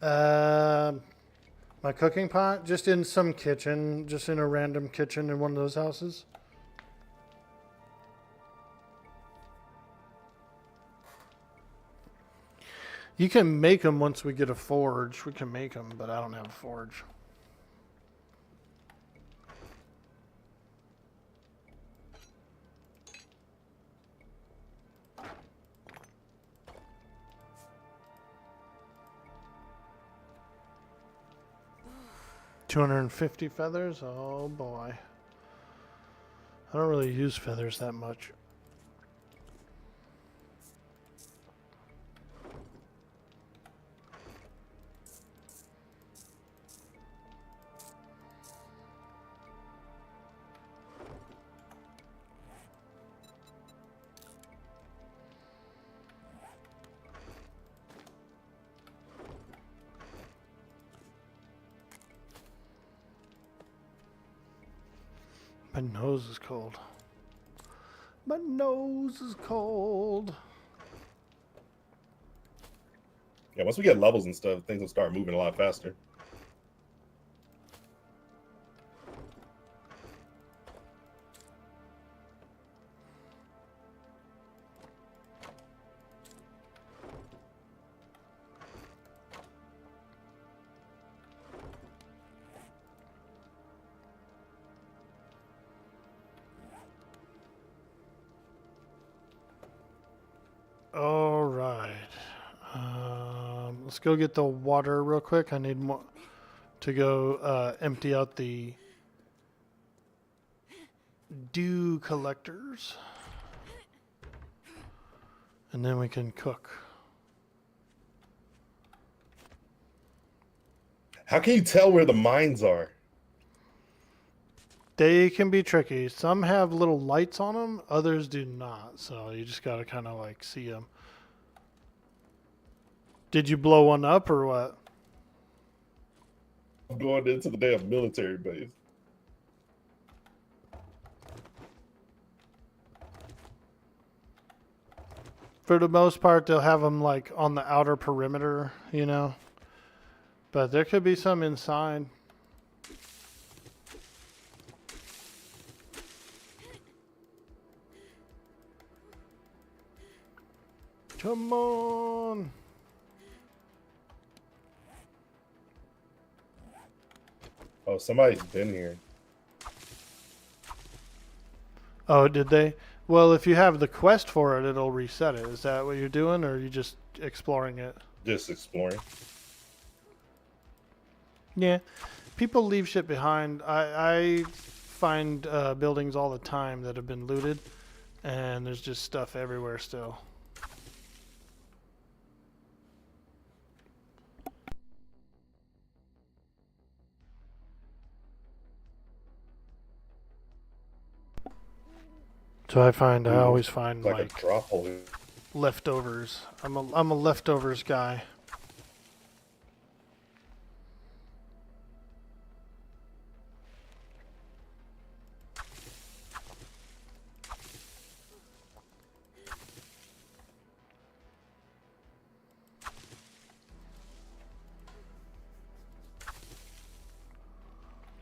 My cooking pot, just in some kitchen, just in a random kitchen in one of those houses. You can make them once we get a forge. We can make them, but I don't have a forge. $250 feathers? Oh boy. I don't really use feathers that much. My nose is cold. My nose is cold. Yeah, once we get levels and stuff, things will start moving a lot faster. All right. Let's go get the water real quick. I need more to go empty out the dew collectors. And then we can cook. How can you tell where the mines are? They can be tricky. Some have little lights on them, others do not. So you just got to kind of like see them. Did you blow one up or what? I'm going into the damn military base. For the most part, they'll have them like on the outer perimeter, you know. But there could be some inside. Come on. Oh, somebody's been here. Oh, did they? Well, if you have the quest for it, it'll reset it. Is that what you're doing, or are you just exploring it? Just exploring. Yeah. People leave shit behind. I find buildings all the time that have been looted, and there's just stuff everywhere still. So I always find like like a drop hole. leftovers. I'm a leftovers guy.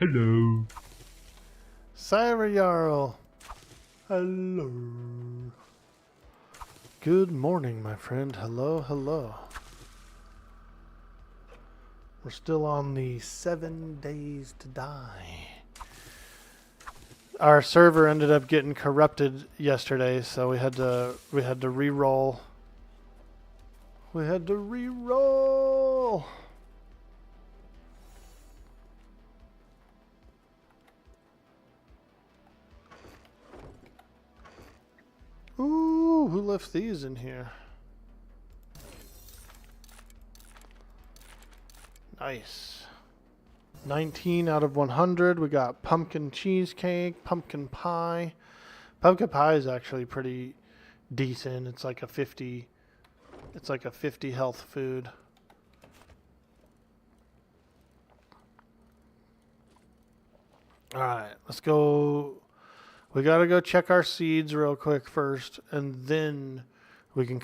Hello. Syra Jarl. Hello. Good morning, my friend. Hello, hello. We're still on the 7 days to die. Our server ended up getting corrupted yesterday, so we had to re-roll. We had to re-roll. Ooh, who left these in here? Nice. 19 out of 100. We got pumpkin cheesecake, pumpkin pie. Pumpkin pie is actually pretty decent. It's like a 50 health food. All right, let's go. We got to go check our seeds real quick first, and then we can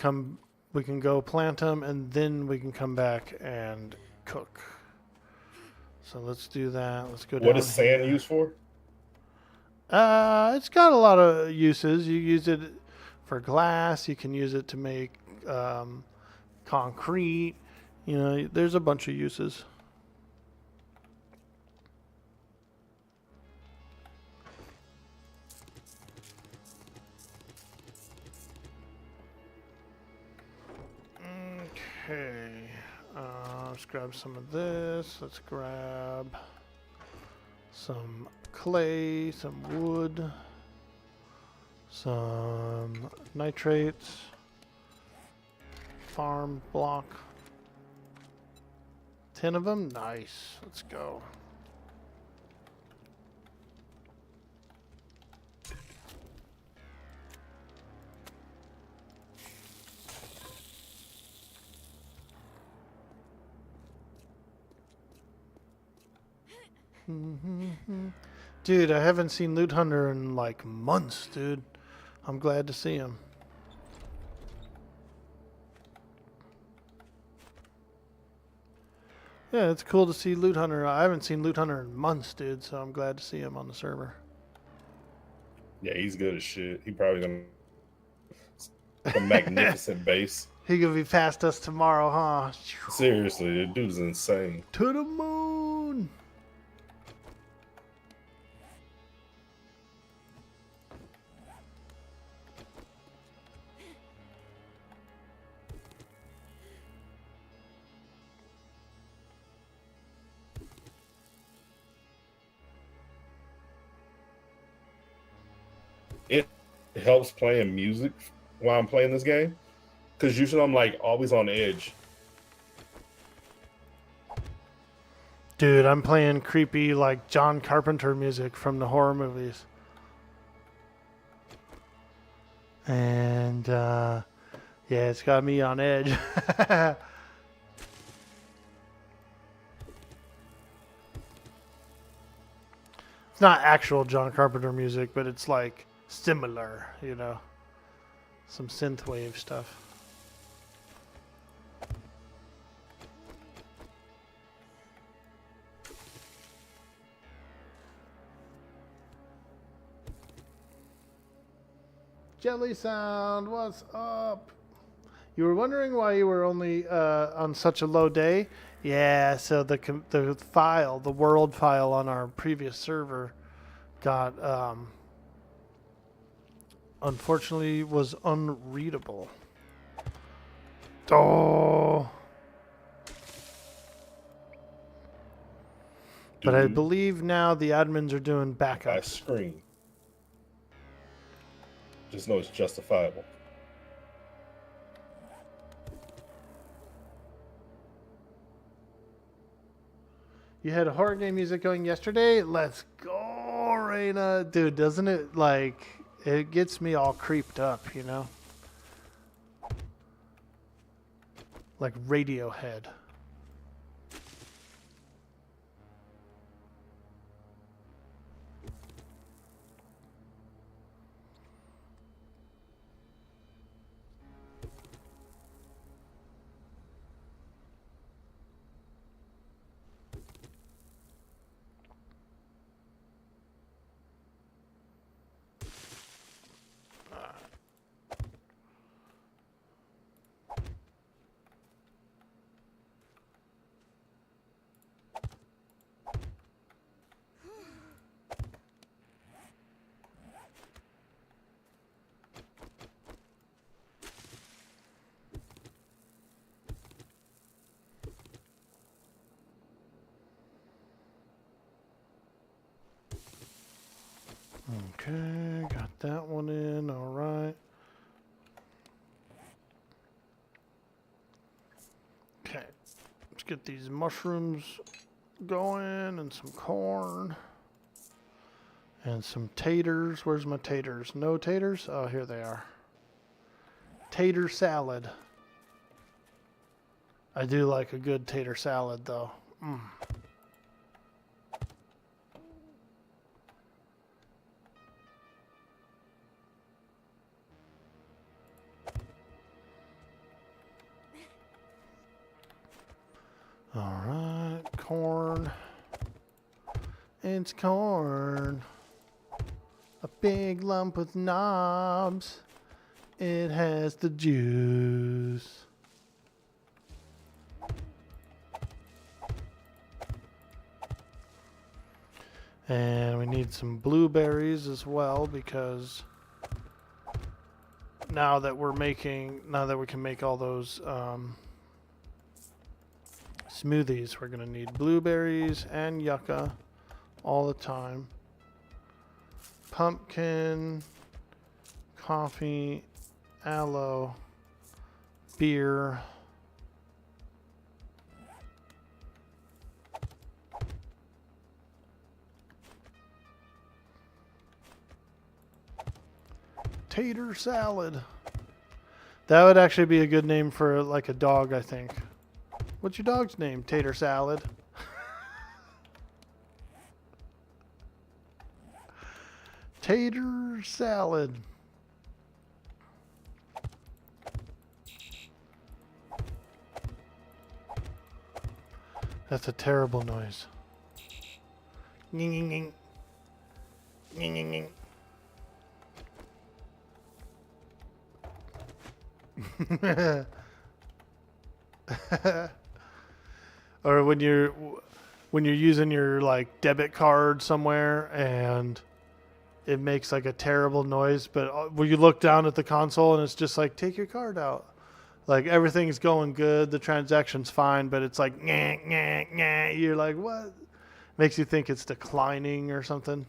go plant them, and then we can come back and cook. So let's do that. Let's go down. What is sand used for? It's got a lot of uses. You use it for glass. You can use it to make concrete. You know, there's a bunch of uses. Okay, let's grab some of this. Let's grab some clay, some wood, some nitrates, farm block. 10 of them? Nice. Let's go. Dude, I haven't seen Loot Hunter in like months, dude. I'm glad to see him. Yeah, it's cool to see Loot Hunter. I haven't seen Loot Hunter in months, dude, so I'm glad to see him on the server. Yeah, he's good as shit. He probably gonna a magnificent base. He gonna be past us tomorrow, huh? Seriously, the dude's insane. To the moon. It helps playing music while I'm playing this game, because usually I'm like always on edge. Dude, I'm playing creepy like John Carpenter music from the horror movies. And yeah, it's got me on edge. It's not actual John Carpenter music, but it's like similar, you know. Some synthwave stuff. Jelly Sound, what's up? You were wondering why you were only on such a low day? Yeah, so the file, the world file on our previous server got, unfortunately, was unreadable. Oh. But I Dude. believe now the admins are doing By backups. screen. Just know it's justifiable. You had horror game music going yesterday? Let's go, Raina. Dude, doesn't it, like, it gets me all creeped up, you know? Like Radiohead. Okay, got that one in, all right. Okay, let's get these mushrooms going and some corn and some taters. Where's my taters? No taters? Oh, here they are. Tater salad. I do like a good tater salad, though. Mm. All right, corn. It's corn. A big lump with knobs. It has the juice. And we need some blueberries as well, because now that we can make all those smoothies, we're gonna need blueberries and yucca all the time. Pumpkin, coffee, aloe, beer. Tater salad. That would actually be a good name for like a dog, I think. What's your dog's name? Tater salad. Tater salad. That's a terrible noise. Ning, ning, ning. Ning, ning, ning. Or when you're using your like debit card somewhere and it makes like a terrible noise, but when you look down at the console and it's just like, take your card out. Like everything's going good, the transaction's fine, but it's like nyeh, nyeh, nyeh. You're like, what? Makes you think it's declining or something.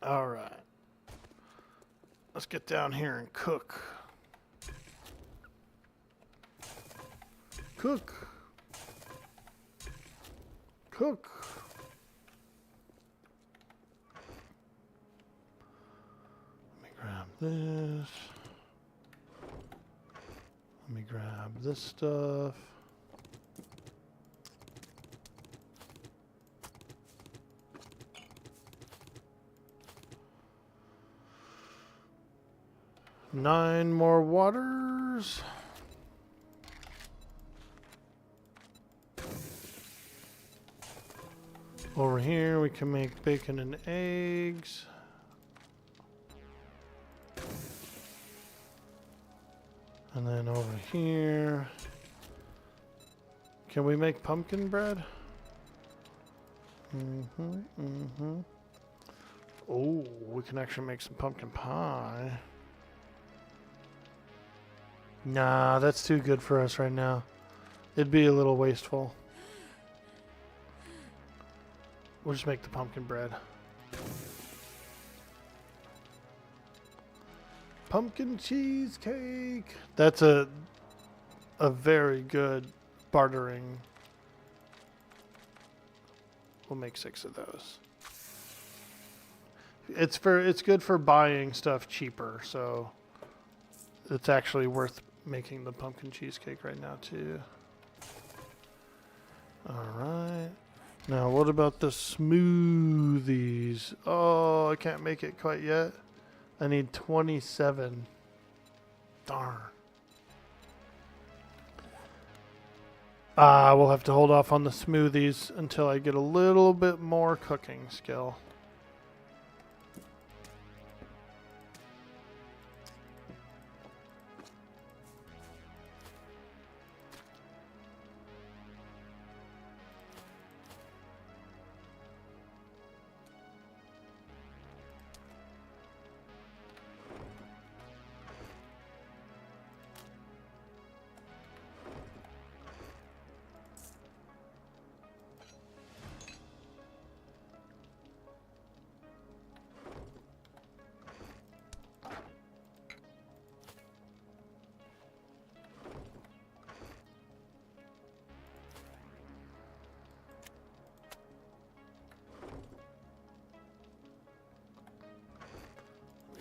All right. Let's get down here and cook. Cook. Cook. Let me grab this. Let me grab this stuff. Nine more waters. Over here we can make bacon and eggs. And then over here, can we make pumpkin bread? Oh, we can actually make some pumpkin pie. Nah, that's too good for us right now. It'd be a little wasteful. We'll just make the pumpkin bread. Pumpkin cheesecake. That's a very good bartering. We'll make 6 of those. It's good for buying stuff cheaper, so it's actually worth making the pumpkin cheesecake right now too. All right. Now what about the smoothies? Oh, I can't make it quite yet. I need 27. Darn. We'll have to hold off on the smoothies until I get a little bit more cooking skill.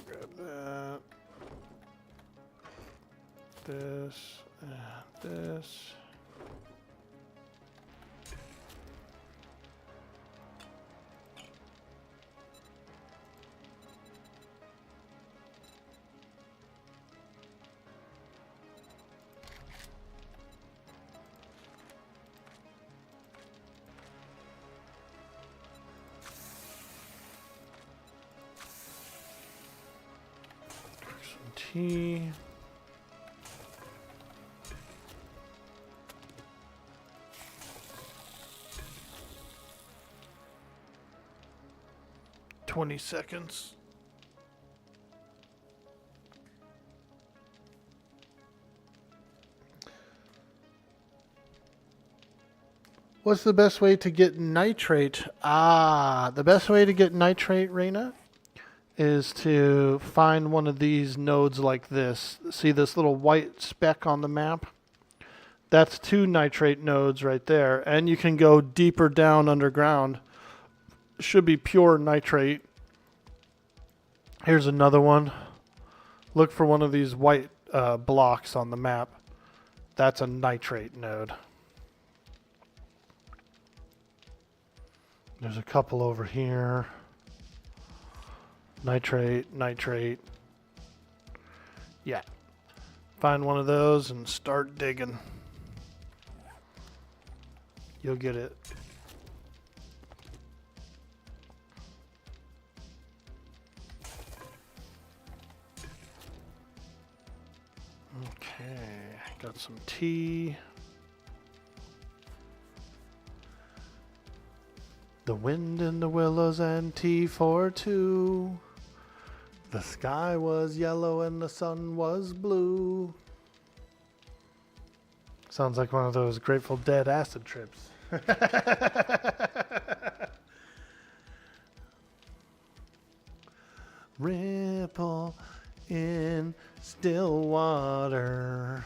Grab that. This and this. Some tea. $20 seconds. What's the best way to get nitrate? The best way to get nitrate, Raina, is to find one of these nodes like this. See this little white speck on the map? That's 2 nitrate nodes right there. And you can go deeper down underground. Should be pure nitrate. Here's another one. Look for one of these white blocks on the map. That's a nitrate node. There's a couple over here. Nitrate, nitrate. Yeah. Find one of those and start digging. You'll get it. Okay, got some tea. The wind in the willows and tea for 2. The sky was yellow and the sun was blue. Sounds like one of those Grateful Dead acid trips. Ripple in still water.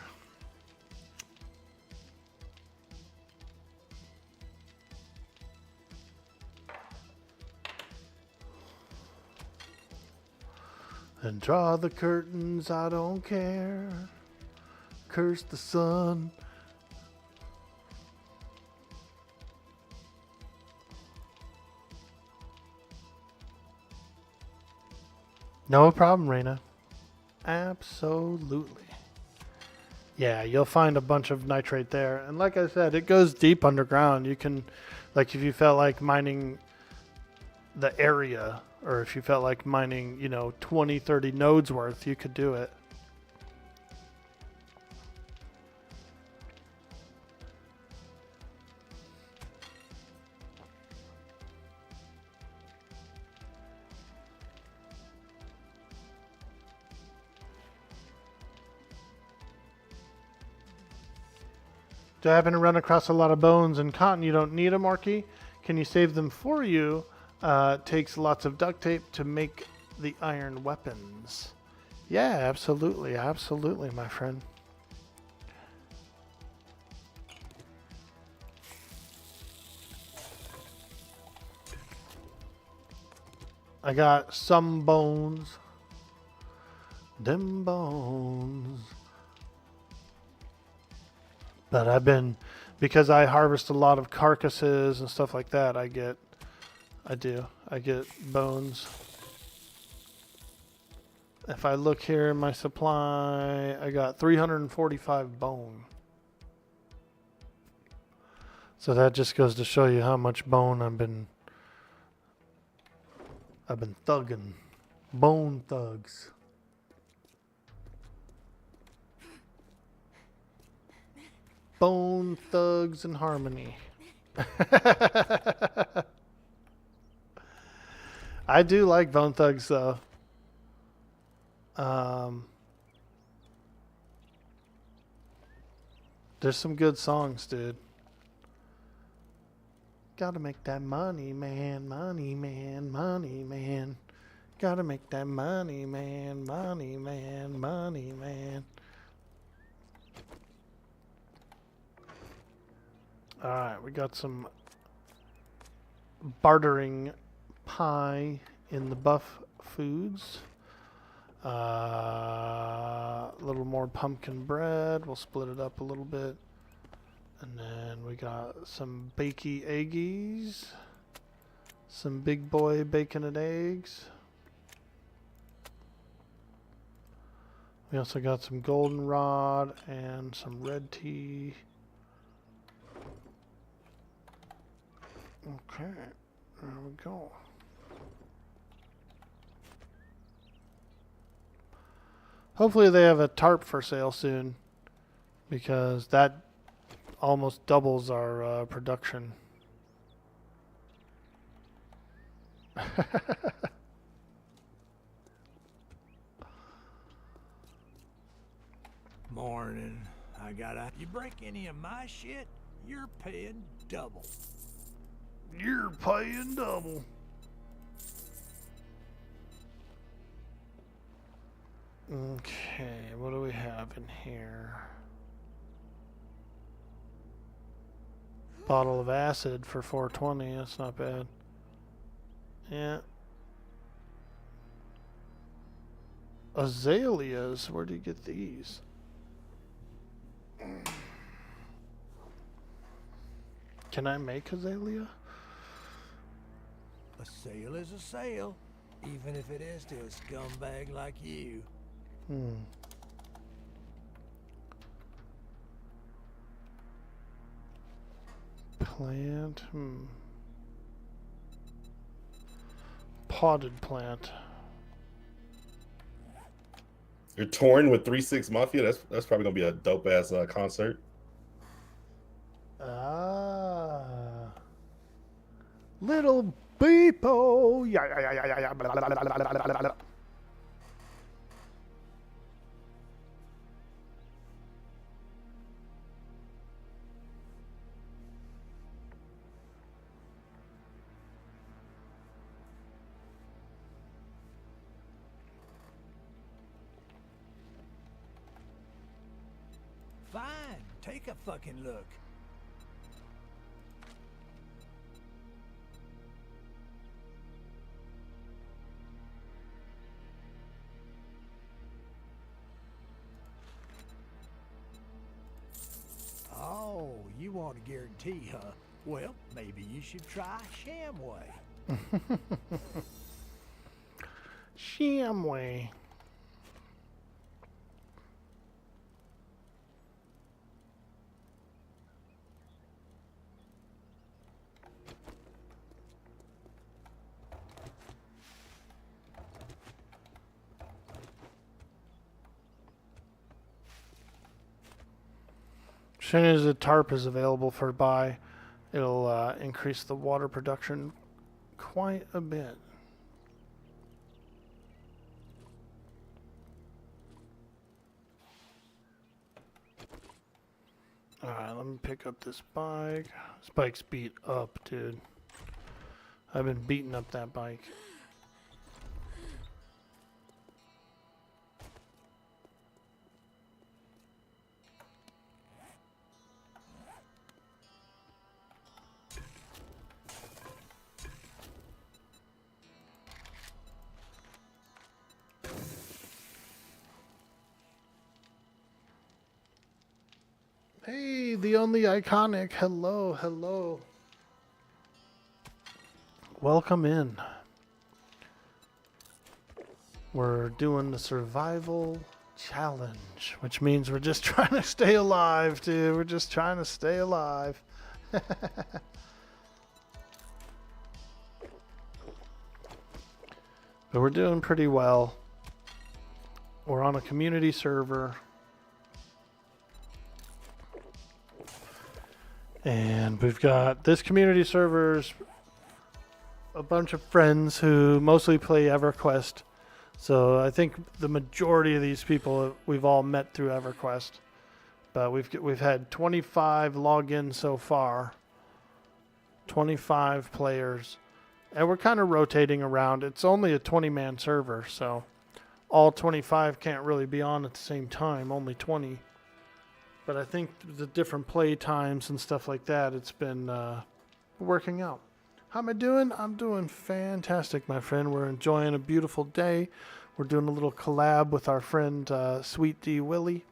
And draw the curtains, I don't care. Curse the sun. No problem, Raina. Absolutely. Yeah, you'll find a bunch of nitrate there. And like I said, it goes deep underground. You can, like if you felt like mining the area, or if you felt like mining, 20, 30 nodes worth, you could do it. Do I happen to run across a lot of bones and cotton? You don't need them, Orky. Can you save them for you? Takes lots of duct tape to make the iron weapons. Yeah, absolutely. Absolutely, my friend. I got some bones. Them bones. But I've been, because I harvest a lot of carcasses and stuff like that, I get bones. If I look here in my supply, I got 345 bone. So that just goes to show you how much bone I've been thugging. Bone thugs. Bone thugs in harmony. I do like Bone Thugs though. There's some good songs, dude. Gotta make that money, man, money, man, money, man. Gotta make that money, man, money, man, money, man. Alright, we got some bartering pie in the buff foods. A little more pumpkin bread. We'll split it up a little bit. And then we got some bakey eggies. Some big boy bacon and eggs. We also got some goldenrod and some red tea. Okay, there we go. Hopefully they have a tarp for sale soon, because that almost doubles our production. Morning. You break any of my shit, you're paying double. You're paying double. Okay, what do we have in here? Bottle of acid for 420. That's not bad. Yeah. Azaleas. Where do you get these? Can I make azalea? A sale is a sale, even if it is to a scumbag like you. Plant. Potted plant. You're touring with 3-6 Mafia. That's probably gonna be a dope ass concert. Little Beepo. Yeah. Blah, blah, blah, blah, blah, blah. Fine, take a fucking look. Oh, you want a guarantee, huh? Well, maybe you should try Shamway. Shamway. As soon as the tarp is available for buy, it'll increase the water production quite a bit. Alright, let me pick up this bike. This bike's beat up, dude. I've been beating up that bike. Hey, the only iconic. Hello, hello. Welcome in. We're doing the survival challenge, which means we're just trying to stay alive, dude. We're just trying to stay alive. But we're doing pretty well. We're on a community server. And we've got this community server's a bunch of friends who mostly play EverQuest. So I think the majority of these people we've all met through EverQuest. But we've had 25 logins so far. 25 players. And we're kind of rotating around. It's only a 20-man server, so all 25 can't really be on at the same time, only 20. But I think the different play times and stuff like that, it's been working out. How am I doing? I'm doing fantastic, my friend. We're enjoying a beautiful day. We're doing a little collab with our friend Sweet D Willie.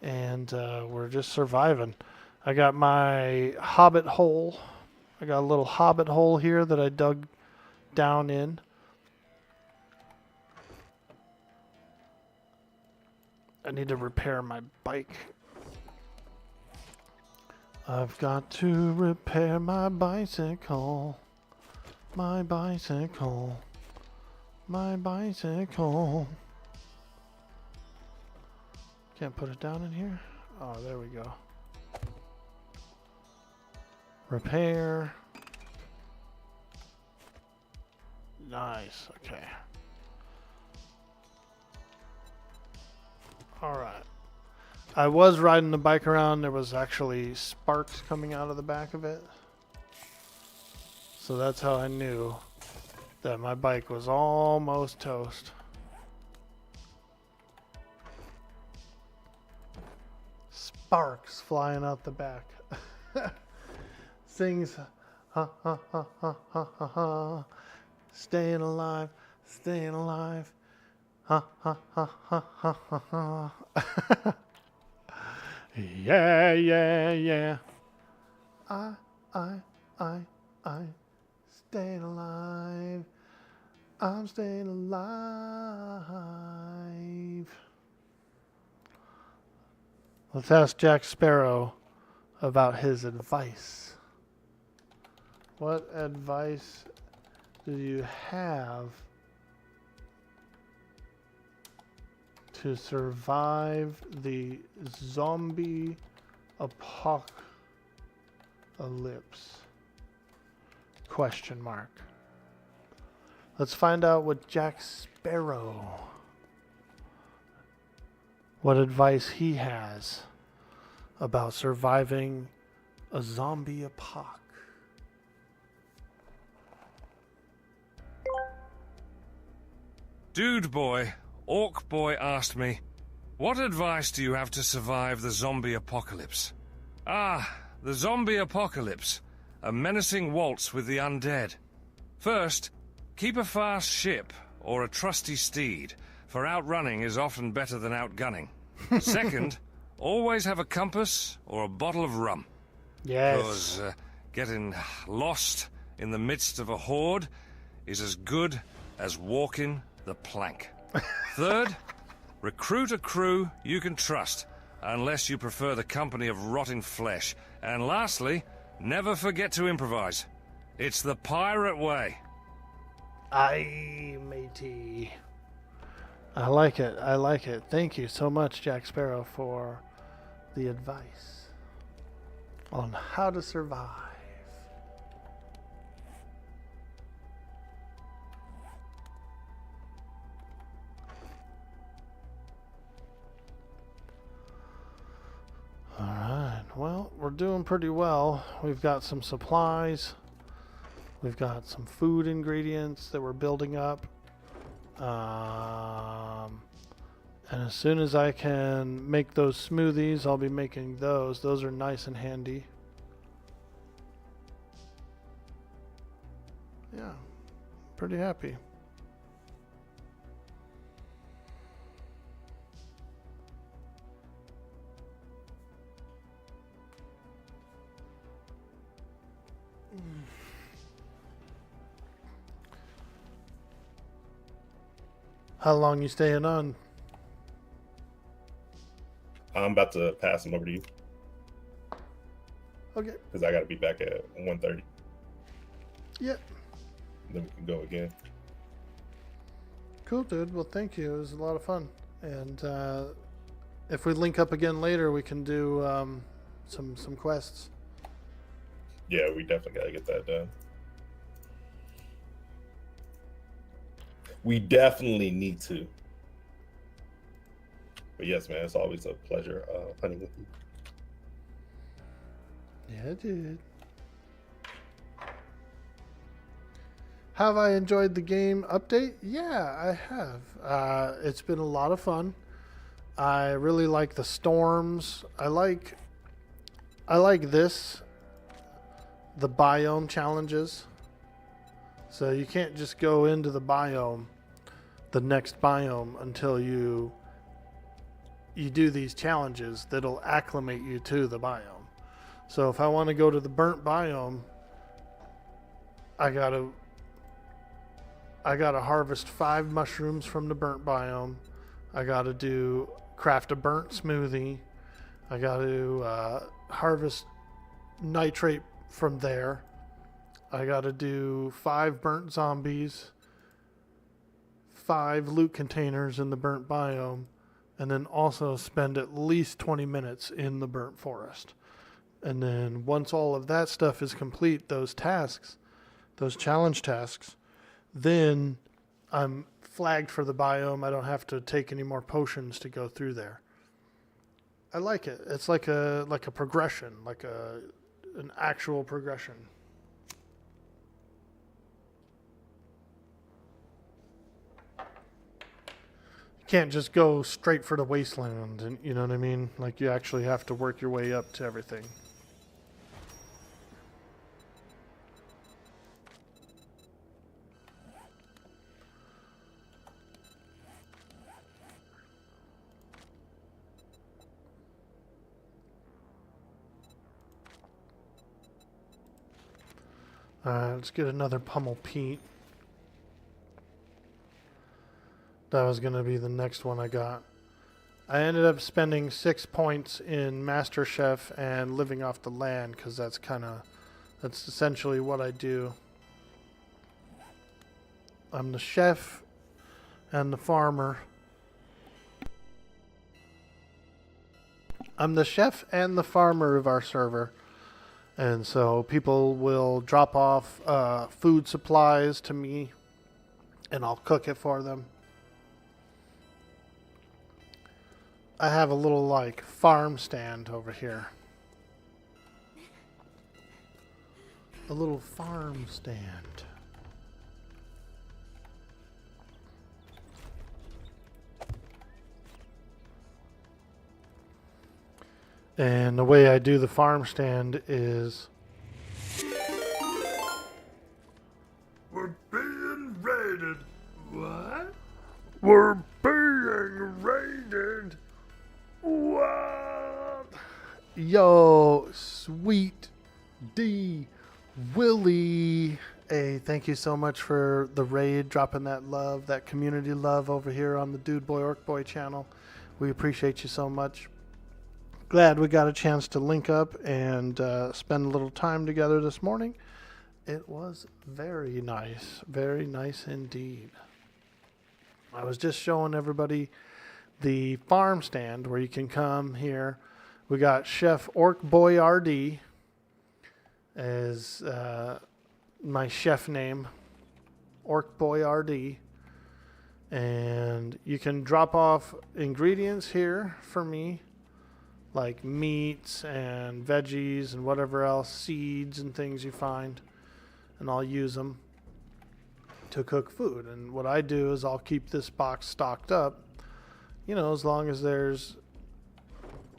And we're just surviving. I got my hobbit hole. I got a little hobbit hole here that I dug down in. I need to repair my bike. I've got to repair my bicycle. My bicycle. My bicycle. Can't put it down in here? Oh, there we go. Repair. Nice, okay. Alright. I was riding the bike around. There was actually sparks coming out of the back of it. So that's how I knew that my bike was almost toast. Sparks flying out the back. Sings, ha ha ha ha ha ha ha. Staying alive, staying alive. Ha ha ha ha ha ha ha. Yeah, yeah, yeah. I, staying alive. I'm staying alive. Let's ask Jack Sparrow about his advice. What advice do you have to survive the zombie apocalypse? Question mark. Let's find out what Jack Sparrow, what advice he has about surviving a zombie apocalypse. Dude boy, Orc boy asked me, what advice do you have to survive the zombie apocalypse? Ah, the zombie apocalypse. A menacing waltz with the undead. First, keep a fast ship or a trusty steed, for outrunning is often better than outgunning. Second, always have a compass or a bottle of rum. Yes. Because getting lost in the midst of a horde is as good as walking the plank. Third, recruit a crew you can trust, unless you prefer the company of rotting flesh. And lastly, never forget to improvise. It's the pirate way. Aye, matey. I like it. I like it. Thank you so much, Jack Sparrow, for the advice on how to survive. Alright, well, we're doing pretty well. We've got some supplies. We've got some food ingredients that we're building up. And as soon as I can make those smoothies, I'll be making those. Those are nice and handy. Yeah, pretty happy. How long you staying on? I'm about to pass him over to you Okay. because I got to be back at 1:30. Yep. Then we can go again. Cool, dude. Well, thank you. It was a lot of fun. And if we link up again later, we can do some quests. Yeah, we definitely got to get that done. We definitely need to. But yes, man, it's always a pleasure hunting with you. Yeah, dude. Have I enjoyed the game update? Yeah, I have. It's been a lot of fun. I really like the storms. I like this, the biome challenges. So you can't just go into the next biome until you do these challenges that'll acclimate you to the biome. So if I want to go to the burnt biome, I gotta harvest 5 mushrooms from the burnt biome. I gotta craft a burnt smoothie. I gotta harvest nitrate from there. I gotta do 5 burnt zombies, 5 loot containers in the burnt biome, and then also spend at least 20 minutes in the burnt forest. And then once all of that stuff is complete, those tasks, those challenge tasks, then I'm flagged for the biome. I don't have to take any more potions to go through there. I like it. It's like a progression, an actual progression. You can't just go straight for the wasteland, and you know what I mean? Like, you actually have to work your way up to everything. Let's get another pummel Pete. That was going to be the next one I got. I ended up spending 6 points in Master Chef and living off the land, because that's essentially what I do. I'm the chef and the farmer. I'm the chef and the farmer of our server. And so people will drop off food supplies to me, and I'll cook it for them. I have a little, farm stand over here. A little farm stand. And the way I do the farm stand is... We're being raided. What? We're being raided. What? Yo, sweet D Willie. Hey, thank you so much for the raid, dropping that love, that community love over here on the Dude Boy Orc Boy channel. We appreciate you so much. Glad we got a chance to link up and spend a little time together this morning. It was very nice indeed. I was just showing everybody the farm stand where you can come here. We got Chef Orkboyardee as my chef name, Orkboyardee. And you can drop off ingredients here for me, like meats and veggies and whatever else, seeds and things you find, and I'll use them to cook food. And what I do is I'll keep this box stocked up, you know, as long as there's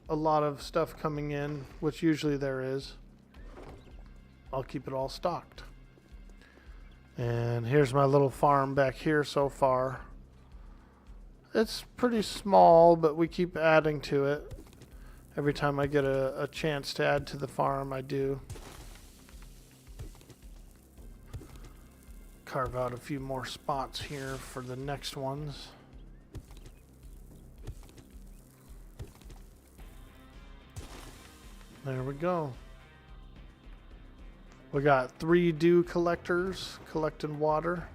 a lot of stuff coming in, which usually there is. I'll keep it all stocked. And here's my little farm back here so far. It's pretty small, but we keep adding to it. Every time I get a chance to add to the farm, I do. Carve out a few more spots here for the next ones. There we go. We got 3 dew collectors collecting water.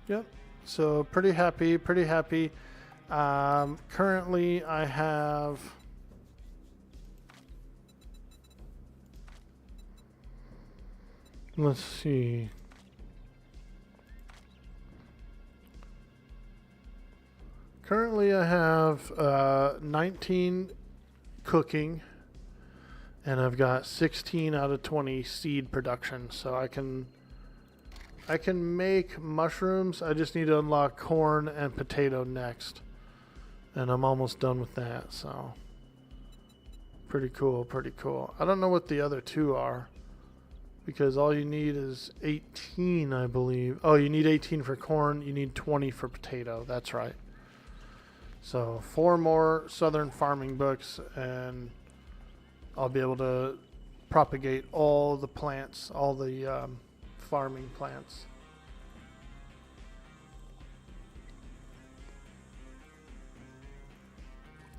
Yep. So pretty happy, pretty happy. Currently I have let's see. Currently I have 19 cooking, and I've got 16 out of 20 seed production, so I can make mushrooms. I just need to unlock corn and potato next. And I'm almost done with that, so pretty cool, pretty cool. I don't know what the other 2 are, because all you need is 18, I believe. Oh, you need 18 for corn, you need 20 for potato. That's right. So 4 more southern farming books, and I'll be able to propagate all the plants, all the farming plants.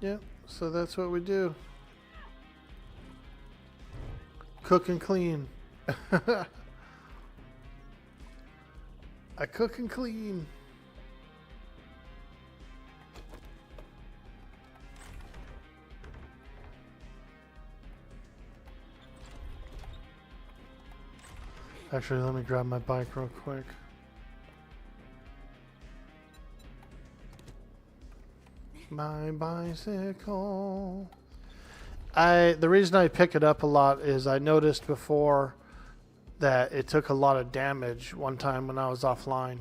Yep, so that's what we do. Cook and clean. I cook and clean. Actually, let me grab my bike real quick. My bicycle. The reason I pick it up a lot is I noticed before that it took a lot of damage one time when I was offline.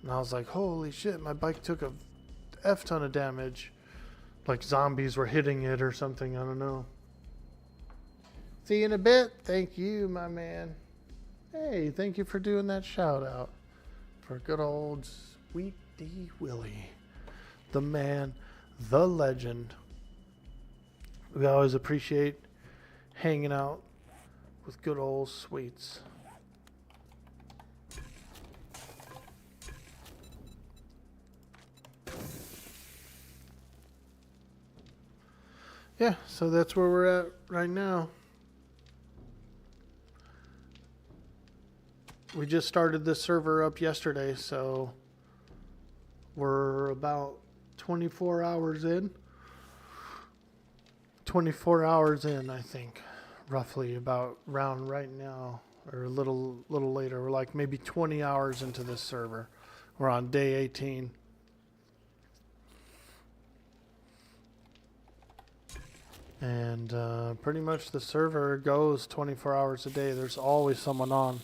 And I was like, holy shit, my bike took a F ton of damage. Like zombies were hitting it or something, I don't know. See you in a bit. Thank you, my man. Hey, thank you for doing that shout out for good old Sweet D Willie. The man, the legend. We always appreciate hanging out with good old Sweets. Yeah, so that's where we're at right now. We just started this server up yesterday, so we're about 24 hours in. 24 hours in, I think, roughly about around right now, or a little later. We're like maybe 20 hours into this server. We're on day 18. And pretty much the server goes 24 hours a day. There's always someone on.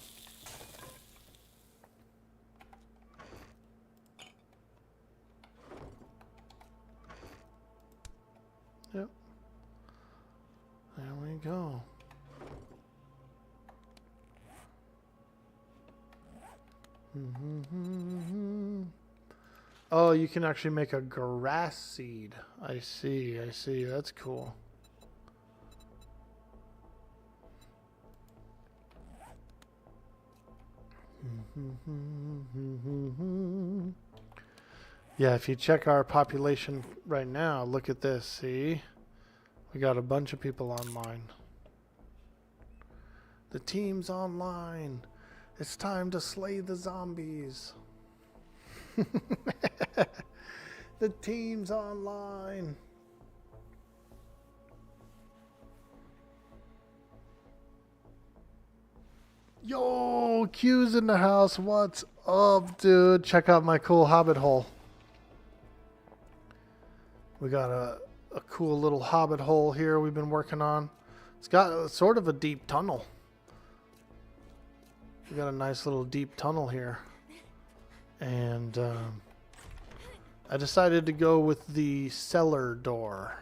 Yep. There we go. Oh, you can actually make a grass seed. I see, I see. That's cool. Yeah, if you check our population right now, look at this, see? We got a bunch of people online. The team's online. It's time to slay the zombies. The team's online. Yo, Q's in the house. What's up, dude? Check out my cool hobbit hole. We got a cool little hobbit hole here we've been working on. It's got sort of a deep tunnel. We got a nice little deep tunnel here. And I decided to go with the cellar door.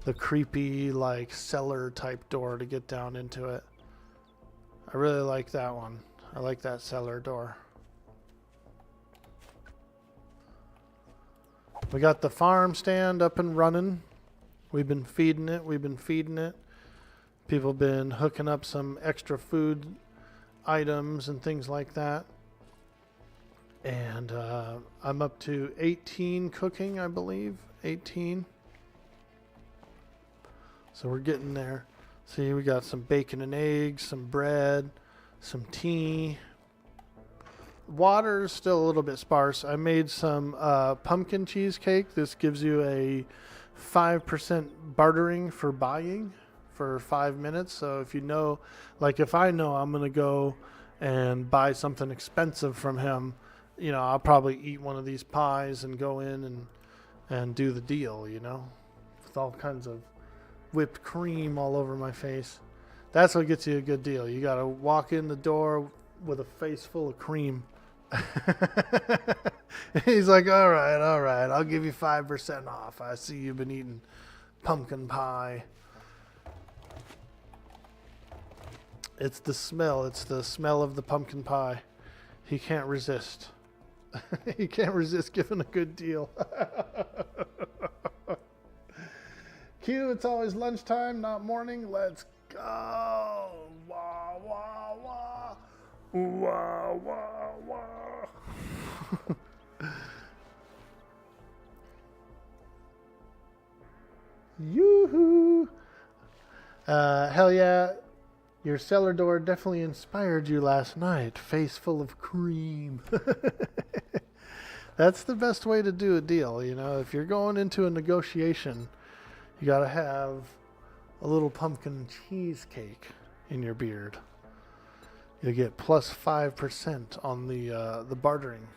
The creepy, like, cellar type door to get down into it. I really like that one. I like that cellar door. We got the farm stand up and running. We've been feeding it. People been hooking up some extra food items and things like that. And I'm up to 18 cooking, I believe. 18. So we're getting there. See, we got some bacon and eggs, some bread, some tea. Water's still a little bit sparse. I made some pumpkin cheesecake. This gives you a 5% bartering for buying for 5 minutes. So if you know, like if I know I'm going to go and buy something expensive from him, you know, I'll probably eat one of these pies and go in and do the deal, you know, with all kinds of whipped cream all over my face. That's what gets you a good deal. You got to walk in the door with a face full of cream. He's like, all right, I'll give you 5% off. I see you've been eating pumpkin pie. It's the smell of the pumpkin pie. He can't resist. He can't resist giving a good deal. Q, it's always lunchtime, not morning. Let's go. Wah, wah, wah. Wah, wah, wah. Yoo-hoo. Hell yeah. Your cellar door definitely inspired you last night. Face full of cream. That's the best way to do a deal, you know. If you're going into a negotiation, you gotta have a little pumpkin cheesecake in your beard. You'll get plus 5% on the bartering.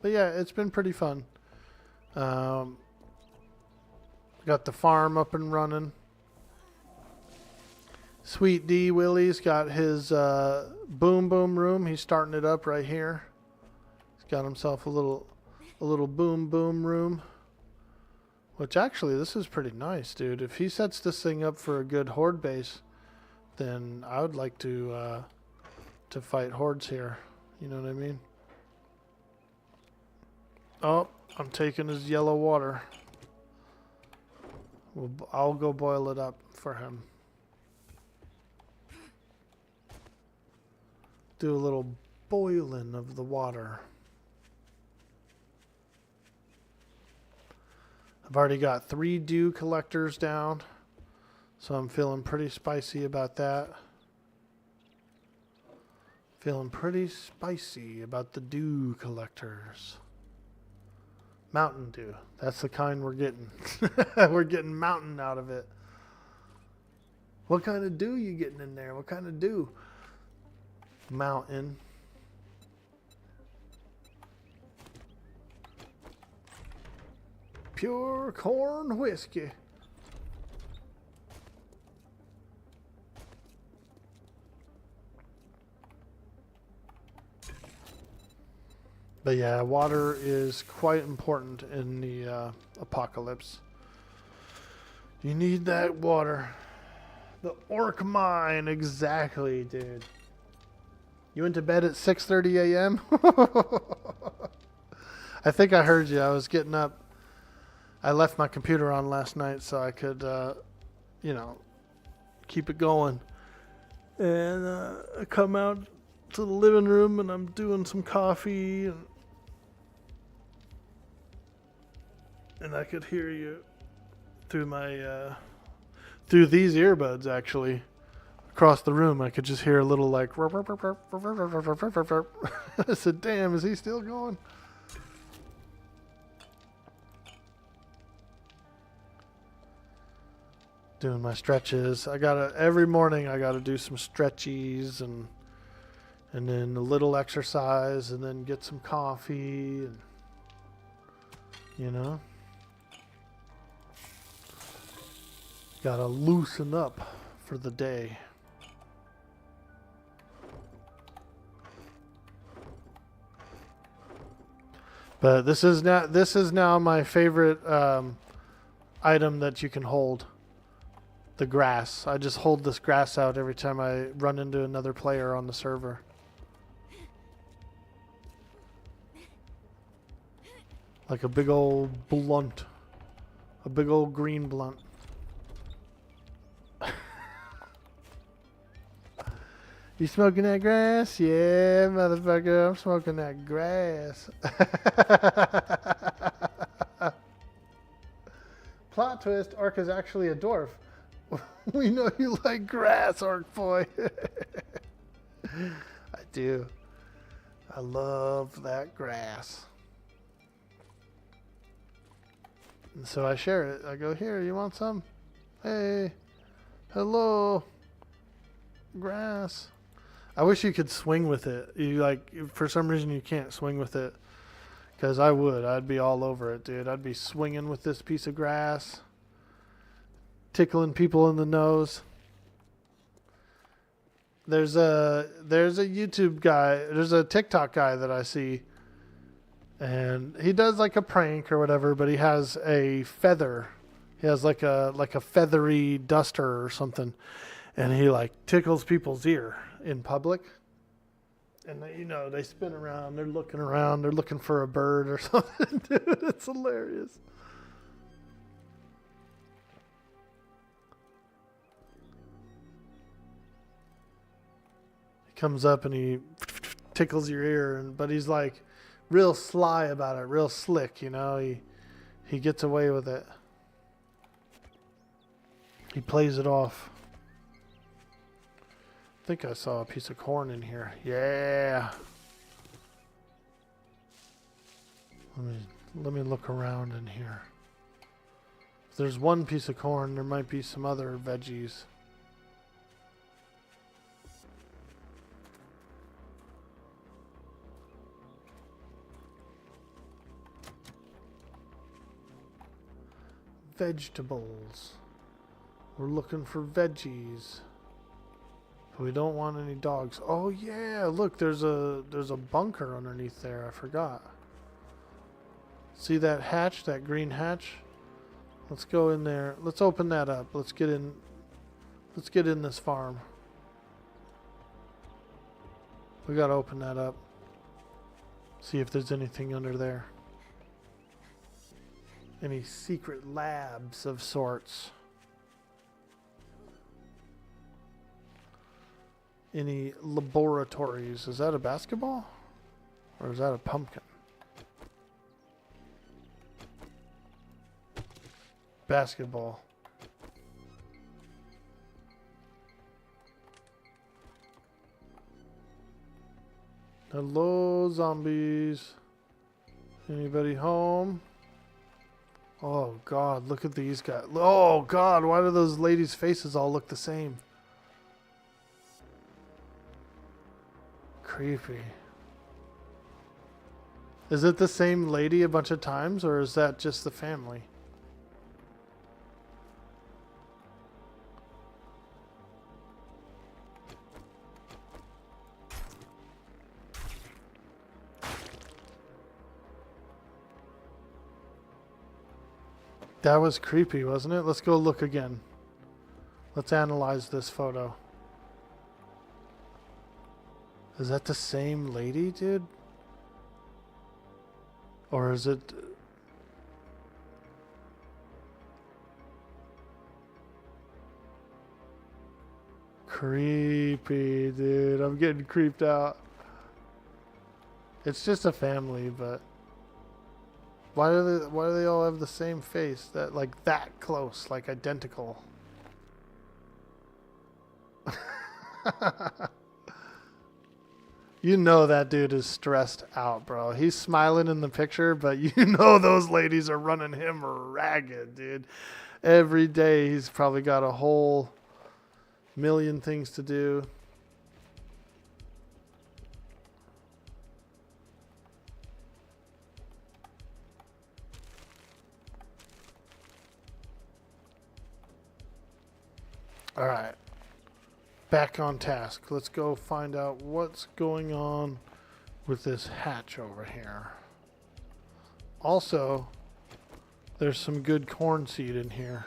But yeah, it's been pretty fun. Got the farm up and running. Sweet D Willie's got his boom boom room. He's starting it up right here. He's got himself a little boom boom room. Which actually, this is pretty nice, dude. If he sets this thing up for a good horde base, then I would like to fight hordes here. You know what I mean? Oh, I'm taking his yellow water. I'll go boil it up for him. Do a little boiling of the water. I've already got 3 dew collectors down, so I'm feeling pretty spicy about that. Feeling pretty spicy about the dew collectors. Mountain Dew. That's the kind we're getting. We're getting mountain out of it. What kind of dew you getting in there? What kind of dew? Mountain. Pure corn whiskey. But yeah, water is quite important in the apocalypse. You need that water. The orc mine, exactly, dude. You went to bed at 6:30 a.m.? I think I heard you. I was getting up. I left my computer on last night so I could, you know, keep it going. And I come out to the living room and I'm doing some coffee and I could hear you through my through these earbuds actually. across the room, I could just hear a little like. I said, "Damn, is he still going?" Doing my stretches. Every morning I gotta do some stretchies and then a little exercise and then get some coffee and gotta loosen up for the day. But this is now my favorite item that you can hold. The grass. I just hold this grass out every time I run into another player on the server. Like a big old blunt. A big old green blunt. You smoking that grass? Yeah, motherfucker, I'm smoking that grass. Plot twist, Orc is actually a dwarf. We know you like grass, Orc boy. I do. I love that grass. And so I share it. I go, "Here, you want some? Hey, hello, grass." I wish you could swing with it. For some reason you can't swing with it. Because I would. I'd be all over it, dude. I'd be swinging with this piece of grass. Tickling people in the nose. There's a YouTube guy. There's a TikTok guy that I see. And he does like a prank or whatever, but he has a feather. He has like a feathery duster or something. And he like tickles people's ear in public. And they spin around, they're looking for a bird or something. Dude, it's hilarious. He comes up and he tickles your ear, but he's like real sly about it, real slick, he gets away with it. He plays it off. I think I saw a piece of corn in here. Yeah. Let me look around in here. If there's one piece of corn, there might be some other veggies. Vegetables. We're looking for veggies. We don't want any dogs. Oh yeah, look, there's a bunker underneath there. I forgot. See that hatch, that green hatch? Let's go in there. Let's open that up. Let's get in this farm. We gotta open that up. See if there's anything under there. Any secret labs of sorts. Any laboratories. Is that a basketball? Or is that a pumpkin? Basketball. Hello, zombies. Anybody home? Oh, God, look at these guys. Oh, God, why do those ladies' faces all look the same? Creepy. Is it the same lady a bunch of times, or is that just the family? That was creepy, wasn't it? Let's go look again. Let's analyze this photo. Is that the same lady, dude? Or is it... Creepy, dude. I'm getting creeped out. It's just a family, but... Why do they all have the same face? That close, like identical. You know that dude is stressed out, bro. He's smiling in the picture, but you know those ladies are running him ragged, dude. Every day he's probably got a whole million things to do. All right. Back on task. Let's go find out what's going on with this hatch over here. Also, there's some good corn seed in here.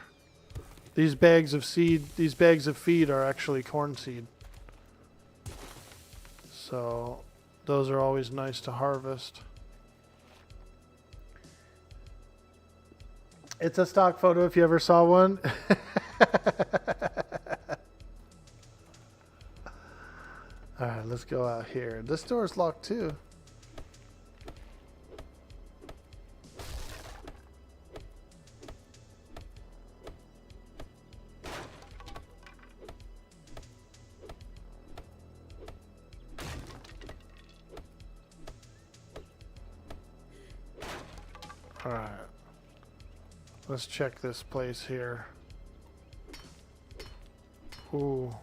These bags of feed are actually corn seed. So, those are always nice to harvest. It's a stock photo if you ever saw one. Alright, let's go out here. This door's locked too. Alright. Let's check this place here. Ooh.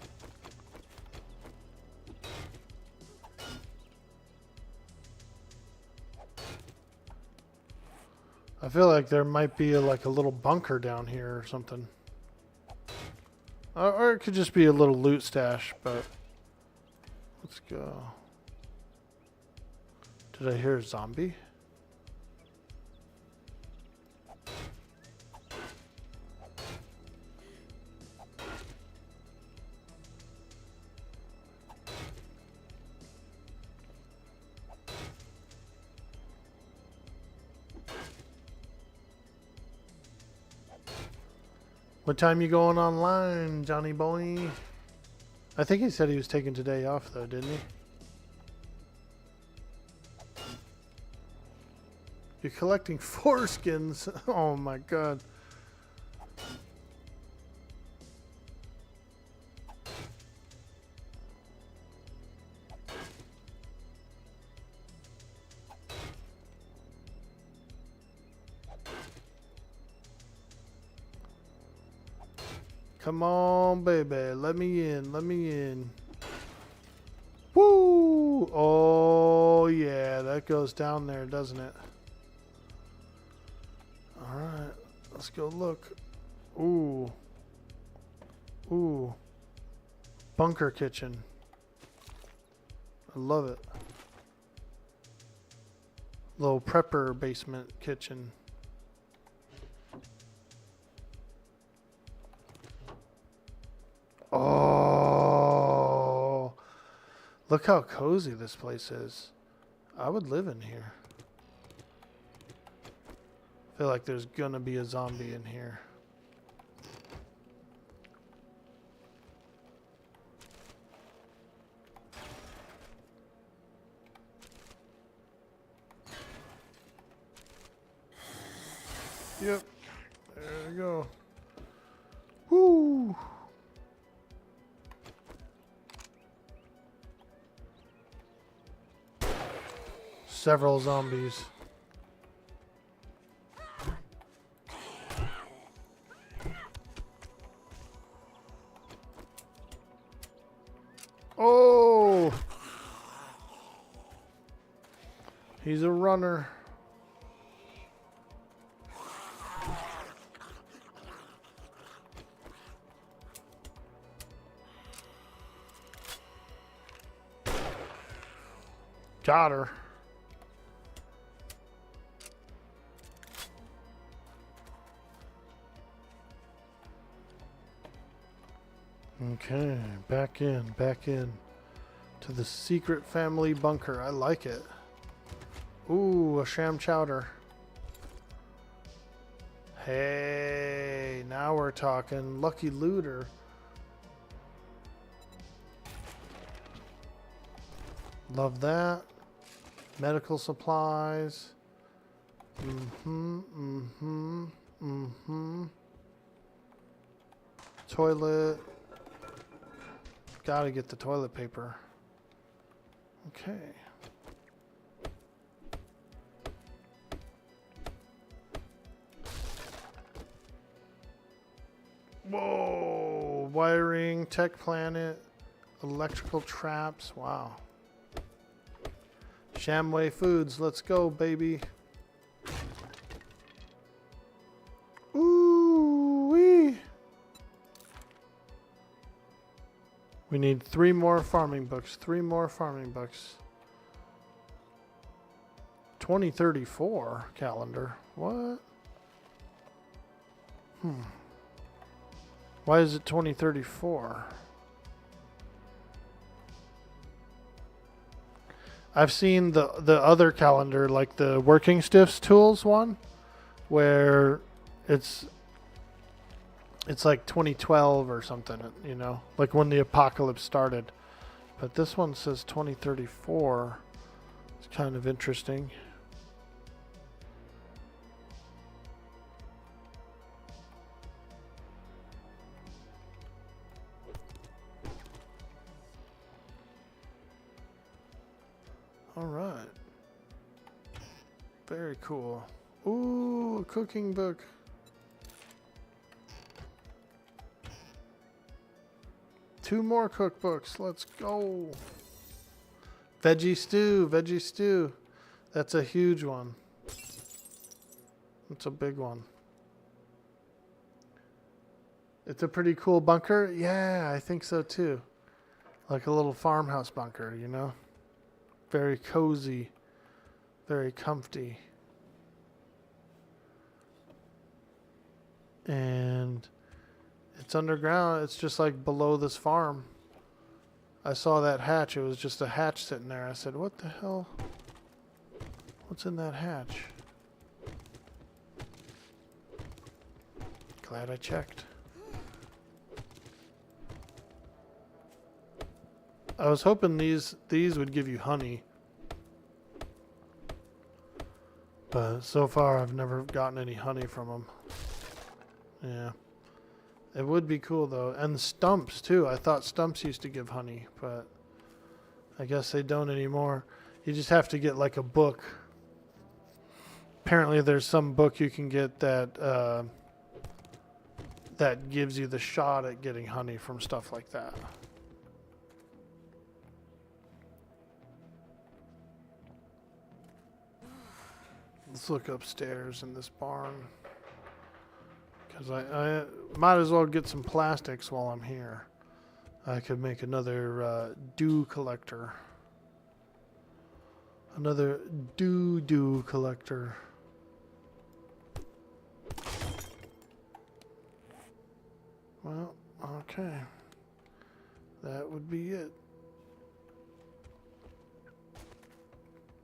I feel like there might be like a little bunker down here or something. Or it could just be a little loot stash, but let's go. Did I hear a zombie? What time you going online, Johnny boy? I think he said he was taking today off though, didn't he? You're collecting foreskins. Oh my god. Come on, baby. Let me in. Let me in. Woo! Oh, yeah. That goes down there, doesn't it? Alright. Let's go look. Ooh. Ooh. Bunker kitchen. I love it. Little prepper basement kitchen. Oh, look how cozy this place is. I would live in here. I feel like there's gonna be a zombie in here. Yep, there we go. Woo! Several zombies. Oh! He's a runner. Got her. Okay, back in to the secret family bunker. I like it. Ooh, a sham chowder. Hey, now we're talking. Lucky looter. Love that. Medical supplies. Toilet. Gotta get the toilet paper. Okay. Whoa! Wiring, tech planet, electrical traps. Wow. Shamway Foods. Let's go, baby. Ooh wee. We need 3 more farming books. 3 more farming books. 2034 calendar. What? Why is it 2034? I've seen the other calendar, like the Working Stiffs Tools one, where it's like 2012 or something, you know, like when the apocalypse started. But this one says 2034. It's kind of interesting. All right. Very cool. Ooh, a cooking book. Two more cookbooks. Let's go. Veggie stew. Veggie stew. That's a huge one. That's a big one. It's a pretty cool bunker. Yeah, I think so too. Like a little farmhouse bunker, you know? Very cozy. Very comfy. And it's underground. It's just like below this farm. I saw that hatch. It was just a hatch sitting there. I said, what the hell? What's in that hatch? Glad I checked. I was hoping these would give you honey. But so far I've never gotten any honey from them. Yeah. It would be cool though. And stumps too. I thought stumps used to give honey, but I guess they don't anymore. You just have to get like a book. Apparently there's some book you can get that that gives you the shot at getting honey from stuff like that. Let's look upstairs in this barn. Because I might as well get some plastics while I'm here. I could make another dew collector. Another dew collector. Well, okay. That would be it.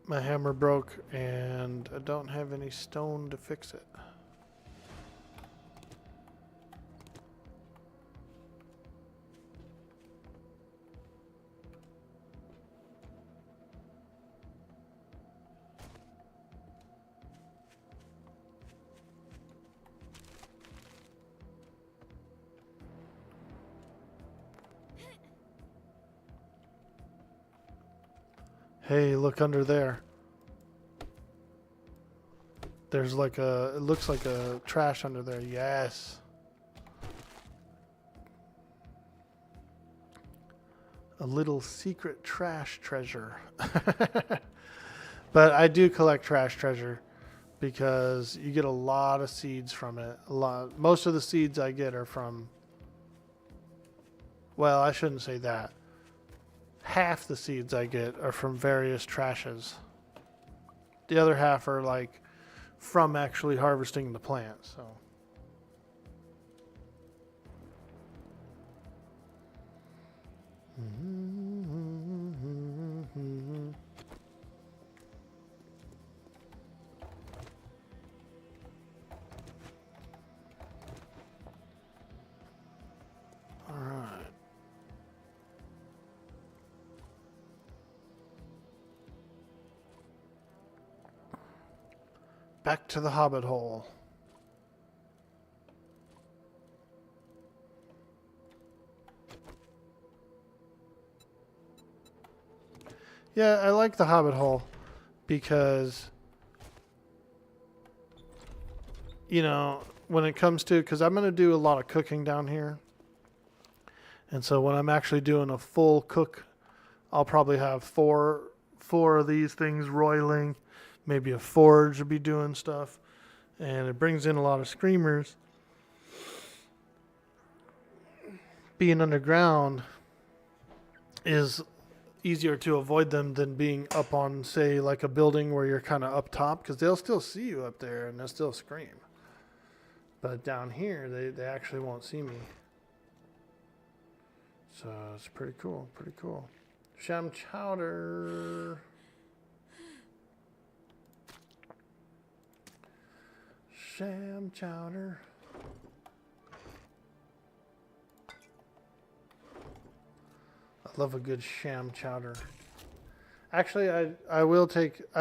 My hammer broke and I don't have any stone to fix it. Hey, look under there. There's like a, it looks like a trash under there. Yes. A little secret trash treasure. But I do collect trash treasure because you get a lot of seeds from it. Most of the seeds I get are from, well, I shouldn't say that. Half the seeds I get are from various trashes. The other half are like from actually harvesting the plant, so. All right. Back to the hobbit hole. Yeah, I like the hobbit hole because, you know, when it comes to, because I'm going to do a lot of cooking down here. And so when I'm actually doing a full cook, I'll probably have four of these things roiling. Maybe a forge will be doing stuff. And it brings in a lot of screamers. Being underground is easier to avoid them than being up on, say, like a building where you're kind of up top, because they'll still see you up there and they'll still scream. But down here, they actually won't see me. So it's pretty cool, pretty cool. Sham chowder. Sham chowder. I love a good sham chowder. Actually, I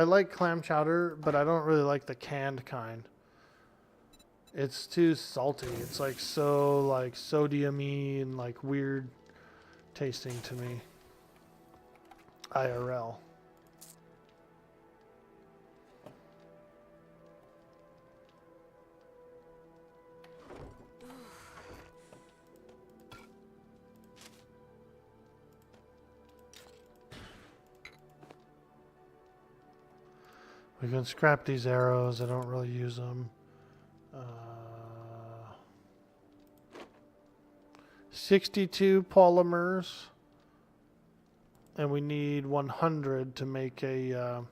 like clam chowder, but I don't really like the canned kind. It's too salty. It's like so like sodium-y and like weird tasting to me. IRL. We can scrap these arrows. I don't really use them. 62 polymers. And we need 100 to make a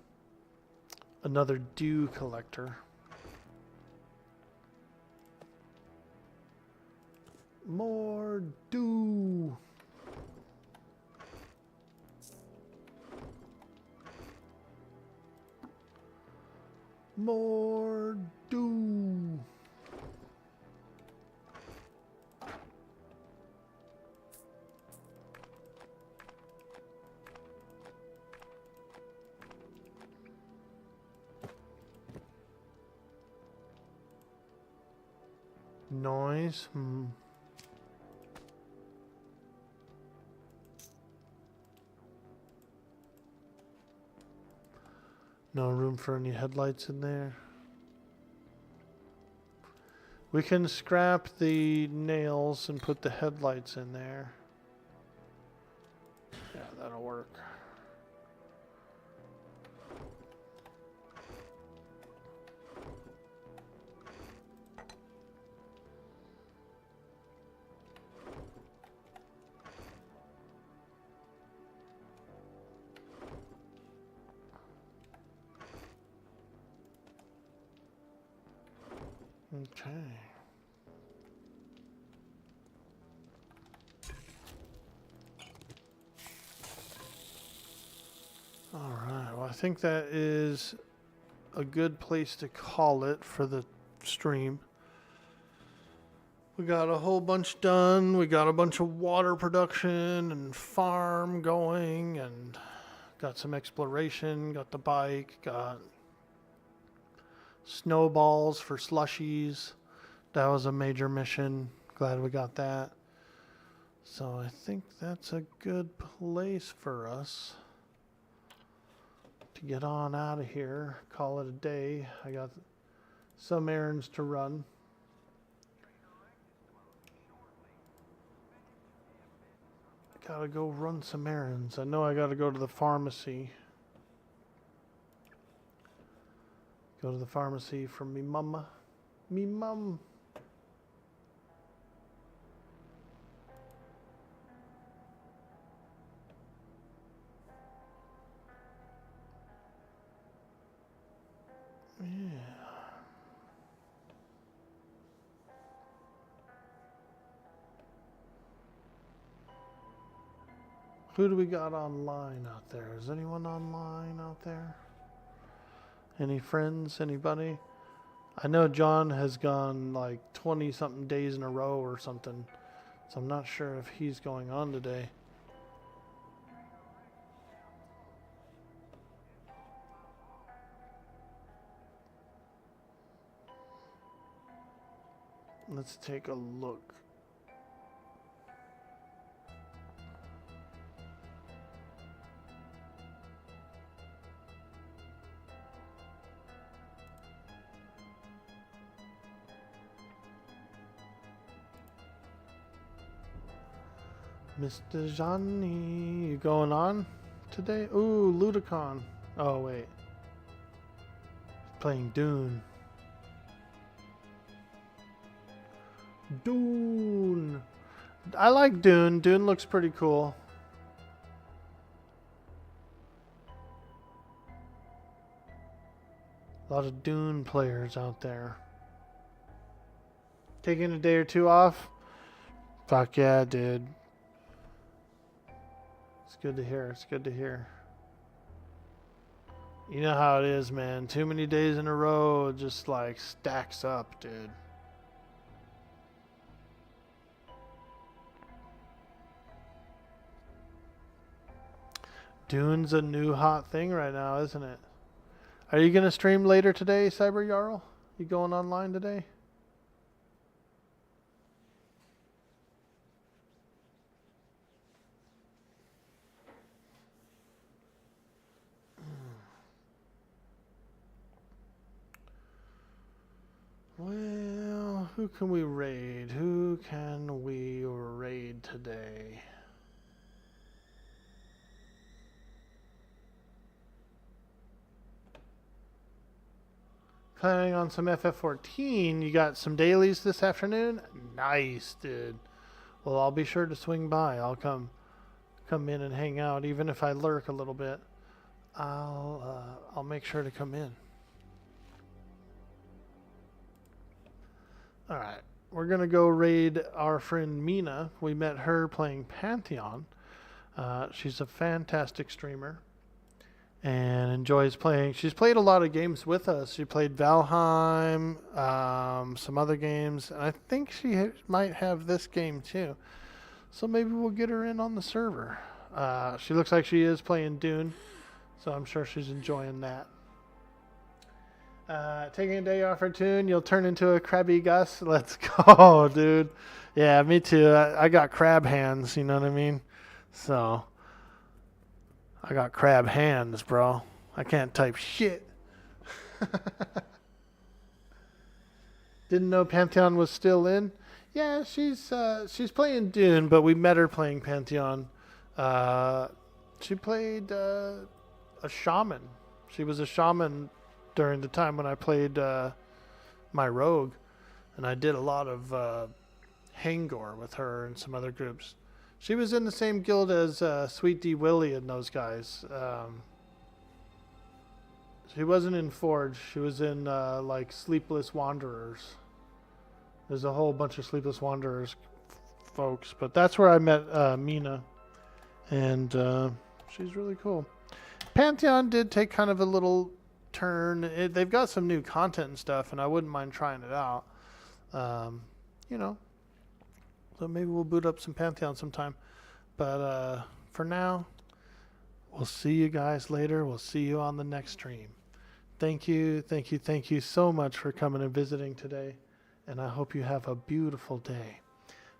another dew collector. More dew. More dew. Noise. No room for any headlights in there. We can scrap the nails and put the headlights in there. Yeah, that'll work. Okay. All right. Well, I think that is a good place to call it for the stream. We got a whole bunch done. We got a bunch of water production and farm going, and got some exploration, got the bike, got snowballs for slushies. That was a major mission. Glad we got that. So I think that's a good place for us to get on out of here. Call it a day. I got some errands to run. I gotta go run some errands. I know I gotta go to the pharmacy. Go to the pharmacy for me mama. Me mum. Yeah. Who do we got online out there? Is anyone online out there? Any friends? Anybody? I know John has gone like 20 something days in a row or something. So I'm not sure if he's going on today. Let's take a look. Mr. Johnny, you going on today? Ooh, Ludicon. Oh, wait. Playing Dune. Dune. I like Dune. Dune looks pretty cool. A lot of Dune players out there. Taking a day or two off? Fuck yeah, dude. It's good to hear. It's good to hear. You know how it is, man. Too many days in a row just like stacks up, dude. Dune's a new hot thing right now, isn't it? Are you going to stream later today, Cyber Jarl? You going online today? Well, who can we raid? Who can we raid today? Planning on some FF14. You got some dailies this afternoon? Nice, dude. Well, I'll be sure to swing by. I'll come in and hang out, even if I lurk a little bit. I'll make sure to come in. All right, we're gonna go raid our friend Mina. We met her playing Pantheon. She's a fantastic streamer and enjoys playing. She's played a lot of games with us. She played Valheim, some other games, and I think she might have this game too. So maybe we'll get her in on the server. She looks like she is playing Dune, so I'm sure she's enjoying that. Taking a day off for Tune, you'll turn into a crabby Gus. Let's go, dude. Yeah, me too. I got crab hands, you know what I mean? So, I got crab hands, bro. I can't type shit. Didn't know Pantheon was still in. Yeah, she's playing Dune, but we met her playing Pantheon. She played a shaman. She was a shaman during the time when I played my rogue, and I did a lot of Hangor with her and some other groups. She was in the same guild as Sweet D Willie and those guys. She wasn't in Forge. She was in like Sleepless Wanderers. There's a whole bunch of Sleepless Wanderers folks, but that's where I met Mina, and she's really cool. Pantheon did take kind of a little turn. They've got some new content and stuff, and I wouldn't mind trying it out. You know, so maybe we'll boot up some Pantheon sometime. But for now, we'll see you guys later. We'll see you on the next stream. Thank you so much for coming and visiting today, and I hope you have a beautiful day.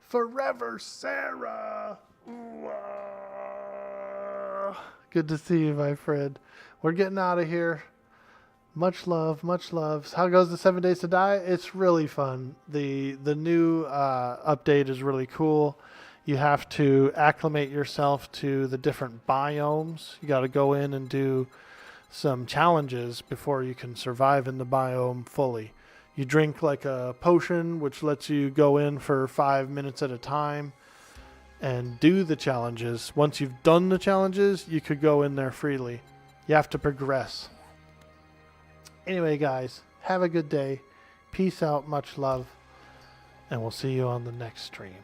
Forever, Sarah. Good to see you, my friend. We're getting out of here. Much love, much love. How goes the 7 Days to Die? It's really fun. The new update is really cool. You have to acclimate yourself to the different biomes. You got to go in and do some challenges before you can survive in the biome fully. You drink like a potion, which lets you go in for 5 minutes at a time and do the challenges. Once you've done the challenges, you could go in there freely. You have to progress. Anyway, guys, have a good day. Peace out, much love, and we'll see you on the next stream.